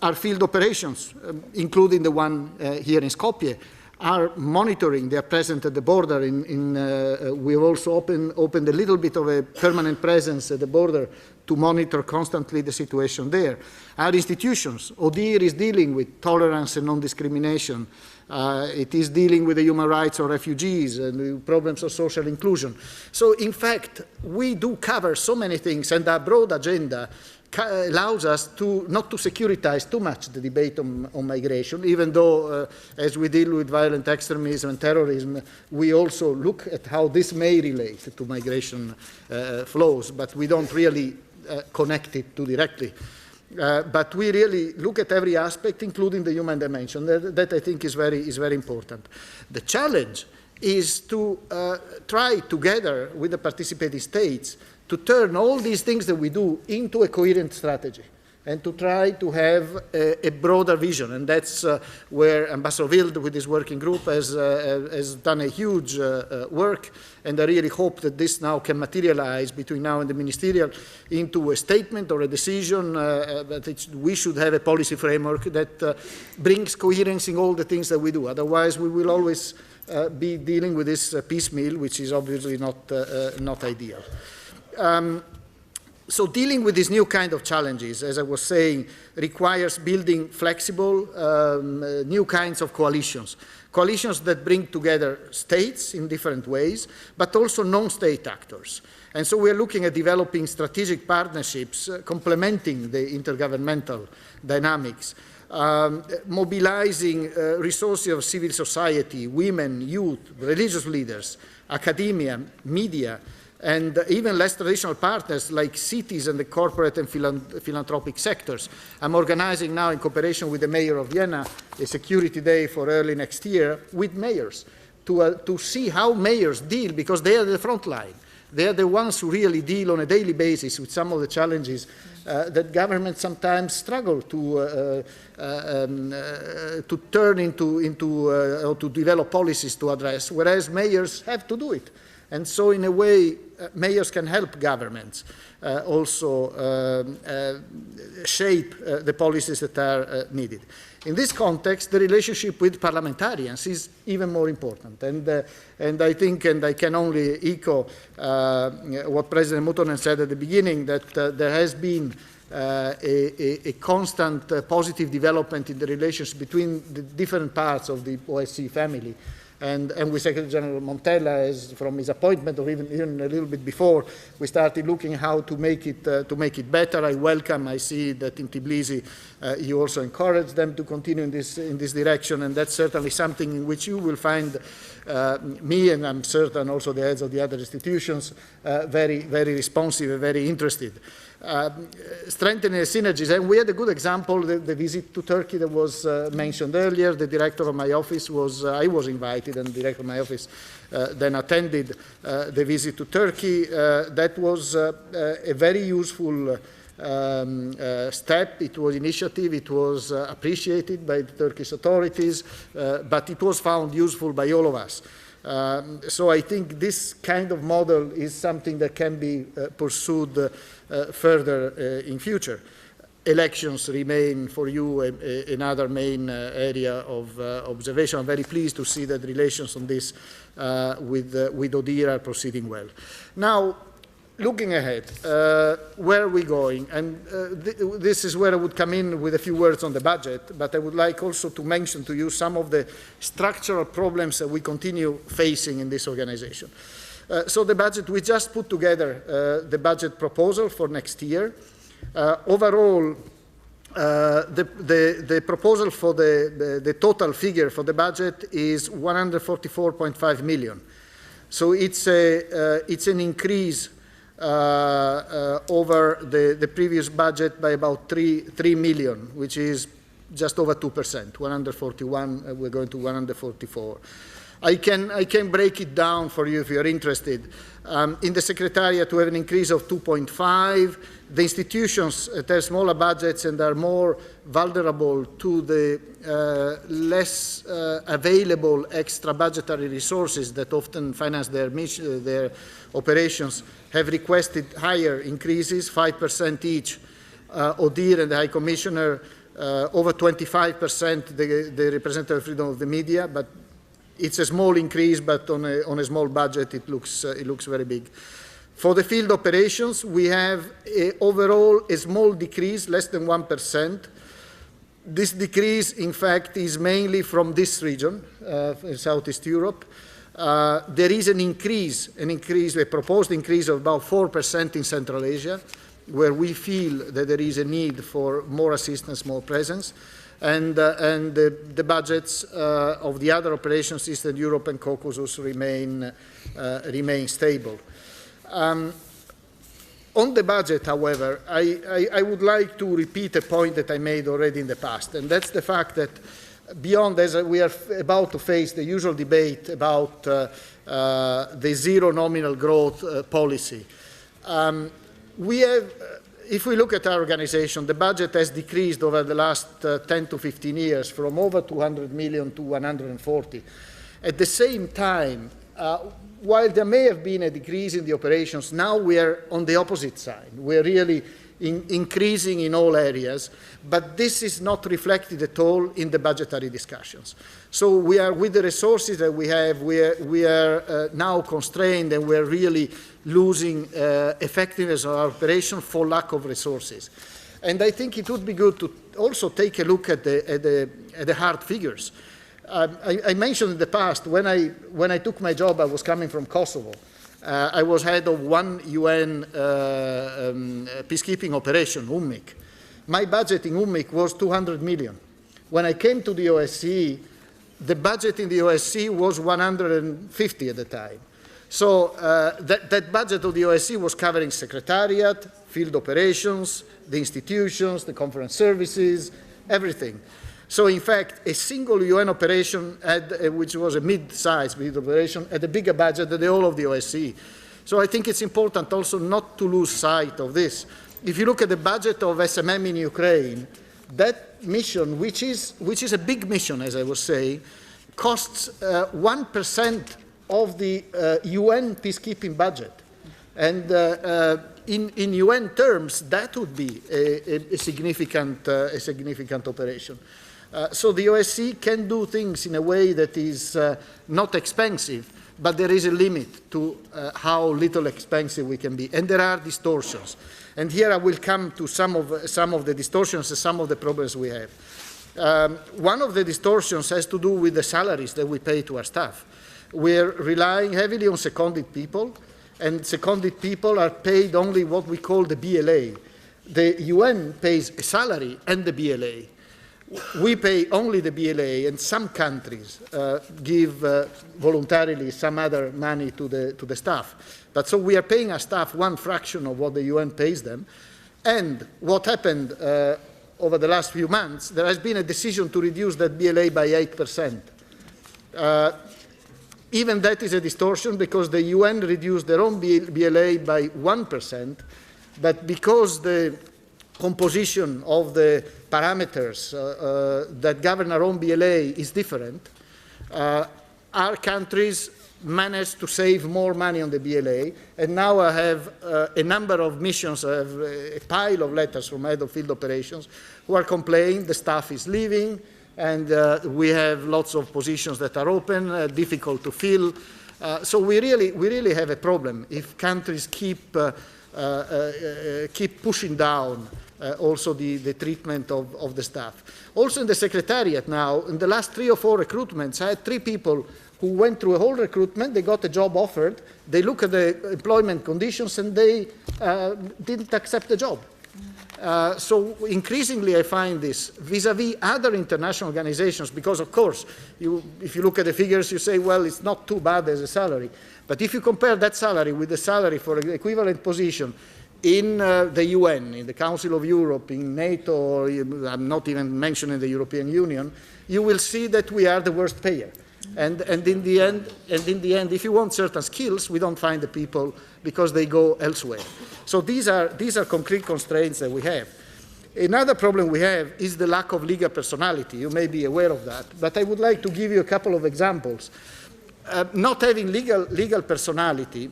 Our field operations, including the one here in Skopje, are monitoring. They are present at the border. We have also opened a little bit of a permanent presence at the border to monitor constantly the situation there. Our institutions, ODIHR is dealing with tolerance and non-discrimination. It is dealing with the human rights of refugees and the problems of social inclusion. So, in fact, we do cover so many things, and our broad agenda allows us not to securitize too much the debate on migration, even though as we deal with violent extremism and terrorism, we also look at how this may relate to migration flows, but we don't really connect it too directly. But we really look at every aspect, including the human dimension. That I think is very important. The challenge is to try together with the participating states to turn all these things that we do into a coherent strategy and to try to have a broader vision. And that's where Ambassador Wild, with his working group, has done a huge work. And I really hope that this now can materialize between now and the ministerial into a statement or a decision that we should have a policy framework that brings coherence in all the things that we do. Otherwise, we will always be dealing with this piecemeal, which is obviously not ideal. So dealing with these new kind of challenges, as I was saying, requires building flexible, new kinds of coalitions. Coalitions that bring together states in different ways, but also non-state actors. And so we're looking at developing strategic partnerships complementing the intergovernmental dynamics, mobilizing resources of civil society, women, youth, religious leaders, academia, media, and even less traditional partners like cities and the corporate and philanthropic sectors. I'm organizing now in cooperation with the mayor of Vienna a security day for early next year with mayors to see how mayors deal, because they are the front line. They are the ones who really deal on a daily basis with some of the challenges that governments sometimes struggle to turn into or to develop policies to address, whereas mayors have to do it. And so in a way, mayors can help governments also shape the policies that are needed. In this context, the relationship with parliamentarians is even more important. And I think, and I can only echo what President Mutonen said at the beginning, that there has been a constant positive development in the relations between the different parts of the OSCE family. And with Secretary General Montella, as from his appointment, or even a little bit before, we started looking how to make it better. I see that in Tbilisi you also encourage them to continue in this direction, and that's certainly something in which you will find me, and I'm certain also the heads of the other institutions, very, very responsive and very interested. Strengthening the synergies, and we had a good example, the visit to Turkey that was mentioned earlier. The director of my office I was invited, and the director of my office then attended the visit to Turkey. That was a very useful step. It was initiative, it was appreciated by the Turkish authorities, but it was found useful by all of us. So I think this kind of model is something that can be pursued further in future. Elections remain for you another main area of observation. I'm very pleased to see that relations on this with ODIHR are proceeding well. Now, looking ahead, where are we going? And this is where I would come in with a few words on the budget, but I would like also to mention to you some of the structural problems that we continue facing in this organization. So the budget, we just put together the budget proposal for next year. Overall, the proposal for the total figure for the budget is 144.5 million. So it's an increase over the previous budget by about 3 million, which is just over 2%. 141, we're going to 144. I can break it down for you if you're interested. In the Secretariat, we have an increase of 2.5. The institutions have smaller budgets and are more vulnerable to the less available extra budgetary resources that often finance their operations, have requested higher increases, 5% each. ODIHR and the High Commissioner, over 25%, the representative of freedom of the media, but it's a small increase, but on a small budget, it looks very big. For the field operations, we have overall a small decrease, less than 1%. This decrease, in fact, is mainly from this region, in Southeast Europe. There is a proposed increase of about 4% in Central Asia, where we feel that there is a need for more assistance, more presence. And the budgets of the other operations, Eastern Europe and Caucasus, remain stable. On the budget, however, I would like to repeat a point that I made already in the past, and that's the fact that beyond, as we are about to face the usual debate about the zero nominal growth policy, we have. If we look at our organization, the budget has decreased over the last 10 to 15 years from over 200 million to 140. At the same time, while there may have been a decrease in the operations, now we are on the opposite side. We're really increasing in all areas, but this is not reflected at all in the budgetary discussions. So we are, with the resources that we have, we are now constrained, and we're really losing effectiveness of our operation for lack of resources. And I think it would be good to also take a look at the hard figures. I mentioned in the past, when I took my job, I was coming from Kosovo. I was head of one UN peacekeeping operation, UNMIK. My budget in UNMIK was 200 million. When I came to the OSCE, the budget in the OSCE was 150 at the time. So that budget of the OSCE was covering secretariat, field operations, the institutions, the conference services, everything. So in fact, a single UN operation, which was a mid-sized operation, had a bigger budget than the whole of the OSCE. So I think it's important also not to lose sight of this. If you look at the budget of SMM in Ukraine, that mission, which is a big mission, as I was saying, costs 1% of the UN peacekeeping budget. And in UN terms, that would be a significant operation. So the OSCE can do things in a way that is not expensive, but there is a limit to how little expensive we can be. And there are distortions. And here I will come to some of the distortions and some of the problems we have. One of the distortions has to do with the salaries that we pay to our staff. We're relying heavily on seconded people, and seconded people are paid only what we call the BLA. The UN pays a salary and the BLA. We pay only the BLA, and some countries give voluntarily some other money to the staff. But so we are paying our staff one fraction of what the UN pays them. And what happened over the last few months, there has been a decision to reduce that BLA by 8%. Even that is a distortion because the UN reduced their own BLA by 1%, but because the composition of the parameters that govern our own BLA is different, our countries managed to save more money on the BLA, and now I have a number of missions, I have a pile of letters from head of field operations who are complaining the staff is leaving, and we have lots of positions that are open, difficult to fill. So we really have a problem if countries keep pushing down also the treatment of the staff. Also in the Secretariat now, in the last 3 or 4 recruitments, I had 3 people who went through a whole recruitment, they got a job offered, they look at the employment conditions and they didn't accept the job. So increasingly I find this vis-à-vis other international organizations, because of course, if you look at the figures, you say, well, it's not too bad as a salary. But if you compare that salary with the salary for an equivalent position in the UN, in the Council of Europe, in NATO, or I'm not even mentioning the European Union, you will see that we are the worst payer. And in the end, if you want certain skills, we don't find the people because they go elsewhere. So these are concrete constraints that we have. Another problem we have is the lack of legal personality. You may be aware of that, but I would like to give you a couple of examples. Not having legal personality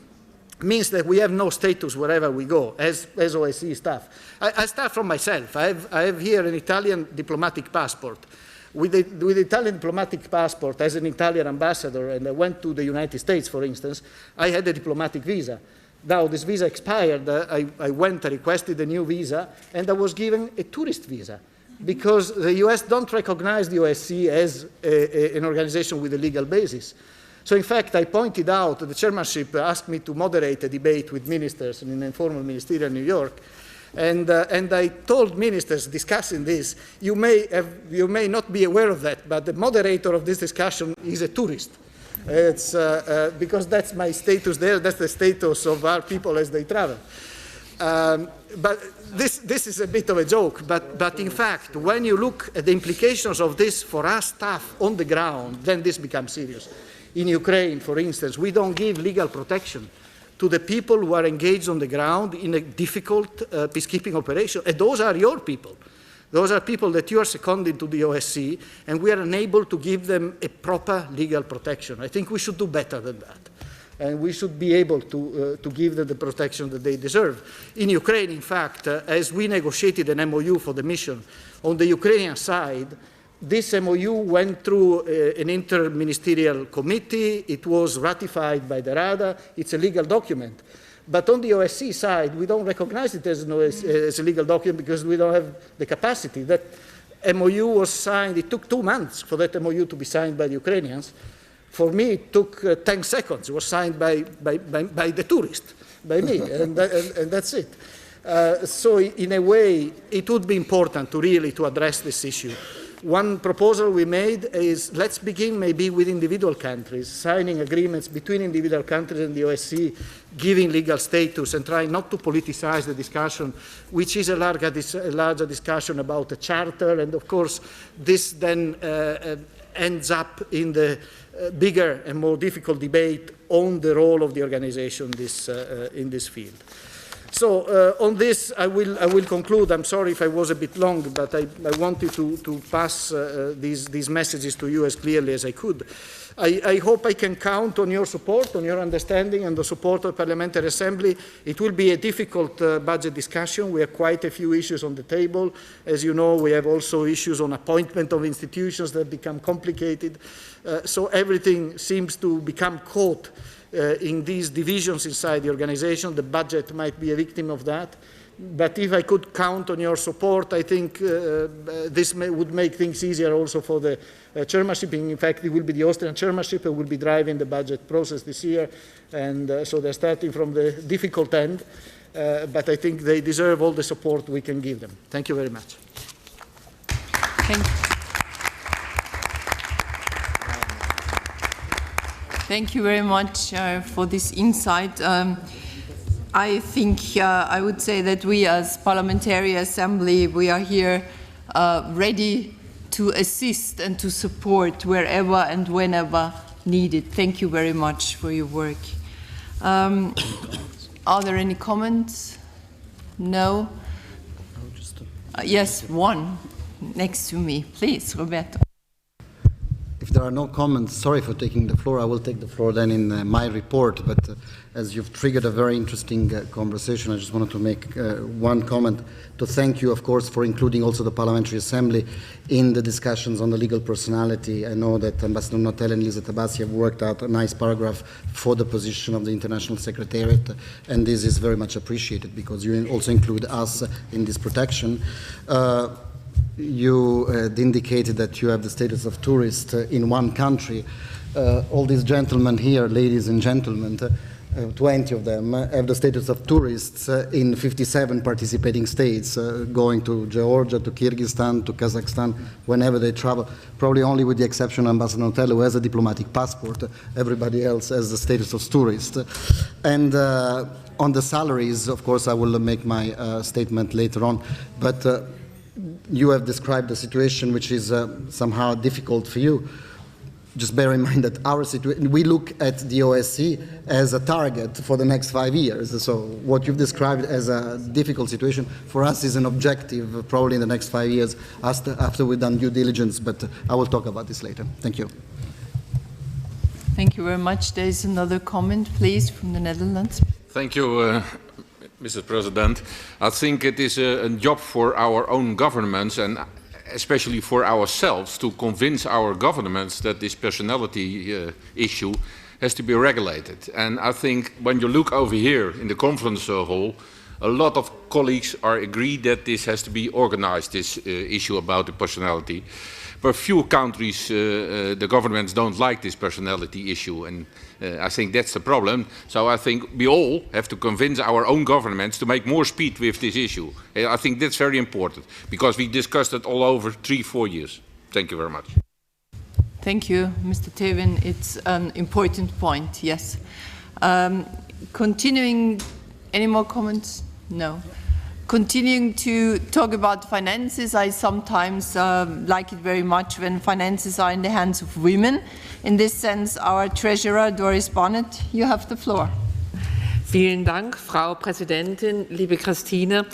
means that we have no status wherever we go as OSCE staff. I start from myself. I have here an Italian diplomatic passport. With the Italian diplomatic passport, as an Italian ambassador, and I went to the United States, for instance, I had a diplomatic visa. Now, this visa expired. I requested a new visa, and I was given a tourist visa because the US don't recognize the OSCE as an organization with a legal basis. So, in fact, I pointed out, the chairmanship asked me to moderate a debate with ministers in an informal ministerial in New York. And I told ministers discussing this, you may not be aware of that, but the moderator of this discussion is a tourist. It's because that's my status there, that's the status of our people as they travel. But this is a bit of a joke, but in fact, when you look at the implications of this for our staff on the ground, then this becomes serious. In Ukraine, for instance, we don't give legal protection to the people who are engaged on the ground in a difficult peacekeeping operation. And those are your people. Those are people that you are seconded to the OSCE, and we are unable to give them a proper legal protection. I think we should do better than that. And we should be able to give them the protection that they deserve. In Ukraine, in fact, as we negotiated an MOU for the mission, on the Ukrainian side, this MOU went through an interministerial committee. It was ratified by the Rada. It's a legal document. But on the OSCE side, we don't recognize it as a legal document because we don't have the capacity. That MOU was signed. It took 2 months for that MOU to be signed by the Ukrainians. For me, it took 10 seconds. It was signed by the tourist, by me, and that's it. So in a way, it would be important to really address this issue. One proposal we made is let's begin maybe with individual countries, signing agreements between individual countries and the OSCE, giving legal status and trying not to politicize the discussion, which is a larger discussion about the charter. And of course, this then ends up in the bigger and more difficult debate on the role of the organization in this field. So on this, I will conclude. I'm sorry if I was a bit long, but I wanted to pass these messages to you as clearly as I could. I hope I can count on your support, on your understanding, and the support of the Parliamentary Assembly. It will be a difficult budget discussion. We have quite a few issues on the table. As you know, we have also issues on appointment of institutions that become complicated. So everything seems to become caught in these divisions inside the organization. The budget might be a victim of that. But if I could count on your support, I think this would make things easier also for the chairmanship. In fact, it will be the Austrian chairmanship who will be driving the budget process this year. And so they're starting from the difficult end. But I think they deserve all the support we can give them. Thank you very much. Thank you very much for this insight. I think I would say that we as Parliamentary Assembly, we are here ready to assist and to support wherever and whenever needed. Thank you very much for your work. Are there any comments? No? Yes, one next to me. Please, Roberto. If there are no comments, sorry for taking the floor. I will take the floor then in my report, but as you've triggered a very interesting conversation, I just wanted to make one comment to thank you, of course, for including also the Parliamentary Assembly in the discussions on the legal personality. I know that Ambassador Notel and Lisa Tabassi have worked out a nice paragraph for the position of the International Secretariat, and this is very much appreciated because you also include us in this protection. You indicated that you have the status of tourist in one country. All these gentlemen here, ladies and gentlemen, 20 of them have the status of tourists in 57 participating states, going to Georgia, to Kyrgyzstan, to Kazakhstan, whenever they travel. Probably only with the exception of Ambassador Notel, who has a diplomatic passport. Everybody else has the status of tourist. And on the salaries, of course, I will make my statement later on. But you have described the situation which is somehow difficult for you. Just bear in mind that our situation, we look at the OSCE as a target for the next 5 years. So what you've described as a difficult situation for us is an objective probably in the next 5 years after we've done due diligence, but I will talk about this later. Thank you. Thank you very much. There is another comment, please, from the Netherlands. Thank you, Mr. President. I think it is a job for our own governments and especially for ourselves to convince our governments that this personality issue has to be regulated. And I think when you look over here in the conference hall, a lot of colleagues are agreed that this has to be organized, this issue about the personality. But few countries, the governments don't like this personality issue, and I think that's the problem. So I think we all have to convince our own governments to make more speed with this issue. I think that's very important, because we discussed it all over 3-4 years. Thank you very much. Thank you, Mr. Tevin. It's an important point, yes. Continuing, any more comments? No. Continuing to talk about finances, I sometimes like it very much when finances are in the hands of women. In this sense, our treasurer, Doris Bonnet, you have the floor. Vielen Dank, Frau Präsidentin, liebe Christine.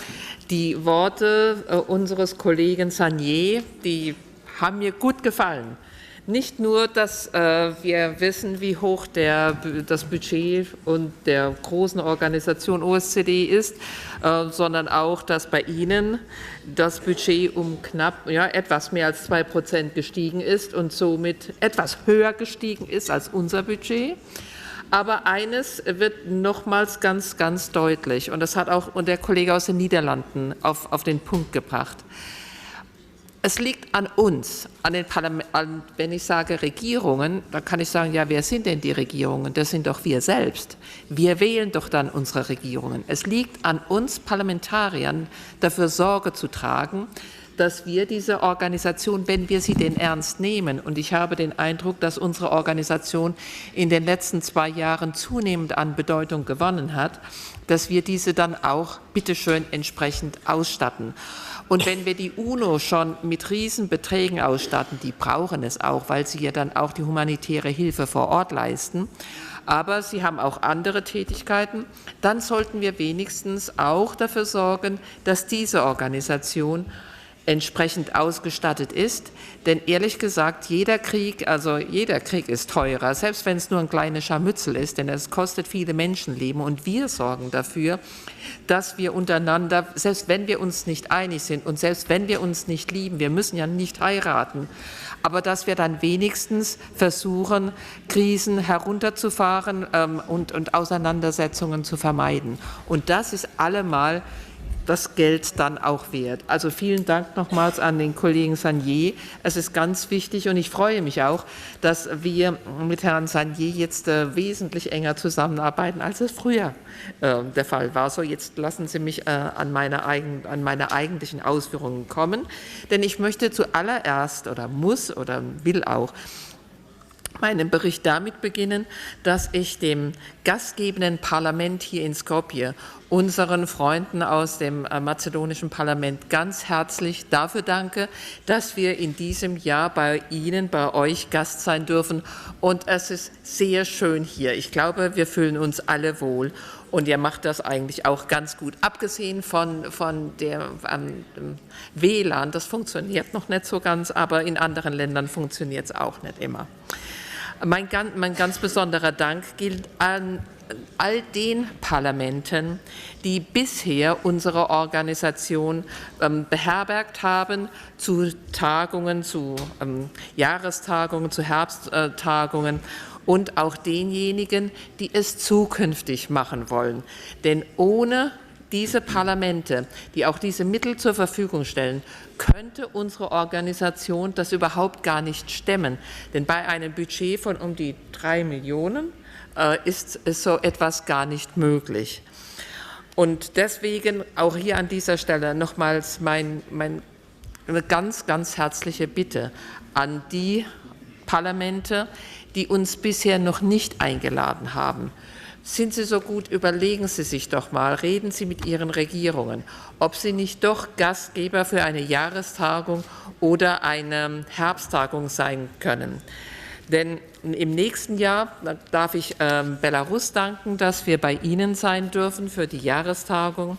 Die Worte unseres Kollegen Sagnier, die haben mir gut gefallen. Nicht nur, dass wir wissen, wie hoch das Budget und der großen Organisation OSCE ist, sondern auch, dass bei Ihnen das Budget um knapp, etwas mehr als 2% gestiegen ist und somit etwas höher gestiegen ist als unser Budget. Aber eines wird nochmals ganz, ganz deutlich, und das hat auch der Kollege aus den Niederlanden auf den Punkt gebracht. Es liegt an uns, wenn ich sage Regierungen, dann kann ich sagen, ja, wer sind denn die Regierungen? Das sind doch wir selbst. Wir wählen doch dann unsere Regierungen. Es liegt an uns Parlamentariern, dafür Sorge zu tragen, dass wir diese Organisation, wenn wir sie denn ernst nehmen, und ich habe den Eindruck, dass unsere Organisation in den letzten 2 Jahren zunehmend an Bedeutung gewonnen hat, dass wir diese dann auch bitteschön entsprechend ausstatten. Und wenn wir die UNO schon mit Riesenbeträgen ausstatten, die brauchen es auch, weil sie ja dann auch die humanitäre Hilfe vor Ort leisten, aber sie haben auch andere Tätigkeiten, dann sollten wir wenigstens auch dafür sorgen, dass diese Organisation entsprechend ausgestattet ist. Denn ehrlich gesagt, jeder Krieg ist teurer, selbst wenn es nur ein kleines Scharmützel ist, denn es kostet viele Menschenleben. Und wir sorgen dafür, dass wir untereinander, selbst wenn wir uns nicht einig sind und selbst wenn wir uns nicht lieben, wir müssen ja nicht heiraten, aber dass wir dann wenigstens versuchen, Krisen herunterzufahren und Auseinandersetzungen zu vermeiden. Und das ist allemal das Geld dann auch wert. Also vielen Dank nochmals an den Kollegen Sagnier. Es ist ganz wichtig und ich freue mich auch, dass wir mit Herrn Sagnier jetzt wesentlich enger zusammenarbeiten, als es früher der Fall war. So, jetzt lassen Sie mich an meine eigentlichen Ausführungen kommen, denn ich möchte zuallererst oder muss oder will auch meinen Bericht damit beginnen, dass ich dem gastgebenden Parlament hier in Skopje, unseren Freunden aus dem mazedonischen Parlament ganz herzlich dafür danke, dass wir in diesem Jahr bei Ihnen, bei euch Gast sein dürfen. Und es ist sehr schön hier. Ich glaube, wir fühlen uns alle wohl. Und ihr macht das eigentlich auch ganz gut. Abgesehen von der WLAN, das funktioniert noch nicht so ganz, aber in anderen Ländern funktioniert es auch nicht immer. Mein ganz besonderer Dank gilt an all den Parlamenten, die bisher unsere Organisation beherbergt haben, zu Tagungen, zu Jahrestagungen, zu Herbsttagungen und auch denjenigen, die es zukünftig machen wollen. Denn ohne diese Parlamente, die auch diese Mittel zur Verfügung stellen, könnte unsere Organisation das überhaupt gar nicht stemmen. Denn bei einem Budget von um die 3 Millionen ist so etwas gar nicht möglich. Und deswegen auch hier an dieser Stelle nochmals eine ganz, ganz herzliche Bitte an die Parlamente, die uns bisher noch nicht eingeladen haben. Sind Sie so gut, überlegen Sie sich doch mal, reden Sie mit Ihren Regierungen, ob Sie nicht doch Gastgeber für eine Jahrestagung oder eine Herbsttagung sein können. Denn im nächsten Jahr darf ich Belarus danken, dass wir bei Ihnen sein dürfen für die Jahrestagung.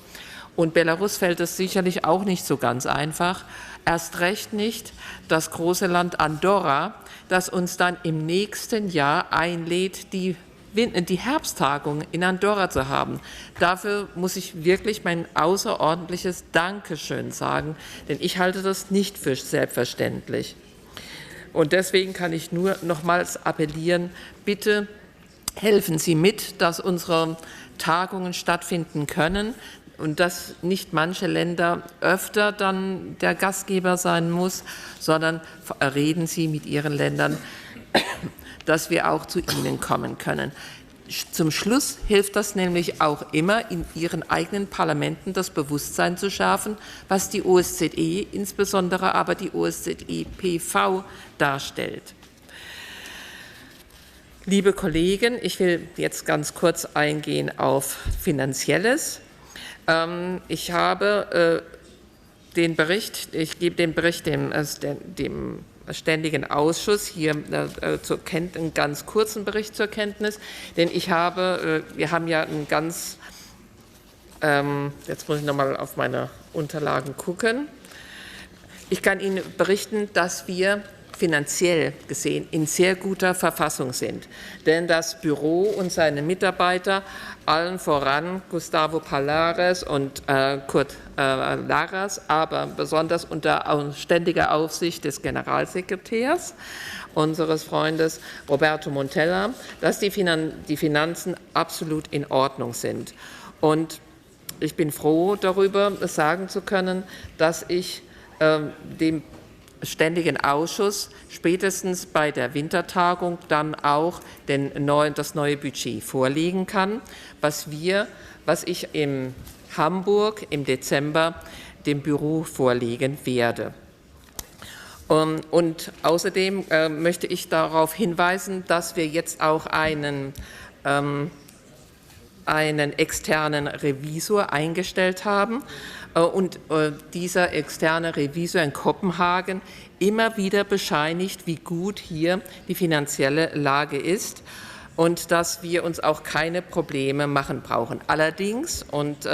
Und Belarus fällt es sicherlich auch nicht so ganz einfach. Erst recht nicht das große Land Andorra, das uns dann im nächsten Jahr einlädt, die Herbsttagung in Andorra zu haben. Dafür muss ich wirklich mein außerordentliches Dankeschön sagen, denn ich halte das nicht für selbstverständlich. Und deswegen kann ich nur nochmals appellieren, bitte helfen Sie mit, dass unsere Tagungen stattfinden können und dass nicht manche Länder öfter dann der Gastgeber sein muss, sondern reden Sie mit Ihren Ländern, dass wir auch zu Ihnen kommen können. Zum Schluss hilft das nämlich auch immer, in Ihren eigenen Parlamenten das Bewusstsein zu schärfen, was die OSZE, insbesondere aber die OSZE PV darstellt. Liebe Kollegen, ich will jetzt ganz kurz eingehen auf Finanzielles. Ich habe den Bericht, ich gebe den Bericht dem Ständigen Ausschuss hier einen ganz kurzen Bericht zur Kenntnis, denn wir haben ja einen ganz, jetzt muss ich nochmal auf meine Unterlagen gucken. Ich kann Ihnen berichten, dass wir finanziell gesehen in sehr guter Verfassung sind. Denn das Büro und seine Mitarbeiter, allen voran Gustavo Palares und Kurt Laras, aber besonders unter ständiger Aufsicht des Generalsekretärs, unseres Freundes Roberto Montella, dass die Finanzen absolut in Ordnung sind. Und ich bin froh darüber, sagen zu können, dass ich dem Ständigen Ausschuss spätestens bei der Wintertagung dann auch das neue Budget vorlegen kann, was ich in Hamburg im Dezember dem Büro vorlegen werde. Und außerdem möchte ich darauf hinweisen, dass wir jetzt auch einen externen Revisor eingestellt haben und dieser externe Revisor in Kopenhagen immer wieder bescheinigt, wie gut hier die finanzielle Lage ist und dass wir uns auch keine Probleme machen brauchen. Allerdings, und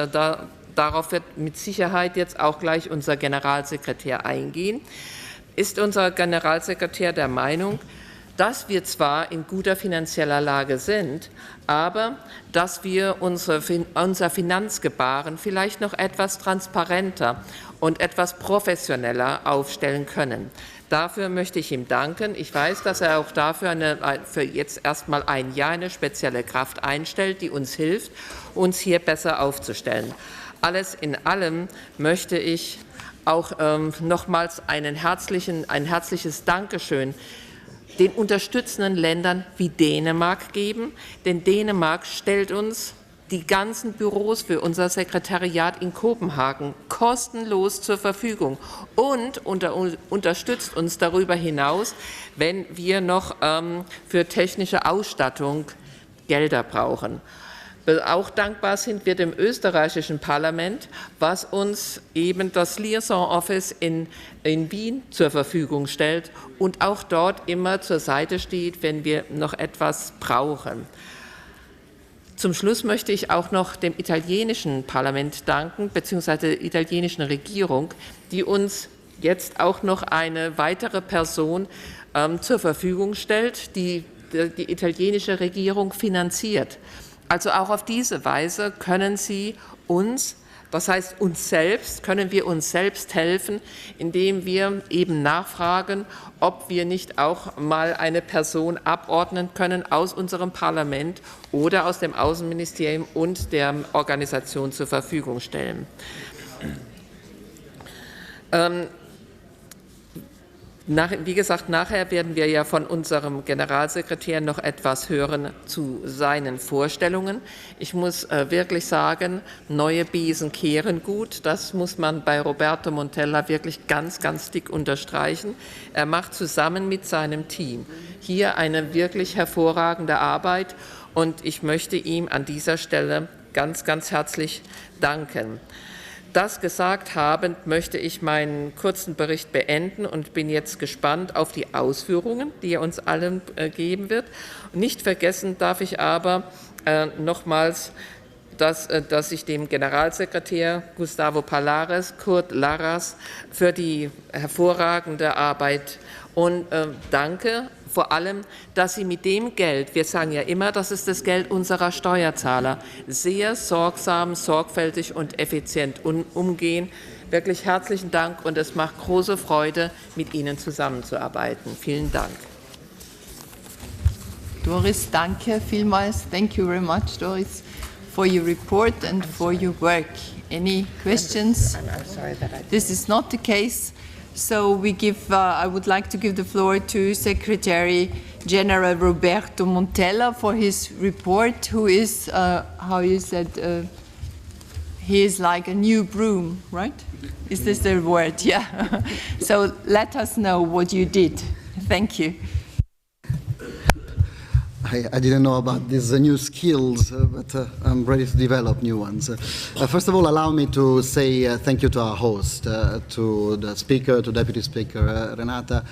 darauf wird mit Sicherheit jetzt auch gleich unser Generalsekretär eingehen, ist unser Generalsekretär der Meinung, dass wir zwar in guter finanzieller Lage sind, aber dass wir unser Finanzgebaren vielleicht noch etwas transparenter und etwas professioneller aufstellen können. Dafür möchte ich ihm danken. Ich weiß, dass er auch dafür für jetzt erstmal ein Jahr eine spezielle Kraft einstellt, die uns hilft, uns hier besser aufzustellen. Alles in allem möchte ich auch nochmals ein herzliches Dankeschön den unterstützenden Ländern wie Dänemark geben, denn Dänemark stellt uns die ganzen Büros für unser Sekretariat in Kopenhagen kostenlos zur Verfügung und unterstützt uns darüber hinaus, wenn wir noch für technische Ausstattung Gelder brauchen. Auch dankbar sind wir dem österreichischen Parlament, was uns eben das Liaison Office in Wien zur Verfügung stellt und auch dort immer zur Seite steht, wenn wir noch etwas brauchen. Zum Schluss möchte ich auch noch dem italienischen Parlament danken, beziehungsweise der italienischen Regierung, die uns jetzt auch noch eine weitere Person zur Verfügung stellt, die die italienische Regierung finanziert. Also auch auf diese Weise können Sie uns, das heißt können wir uns selbst helfen, indem wir eben nachfragen, ob wir nicht auch mal eine Person abordnen können aus unserem Parlament oder aus dem Außenministerium und der Organisation zur Verfügung stellen. Wie gesagt, nachher werden wir ja von unserem Generalsekretär noch etwas hören zu seinen Vorstellungen. Ich muss wirklich sagen, neue Besen kehren gut. Das muss man bei Roberto Montella wirklich ganz, ganz dick unterstreichen. Er macht zusammen mit seinem Team hier eine wirklich hervorragende Arbeit und ich möchte ihm an dieser Stelle ganz, ganz herzlich danken. Das gesagt habend möchte ich meinen kurzen Bericht beenden und bin jetzt gespannt auf die Ausführungen, die er uns allen geben wird. Nicht vergessen darf ich aber nochmals, dass ich dem Generalsekretär Gustavo Palares, Kurt Larras für die hervorragende Arbeit und danke. Vor allem, dass Sie mit dem Geld, wir sagen ja immer, das ist das Geld unserer Steuerzahler, sehr sorgsam, sorgfältig und effizient umgehen. Wirklich herzlichen Dank und es macht große Freude, mit Ihnen zusammenzuarbeiten. Vielen Dank. Doris, danke vielmals. Thank you very much, Doris, for your report and for your work. Any questions? This is not the case. So I would like to give the floor to Secretary General Roberto Montella for his report, who is, how you said, he is like a new broom, right? Is this the word? Yeah. So let us know what you did. Thank you. I didn't know about these new skills, but I'm ready to develop new ones. First of all, allow me to say thank you to our host, to the speaker, to Deputy Speaker Renata,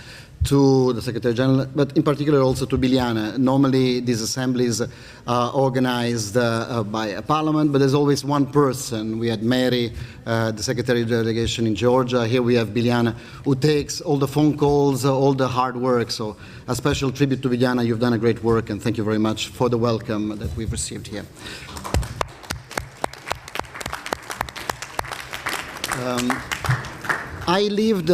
to the Secretary General, but in particular also to Biljana. Normally these assemblies are organized by a parliament, but there's always one person. We had Mary, the Secretary of the Delegation in Georgia. Here we have Biljana, who takes all the phone calls, all the hard work. So a special tribute to Biljana. You've done a great work, and thank you very much for the welcome that we've received here. I lived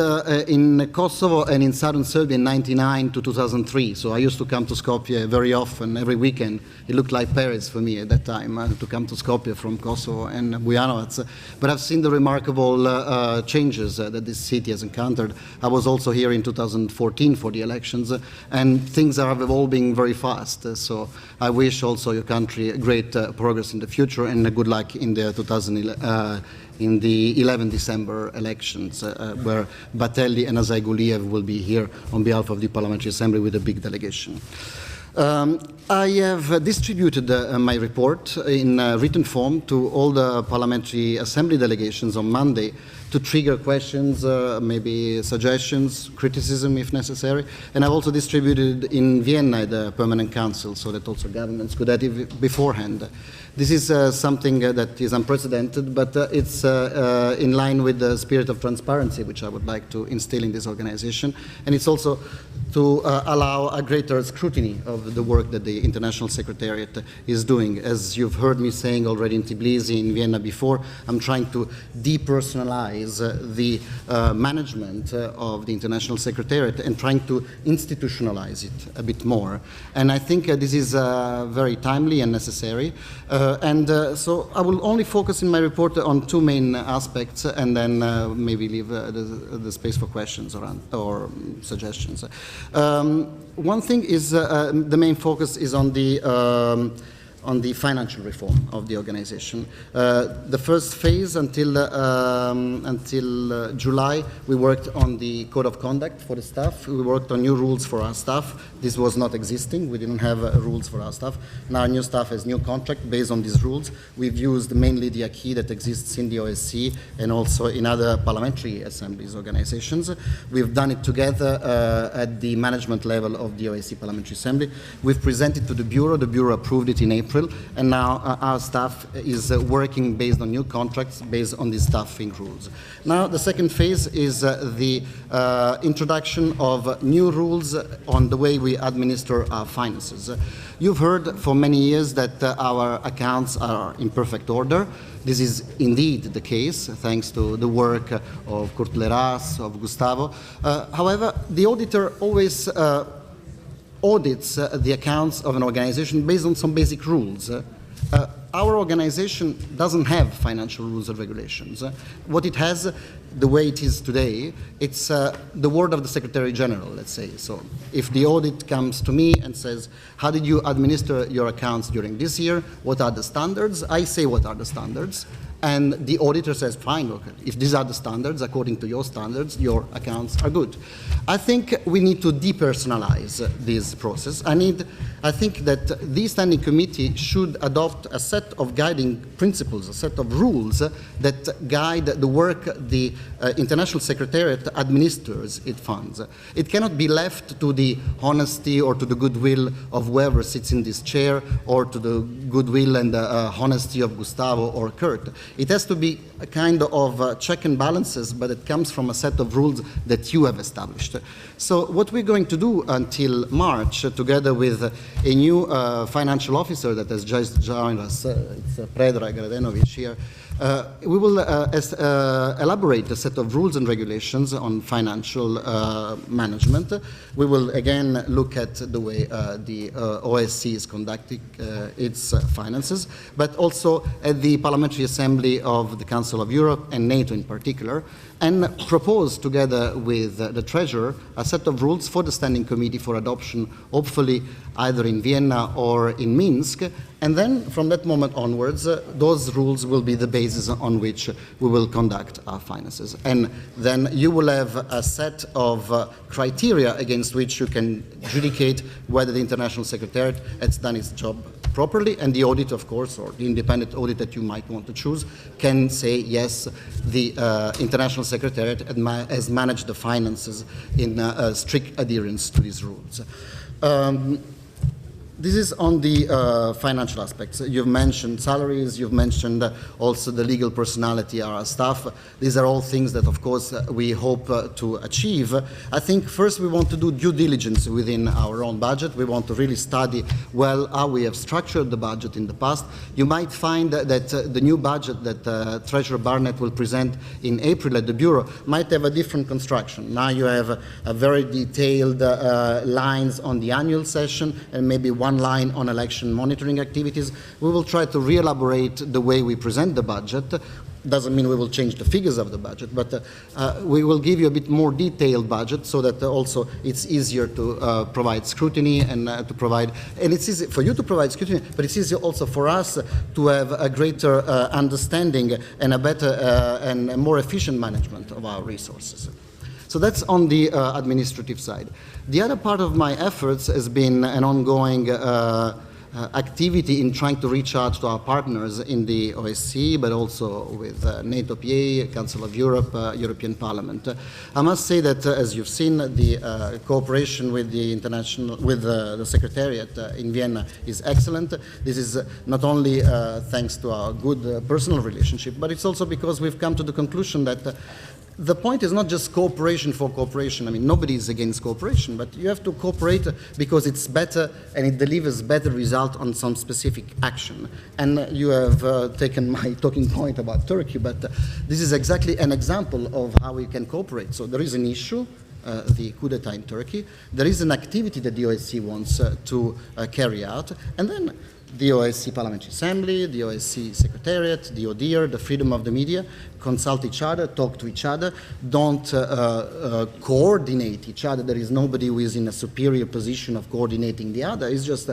in Kosovo and in southern Serbia in 1999 to 2003, so I used to come to Skopje very often, every weekend. It looked like Paris for me at that time, to come to Skopje from Kosovo and Bujanovac. But I've seen the remarkable changes that this city has encountered. I was also here in 2014 for the elections, and things are evolving very fast. So I wish also your country great progress in the future and good luck in the in the 11 December elections, where Batelli and Azaiguliev will be here on behalf of the Parliamentary Assembly with a big delegation. I have distributed my report in written form to all the Parliamentary Assembly delegations on Monday to trigger questions, maybe suggestions, criticism if necessary. And I've also distributed in Vienna the Permanent Council so that also governments could have it beforehand. This is something that is unprecedented, but it's in line with the spirit of transparency which I would like to instill in this organization. And it's also to allow a greater scrutiny of the work that the International Secretariat is doing. As you've heard me saying already in Tbilisi, in Vienna before, I'm trying to depersonalize the management of the International Secretariat and trying to institutionalize it a bit more. And I think this is very timely and necessary. So I will only focus in my report on two main aspects and then maybe leave the space for questions or suggestions. One thing is the main focus is on the financial reform of the organization. The first phase until July, we worked on the code of conduct for the staff. We worked on new rules for our staff. This was not existing. We didn't have rules for our staff. Now new staff has new contract based on these rules. We've used mainly the acquis that exists in the OSCE and also in other parliamentary assemblies organizations. We've done it together at the management level of the OSCE Parliamentary Assembly. We've presented to the Bureau. The Bureau approved it in April, and now our staff is working based on new contracts, based on the staffing rules. Now the second phase is the introduction of new rules on the way we administer our finances. You've heard for many years that our accounts are in perfect order. This is indeed the case, thanks to the work of Kurt Leras, of Gustavo. However, the auditor always audits the accounts of an organization based on some basic rules. Our organization doesn't have financial rules and regulations. What it has, the way it is today, it's the word of the Secretary General, let's say. So if the audit comes to me and says, how did you administer your accounts during this year? What are the standards? I say what are the standards. And the auditor says, fine, okay, if these are the standards, according to your standards, your accounts are good. I think we need to depersonalize this process. I think that the Standing Committee should adopt a set of guiding principles, a set of rules that guide the work the International Secretariat administers its funds. It cannot be left to the honesty or to the goodwill of whoever sits in this chair or to the goodwill and the honesty of Gustavo or Kurt. It has to be a kind of check and balances, but it comes from a set of rules that you have established. So what we're going to do until March, together with a new financial officer that has just joined us, it's Predrag Radenovic here, we will elaborate a set of rules and regulations on financial management. We will again look at the way the OSCE is conducting its finances, but also at the Parliamentary Assembly of the Council of Europe and NATO in particular, and propose together with the Treasurer a set of rules for the Standing Committee for adoption, hopefully either in Vienna or in Minsk. And then from that moment onwards, those rules will be the basis on which we will conduct our finances. And then you will have a set of criteria against which you can adjudicate whether the International Secretariat has done its job properly, and the audit, of course, or the independent audit that you might want to choose, can say, yes, the International Secretariat has managed the finances in strict adherence to these rules. This is on the financial aspects. You've mentioned salaries, you've mentioned also the legal personality of our staff. These are all things that, of course, we hope to achieve. I think first we want to do due diligence within our own budget. We want to really study well how we have structured the budget in the past. You might find that the new budget that Treasurer Barnett will present in April at the Bureau might have a different construction. Now you have a very detailed lines on the annual session and maybe one line on election monitoring activities. We will try to re-elaborate the way we present the budget doesn't mean we will change the figures of the budget, but we will give you a bit more detailed budget so that also it's easier to provide scrutiny and to provide, and it's easy for you to provide scrutiny, but it's easier also for us to have a greater understanding and a better and a more efficient management of our resources. So that's on the administrative side. The other part of my efforts has been an ongoing activity in trying to reach out to our partners in the OSCE, but also with NATO PA, Council of Europe, European Parliament. I must say that, as you've seen, the cooperation with the the Secretariat in Vienna is excellent. This is not only thanks to our good personal relationship, but it's also because we've come to the conclusion that the point is not just cooperation for cooperation. I mean, nobody is against cooperation, but you have to cooperate because it's better and it delivers better result on some specific action. And you have taken my talking point about Turkey, but this is exactly an example of how we can cooperate. So there is an issue, the coup d'etat in Turkey. There is an activity that the OSCE wants to carry out, and then the OSCE Parliamentary Assembly, the OSCE Secretariat, the ODIHR, the freedom of the media, consult each other, talk to each other, don't coordinate each other. There is nobody who is in a superior position of coordinating the other. It's just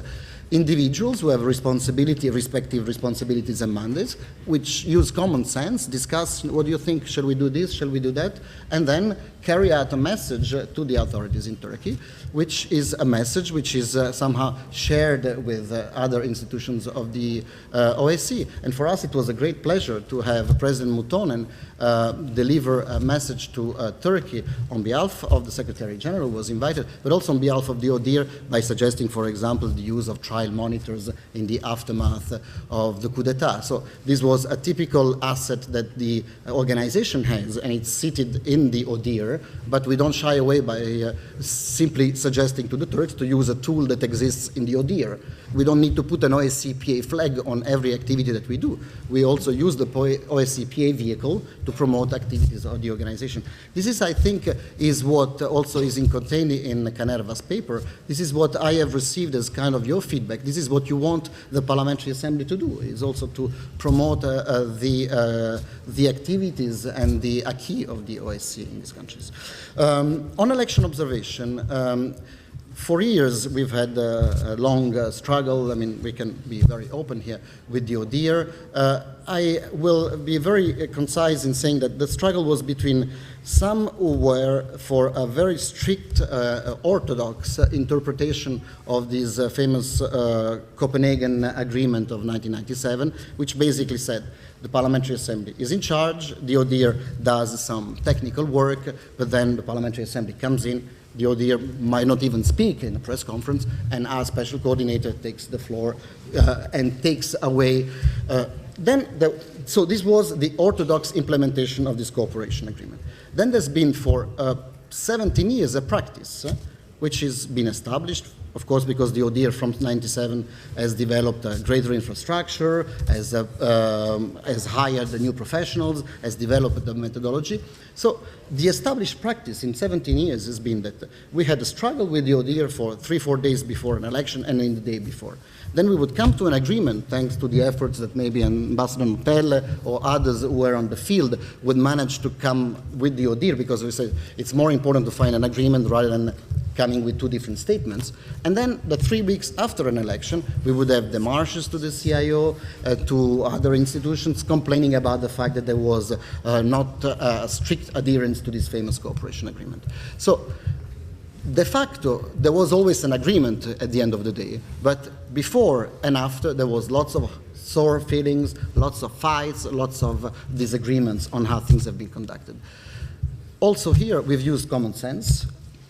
individuals who have responsibility, respective responsibilities and mandates, which use common sense, discuss, what do you think, shall we do this, shall we do that, and then carry out a message to the authorities in Turkey, which is a message which is somehow shared with other institutions of the OSCE. And for us it was a great pleasure to have President Mutonen deliver a message to Turkey on behalf of the Secretary General, who was invited, but also on behalf of the ODIHR by suggesting, for example, the use of trial monitors in the aftermath of the coup d'etat. So this was a typical asset that the organization has, and it's seated in the ODIHR, but we don't shy away by simply suggesting to the Turks to use a tool that exists in the ODIHR. We don't need to put an OSCE PA flag on every activity that we do. We also use the OSCE PA vehicle to promote activities of the organization. This is, I think, is what also is contained in Canerva's paper. This is what I have received as kind of your feedback. This is what you want the Parliamentary Assembly to do, is also to promote the activities and the acquis of the OSCE in these countries. On election observation, for years, we've had a long struggle. I mean, we can be very open here with the ODIHR. I will be very concise in saying that the struggle was between some who were for a very strict orthodox interpretation of this famous Copenhagen Agreement of 1997, which basically said the Parliamentary Assembly is in charge, the ODIHR does some technical work, but then the Parliamentary Assembly comes in, the ODIHR might not even speak in a press conference, and our special coordinator takes the floor and takes away. So this was the orthodox implementation of this cooperation agreement. Then there's been for 17 years a practice which has been established, of course, because the ODIHR from 1997 has developed a greater infrastructure, has hired the new professionals, has developed the methodology. So the established practice in 17 years has been that we had a struggle with the ODIHR for 3-4 days before an election and in the day before. Then we would come to an agreement, thanks to the efforts that maybe Ambassador Nutelle or others who were on the field would manage to come with the ODIHR, because we said it's more important to find an agreement rather than coming with two different statements. And then the 3 weeks after an election, we would have demarches to the CIO, to other institutions, complaining about the fact that there was not a strict adherence to this famous cooperation agreement. So de facto, there was always an agreement at the end of the day, but before and after, there was lots of sore feelings, lots of fights, lots of disagreements on how things have been conducted. Also here, we've used common sense.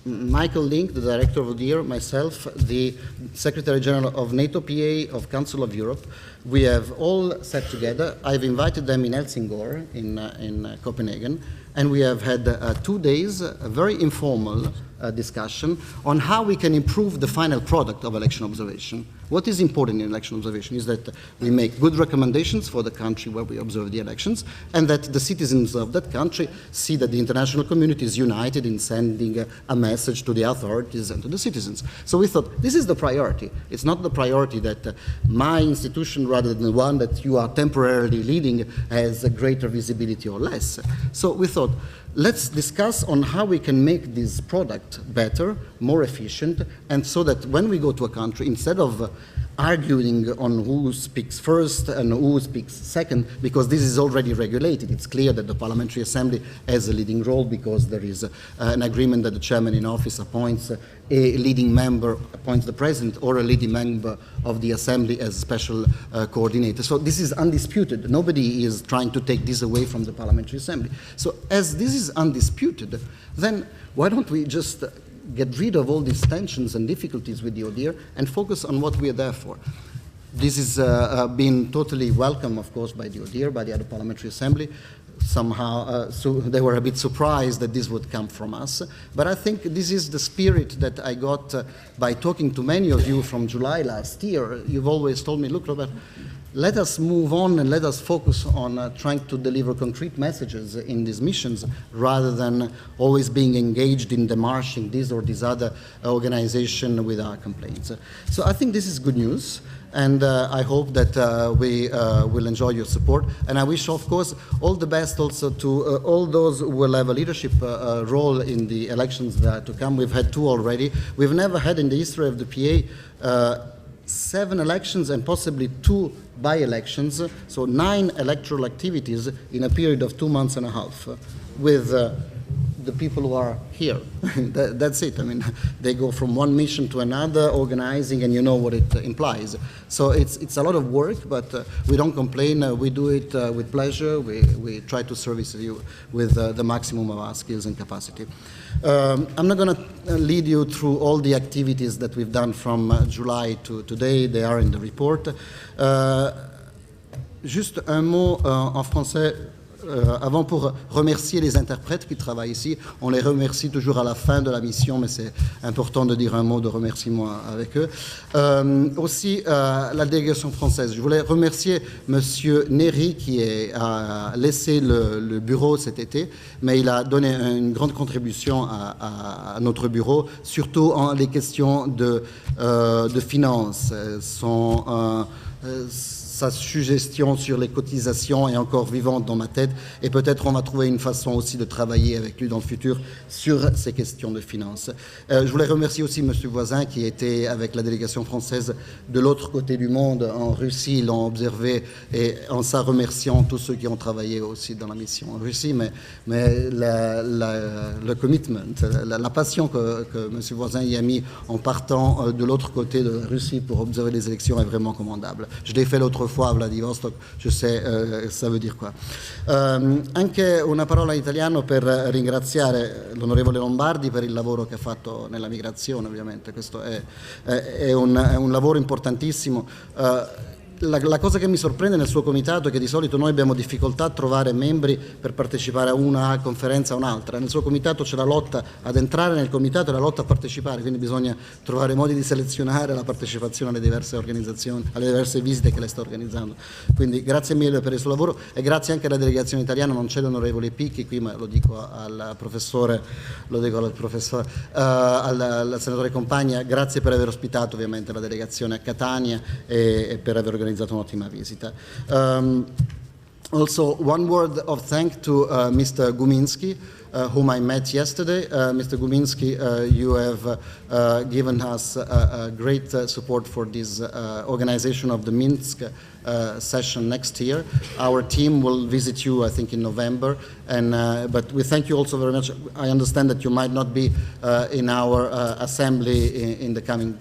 Michael Link, the director of ODIHR, myself, the Secretary General of NATO PA, of Council of Europe, we have all sat together. I've invited them in Helsingør, in Copenhagen, and we have had 2 days, very informal, discussion on how we can improve the final product of election observation. What is important in election observation is that we make good recommendations for the country where we observe the elections, and that the citizens of that country see that the international community is united in sending a message to the authorities and to the citizens. So we thought, this is the priority. It's not the priority that my institution, rather than the one that you are temporarily leading, has a greater visibility or less. So we thought, let's discuss on how we can make this product better, more efficient, and so that when we go to a country, instead of arguing on who speaks first and who speaks second, because this is already regulated. It's clear that the Parliamentary Assembly has a leading role because there is an agreement that the chairman in office appoints a leading member, appoints the president, or a leading member of the Assembly as special coordinator. So this is undisputed. Nobody is trying to take this away from the Parliamentary Assembly. So as this is undisputed, then why don't we just get rid of all these tensions and difficulties with the ODIHR and focus on what we are there for. This has been totally welcome, of course, by the ODIHR, by the other Parliamentary Assembly. Somehow, so they were a bit surprised that this would come from us. But I think this is the spirit that I got by talking to many of you from July last year. You've always told me, look, Robert, let us move on and let us focus on trying to deliver concrete messages in these missions rather than always being engaged in demarching this or this other organization with our complaints. So I think this is good news. And I hope that we will enjoy your support. And I wish, of course, all the best also to all those who will have a leadership role in the elections that are to come. We've had 2 already. We've never had in the history of the PA 7 elections and possibly 2 by-elections, so 9 electoral activities in a period of 2 months and a half with the people who are here. That's it. I mean, they go from one mission to another, organizing, and you know what it implies. So it's a lot of work, but we don't complain. We do it with pleasure. We try to service you with the maximum of our skills and capacity. I'm not going to lead you through all the activities that we've done from July to today. They are in the report. Juste un mot en français. Avant, pour remercier les interprètes qui travaillent ici, on les remercie toujours à la fin de la mission, mais c'est important de dire un mot de remerciement avec eux. Aussi, la délégation française. Je voulais remercier Monsieur Néry qui a laissé le bureau cet été, mais il a donné une grande contribution à notre bureau, surtout en les questions de finances. Sa suggestion sur les cotisations est encore vivante dans ma tête et peut-être on va trouver une façon aussi de travailler avec lui dans le futur sur ces questions de finances. Je voulais remercier aussi M. Voisin qui était avec la délégation française de l'autre côté du monde, en Russie, ils l'ont observé et en ça remerciant tous ceux qui ont travaillé aussi dans la mission en Russie, mais le commitment, la passion que M. Voisin y a mis en partant de l'autre côté de la Russie pour observer les élections est vraiment commendable. Je l'ai fait l'autre fois a Vladivostok, je sais ça veut dire quoi. Anche una parola in italiano per ringraziare l'onorevole Lombardi per il lavoro che ha fatto nella migrazione, ovviamente questo è un lavoro importantissimo. La cosa che mi sorprende nel suo comitato è che di solito noi abbiamo difficoltà a trovare membri per partecipare a una conferenza o un'altra. Nel suo comitato c'è la lotta ad entrare nel comitato e la lotta a partecipare, quindi bisogna trovare modi di selezionare la partecipazione alle diverse organizzazioni, alle diverse visite che lei sta organizzando. Quindi grazie mille per il suo lavoro e grazie anche alla delegazione italiana, non c'è l'onorevole Picchi qui, ma lo dico al al senatore Compagna, grazie per aver ospitato ovviamente la delegazione a Catania e per aver organizzato un'ottima visita. Also, one word of thanks to Mr. Guminski, whom I met yesterday. Mr. Guminski, you have given us great support for this organization of the Minsk session next year. Our team will visit you, I think, in November, but we thank you also very much. I understand that you might not be in our assembly in the coming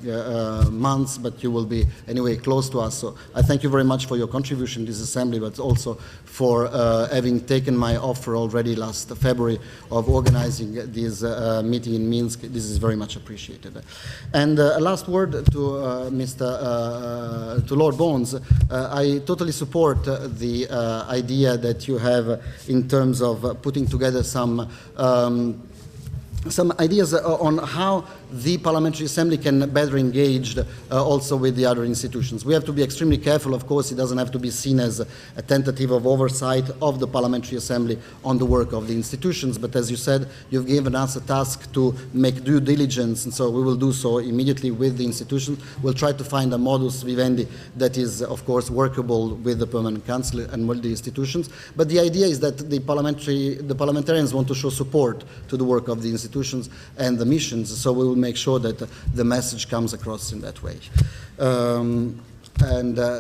months, but you will be anyway close to us. So I thank you very much for your contribution to this assembly, but also for having taken my offer already last February of organizing this meeting in Minsk. This is very much appreciated. And a last word to to Lord Bones. I totally support the idea that you have in terms of putting together some some ideas on how the Parliamentary Assembly can better engage also with the other institutions. We have to be extremely careful, of course. It doesn't have to be seen as a tentative of oversight of the Parliamentary Assembly on the work of the institutions, but as you said, you've given us a task to make due diligence, and so we will do so immediately with the institutions. We'll try to find a modus vivendi that is, of course, workable with the Permanent Council and with the institutions, but the idea is that the parliamentarians want to show support to the work of the institutions and the missions, so we will make sure that the message comes across in that way.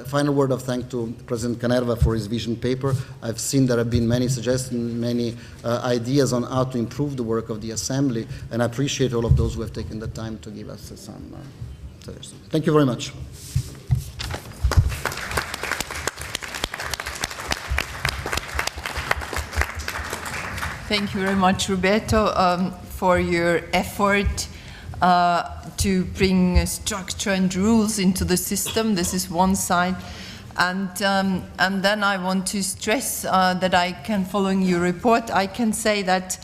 Final word of thanks to President Canerva for his vision paper. I've seen there have been many suggestions, many ideas on how to improve the work of the Assembly, and I appreciate all of those who have taken the time to give us some suggestions. Thank you very much. Thank you very much, Roberto, for your effort to bring structure and rules into the system. This is one side. And then I want to stress that I can, following your report, I can say that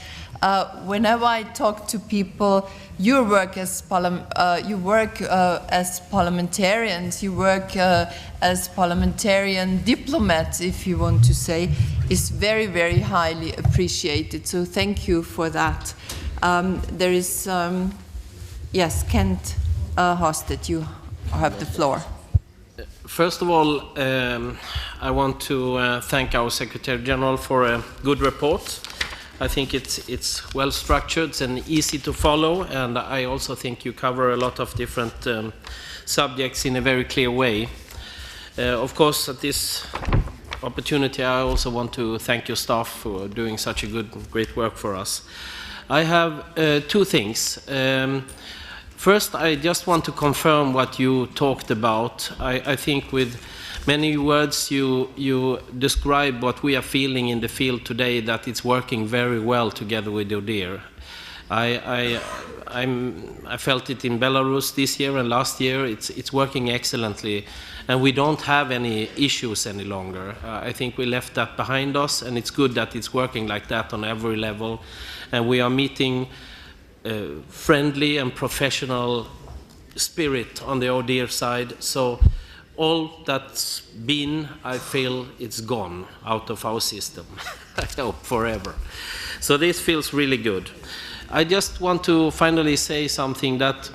whenever I talk to people, you work as parliamentarians, you work as parliamentarian diplomats, if you want to say, is very, very highly appreciated. So thank you for that. There is, yes, Kent Hostet, you have the floor. First of all, I want to thank our Secretary General for a good report. I think it's well structured and easy to follow, and I also think you cover a lot of different subjects in a very clear way. Of course, at this opportunity, I also want to thank your staff for doing such a great work for us. I have two things. First, I just want to confirm what you talked about. I think with many words you describe what we are feeling in the field today, that it's working very well together with ODIHR. I felt it in Belarus this year and last year. It's working excellently, and we don't have any issues any longer. I think we left that behind us, and it's good that it's working like that on every level, and we are meeting friendly and professional spirit on the ODIHR side. So all that's been, I feel it's gone out of our system. I hope forever. So this feels really good. I just want to finally say something, that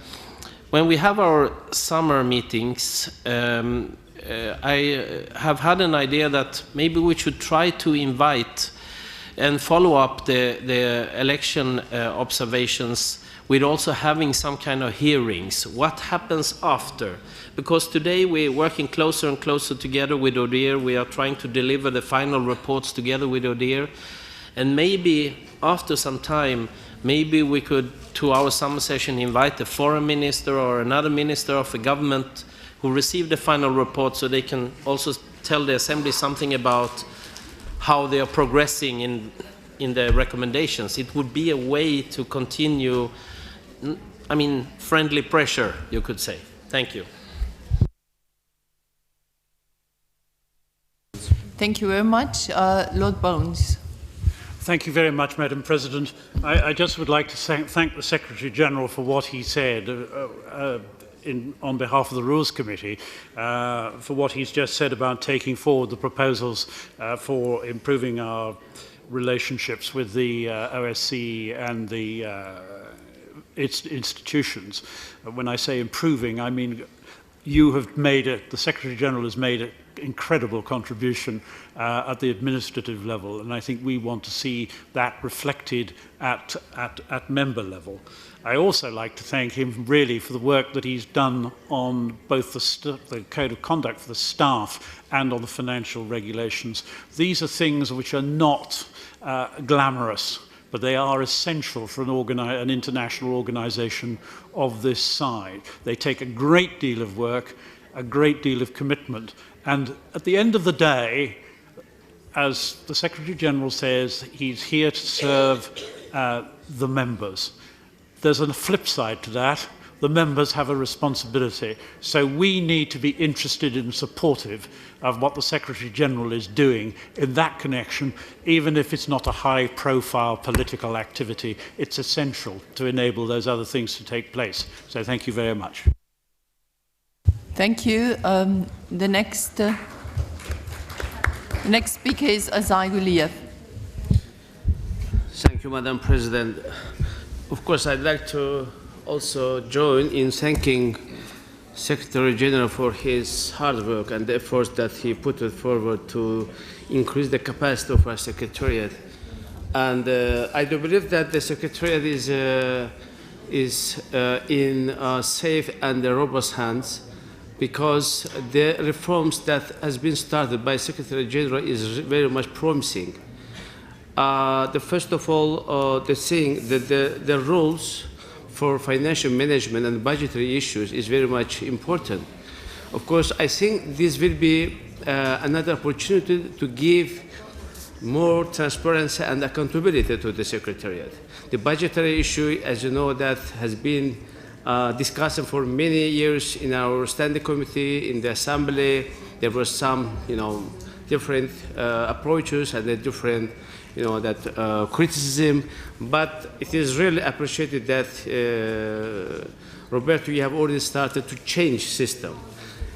when we have our summer meetings, I have had an idea that maybe we should try to invite and follow up the election observations with also having some kind of hearings. What happens after? Because today we're working closer and closer together with ODIHR. We are trying to deliver the final reports together with ODIHR. And maybe after some time, maybe we could, to our summer session, invite a foreign minister or another minister of a government who received the final report, so they can also tell the Assembly something about how they are progressing in the recommendations. It would be a way to continue, I mean, friendly pressure, you could say. Thank you. Thank you very much. Lord Bones. Thank you very much, Madam President. I just would like to thank the Secretary General for what he said on behalf of the Rules Committee, for what he's just said about taking forward the proposals for improving our relationships with the OSCE and the its institutions. When I say improving, I mean you have made it, the Secretary General has made an incredible contribution at the administrative level, and I think we want to see that reflected at member level. I also like to thank him really for the work that he's done on both the Code of Conduct for the staff and on the financial regulations. These are things which are not glamorous, but they are essential for an international organization of this size. They take a great deal of work, a great deal of commitment, and at the end of the day, as the Secretary General says, he's here to serve the members. There's a flip side to that. the members have a responsibility. So we need to be interested and supportive of what the Secretary-General is doing in that connection, even if it's not a high-profile political activity. It's essential to enable those other things to take place. So thank you very much. Thank you. The next speaker is Azai Guliyev. Thank you, Madam President. Of course, I'd like to also join in thanking Secretary General for his hard work and the efforts that he put forward to increase the capacity of our Secretariat. And I do believe that the Secretariat is in safe and robust hands, because the reforms that has been started by Secretary General is very much promising. First of all, the rules for financial management and budgetary issues is very much important. Of course, I think this will be another opportunity to give more transparency and accountability to the Secretariat. The budgetary issue, as you know, that has been discussed for many years in our standing committee, in the Assembly. There were some, different approaches and a different, criticism. But it is really appreciated that, Roberto, you have already started to change system.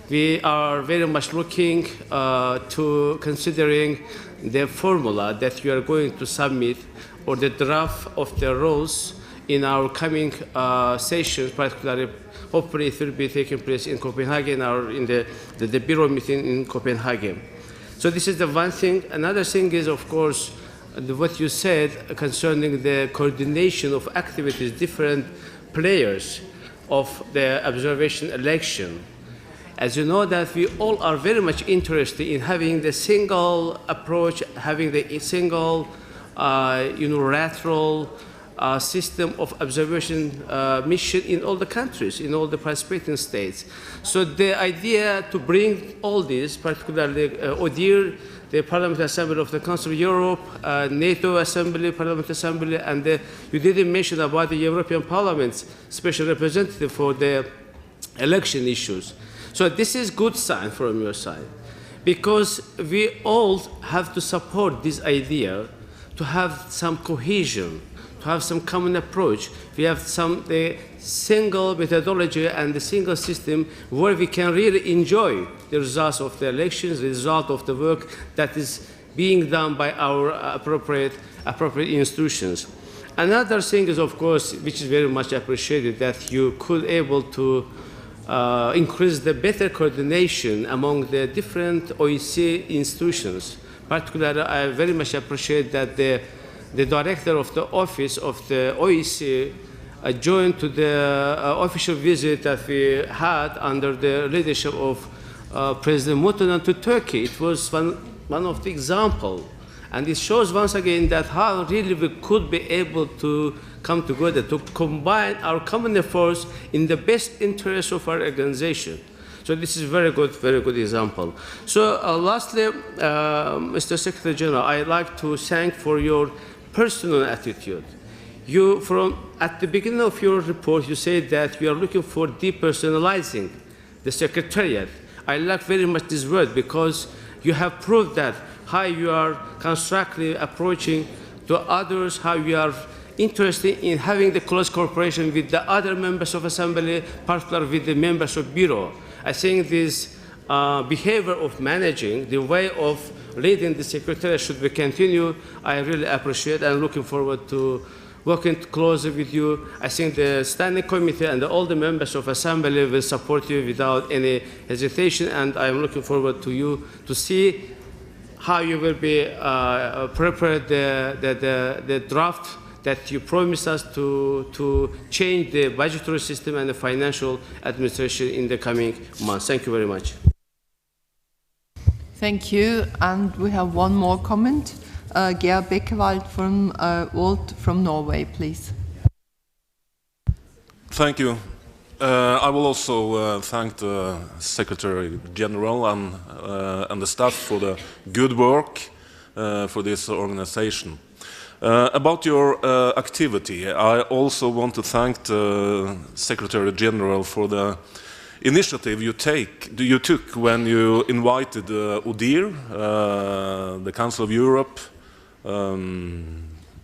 We are very much looking to considering the formula that you are going to submit, or the draft of the rules in our coming sessions, particularly, hopefully it will be taking place in Copenhagen or in the Bureau meeting in Copenhagen. So this is the one thing. Another thing is, of course, what you said concerning the coordination of activities, different players of the observation election. As you know, that we all are very much interested in having the single approach, having the single unilateral system of observation mission in all the countries, in all the participating states. So the idea to bring all this, particularly ODIHR, the Parliamentary Assembly of the Council of Europe, NATO Assembly, Parliamentary Assembly, and you didn't mention about the European Parliament's special representative for the election issues. So this is good sign from your side, because we all have to support this idea to have some cohesion, to have some common approach. We have the single methodology and the single system where we can really enjoy the results of the elections, the result of the work that is being done by our appropriate institutions. Another thing is, of course, which is very much appreciated, that you could able to increase the better coordination among the different OSCE institutions. Particularly, I very much appreciate that the director of the office of the OSCE joined to the official visit that we had under the leadership of President Mutonan to Turkey. It was one of the examples. And it shows once again that how really we could be able to come together, to combine our common efforts in the best interest of our organization. So this is very good example. So lastly, Mr. Secretary General, I'd like to thank for your personal attitude. At the beginning of your report, you said that you are looking for depersonalizing the Secretariat. I like very much this word, because you have proved that how you are constructively approaching to others, how you are interested in having the close cooperation with the other members of Assembly, particularly with the members of Bureau. I think this behavior of managing, the way of leading the Secretariat should be continued. I really appreciate and looking forward to working closely with you. I think the Standing Committee and all the members of Assembly will support you without any hesitation, and I'm looking forward to you to see how you will be prepared the draft that you promised us to change the budgetary system and the financial administration in the coming months. Thank you very much. Thank you. And we have one more comment. Geir Bekkevald from Volt from Norway, please. Thank you. I will also thank the Secretary General and the staff for the good work for this organization. About your activity, I also want to thank the Secretary General for the initiative you took when you invited ODIHR, the Council of Europe,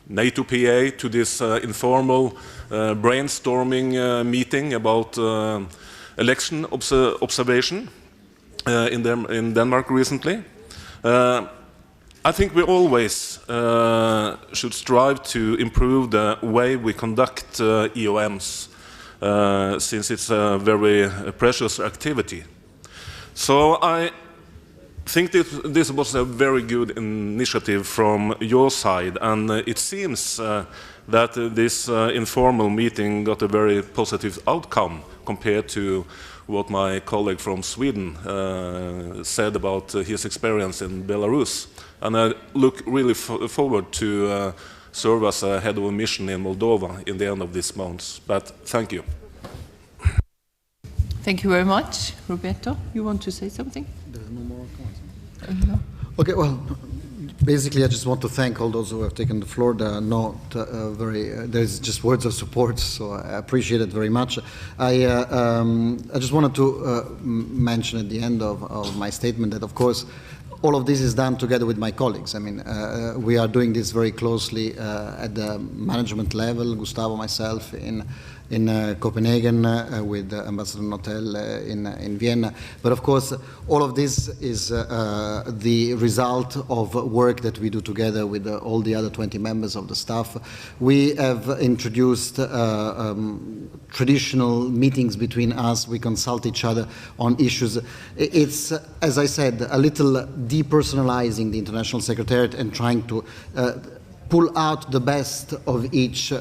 NATO PA to this informal brainstorming meeting about election observation in Denmark recently. I think we always should strive to improve the way we conduct EOMs, since it's a very precious activity. So I think this was a very good initiative from your side, and it seems that this informal meeting got a very positive outcome compared to what my colleague from Sweden said about his experience in Belarus. And I look really forward to serve as a head of a mission in Moldova in the end of this month. But thank you. Thank you very much. Roberto, you want to say something? There's no more comments. No. Okay, well, basically I just want to thank all those who have taken the floor. There are not there's just words of support, so I appreciate it very much. I just wanted to mention at the end of my statement that, of course, all of this is done together with my colleagues. I mean, we are doing this very closely at the management level, Gustavo, myself, in Copenhagen with Ambassador Notel in Vienna. But of course, all of this is the result of work that we do together with all the other 20 members of the staff. We have introduced traditional meetings between us. We consult each other on issues. It's, as I said, a little depersonalizing the International Secretariat and trying to pull out the best of each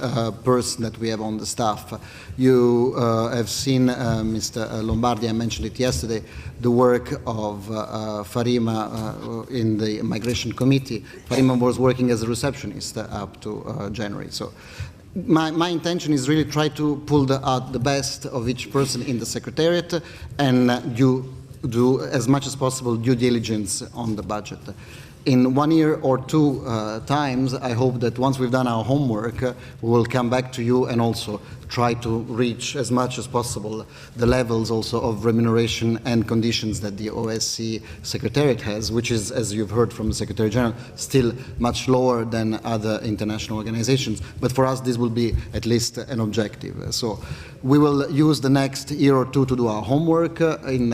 person that we have on the staff. You have seen, Mr. Lombardi, I mentioned it yesterday, the work of Farima in the Migration Committee. Farima was working as a receptionist up to January. So my intention is really try to pull out the best of each person in the Secretariat and do as much as possible due diligence on the budget. In 1 year or two times, I hope that once we've done our homework, we will come back to you and also try to reach as much as possible the levels also of remuneration and conditions that the OSCE Secretariat has, which is, as you've heard from the Secretary General, still much lower than other international organizations. But for us, this will be at least an objective. So we will use the next year or two to do our homework in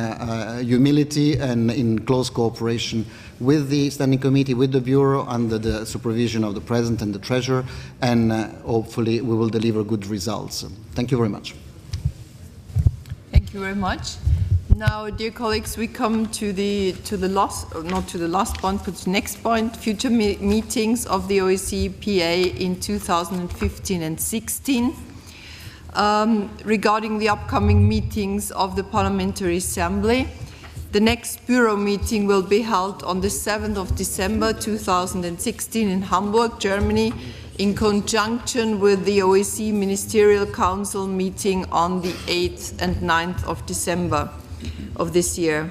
humility and in close cooperation with the Standing Committee, with the Bureau, under the supervision of the President and the Treasurer, and hopefully we will deliver good results. Thank you very much. Thank you very much. Now, dear colleagues, we come to the last, not to the last point, but to the next point, future meetings of the OSCE PA in 2015 and 16. Regarding the upcoming meetings of the Parliamentary Assembly, the next Bureau meeting will be held on the 7th of December 2016 in Hamburg, Germany, in conjunction with the OSCE Ministerial Council meeting on the 8th and 9th of December of this year.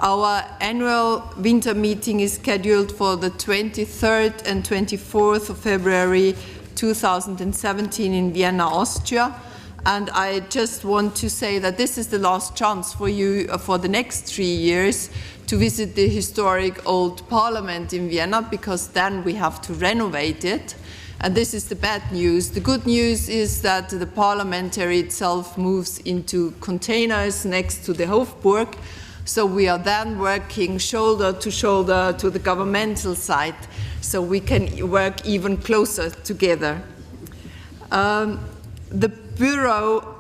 Our annual winter meeting is scheduled for the 23rd and 24th of February 2017 in Vienna, Austria. And I just want to say that this is the last chance for you for the next 3 years to visit the historic old parliament in Vienna, because then we have to renovate it. And this is the bad news. The good news is that the parliamentary itself moves into containers next to the Hofburg. So we are then working shoulder to shoulder to the governmental side, so we can work even closer together. The Bureau,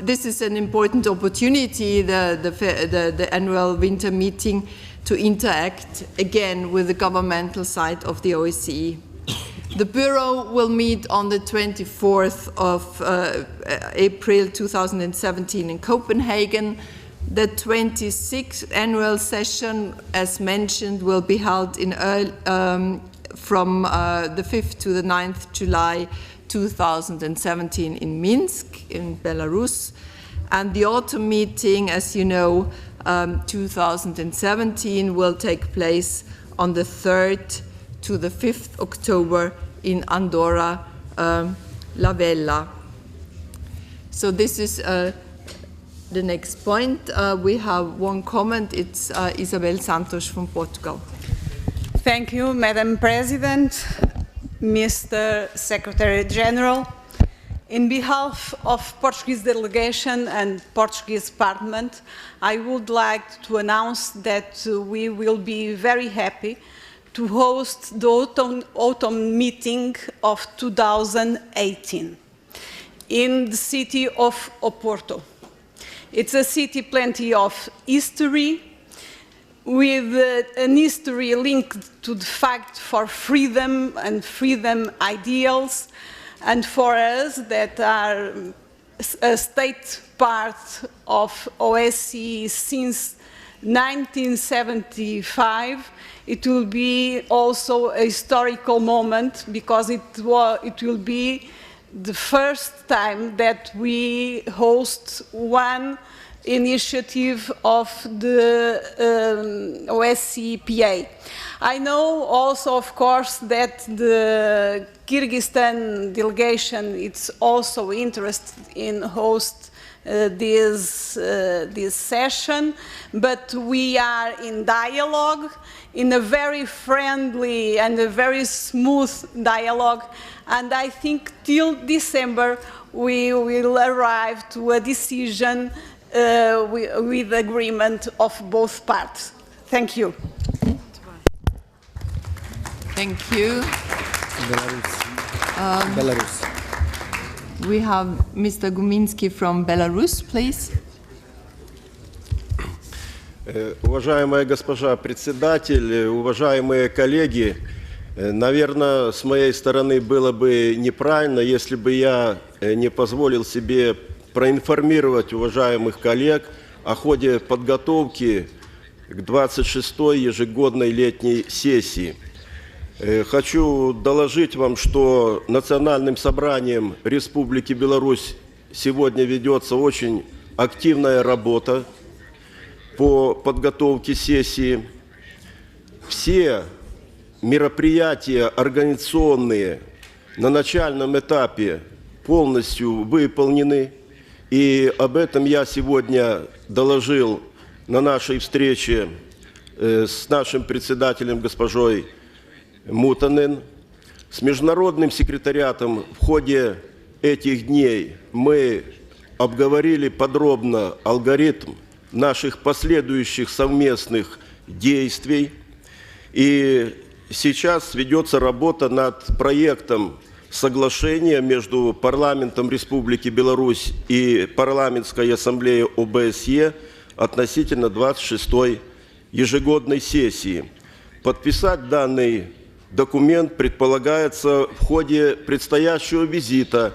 this is an important opportunity, the annual winter meeting, to interact again with the governmental side of the OSCE. The Bureau will meet on the 24th of April 2017 in Copenhagen. The 26th annual session, as mentioned, will be held in from the 5th to the 9th July 2017 in Minsk, in Belarus. And the autumn meeting, as you know, 2017 will take place on the 3rd to the 5th October in Andorra La Vella. So this is the next point. We have one comment. It's Isabel Santos from Portugal. Thank you, Madam President, Mr. Secretary General. In behalf of Portuguese delegation and Portuguese Parliament, I would like to announce that we will be very happy to host the autumn meeting of 2018 in the city of Oporto. It's a city plenty of history, with an history linked to the fight for freedom and freedom ideals, and for us that are a state part of OSCE since 1975, it will be also a historical moment because it will be the first time that we host one initiative of the OSCE PA. I know also, of course, that the Kyrgyzstan delegation is also interested in host this session, but we are in dialogue, in a very friendly and a very smooth dialogue, and I think till December we will arrive to a decision with agreement of both parts. Thank you. Thank you. Belarus. We have Mr. Guminsky from Belarus, please. Уважаемая госпожа председатель, уважаемые коллеги, наверное, с моей стороны было бы неправильно, если бы я не позволил себе проинформировать уважаемых коллег о ходе подготовки к 26-й ежегодной летней сессии. Хочу доложить вам, что Национальным собранием Республики Беларусь сегодня ведется очень активная работа по подготовке сессии. Все мероприятия организационные на начальном этапе полностью выполнены, и об этом я сегодня доложил на нашей встрече с нашим председателем госпожой Мутанен. С международным секретариатом в ходе этих дней мы обговорили подробно алгоритм наших последующих совместных действий. И сейчас ведется работа над проектом соглашения между парламентом Республики Беларусь и парламентской ассамблеей ОБСЕ относительно 26-й ежегодной сессии. Подписать данный документ предполагается в ходе предстоящего визита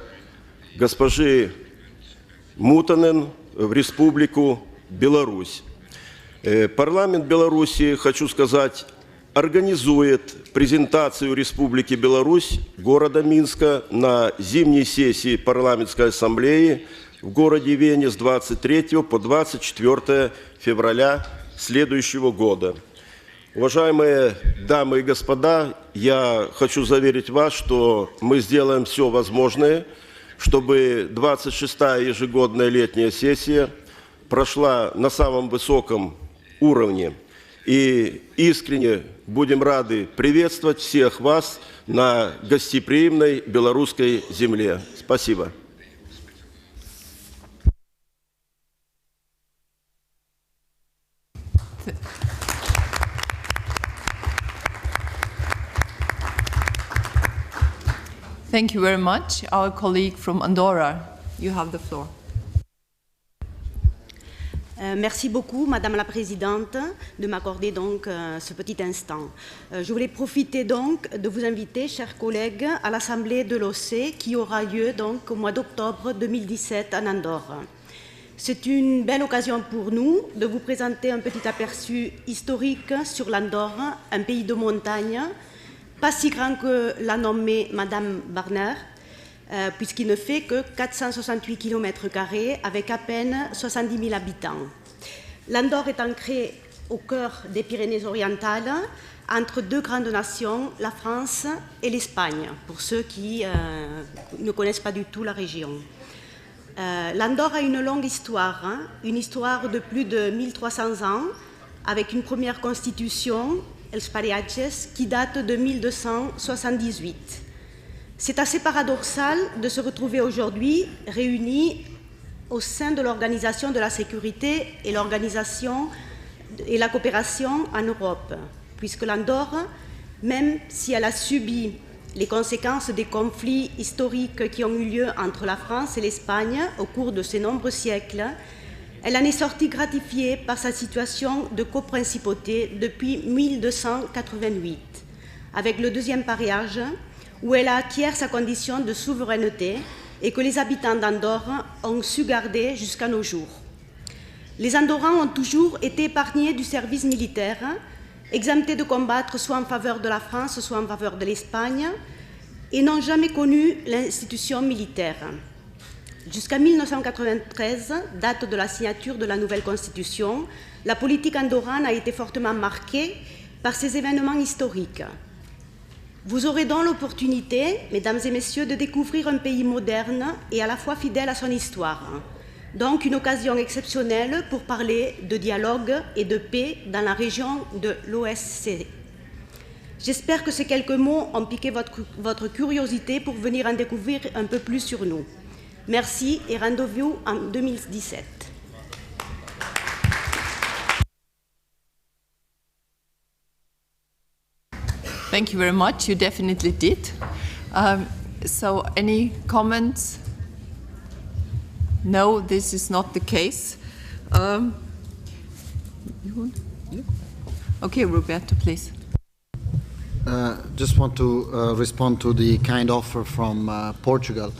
госпожи Мутанен в Республику Беларусь. Парламент Беларуси, хочу сказать, организует презентацию Республики Беларусь города Минска на зимней сессии парламентской ассамблеи в городе Вене с 23 по 24 февраля следующего года. Уважаемые дамы и господа, я хочу заверить вас, что мы сделаем все возможное, чтобы 26-я ежегодная летняя сессия прошла на самом высоком уровне. И искренне будем рады приветствовать всех вас на гостеприимной белорусской земле. Спасибо. Thank you very much. Our colleague from Andorra, you have the floor. Merci beaucoup, Madame la Présidente, de m'accorder donc ce petit instant. Je voulais profiter donc de vous inviter, chers collègues, à l'Assemblée de l'OSCE qui aura lieu donc au mois d'octobre 2017 en Andorre. C'est une belle occasion pour nous de vous présenter un petit aperçu historique sur l'Andorre, un pays de montagne, pas si grand que l'a nommé Madame Barner, puisqu'il ne fait que 468 km² avec à peine 70 000 habitants. L'Andorre est ancrée au cœur des Pyrénées-Orientales, entre deux grandes nations, la France et l'Espagne, pour ceux qui ne connaissent pas du tout la région. L'Andorre a une longue histoire, une histoire de plus de 1300 ans, avec une première constitution, Els Pariatges, qui date de 1278. C'est assez paradoxal de se retrouver aujourd'hui réunis au sein de l'Organisation de la sécurité et l'organisation et la coopération en Europe, puisque l'Andorre, même si elle a subi les conséquences des conflits historiques qui ont eu lieu entre la France et l'Espagne au cours de ces nombreux siècles, elle en est sortie gratifiée par sa situation de coprincipauté depuis 1288, avec le deuxième pariage, où elle a acquis sa condition de souveraineté et que les habitants d'Andorre ont su garder jusqu'à nos jours. Les Andorrans ont toujours été épargnés du service militaire, exemptés de combattre soit en faveur de la France, soit en faveur de l'Espagne, et n'ont jamais connu l'institution militaire. Jusqu'à 1993, date de la signature de la nouvelle Constitution, la politique andorrane a été fortement marquée par ces événements historiques. Vous aurez donc l'opportunité, mesdames et messieurs, de découvrir un pays moderne et à la fois fidèle à son histoire. Donc une occasion exceptionnelle pour parler de dialogue et de paix dans la région de l'OSCE. J'espère que ces quelques mots ont piqué votre curiosité pour venir en découvrir un peu plus sur nous. Merci et rendez-vous en 2017. Thank you very much. You definitely did. So any comments? No, this is not the case. Okay, Roberto, please. Just want to respond to the kind offer from Portugal.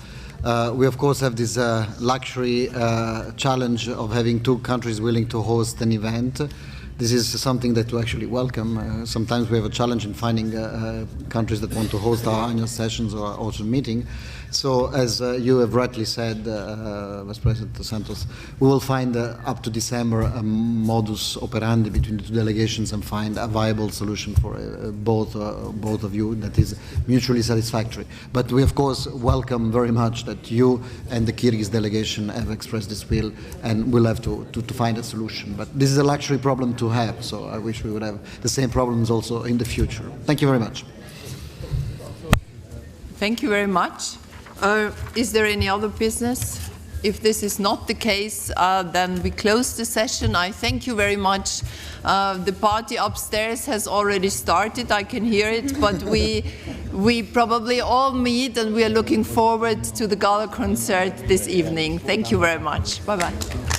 We of course have this luxury challenge of having two countries willing to host an event. This is something that we actually welcome. Sometimes we have a challenge in finding countries that want to host our annual sessions or also meeting. So as you have rightly said, Vice President Santos, we will find up to December a modus operandi between the two delegations and find a viable solution for both of you that is mutually satisfactory. But we of course welcome very much that you and the Kyrgyz delegation have expressed this will, and we'll have to find a solution. But this is a luxury problem to have, so I wish we would have the same problems also in the future. Thank you very much. Thank you very much. Is there any other business? If this is not the case, then we close the session. I thank you very much. The party upstairs has already started, I can hear it, but we probably all meet and we are looking forward to the gala concert this evening. Thank you very much. Bye-bye.